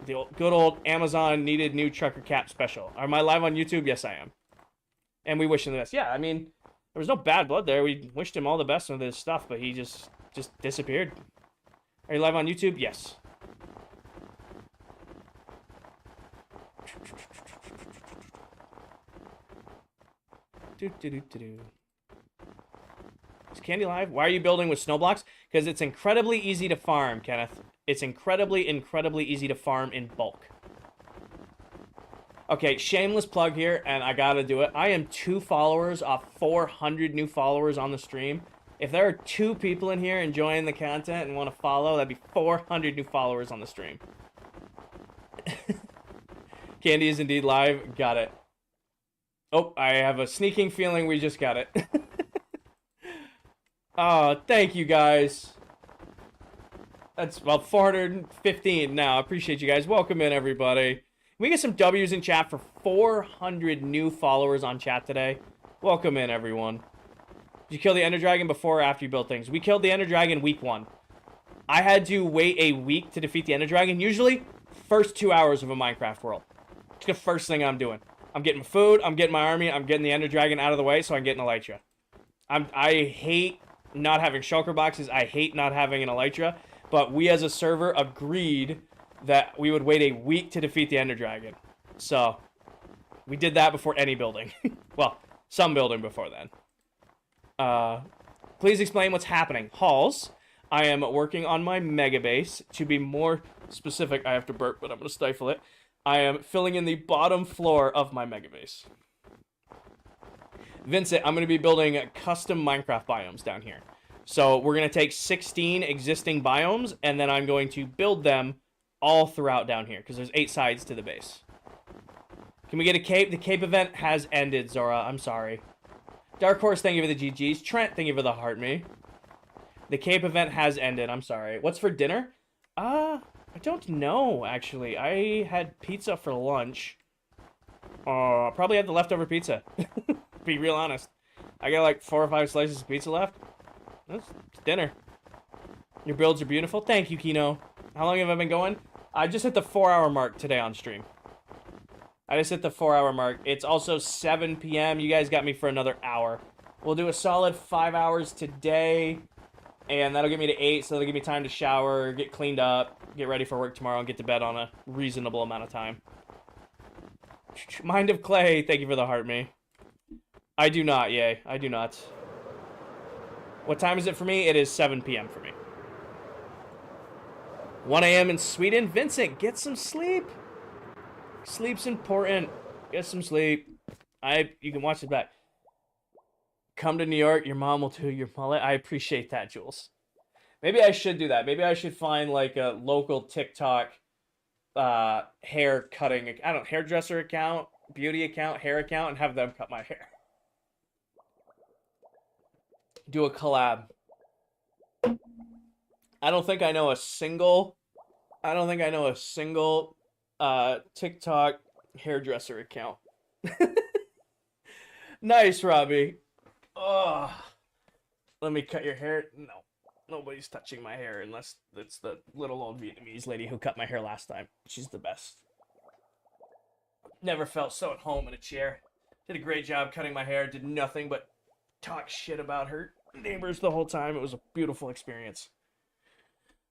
The good old Amazon needed new trucker cap special. Am I live on YouTube? Yes, I am. And we wish him the best. Yeah, I mean, there was no bad blood there. We wished him all the best with his stuff, but he just disappeared. Are you live on YouTube? Yes. Is Candy live? Why are you building with snow blocks? Because it's incredibly easy to farm, Kenneth. It's incredibly easy to farm in bulk. Okay, shameless plug here, and I gotta do it. I am 2 followers off 400 new followers on the stream. If there are 2 people in here enjoying the content and want to follow, that'd be 400 new followers on the stream. Candy is indeed live. Got it. Oh, I have a sneaking feeling we just got it. Oh, thank you guys. That's about 415 now. I appreciate you guys. Welcome in, everybody. We get some W's in chat for 400 new followers on chat today. Welcome in, everyone. Did you kill the Ender Dragon before or after you built things? We killed the Ender Dragon week 1. I had to wait a week to defeat the Ender Dragon. Usually, first 2 hours of a Minecraft world. It's the first thing I'm doing. I'm getting food, I'm getting my army, I'm getting the Ender Dragon out of the way so I can get an Elytra. I hate not having shulker boxes. I hate not having an Elytra. But we as a server agreed that we would wait a week to defeat the Ender Dragon. So, we did that before any building. Well, some building before then. Please explain what's happening. Halls, I am working on my mega base. To be more specific, I have to burp, but I'm going to stifle it. I am filling in the bottom floor of my mega base. Vincent, I'm going to be building custom Minecraft biomes down here. So we're going to take 16 existing biomes, and then I'm going to build them all throughout down here, because there's 8 sides to the base. Can we get a cape? The cape event has ended, Zora. I'm sorry. Dark Horse, thank you for the GGs. Trent, thank you for the heart me. The cape event has ended. I'm sorry. What's for dinner? I don't know, actually. I had pizza for lunch. Probably had the leftover pizza. Be real honest. I got like 4 or 5 slices of pizza left. That's dinner. Your builds are beautiful. Thank you, Kino. How long have I been going? I just hit the 4-hour mark today on stream. I just hit the 4-hour mark. It's also 7 p.m. You guys got me for another hour. We'll do a solid 5 hours today. And that'll get me to 8, so that'll give me time to shower, get cleaned up, get ready for work tomorrow, and get to bed on a reasonable amount of time. Mind of Clay, thank you for the heart, me. I do not, yay. I do not. What time is it for me? It is 7 p.m. for me. 1 a.m. in Sweden. Vincent, get some sleep. Sleep's important. Get some sleep. You can watch it back. Come to New York, your mom will do your mullet. I appreciate that, Jules. Maybe I should do that. Maybe I should find like a local TikTok hair cutting, hairdresser account, beauty account, hair account, and have them cut my hair. Do a collab. I don't think I know a single TikTok hairdresser account. Nice, Robbie. Oh, let me cut your hair. No, nobody's touching my hair unless it's the little old Vietnamese lady who cut my hair last time. She's the best. Never felt so at home in a chair. Did a great job cutting my hair. Did nothing but talk shit about her neighbors the whole time. It was a beautiful experience.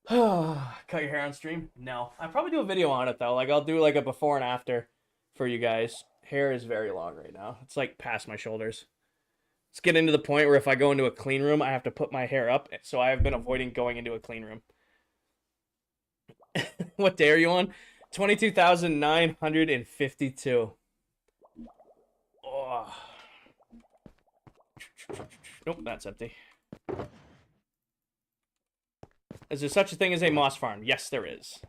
Cut your hair on stream? No. I'll probably do a video on it though. Like I'll do like a before and after for you guys. Hair is very long right now. It's like past my shoulders. It's getting to the point where if I go into a clean room, I have to put my hair up. So I have been avoiding going into a clean room. What day are you on? 22,952. Oh. Nope, that's empty. Is there such a thing as a moss farm? Yes, there is.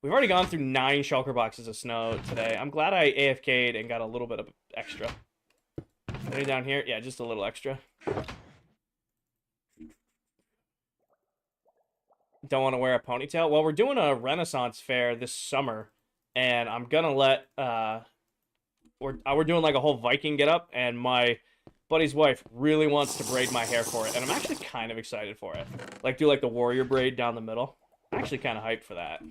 We've already gone through 9 shulker boxes of snow today. I'm glad I AFK'd and got a little bit of extra. Any down here? Yeah, just a little extra. Don't want to wear a ponytail? Well, we're doing a Renaissance fair this summer, and I'm gonna let we're doing like a whole Viking getup, and my buddy's wife really wants to braid my hair for it, and I'm actually kind of excited for it. Like do like the warrior braid down the middle. I'm actually kind of hyped for that.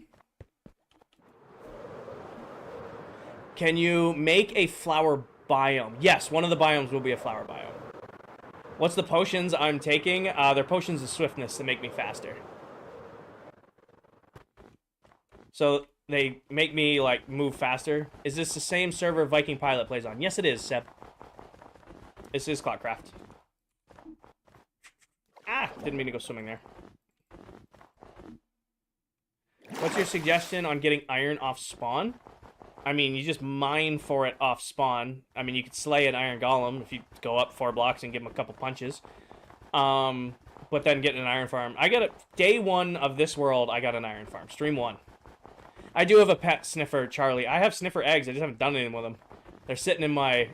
Can you make a flower biome? Yes, one of the biomes will be a flower biome. What's the potions I'm taking? They're potions of swiftness that make me faster. So they make me like move faster. Is this the same server Viking Pilot plays on? Yes, it is, Seb. This is ClockCraft. Ah, didn't mean to go swimming there. What's your suggestion on getting iron off spawn? I mean, you just mine for it off spawn. I mean, you could slay an iron golem if you go up 4 blocks and give him a couple punches. But then get an iron farm. I got it day 1 of this world. I got an iron farm. Stream 1. I do have a pet sniffer, Charlie. I have sniffer eggs. I just haven't done anything with them. They're sitting in my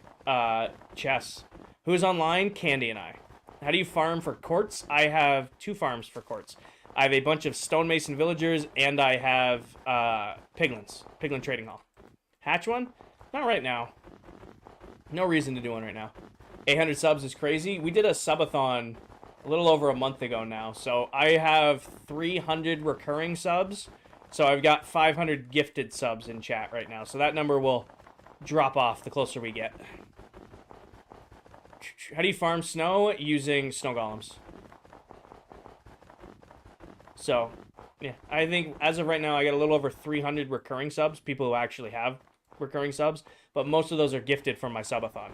chest. Who's online? Candy and I. How do you farm for quartz? I have 2 farms for quartz. I have a bunch of stonemason villagers, and I have piglins. Piglin trading hall. Hatch one? Not right now. No reason to do one right now. 800 subs is crazy. We did a subathon a little over a month ago now. So I have 300 recurring subs. So I've got 500 gifted subs in chat right now. So that number will drop off the closer we get. How do you farm snow? Using snow golems. So, yeah. I think as of right now, I got a little over 300 recurring subs. People who actually have recurring subs. But most of those are gifted from my subathon.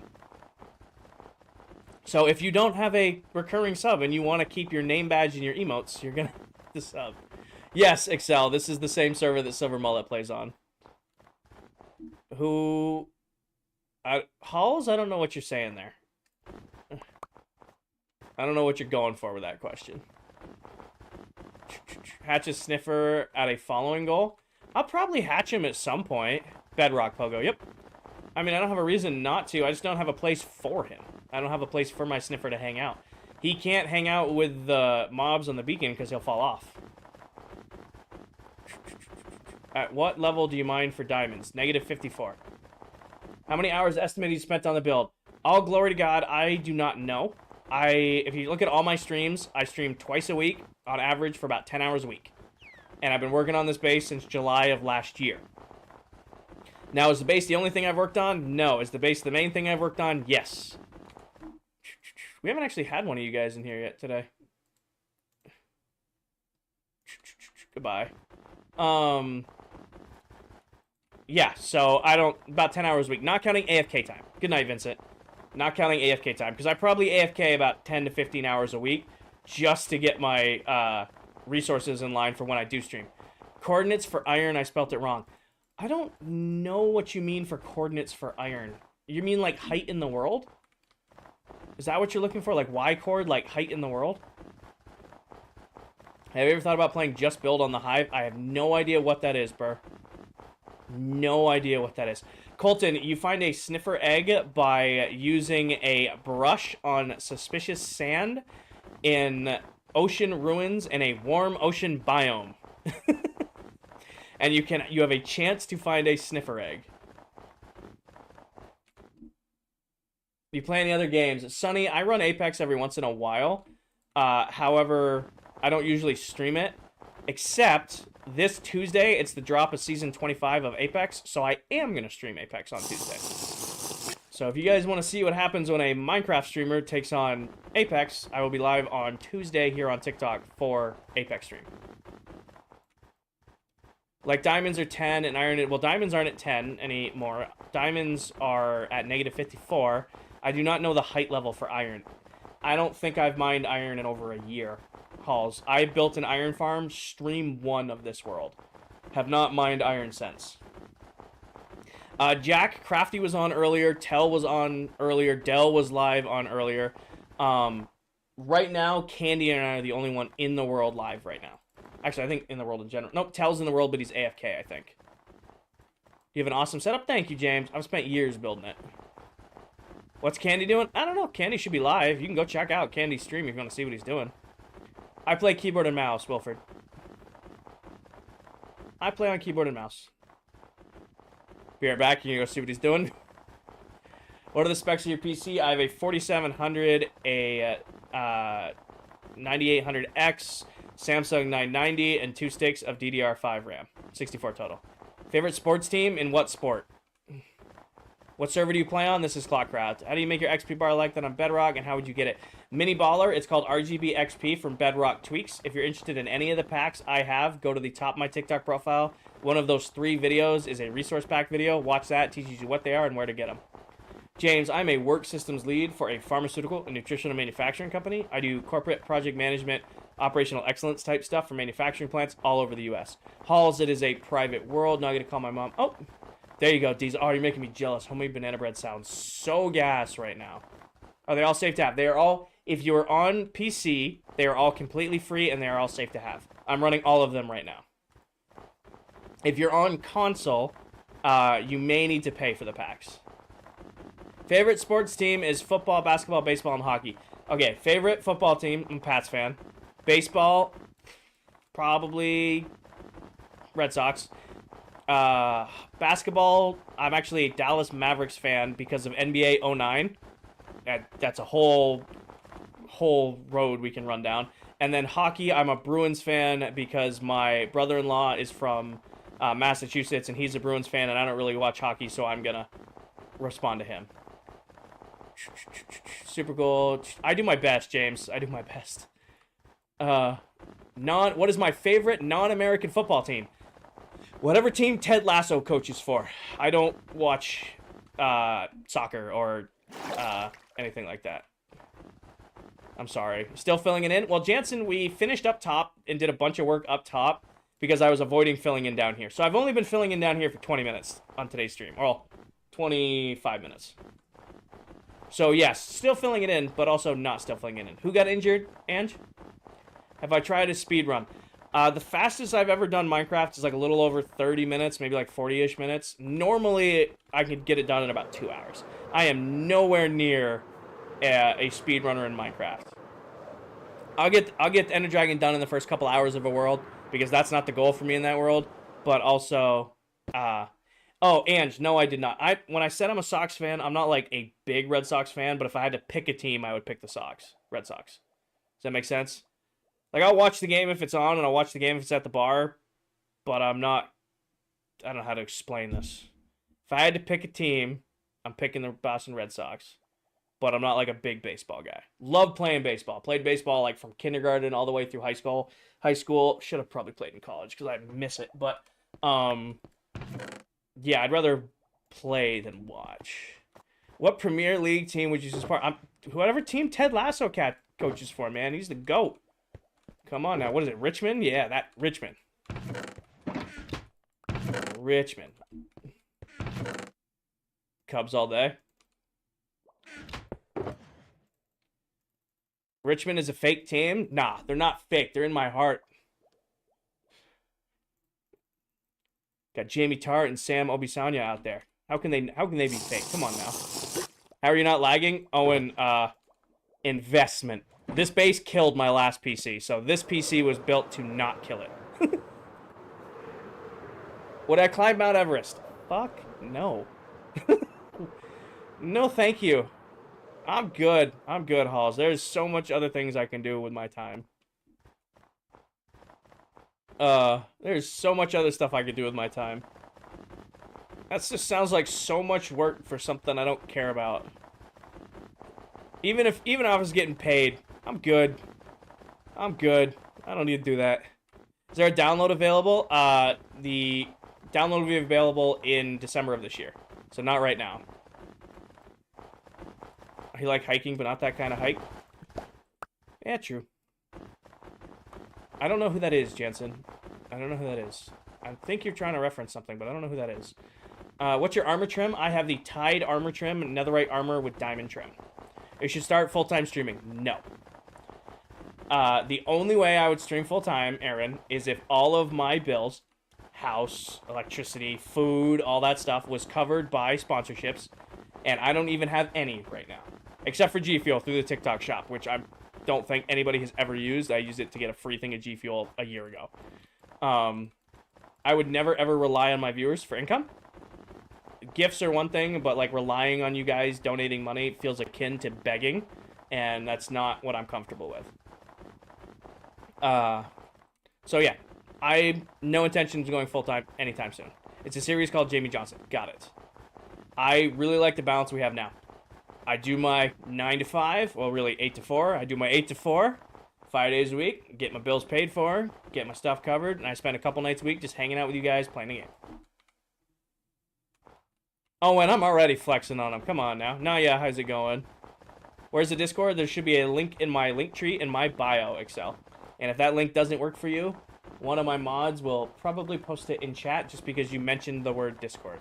So if you don't have a recurring sub and you want to keep your name badge and your emotes, you're going to have to sub. Yes, Excel. This is the same server that Silver Mullet plays on. Halls? I don't know what you're saying there. I don't know what you're going for with that question. Hatch a sniffer at a following goal? I'll probably hatch him at some point. Bedrock Pogo, yep. I mean, I don't have a reason not to. I just don't have a place for him. I don't have a place for my sniffer to hang out. He can't hang out with the mobs on the beacon because he'll fall off. At what level do you mine for diamonds? Negative 54. How many hours estimated you spent on the build? All glory to God, I do not know. if you look at all my streams, I stream twice a week on average for about 10 hours a week. And I've been working on this base since July of last year. Now, is the base the only thing I've worked on? No. Is the base the main thing I've worked on? Yes. We haven't actually had one of you guys in here yet today. Goodbye. Yeah, so about 10 hours a week. Not counting AFK time. Good night, Vincent. Not counting AFK time. Because I probably AFK about 10 to 15 hours a week just to get my resources in line for when I do stream. Coordinates for iron, I spelt it wrong. I don't know what you mean for coordinates for iron. You mean like height in the world? Is that what you're looking for? Like Y chord, like height in the world? Have you ever thought about playing Just Build on the Hive? I have no idea what that is, bro. No idea what that is. Colton, you find a sniffer egg by using a brush on suspicious sand in ocean ruins in a warm ocean biome. And you have a chance to find a sniffer egg. You play any other games? Sonny, I run Apex every once in a while. However, I don't usually stream it. Except this Tuesday, it's the drop of Season 25 of Apex. So I am going to stream Apex on Tuesday. So if you guys want to see what happens when a Minecraft streamer takes on Apex, I will be live on Tuesday here on TikTok for Apex stream. Like, diamonds are 10 and iron... Well, diamonds aren't at 10 anymore. Diamonds are at negative 54. I do not know the height level for iron. I don't think I've mined iron in over a year. Halls. I built an iron farm, stream 1 of this world. Have not mined iron since. Jack, Crafty was on earlier. Tell was on earlier. Dell was live on earlier. Right now, Candy and I are the only one in the world live right now. Actually, I think in the world in general. Nope, Tell's in the world, but he's AFK, I think. You have an awesome setup? Thank you, James. I've spent years building it. What's Candy doing? I don't know. Candy should be live. You can go check out Candy's stream if you want to see what he's doing. I play keyboard and mouse, Wilford. I play on keyboard and mouse. Be right back. You can go see what he's doing. What are the specs of your PC? I have a 4700, a 9800X, Samsung 990, and 2 sticks of DDR5 RAM. 64 total. Favorite sports team? In what sport? What server do you play on? This is ClockCraft. How do you make your XP bar like that on Bedrock, and how would you get it? Mini Baller. It's called RGB XP from Bedrock Tweaks. If you're interested in any of the packs I have, go to the top of my TikTok profile. One of those 3 videos is a resource pack video. Watch that. It teaches you what they are and where to get them. James, I'm a work systems lead for a pharmaceutical and nutritional manufacturing company. I do corporate project management, operational excellence type stuff for manufacturing plants all over the U.S. Halls, it is a private world. Now I gotta call my mom. Oh, there you go, Deez. Oh, you're making me jealous. Homemade banana bread sounds so gas right now. Are they all safe to have? They are all, if you're on PC, they are all completely free and they are all safe to have. I'm running all of them right now. If you're on console, you may need to pay for the packs. Favorite sports team is football, basketball, baseball, and hockey. Okay, favorite football team, I'm a Pats fan. Baseball, probably Red Sox. Basketball, I'm actually a Dallas Mavericks fan because of NBA 09. That's a whole road we can run down. And then hockey, I'm a Bruins fan because my brother-in-law is from Massachusetts, and he's a Bruins fan, and I don't really watch hockey, so I'm going to respond to him. Super Gold. I do my best, James. I do my best. What is my favorite non-American football team? Whatever team Ted Lasso coaches for. I don't watch soccer or anything like that. I'm sorry. Still filling it in? Well, Jansen, we finished up top and did a bunch of work up top because I was avoiding filling in down here. So I've only been filling in down here for 20 minutes on today's stream. Well, 25 minutes. So, yes, still filling it in, but also not still filling it in. Who got injured, Ange? Have I tried a speed run? The fastest I've ever done Minecraft is like a little over 30 minutes, maybe like 40-ish minutes. Normally, I could get it done in about 2 hours. I am nowhere near a speedrunner in Minecraft. I'll get Ender Dragon done in the first couple hours of a world, because that's not the goal for me in that world. But also, oh, Ange, no, I did not. When I said I'm a Sox fan, I'm not like a big Red Sox fan, but if I had to pick a team, I would pick the Sox. Red Sox. Does that make sense? Like, I'll watch the game if it's on, and I'll watch the game if it's at the bar, but I'm not... I don't know how to explain this. If I had to pick a team, I'm picking the Boston Red Sox. But I'm not like a big baseball guy. Love playing baseball. Played baseball like from kindergarten all the way through high school. Should have probably played in college because I miss it. But, yeah, I'd rather play than watch. What Premier League team would you support? Whatever team Ted Lasso coaches for, man. He's the GOAT. Come on now. What is it? Richmond? Yeah, that Richmond. Richmond. Cubs all day. Richmond is a fake team? Nah, they're not fake. They're in my heart. Got Jamie Tart and Sam Obisanya out there. How can they be fake? Come on now. How are you not lagging? Owen, investment. This base killed my last PC, so this PC was built to not kill it. Would I climb Mount Everest? Fuck no. No, thank you. I'm good. I'm good, Halls. There's so much other things I can do with my time. There's so much other stuff I could do with my time. That just sounds like so much work for something I don't care about. Even if I was getting paid, I'm good. I'm good. I don't need to do that. Is there a download available? The download will be available in December of this year. So not right now. I like hiking, but not that kind of hike. Yeah, true. I don't know who that is, Jensen. I don't know who that is. I think you're trying to reference something, but I don't know who that is. What's your armor trim? I have the Tide armor trim, netherite armor with diamond trim. You should start full-time streaming. No. The only way I would stream full-time, Aaron, is if all of my bills, house, electricity, food, all that stuff, was covered by sponsorships, and I don't even have any right now. Except for G Fuel through the TikTok shop, which I don't think anybody has ever used. I used it to get a free thing of G Fuel a year ago. I would never, ever rely on my viewers for income. Gifts are one thing, but like relying on you guys donating money feels akin to begging, and that's not what I'm comfortable with. So yeah, I no intentions of going full-time anytime soon. It's a series called Jamie Johnson. Got it. I really like the balance we have now. I do my 9 to 5, well really 8 to 4. I do my 8 to 4, 5 days a week, get my bills paid for, get my stuff covered, and I spend a couple nights a week just hanging out with you guys playing the game. Oh, and I'm already flexing on them. Come on now. Now, yeah, how's it going? Where's the Discord? There should be a link in my link tree in my bio, Excel. And if that link doesn't work for you, one of my mods will probably post it in chat just because you mentioned the word Discord.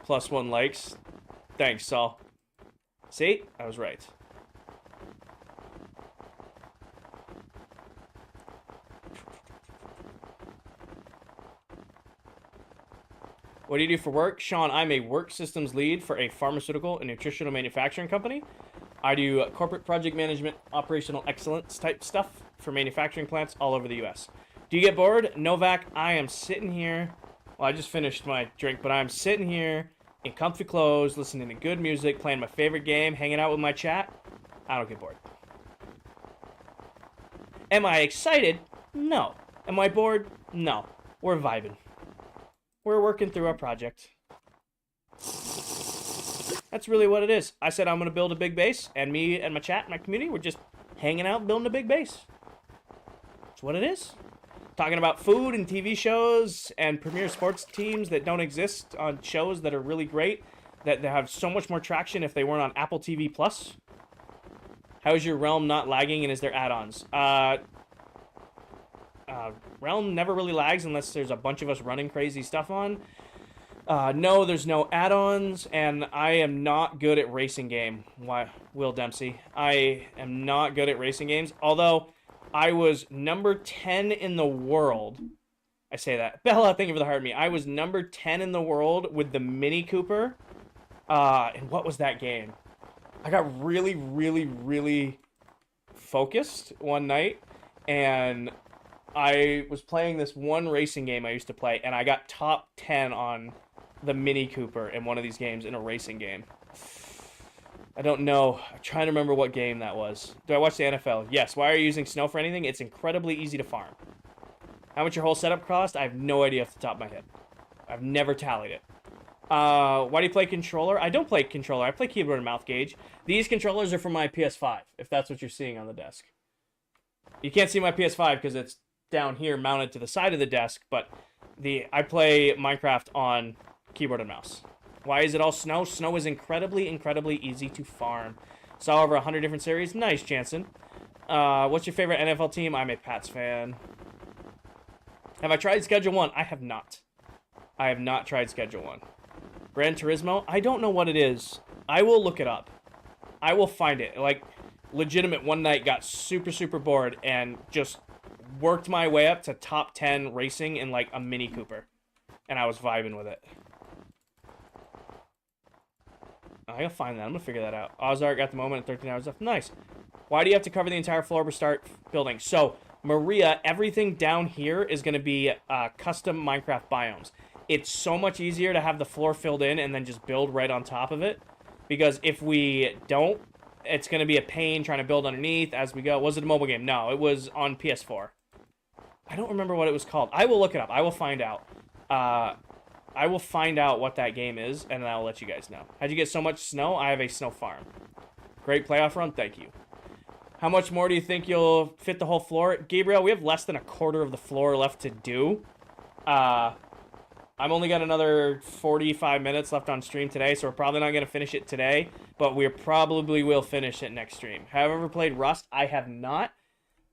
+1 likes. Thanks, Saul. See? I was right. What do you do for work? Sean, I'm a work systems lead for a pharmaceutical and nutritional manufacturing company. I do corporate project management, operational excellence type stuff for manufacturing plants all over the U.S. Do you get bored? Novak, I am sitting here. Well, I just finished my drink, but I'm sitting here in comfy clothes, listening to good music, playing my favorite game, hanging out with my chat. I don't get bored. Am I excited? No. Am I bored? No. We're vibing. We're working through our project. That's really what it is. I said I'm going to build a big base, and me and my chat, my community, we're just hanging out building a big base. That's what it is. Talking about food and TV shows and premier sports teams that don't exist on shows that are really great, that have so much more traction if they weren't on Apple TV+. How is your Realm not lagging, and is there add-ons? Realm never really lags unless there's a bunch of us running crazy stuff on. No, there's no add-ons, and I am not good at racing game. Why, Will Dempsey? I am not good at racing games, although I was number 10 in the world. I say that. Bella, thank you for the heart of me. I was number 10 in the world with the Mini Cooper. And what was that game? I got really, really, really focused one night, and I was playing this one racing game I used to play, and I got top 10 on the Mini Cooper in one of these games in a racing game. I don't know. I'm trying to remember what game that was. Do I watch the NFL? Yes. Why are you using snow for anything? It's incredibly easy to farm. How much your whole setup cost? I have no idea off the top of my head. I've never tallied it. Why do you play controller? I don't play controller. I play keyboard and mouse gauge. These controllers are from my PS5, if that's what you're seeing on the desk. You can't see my PS5 because it's down here mounted to the side of the desk, but I play Minecraft on keyboard and mouse. Why is it all snow? Snow is incredibly, incredibly easy to farm. Saw over 100 different series. Nice, Jansen. What's your favorite NFL team? I'm a Pats fan. Have I tried Schedule 1? I have not. I have not tried Schedule 1. Gran Turismo? I don't know what it is. I will look it up. I will find it. Like, legitimate, one night got super, super bored and just worked my way up to top 10 racing in, like, a Mini Cooper. And I was vibing with it. I gotta find that. I'm gonna figure that out. Ozark got the moment at 13 hours left. Nice. Why do you have to cover the entire floor to start building? So, Maria, everything down here is gonna be custom Minecraft biomes. It's so much easier to have the floor filled in and then just build right on top of it. Because if we don't, it's gonna be a pain trying to build underneath as we go. Was it a mobile game? No, it was on PS4. I don't remember what it was called. I will look it up. I will find out. I will find out what that game is, and then I'll let you guys know. How'd you get so much snow? I have a snow farm. Great playoff run. Thank you. How much more do you think you'll fit the whole floor? Gabriel, we have less than a quarter of the floor left to do. I'm only got another 45 minutes left on stream today, so we're probably not going to finish it today, but we probably will finish it next stream. Have I ever played Rust? I have not.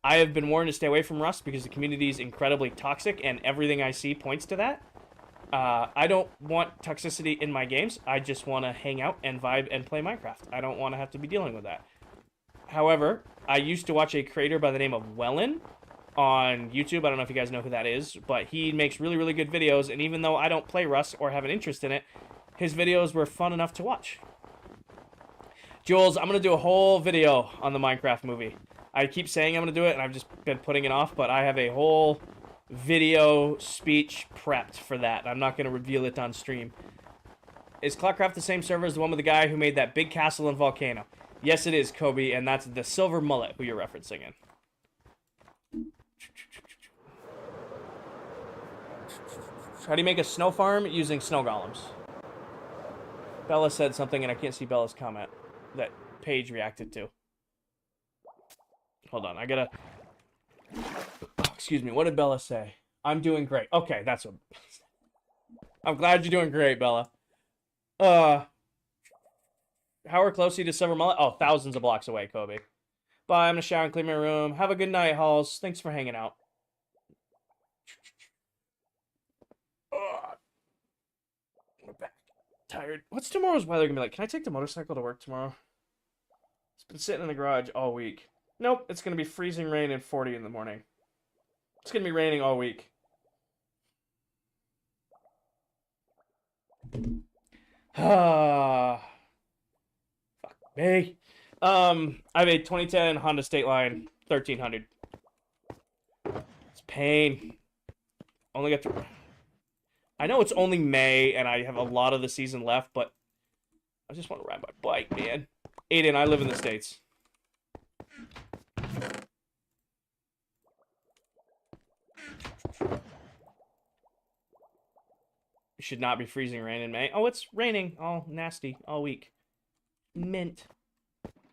I have been warned to stay away from Rust because the community is incredibly toxic, and everything I see points to that. I don't want toxicity in my games. I just want to hang out and vibe and play Minecraft. I don't want to have to be dealing with that. However, I used to watch a creator by the name of Wellen on YouTube. I don't know if you guys know who that is, but he makes really, really good videos, and even though I don't play Rust or have an interest in it, his videos were fun enough to watch. Jules, I'm going to do a whole video on the Minecraft movie. I keep saying I'm going to do it, and I've just been putting it off, but I have a whole video speech prepped for that. I'm not going to reveal it on stream. Is ClockCraft the same server as the one with the guy who made that big castle and volcano? Yes, it is, Kobe, and that's the Silver Mullet who you're referencing in. How do you make a snow farm using snow golems? Bella said something, and I can't see Bella's comment that Paige reacted to. Hold on, I gotta... Excuse me, what did Bella say? I'm doing great. Okay, that's what... I'm glad you're doing great, Bella. How close are you to Silver Mullet? Oh, thousands of blocks away, Kobe. Bye, I'm gonna shower and clean my room. Have a good night, Halls. Thanks for hanging out. I'm back. Tired. What's tomorrow's weather gonna be like? Can I take the motorcycle to work tomorrow? It's been sitting in the garage all week. Nope, it's gonna be freezing rain and 40 in the morning. It's gonna be raining all week. Fuck me. I have a 2010 Honda State Line 1300. It's pain. Only got to... I know it's only May and I have a lot of the season left, but I just want to ride my bike, man. Aiden, I live in the States. It should not be freezing rain in May. Oh, it's raining all nasty all week. Mint.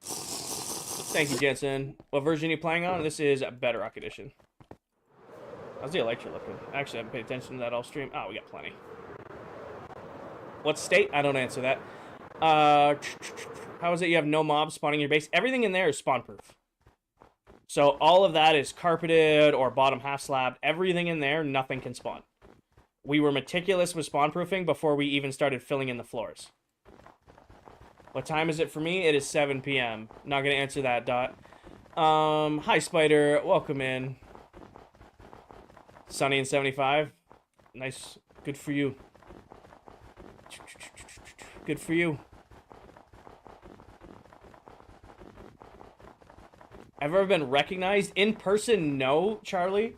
Thank you, Jensen. What version are you playing on? This is Bedrock Edition. How's the Electra looking? Actually, I haven't paid attention to that all stream. Oh, we got plenty. What state? I don't answer that. How is it you have no mobs spawning your base? Everything in there is spawn proof. So all of that is carpeted or bottom half slabbed. Everything in there, nothing can spawn. We were meticulous with spawn proofing before we even started filling in the floors. What time is it for me? It is 7 p.m. Not gonna answer that, Dot. Hi, Spider. Welcome in. Sunny and 75. Nice. Good for you. Good for you. Have I ever been recognized in person? No, Charlie.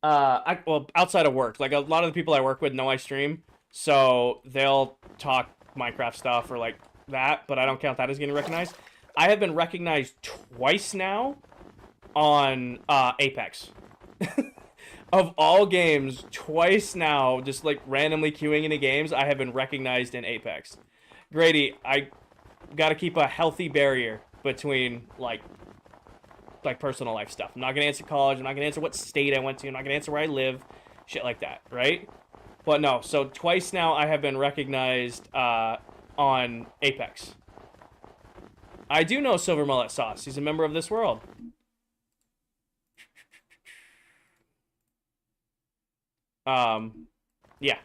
Well, outside of work, like a lot of the people I work with know I stream, so they'll talk Minecraft stuff or like that, but I don't count that as getting recognized. I have been recognized twice now on Apex. Of all games, twice now, just like randomly queuing into games, I have been recognized in Apex. Grady, I gotta keep a healthy barrier between like personal life stuff. I'm not gonna answer college. I'm not gonna answer what state I went to. I'm not gonna answer where I live. Shit like that, right? But no, so twice now I have been recognized on Apex. I do know Silver Mullet Sauce. He's a member of this world. Yeah.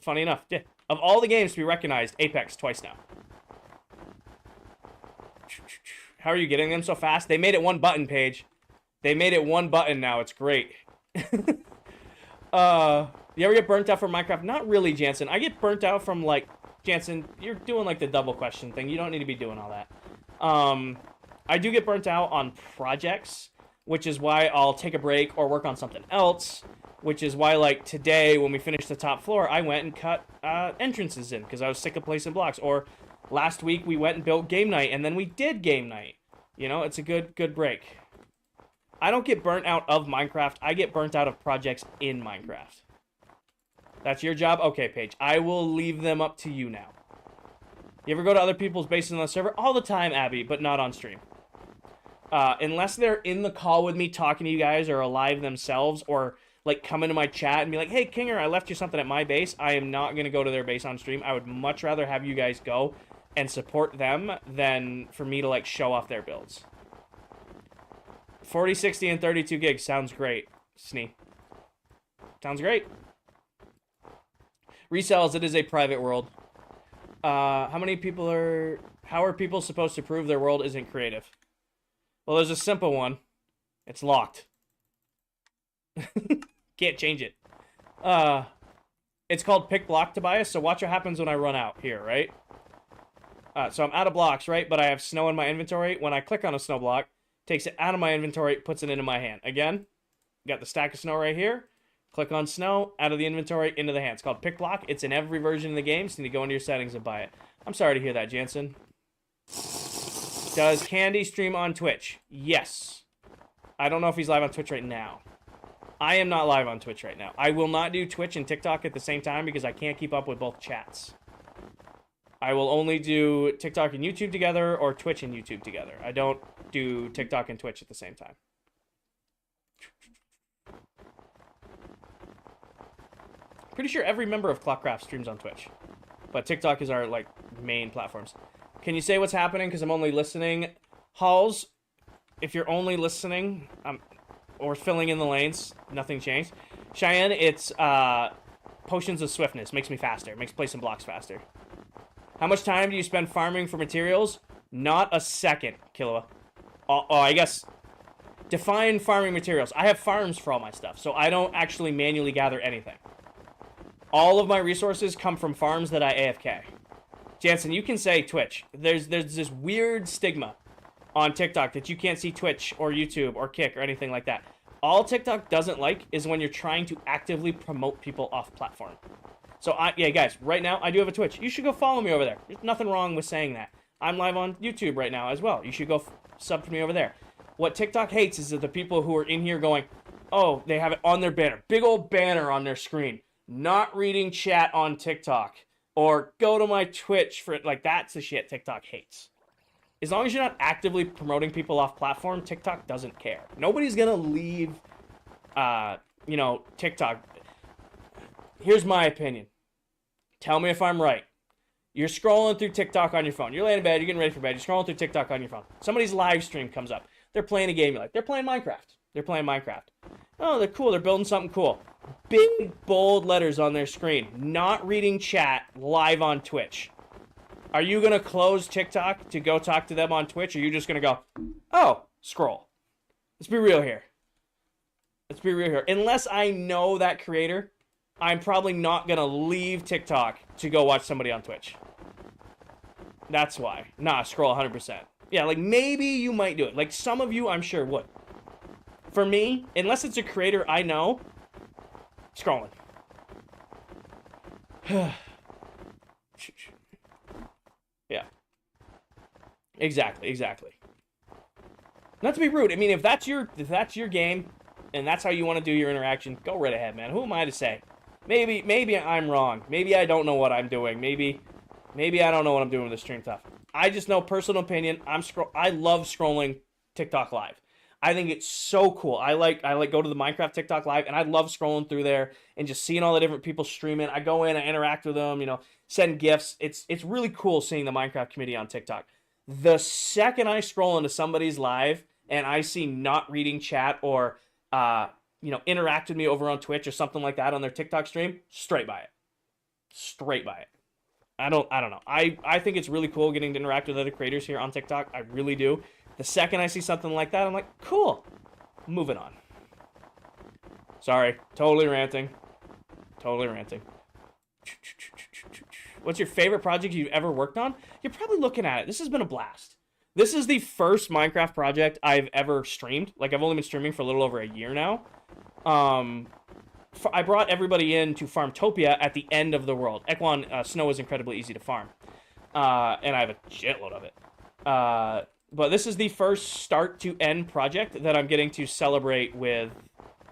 Funny enough, yeah. Of all the games to be recognized, Apex twice now. How are you getting them so fast? They made it one button, Paige. They made it one button now. It's great. You ever get burnt out from Minecraft? Not really, Jansen. I get burnt out from, like, Jansen, you're doing, like, the double question thing. You don't need to be doing all that. I do get burnt out on projects, which is why I'll take a break or work on something else. Which is why, like, today, when we finished the top floor, I went and cut entrances in, because I was sick of placing blocks. Or last week, we went and built game night, and then we did game night. You know, it's a good break. I don't get burnt out of Minecraft. I get burnt out of projects in Minecraft. That's your job? Okay, Paige. I will leave them up to you now. You ever go to other people's bases on the server? All the time, Abby, but not on stream. Unless they're in the call with me talking to you guys or alive themselves or... like, come into my chat and be like, hey, Kinger, I left you something at my base. I am not going to go to their base on stream. I would much rather have you guys go and support them than for me to, like, show off their builds. 40, 60, and 32 gigs. Sounds great, Snee. Sounds great. Resells, it is a private world. How are people supposed to prove their world isn't creative? Well, there's a simple one. It's locked. Can't change it. It's called pick block, Tobias, so watch what happens when I run out here, right? So I'm out of blocks, right? But I have snow in my inventory. When I click on a snow block, takes it out of my inventory, puts it into my hand. Again, got the stack of snow right here. Click on snow, out of the inventory, into the hand. It's called pick block. It's in every version of the game, so you need to go into your settings and buy it. I'm sorry to hear that, Jansen. Does Candy stream on Twitch? Yes. I don't know if he's live on Twitch right now. I am not live on Twitch right now. I will not do Twitch and TikTok at the same time because I can't keep up with both chats. I will only do TikTok and YouTube together or Twitch and YouTube together. I don't do TikTok and Twitch at the same time. Pretty sure every member of ClockCraft streams on Twitch. But TikTok is our, like, main platforms. Can you say what's happening? Because I'm only listening. Halls, if you're only listening... or filling in the lanes, nothing changed. Cheyenne, it's potions of swiftness. Makes me faster. Makes placing blocks faster. How much time do you spend farming for materials? Not a second, Killua. Oh, I guess... define farming materials. I have farms for all my stuff, so I don't actually manually gather anything. All of my resources come from farms that I AFK. Jansen, you can say Twitch. There's this weird stigma on TikTok that you can't see Twitch or YouTube or Kick or anything like that. All TikTok doesn't like is when you're trying to actively promote people off platform. So, yeah, guys, right now, I do have a Twitch. You should go follow me over there. There's nothing wrong with saying that. I'm live on YouTube right now as well. You should go sub to me over there. What TikTok hates is that the people who are in here going, oh, they have it on their banner. Big old banner on their screen. Not reading chat on TikTok. Or go to my Twitch for it. Like, that's the shit TikTok hates. As long as you're not actively promoting people off platform, TikTok doesn't care. Nobody's gonna leave, you know, TikTok. Here's my opinion. Tell me if I'm right. You're scrolling through TikTok on your phone. You're laying in bed, you're getting ready for bed, you're scrolling through TikTok on your phone. Somebody's live stream comes up. They're playing a game you like. They're playing Minecraft. They're playing Minecraft. Oh, they're cool. They're building something cool. Big, bold letters on their screen. Not reading chat live on Twitch. Are you going to close TikTok to go talk to them on Twitch, or are you just going to go, oh, scroll? Let's be real here. Let's be real here. Unless I know that creator, I'm probably not going to leave TikTok to go watch somebody on Twitch. That's why. Nah, scroll 100%. Yeah, like, maybe you might do it. Like, some of you, I'm sure, would. For me, unless it's a creator I know, scrolling. Yeah. Exactly, exactly. Not to be rude. I mean, if that's your game, and that's how you want to do your interaction, go right ahead, man. Who am I to say? Maybe I'm wrong. Maybe I don't know what I'm doing. Maybe I don't know what I'm doing with the stream stuff. I just know, personal opinion. I love scrolling TikTok live. I think it's so cool. I like go to the Minecraft TikTok live, and I love scrolling through there and just seeing all the different people streaming. I go in, I interact with them, send gifts. It's really cool seeing the Minecraft community on TikTok. The second I scroll into somebody's live and I see not reading chat or interact with me over on Twitch or something like that on their TikTok stream, straight by it. Straight by it. I don't know. I think it's really cool getting to interact with other creators here on TikTok. I really do. The second I see something like that, I'm like, cool. Moving on. Sorry. Totally ranting. Totally ranting. What's your favorite project you've ever worked on? You're probably looking at it. This has been a blast. This is the first Minecraft project I've ever streamed. Like, I've only been streaming for a little over a year now. I brought everybody in to Farmtopia at the end of the world. Ekwan, snow is incredibly easy to farm. And I have a shitload of it. But this is the first start-to-end project that I'm getting to celebrate with,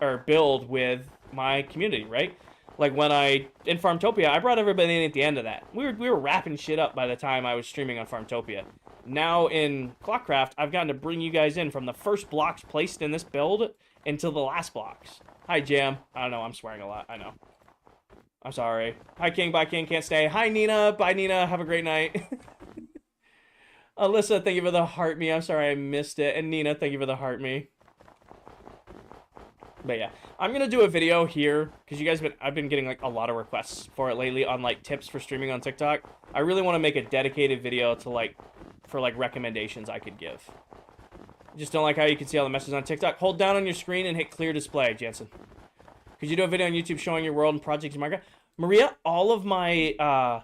or build with my community, right? Like, in Farmtopia, I brought everybody in at the end of that. We were wrapping shit up by the time I was streaming on Farmtopia. Now in ClockCraft, I've gotten to bring you guys in from the first blocks placed in this build until the last blocks. Hi, Jam. I don't know, I'm swearing a lot, I know. I'm sorry. Hi, King, bye, King, can't stay. Hi, Nina, bye, Nina, have a great night. Alyssa, thank you for the heart me. I'm sorry I missed it. And Nina, thank you for the heart me. But yeah, I'm gonna do a video here because I've been getting like a lot of requests for it lately on like tips for streaming on TikTok. I really want to make a dedicated video to for recommendations I could give. Just don't like how you can see all the messages on TikTok. Hold down on your screen and hit clear display, Jansen. Could you do a video on YouTube showing your world and projects in Minecraft? Maria, all of my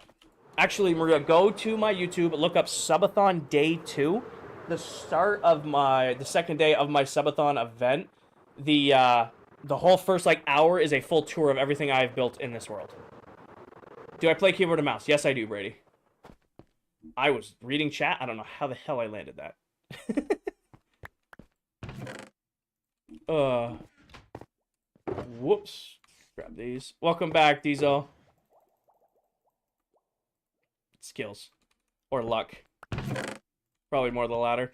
actually, Maria, go to my YouTube, look up Subathon Day 2. The second day of my Subathon event. The whole first hour is a full tour of everything I've built in this world. Do I play keyboard and mouse? Yes, I do, Brady. I was reading chat. I don't know how the hell I landed that. Whoops. Grab these. Welcome back, Diesel. Skills. Or luck. Probably more the latter.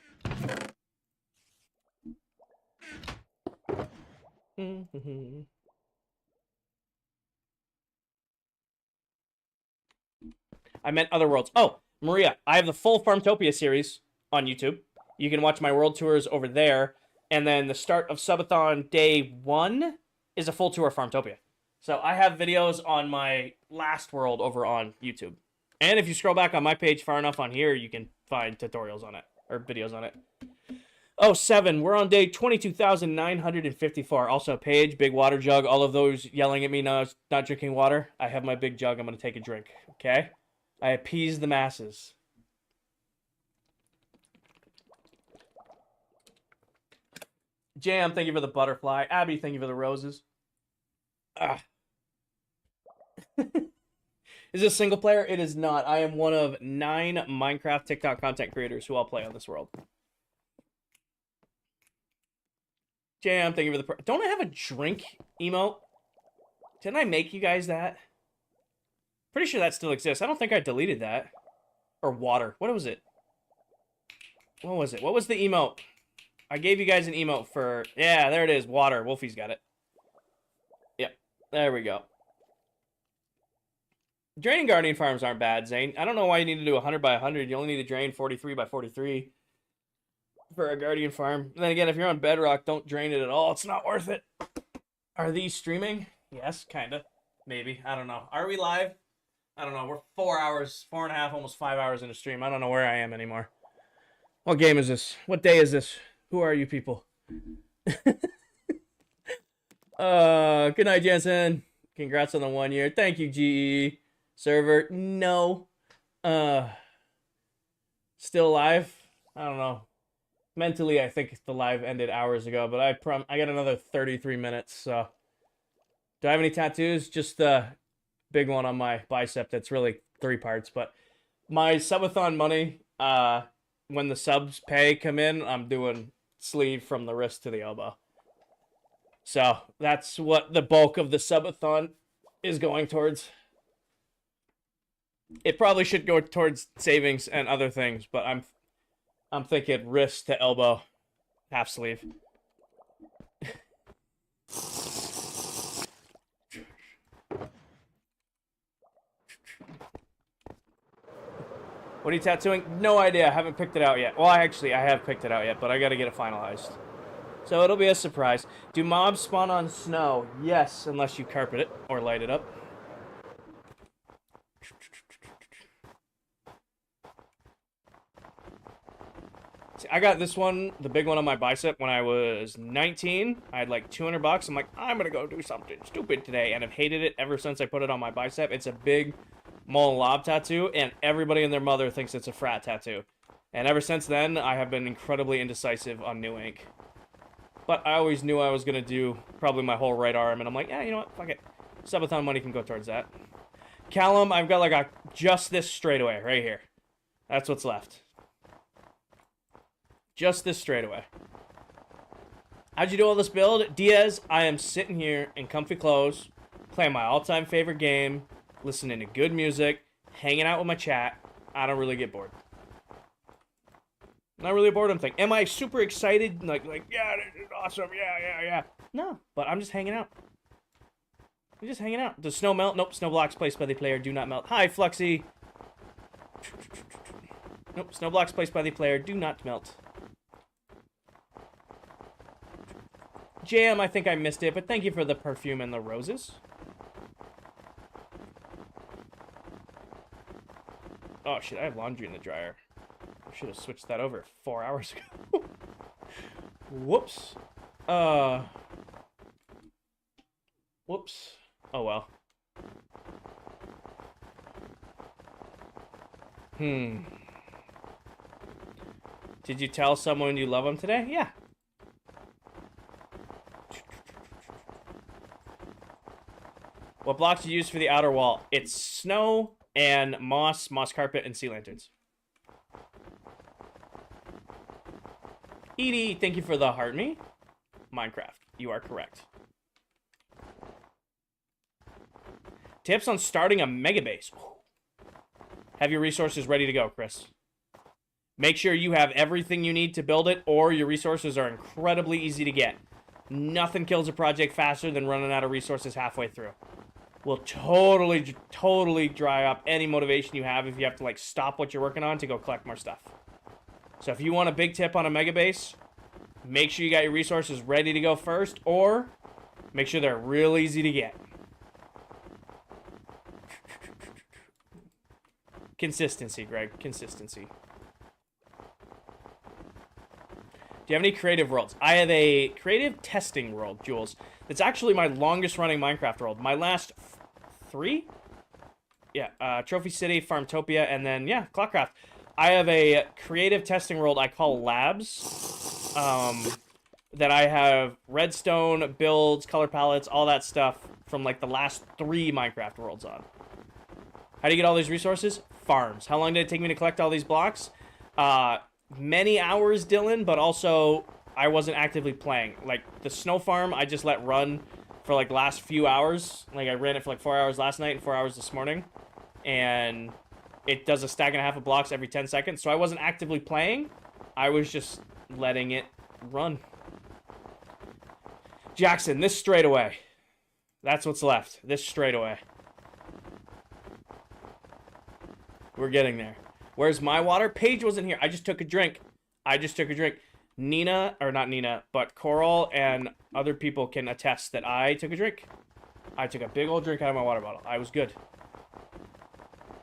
I meant other worlds. Oh, Maria, I have the full Farmtopia series on YouTube. You can watch my world tours over there. And then the start of Subathon Day 1 is a full tour of Farmtopia. So I have videos on my last world over on YouTube. And if you scroll back on my page far enough on here, you can find tutorials on it. Or videos on it. Oh, 7. We're on day 22,954. Also, Paige, big water jug. All of those yelling at me now, not drinking water. I have my big jug. I'm going to take a drink. Okay? I appease the masses. Jam, thank you for the butterfly. Abby, thank you for the roses. Is this single player? It is not. I am one of 9 Minecraft TikTok content creators who all play on this world. Jam, thank you for the... Don't I have a drink emote? Didn't I make you guys that? Pretty sure that still exists. I don't think I deleted that. Or water. What was it? What was it? What was the emote? I gave you guys an emote for... Yeah, there it is. Water. Wolfie's got it. Yep. There we go. Draining Guardian farms aren't bad, Zane. I don't know why you need to do 100 by 100. You only need to drain 43 by 43 for a Guardian farm. And then again, if you're on Bedrock, don't drain it at all. It's not worth it. Are these streaming? Yes, kind of. Maybe. I don't know. Are we live? I don't know. We're 4 hours, 4.5, almost 5 hours into stream. I don't know where I am anymore. What game is this? What day is this? Who are you people? Good night, Jensen. Congrats on the 1 year. Thank you, GE. Server, no. Still live? I don't know. Mentally, I think the live ended hours ago, but I got another 33 minutes, so. Do I have any tattoos? Just the big one on my bicep that's really 3 parts, but my subathon money, when the subs pay come in, I'm doing sleeve from the wrist to the elbow. So that's what the bulk of the subathon is going towards. It probably should go towards savings and other things, but I'm thinking wrist to elbow, half sleeve. What are you tattooing? No idea. I haven't picked it out yet. Well, actually, I have picked it out yet, but I gotta get it finalized. So it'll be a surprise. Do mobs spawn on snow? Yes, unless you carpet it or light it up. See, I got this one, the big one on my bicep, when I was 19. I had like $200. I'm like, I'm gonna go do something stupid today, and I've hated it ever since I put it on my bicep. It's a big mole lob tattoo, and everybody and their mother thinks it's a frat tattoo. And ever since then, I have been incredibly indecisive on new ink. But I always knew I was going to do probably my whole right arm, and I'm like, yeah, you know what, fuck it. Subathon money can go towards that. Callum, I've got like just this straightaway right here. That's what's left. Just this straightaway. How'd you do all this build? Diaz, I am sitting here in comfy clothes, playing my all-time favorite game, listening to good music, hanging out with my chat. I don't really get bored. Not really a boredom thing. Am I super excited? Like, yeah, this is awesome. Yeah. No, but I'm just hanging out. I'm just hanging out. Does snow melt? Nope. Snow blocks placed by the player do not melt. Hi, Fluxy. Nope. Snow blocks placed by the player do not melt. Jam, I think I missed it, but thank you for the perfume and the roses. Oh, shit, I have laundry in the dryer. I should have switched that over 4 hours ago. Whoops. Whoops. Oh, well. Did you tell someone you love them today? Yeah. What blocks do you use for the outer wall? It's snow and moss carpet, and sea lanterns. Edie, thank you for the heart me. Minecraft, you are correct. Tips on starting a mega base. Have your resources ready to go, Chris. Make sure you have everything you need to build it, or your resources are incredibly easy to get. Nothing kills a project faster than running out of resources halfway through. Will totally dry up any motivation you have if you have to, like, stop what you're working on to go collect more stuff. So if you want a big tip on a mega base, make sure you got your resources ready to go first, or make sure they're real easy to get. Consistency, Greg. Consistency. Do you have any creative worlds? I have a creative testing world, Jules. It's actually my longest running Minecraft world. My last 3? Yeah, Trophy City, Farmtopia, and then, yeah, ClockCraft. I have a creative testing world I call Labs. That I have redstone, builds, color palettes, all that stuff from, like, the last 3 Minecraft worlds on. How do you get all these resources? Farms. How long did it take me to collect all these blocks? Many hours, Dylan, but also I wasn't actively playing. Like, the snow farm, I just let run for, like, the last few hours. Like, I ran it for, like, 4 hours last night and 4 hours this morning. And it does a stack and a half of blocks every 10 seconds. So I wasn't actively playing. I was just letting it run. Jackson, this straightaway. That's what's left. This straightaway. We're getting there. Where's my water? Paige wasn't here. I just took a drink. Nina, or not Nina, but Coral and other people can attest that I took a drink. I took a big old drink out of my water bottle. I was good.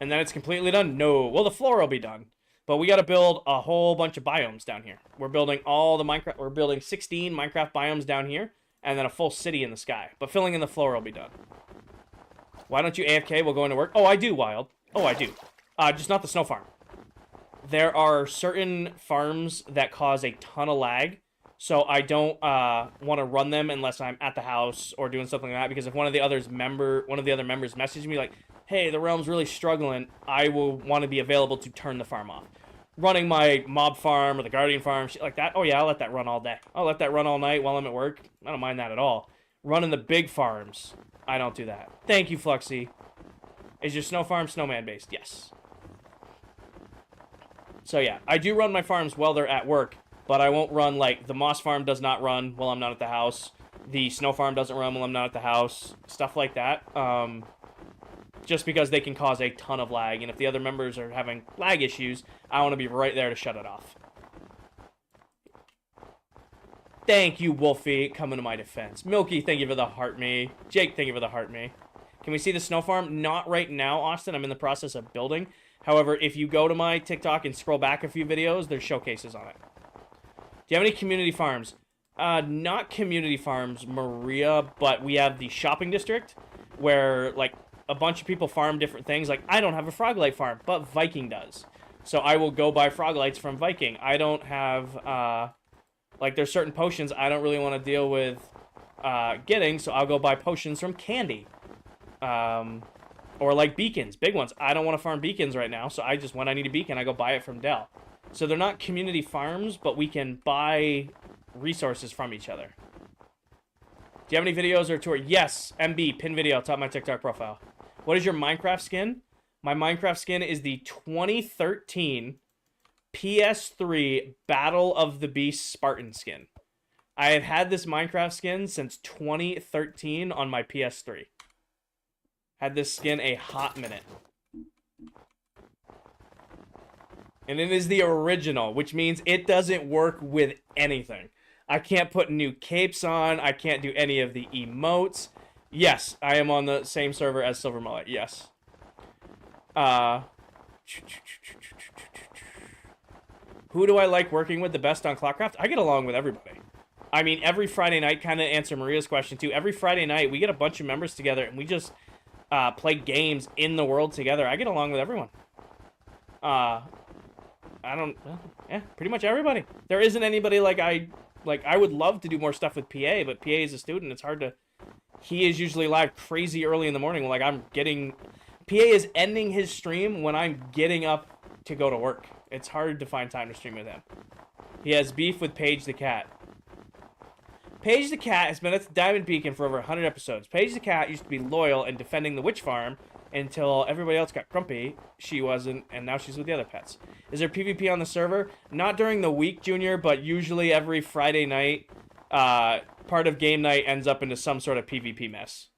And then it's completely done? No. Well, the floor will be done. But we got to build a whole bunch of biomes down here. We're building all the Minecraft... We're building 16 Minecraft biomes down here. And then a full city in the sky. But filling in the floor will be done. Why don't you AFK while going to work? Oh, I do, Wild. Oh, I do. Just not the snow farm. There are certain farms that cause a ton of lag, so I don't want to run them unless I'm at the house or doing something like that. Because if one of the other members messages me like, "Hey, the realm's really struggling," I will want to be available to turn the farm off. running my mob farm or the guardian farm, shit like that. Oh yeah, I'll let that run all day. I'll let that run all night while I'm at work. I don't mind that at all. Running the big farms, I don't do that. Thank you, Fluxy. Is your snow farm snowman based? Yes. So yeah, I do run my farms while they're at work, but I won't run, like, the moss farm does not run while I'm not at the house. The snow farm doesn't run while I'm not at the house. Stuff like that. Just because they can cause a ton of lag, and if the other members are having lag issues, I want to be right there to shut it off. Thank you, Wolfie, coming to my defense. Milky, thank you for the heart me. Jake, thank you for the heart me. Can we see the snow farm? Not right now, Austin. I'm in the process of building. However, if you go to my TikTok and scroll back a few videos, there's showcases on it. Do you have any community farms? Not community farms, Maria, but we have the shopping district where, like, a bunch of people farm different things. Like, I don't have a Froglight farm, but Viking does. So I will go buy Froglights from Viking. I don't have, like, there's certain potions I don't really want to deal with getting, so I'll go buy potions from Candy. Or, like, beacons, big ones. I don't want to farm beacons right now, so I just, when I need a beacon, I go buy it from Dell. So they're not community farms, but we can buy resources from each other. Do you have any videos or tour? Yes, MB, pin video, top of my TikTok profile. What is your Minecraft skin? My Minecraft skin is the 2013 PS3 Battle of the Beast Spartan skin. I have had this Minecraft skin since 2013 on my PS3. Had this skin a hot minute. And it is the original, which means it doesn't work with anything. I can't put new capes on. I can't do any of the emotes. Yes, I am on the same server as Silver Mullet. Yes. Who do I like working with the best on ClockCraft? I get along with everybody. I mean, every Friday night, kind of answer Maria's question too. Every Friday night, we get a bunch of members together and we just play games in the world together. I get along with everyone. Yeah, pretty much everybody. There isn't anybody I would love to do more stuff with PA, but PA is a student. It's hard to. He is usually live crazy early in the morning. Like, PA is ending his stream when I'm getting up to go to work. It's hard to find time to stream with him. He has beef with Paige the Cat. Paige the Cat has been at the Diamond Beacon for over 100 episodes. Paige the Cat used to be loyal and defending the witch farm until everybody else got grumpy. She wasn't, and now she's with the other pets. Is there PvP on the server? Not during the week, Junior, but usually every Friday night, part of game night ends up into some sort of PvP mess.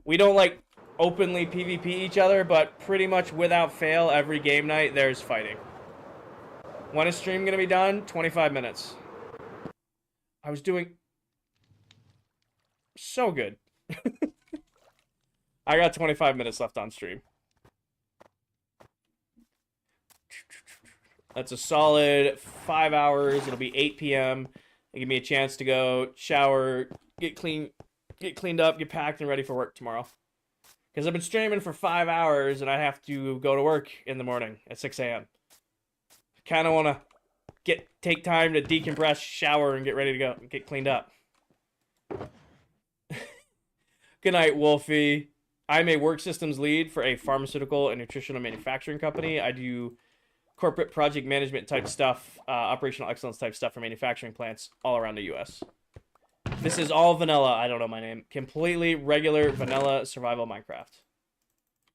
We don't, like, openly PvP each other, but pretty much without fail, every game night, there's fighting. When is stream gonna be done? 25 minutes. I was doing so good. I got 25 minutes left on stream. That's a solid 5 hours. It'll be 8 p.m. It'll give me a chance to go shower, get cleaned up, get packed, and ready for work tomorrow. Because I've been streaming for 5 hours, and I have to go to work in the morning at 6 a.m. Kind of want to take time to decompress, shower, and get ready to go and get cleaned up. Good night, Wolfie. I'm a work systems lead for a pharmaceutical and nutritional manufacturing company. I do corporate project management type stuff, operational excellence type stuff for manufacturing plants all around the U.S. This is all vanilla. I don't know my name. Completely regular vanilla survival Minecraft.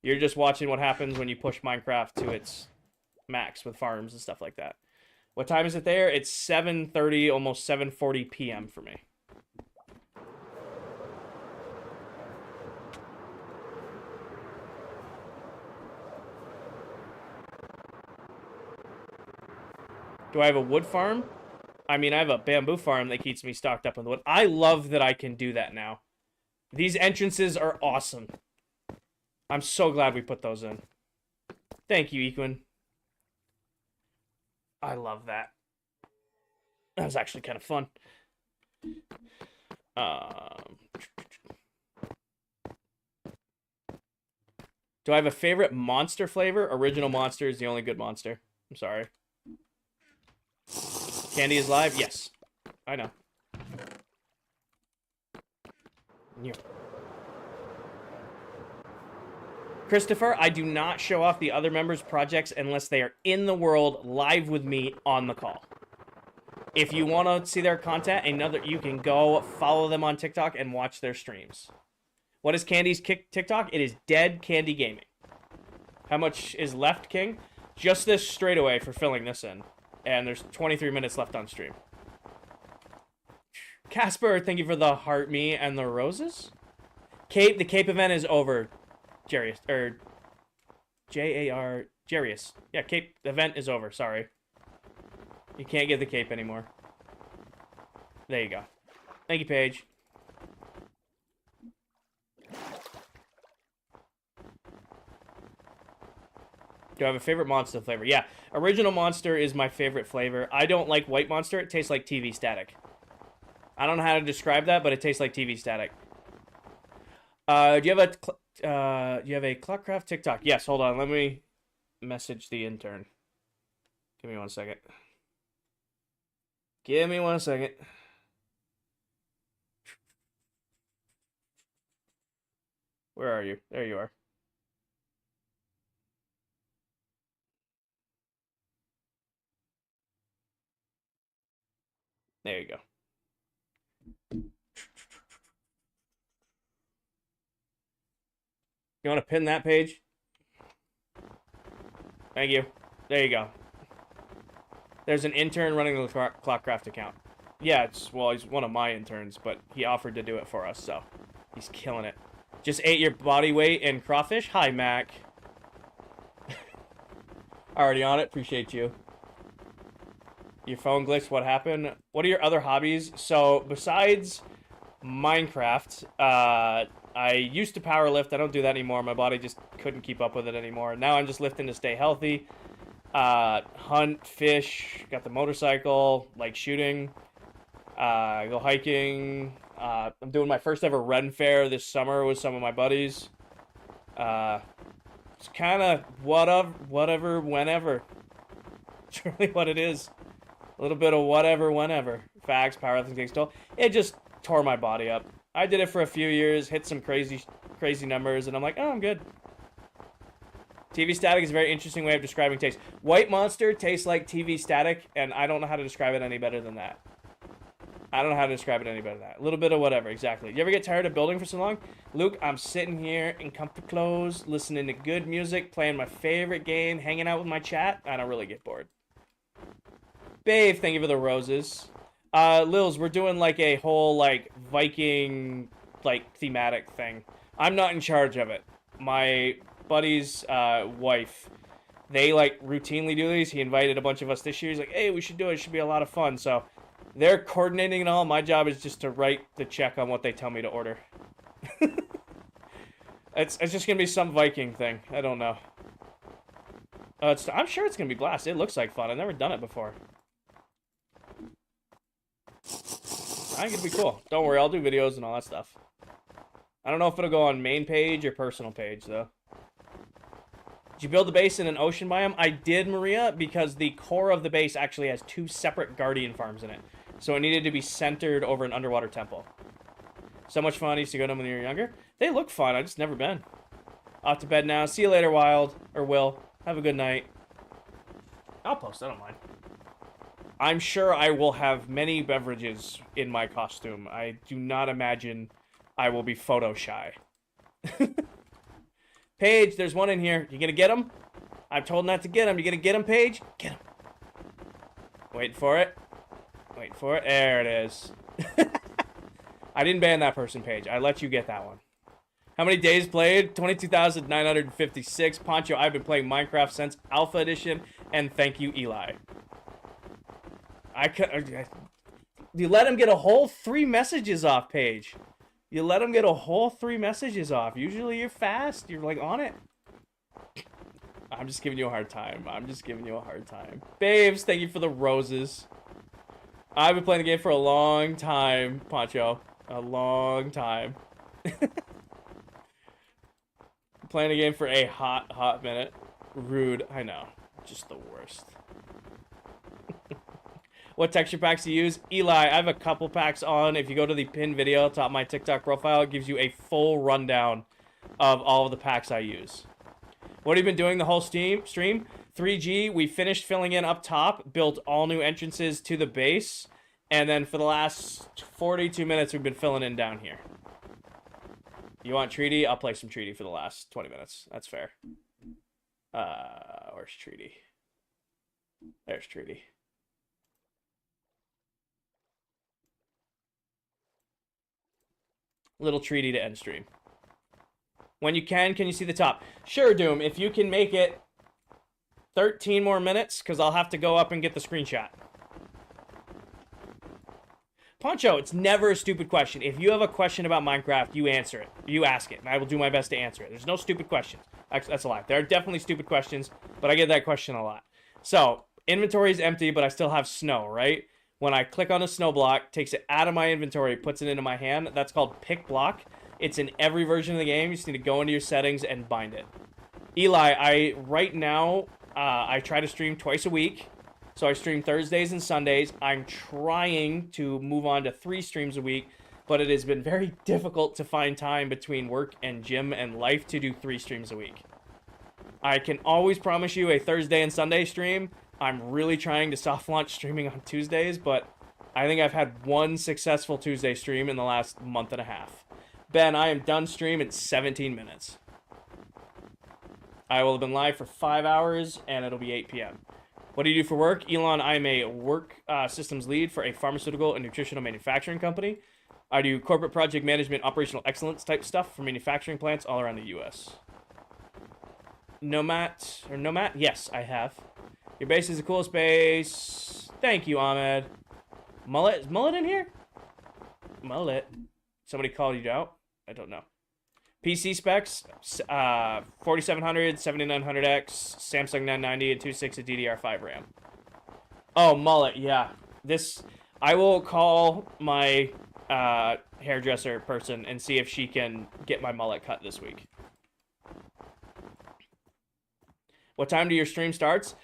You're just watching what happens when you push Minecraft to its max with farms and stuff like that. What time is it there? It's 7:30, almost 7:40 p.m. for me. Do I have a wood farm? I mean, I have a bamboo farm that keeps me stocked up with wood. I love that I can do that now. These entrances are awesome. I'm so glad we put those in. Thank you, Equin. I love that. That was actually kind of fun. Do I have a favorite monster flavor? Original Monster is the only good monster. I'm sorry. Candy is live? Yes. I know. Christopher, I do not show off the other members' projects unless they are in the world live with me on the call. If you want to see their content, you can go follow them on TikTok and watch their streams. What is Candy's TikTok? It is Dead Candy Gaming. How much is left, King? Just this straightaway for filling this in. And there's 23 minutes left on stream. Casper, thank you for the heart me and the roses. Cape, the Cape event is over. Jarius, or J-A-R, Jarius. Yeah, Cape event is over, sorry. You can't get the cape anymore. There you go. Thank you, Paige. Do I have a favorite Monster flavor? Yeah, original Monster is my favorite flavor. I don't like white Monster. It tastes like TV static. I don't know how to describe that, but it tastes like TV static. Do you have a ClockCraft TikTok? Yes, hold on. Let me message the intern. Give me 1 second. Give me 1 second. Where are you? There you are. There you go. You want to pin that page? Thank you. There you go. There's an intern running the ClockCraft account. Yeah, well, he's one of my interns, but he offered to do it for us, so he's killing it. Just ate your body weight in crawfish? Hi, Mac. Already on it. Appreciate you. Your phone glitched. What happened? What are your other hobbies? So, besides Minecraft, I used to power lift. I don't do that anymore. My body just couldn't keep up with it anymore. Now I'm just lifting to stay healthy. Hunt, fish, got the motorcycle, like shooting, go hiking. I'm doing my first ever Ren Fair this summer with some of my buddies. It's kind of whatever, whenever. It's really what it is. A little bit of whatever, whenever. Facts, powerlifting takes toll. It just tore my body up. I did it for a few years, hit some crazy numbers, and I'm like, oh, I'm good. TV static is a very interesting way of describing taste. White Monster tastes like TV static, and I don't know how to describe it any better than that. I don't know how to describe it any better than that. A little bit of whatever, exactly. You ever get tired of building for so long? Luke, I'm sitting here in comfy clothes, listening to good music, playing my favorite game, hanging out with my chat. I don't really get bored. Babe, thank you for the roses. Lils, we're doing like a whole like Viking like thematic thing. I'm not in charge of it. My buddy's wife, they like routinely do these. He invited a bunch of us this year. He's like, hey, we should do it. It should be a lot of fun. So they're coordinating it all. My job is just to write the check on what they tell me to order. It's just gonna be some Viking thing. I don't know. I'm sure it's gonna be blast. It looks like fun. I've never done it before. I think it'd be cool. Don't worry, I'll do videos and all that stuff. I don't know if it'll go on main page or personal page, though. Did you build the base in an ocean biome? I did, Maria, because the core of the base actually has 2 separate guardian farms in it. So it needed to be centered over an underwater temple. So much fun. I used to go to them when you were younger. They look fun. I've just never been. Off to bed now. See you later, Wild. Or Will. Have a good night. I'll post. I don't mind. I'm sure I will have many beverages in my costume. I do not imagine I will be photo shy. Paige, there's one in here. You gonna get him? I'm told not to get him. You gonna get him, Paige? Get him. Waiting for it. Waiting for it. There it is. I didn't ban that person, Paige. I let you get that one. How many days played? 22,956. Poncho, I've been playing Minecraft since Alpha Edition, and thank you, Eli. You let him get a whole 3 messages off, Paige. You let him get a whole 3 messages off. Usually you're fast. You're like on it. I'm just giving you a hard time. I'm just giving you a hard time. Babes, thank you for the roses. I've been playing the game for a long time, Poncho. A long time. Playing the game for a hot minute. Rude. I know. Just the worst. What texture packs do you use? Eli, I have a couple packs on. If you go to the pinned video top of my TikTok profile, it gives you a full rundown of all of the packs I use. What have you been doing the whole stream? 3G, we finished filling in up top, built all new entrances to the base, and then for the last 42 minutes, we've been filling in down here. You want Treaty? I'll play some Treaty for the last 20 minutes. That's fair. Where's Treaty? There's Treaty. Little Treaty to end stream. When you can you see the top? Sure, Doom, if you can make it 13 more minutes, because I'll have to go up and get the screenshot. Poncho, it's never a stupid question. If you have a question about Minecraft, you answer it. You ask it, and I will do my best to answer it. There's no stupid questions. Actually, that's a lie. There are definitely stupid questions, but I get that question a lot. So, inventory is empty, but I still have snow, right? When I click on a snow block, takes it out of my inventory, puts it into my hand. That's called pick block. It's in every version of the game. You just need to go into your settings and bind it. Eli, right now, I try to stream twice a week. So I stream Thursdays and Sundays. I'm trying to move on to 3 streams a week, but it has been very difficult to find time between work and gym and life to do 3 streams a week. I can always promise you a Thursday and Sunday stream. I'm really trying to soft launch streaming on Tuesdays, but I think I've had 1 successful Tuesday stream in the last month and a half. Ben, I am done stream in 17 minutes. I will have been live for 5 hours, and it'll be 8 p.m. What do you do for work? Elon, I'm a work systems lead for a pharmaceutical and nutritional manufacturing company. I do corporate project management, operational excellence type stuff for manufacturing plants all around the U.S. Nomad? Yes, I have. Your base is the coolest base. Thank you, Ahmed. Mullet? Is Mullet in here? Mullet. Somebody called you out? I don't know. PC specs, 4700, 7900X, Samsung 990, and 260 DDR5 RAM. Oh, Mullet, yeah. I will call my hairdresser person and see if she can get my mullet cut this week. What time do your stream starts?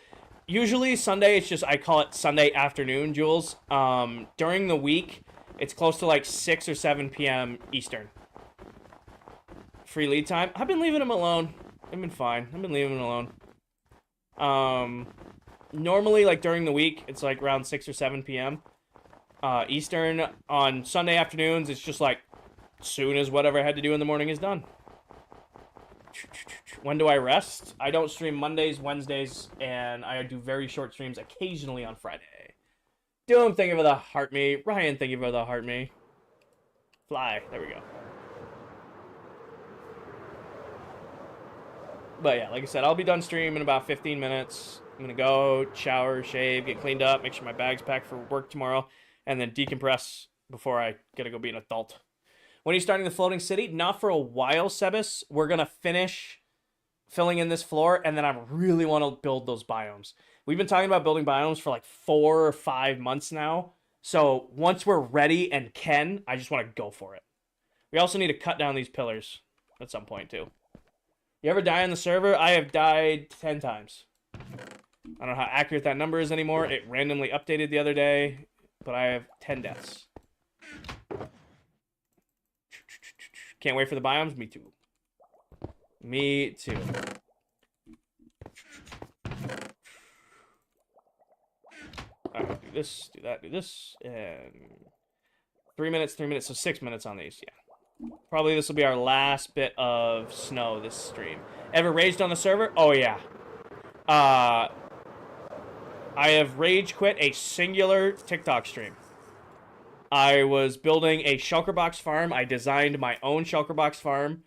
Usually Sunday, it's just, I call it Sunday afternoon, Jules. During the week, it's close to like 6 or 7 p.m. Eastern. Free lead time. I've been leaving him alone. I've been fine. I've been leaving him alone. Normally, like during the week, it's like around 6 or 7 p.m. Eastern. On Sunday afternoons, it's just like soon as whatever I had to do in the morning is done. When do I rest? I don't stream Mondays, Wednesdays, and I do very short streams occasionally on Friday. Doom, thank you for the heart me. Ryan, thank you for the heart me. Fly. There we go. But yeah, like I said, I'll be done streaming in about 15 minutes. I'm going to go shower, shave, get cleaned up, make sure my bag's packed for work tomorrow, and then decompress before I got to go be an adult. When are you starting the floating city? Not for a while, Sebas. We're going to finish filling in this floor, and then I really want to build those biomes. We've been talking about building biomes for like 4 or 5 months now. So once we're ready and can, I just want to go for it. We also need to cut down these pillars at some point, too. You ever die on the server? I have died 10 times. I don't know how accurate that number is anymore. It randomly updated the other day, but I have 10 deaths. Can't wait for the biomes? Me too. Me too. Alright, do this, do that, do this, and 3 minutes, so 6 minutes on these, yeah. Probably this will be our last bit of snow this stream. Ever raged on the server? Oh, yeah. I have rage quit a singular TikTok stream. I was building a shulker box farm. I designed my own shulker box farm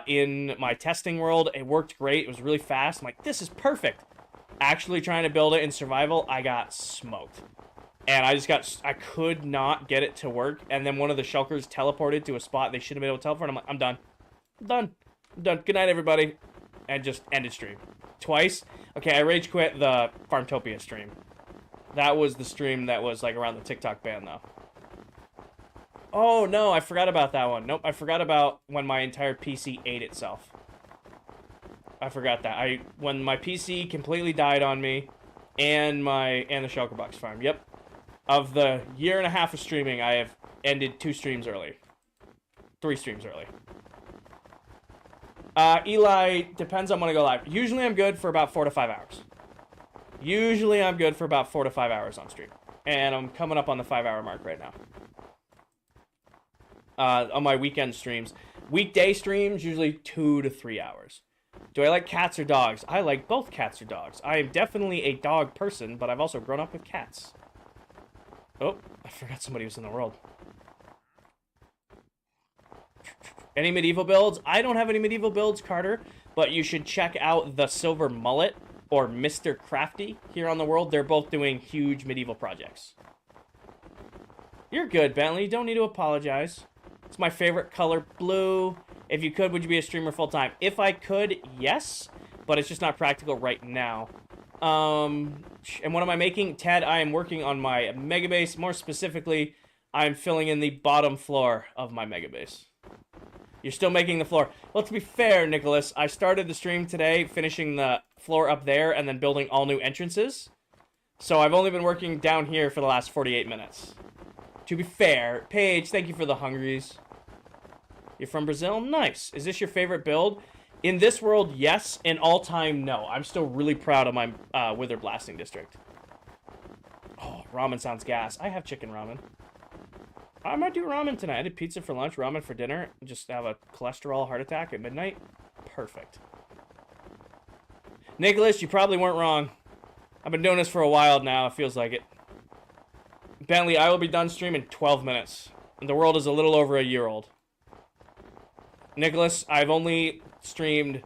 in my testing world. It worked great. It was really fast. I'm like, this is perfect. Actually trying to build it in survival, I got smoked. And I could not get it to work. And then one of the shulkers teleported to a spot they should have been able to teleport. I'm like, I'm done. I'm done. I'm done. Good night, everybody. And just ended stream. Twice. Okay, I rage quit the Farmtopia stream. That was the stream that was like around the TikTok ban, though. Oh, no, I forgot about that one. Nope, I forgot about when my entire PC ate itself. I forgot that. When my PC completely died on me and the shulker box farm. Yep. Of the 1.5 years of streaming, I have ended 2 streams early. 3 streams early. Eli, depends on when I go live. Usually I'm good for about 4 to 5 hours. Usually I'm good for about 4 to 5 hours on stream. And I'm coming up on the 5-hour mark right now. On my weekend streams. Weekday streams, usually 2 to 3 hours. Do I like cats or dogs? I like both cats or dogs. I am definitely a dog person, but I've also grown up with cats. Oh, I forgot somebody was in the world. Any medieval builds? I don't have any medieval builds, Carter, but you should check out the Silver Mullet or Mr. Crafty here on the world. They're both doing huge medieval projects. You're good, Bentley. You don't need to apologize. It's my favorite color, blue. If you could, would you be a streamer full-time? If I could, yes, but it's just not practical right now. And what am I making? Ted, I am working on my mega base. More specifically, I'm filling in the bottom floor of my mega base. You're still making the floor. Well, to be fair, Nicholas, I started the stream today finishing the floor up there and then building all new entrances. So I've only been working down here for the last 48 minutes. To be fair, Paige, thank you for the hungries. You're from Brazil? Nice. Is this your favorite build? In this world, yes. In all-time, no. I'm still really proud of my Wither Blasting District. Oh, ramen sounds gas. I have chicken ramen. I might do ramen tonight. I did pizza for lunch, ramen for dinner. Just have a cholesterol heart attack at midnight. Perfect. Nicholas, you probably weren't wrong. I've been doing this for a while now. It feels like it. Bentley, I will be done streaming in 12 minutes. And the world is a little over a year old. Nicholas, I've only streamed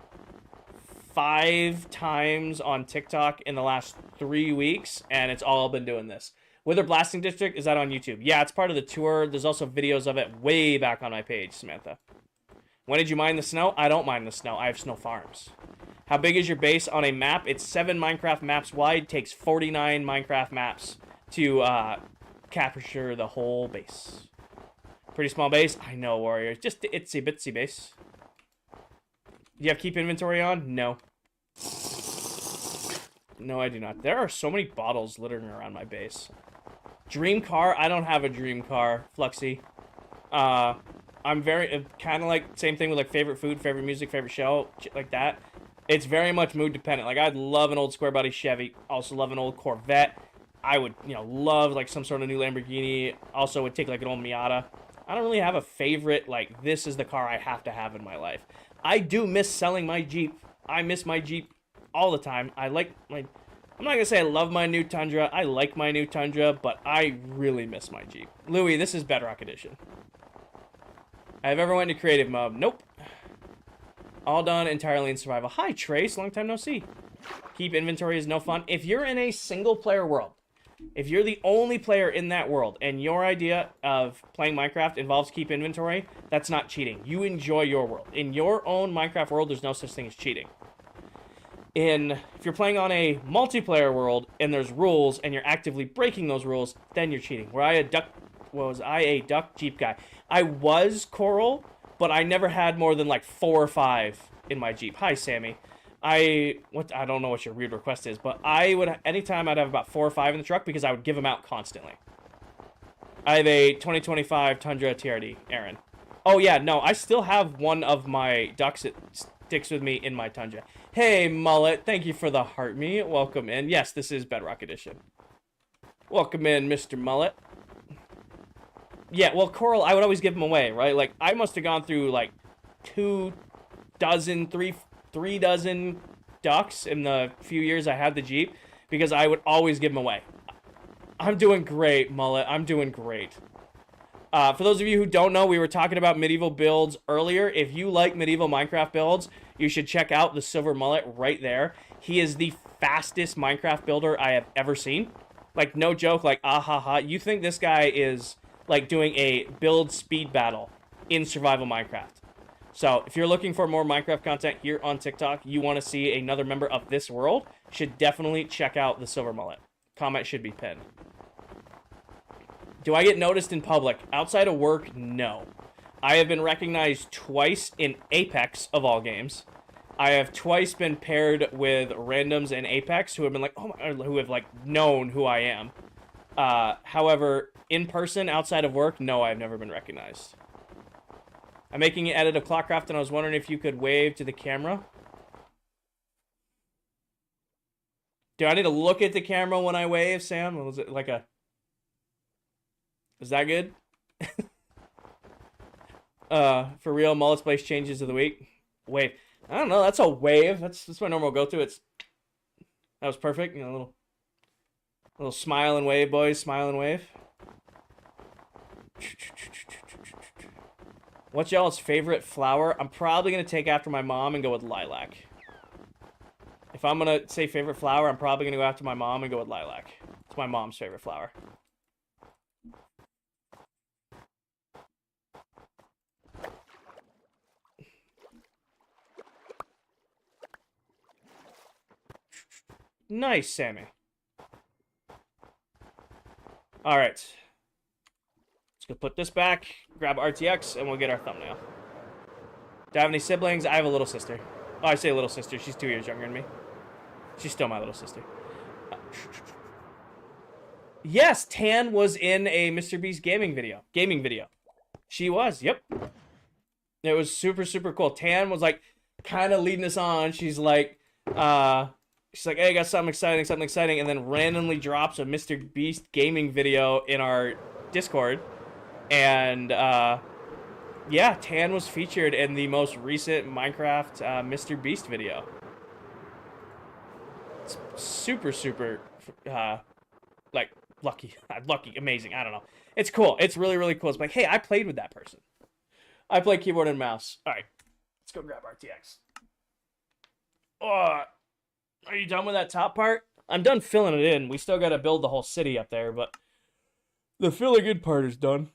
5 times on TikTok in the last 3 weeks, and it's all been doing this. Wither Blasting District, is that on YouTube? Yeah, it's part of the tour. There's also videos of it way back on my page, Samantha. When did you mine the snow? I don't mine the snow. I have snow farms. How big is your base on a map? It's 7 Minecraft maps wide. Takes 49 Minecraft maps to capture the whole base. Pretty small base? I know, Warriors. Just the itsy bitsy base. Do you have keep inventory on? No. No, I do not. There are so many bottles littering around my base. Dream car? I don't have a dream car, Fluxy. I'm very, kind of like, same thing with like favorite food, favorite music, favorite show, shit like that. It's very much mood dependent. Like, I'd love an old square body Chevy. Also love an old Corvette. I would, you know, love like some sort of new Lamborghini. Also would take like an old Miata. I don't really have a favorite, like, this is the car I have to have in my life. I do miss selling my Jeep. I miss my Jeep all the time. I like my, I'm not going to say I love my new Tundra. I like my new Tundra, but I really miss my Jeep. Louis, this is Bedrock Edition. I've ever went to creative mode. Nope. All done entirely in survival. Hi, Trace. Long time no see. Keep inventory is no fun. If you're in a single player world, if you're the only player in that world and your idea of playing Minecraft involves keep inventory, that's not cheating. You enjoy your world. In your own Minecraft world, there's no such thing as cheating. If you're playing on a multiplayer world and there's rules and you're actively breaking those rules, then you're cheating. Was I a duck Jeep guy? I was, Coral, but I never had more than like 4 or 5 in my Jeep. Hi, Sammy. I don't know what your weird request is, but I would, anytime I'd have about 4 or 5 in the truck because I would give them out constantly. I have a 2025 Tundra TRD, Aaron. Oh yeah, no, I still have one of my ducks that sticks with me in my Tundra. Hey, Mullet, thank you for the heart me. Welcome in. Yes, this is Bedrock Edition. Welcome in, Mr. Mullet. Yeah, well, Coral, I would always give them away, right? Like, I must have gone through, like, 3 dozen ducks in the few years I had the Jeep because I would always give them away. I'm doing great, Mullet. I'm doing great. For those of you who don't know, we were talking about medieval builds earlier. If you like medieval Minecraft builds, you should check out the Silver Mullet right there. He is the fastest Minecraft builder I have ever seen. Like, no joke, like, ah ha ha. You think this guy is, like, doing a build speed battle in survival Minecraft. So, if you're looking for more Minecraft content here on TikTok, you want to see another member of this world, should definitely check out the Silver Mullet. Comment should be pinned. Do I get noticed in public? Outside of work, no. I have been recognized twice in Apex, of all games. I have twice been paired with randoms in Apex who have been like, oh my, who have like known who I am. However, in person, outside of work, no, I've never been recognized. I'm making an edit of ClockCraft, and I was wondering if you could wave to the camera. Do I need to look at the camera when I wave, Sam? Or was it like a... Is that good? For real, Mullet's Place changes of the week. Wave. I don't know. That's a wave. That's my normal go-to. That was perfect. You know, a little smile and wave, boys. Smile and wave. What's y'all's favorite flower? I'm probably gonna take after my mom and go with lilac. If I'm gonna say favorite flower, I'm probably gonna go after my mom and go with lilac. It's my mom's favorite flower. Nice, Sammy. All right. Let's go put this back, grab RTX, and we'll get our thumbnail. Do I have any siblings? I have a little sister. Oh, I say little sister. She's 2 years younger than me. She's still my little sister. Yes, Tan was in a Mr. Beast gaming video. She was, yep. It was super, super cool. Tan was like kind of leading us on. She's like, hey, I got something exciting, and then randomly drops a Mr. Beast gaming video in our Discord. And yeah, Tan was featured in the most recent Minecraft Mr. Beast video. It's super, super, like, lucky, amazing. I don't know. It's cool. It's really, really cool. It's like, hey, I played with that person. I play keyboard and mouse. All right, let's go grab RTX. Oh, are you done with that top part? I'm done filling it in. We still got to build the whole city up there, but the filling in part is done.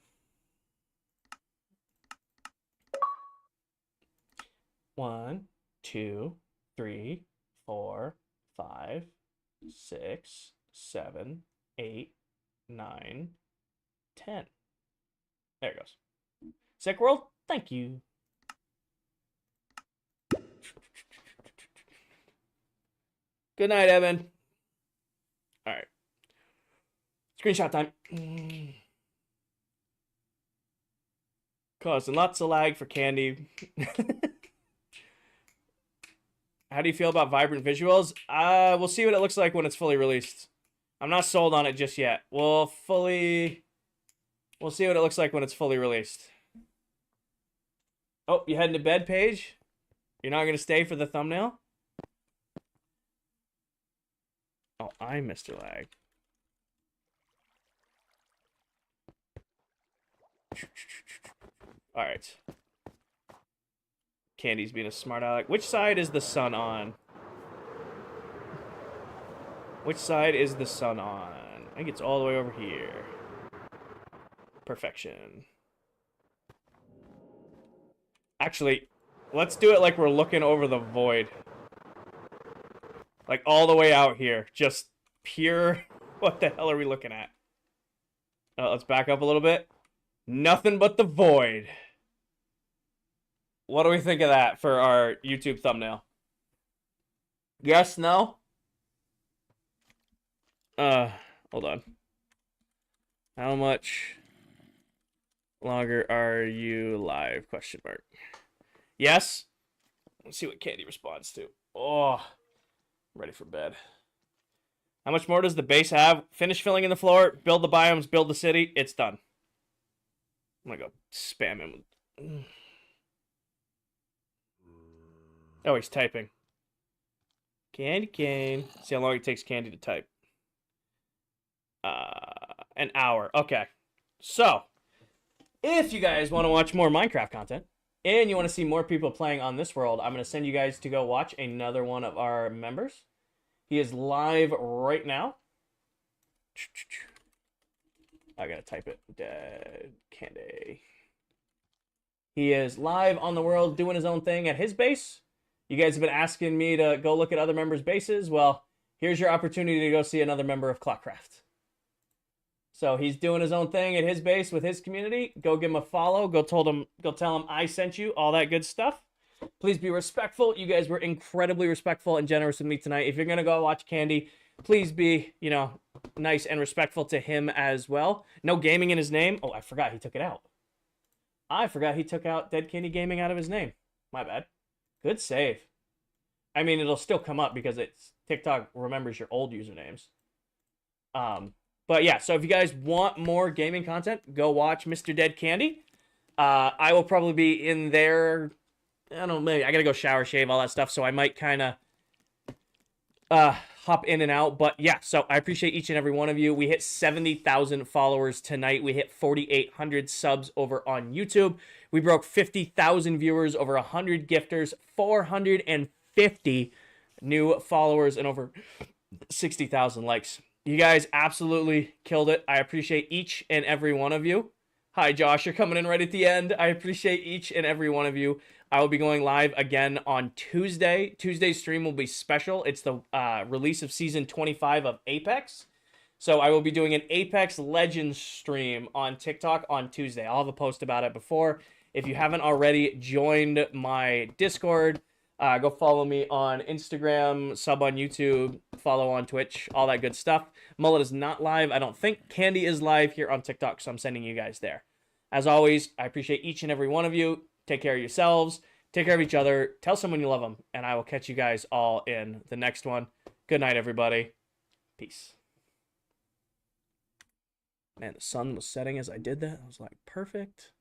One, 2, 3, 4, 5, 6, 7, 8, 9, 10. There it goes. Sick World, thank you. Good night, Evan. All right. Screenshot time. Causing lots of lag for Candy. How do you feel about vibrant visuals? We'll see what it looks like when it's fully released. I'm not sold on it just yet. We'll see what it looks like when it's fully released. Oh, you heading to bed, Paige? You're not going to stay for the thumbnail? Oh, I'm Mr. Lag. All right. Candy's being a smart aleck. Which side is the sun on? Which side is the sun on? I think it's all the way over here. Perfection. Actually, let's do it like we're looking over the void. Like all the way out here. Just pure... What the hell are we looking at? Let's back up a little bit. Nothing but the void. What do we think of that for our YouTube thumbnail? Yes, no? Hold on. How much longer are you live? Question mark. Yes? Let's see what Candy responds to. Oh, I'm ready for bed. How much more does the base have? Finish filling in the floor, build the biomes, build the city. It's done. I'm gonna go spam him with... Oh, he's typing. Candy cane. See how long it takes Candy to type. An hour. Okay. So, if you guys want to watch more Minecraft content, and you want to see more people playing on this world, I'm going to send you guys to go watch another one of our members. He is live right now. I gotta type it. Dead Candy. He is live on the world doing his own thing at his base. You guys have been asking me to go look at other members' bases. Well, here's your opportunity to go see another member of ClockCraft. So he's doing his own thing at his base with his community. Go give him a follow. Go tell him I sent you. All that good stuff. Please be respectful. You guys were incredibly respectful and generous with me tonight. If you're gonna go watch Candy, please be, nice and respectful to him as well. No gaming in his name. Oh, I forgot he took it out. I forgot he took out Dead Candy Gaming out of his name. My bad. Good save. I mean, it'll still come up because it's TikTok remembers your old usernames. But yeah, so if you guys want more gaming content, go watch Mr. Dead Candy. I will probably be in there. I don't know, maybe I gotta go shower, shave, all that stuff. So I might kind of hop in and out. But yeah, so I appreciate each and every one of you. We hit 70,000 followers tonight. We hit 4,800 subs over on YouTube. We broke 50,000 viewers, over 100 gifters, 450 new followers, and over 60,000 likes. You guys absolutely killed it. I appreciate each and every one of you. Hi, Josh. You're coming in right at the end. I appreciate each and every one of you. I will be going live again on Tuesday. Tuesday's stream will be special. It's the release of Season 25 of Apex. So I will be doing an Apex Legends stream on TikTok on Tuesday. I'll have a post about it before. If you haven't already joined my Discord, go follow me on Instagram, sub on YouTube, follow on Twitch, all that good stuff. Mullet is not live. I don't think Candy is live here on TikTok, so I'm sending you guys there. As always, I appreciate each and every one of you. Take care of yourselves. Take care of each other. Tell someone you love them. And I will catch you guys all in the next one. Good night, everybody. Peace. Man, the sun was setting as I did that. I was like, perfect.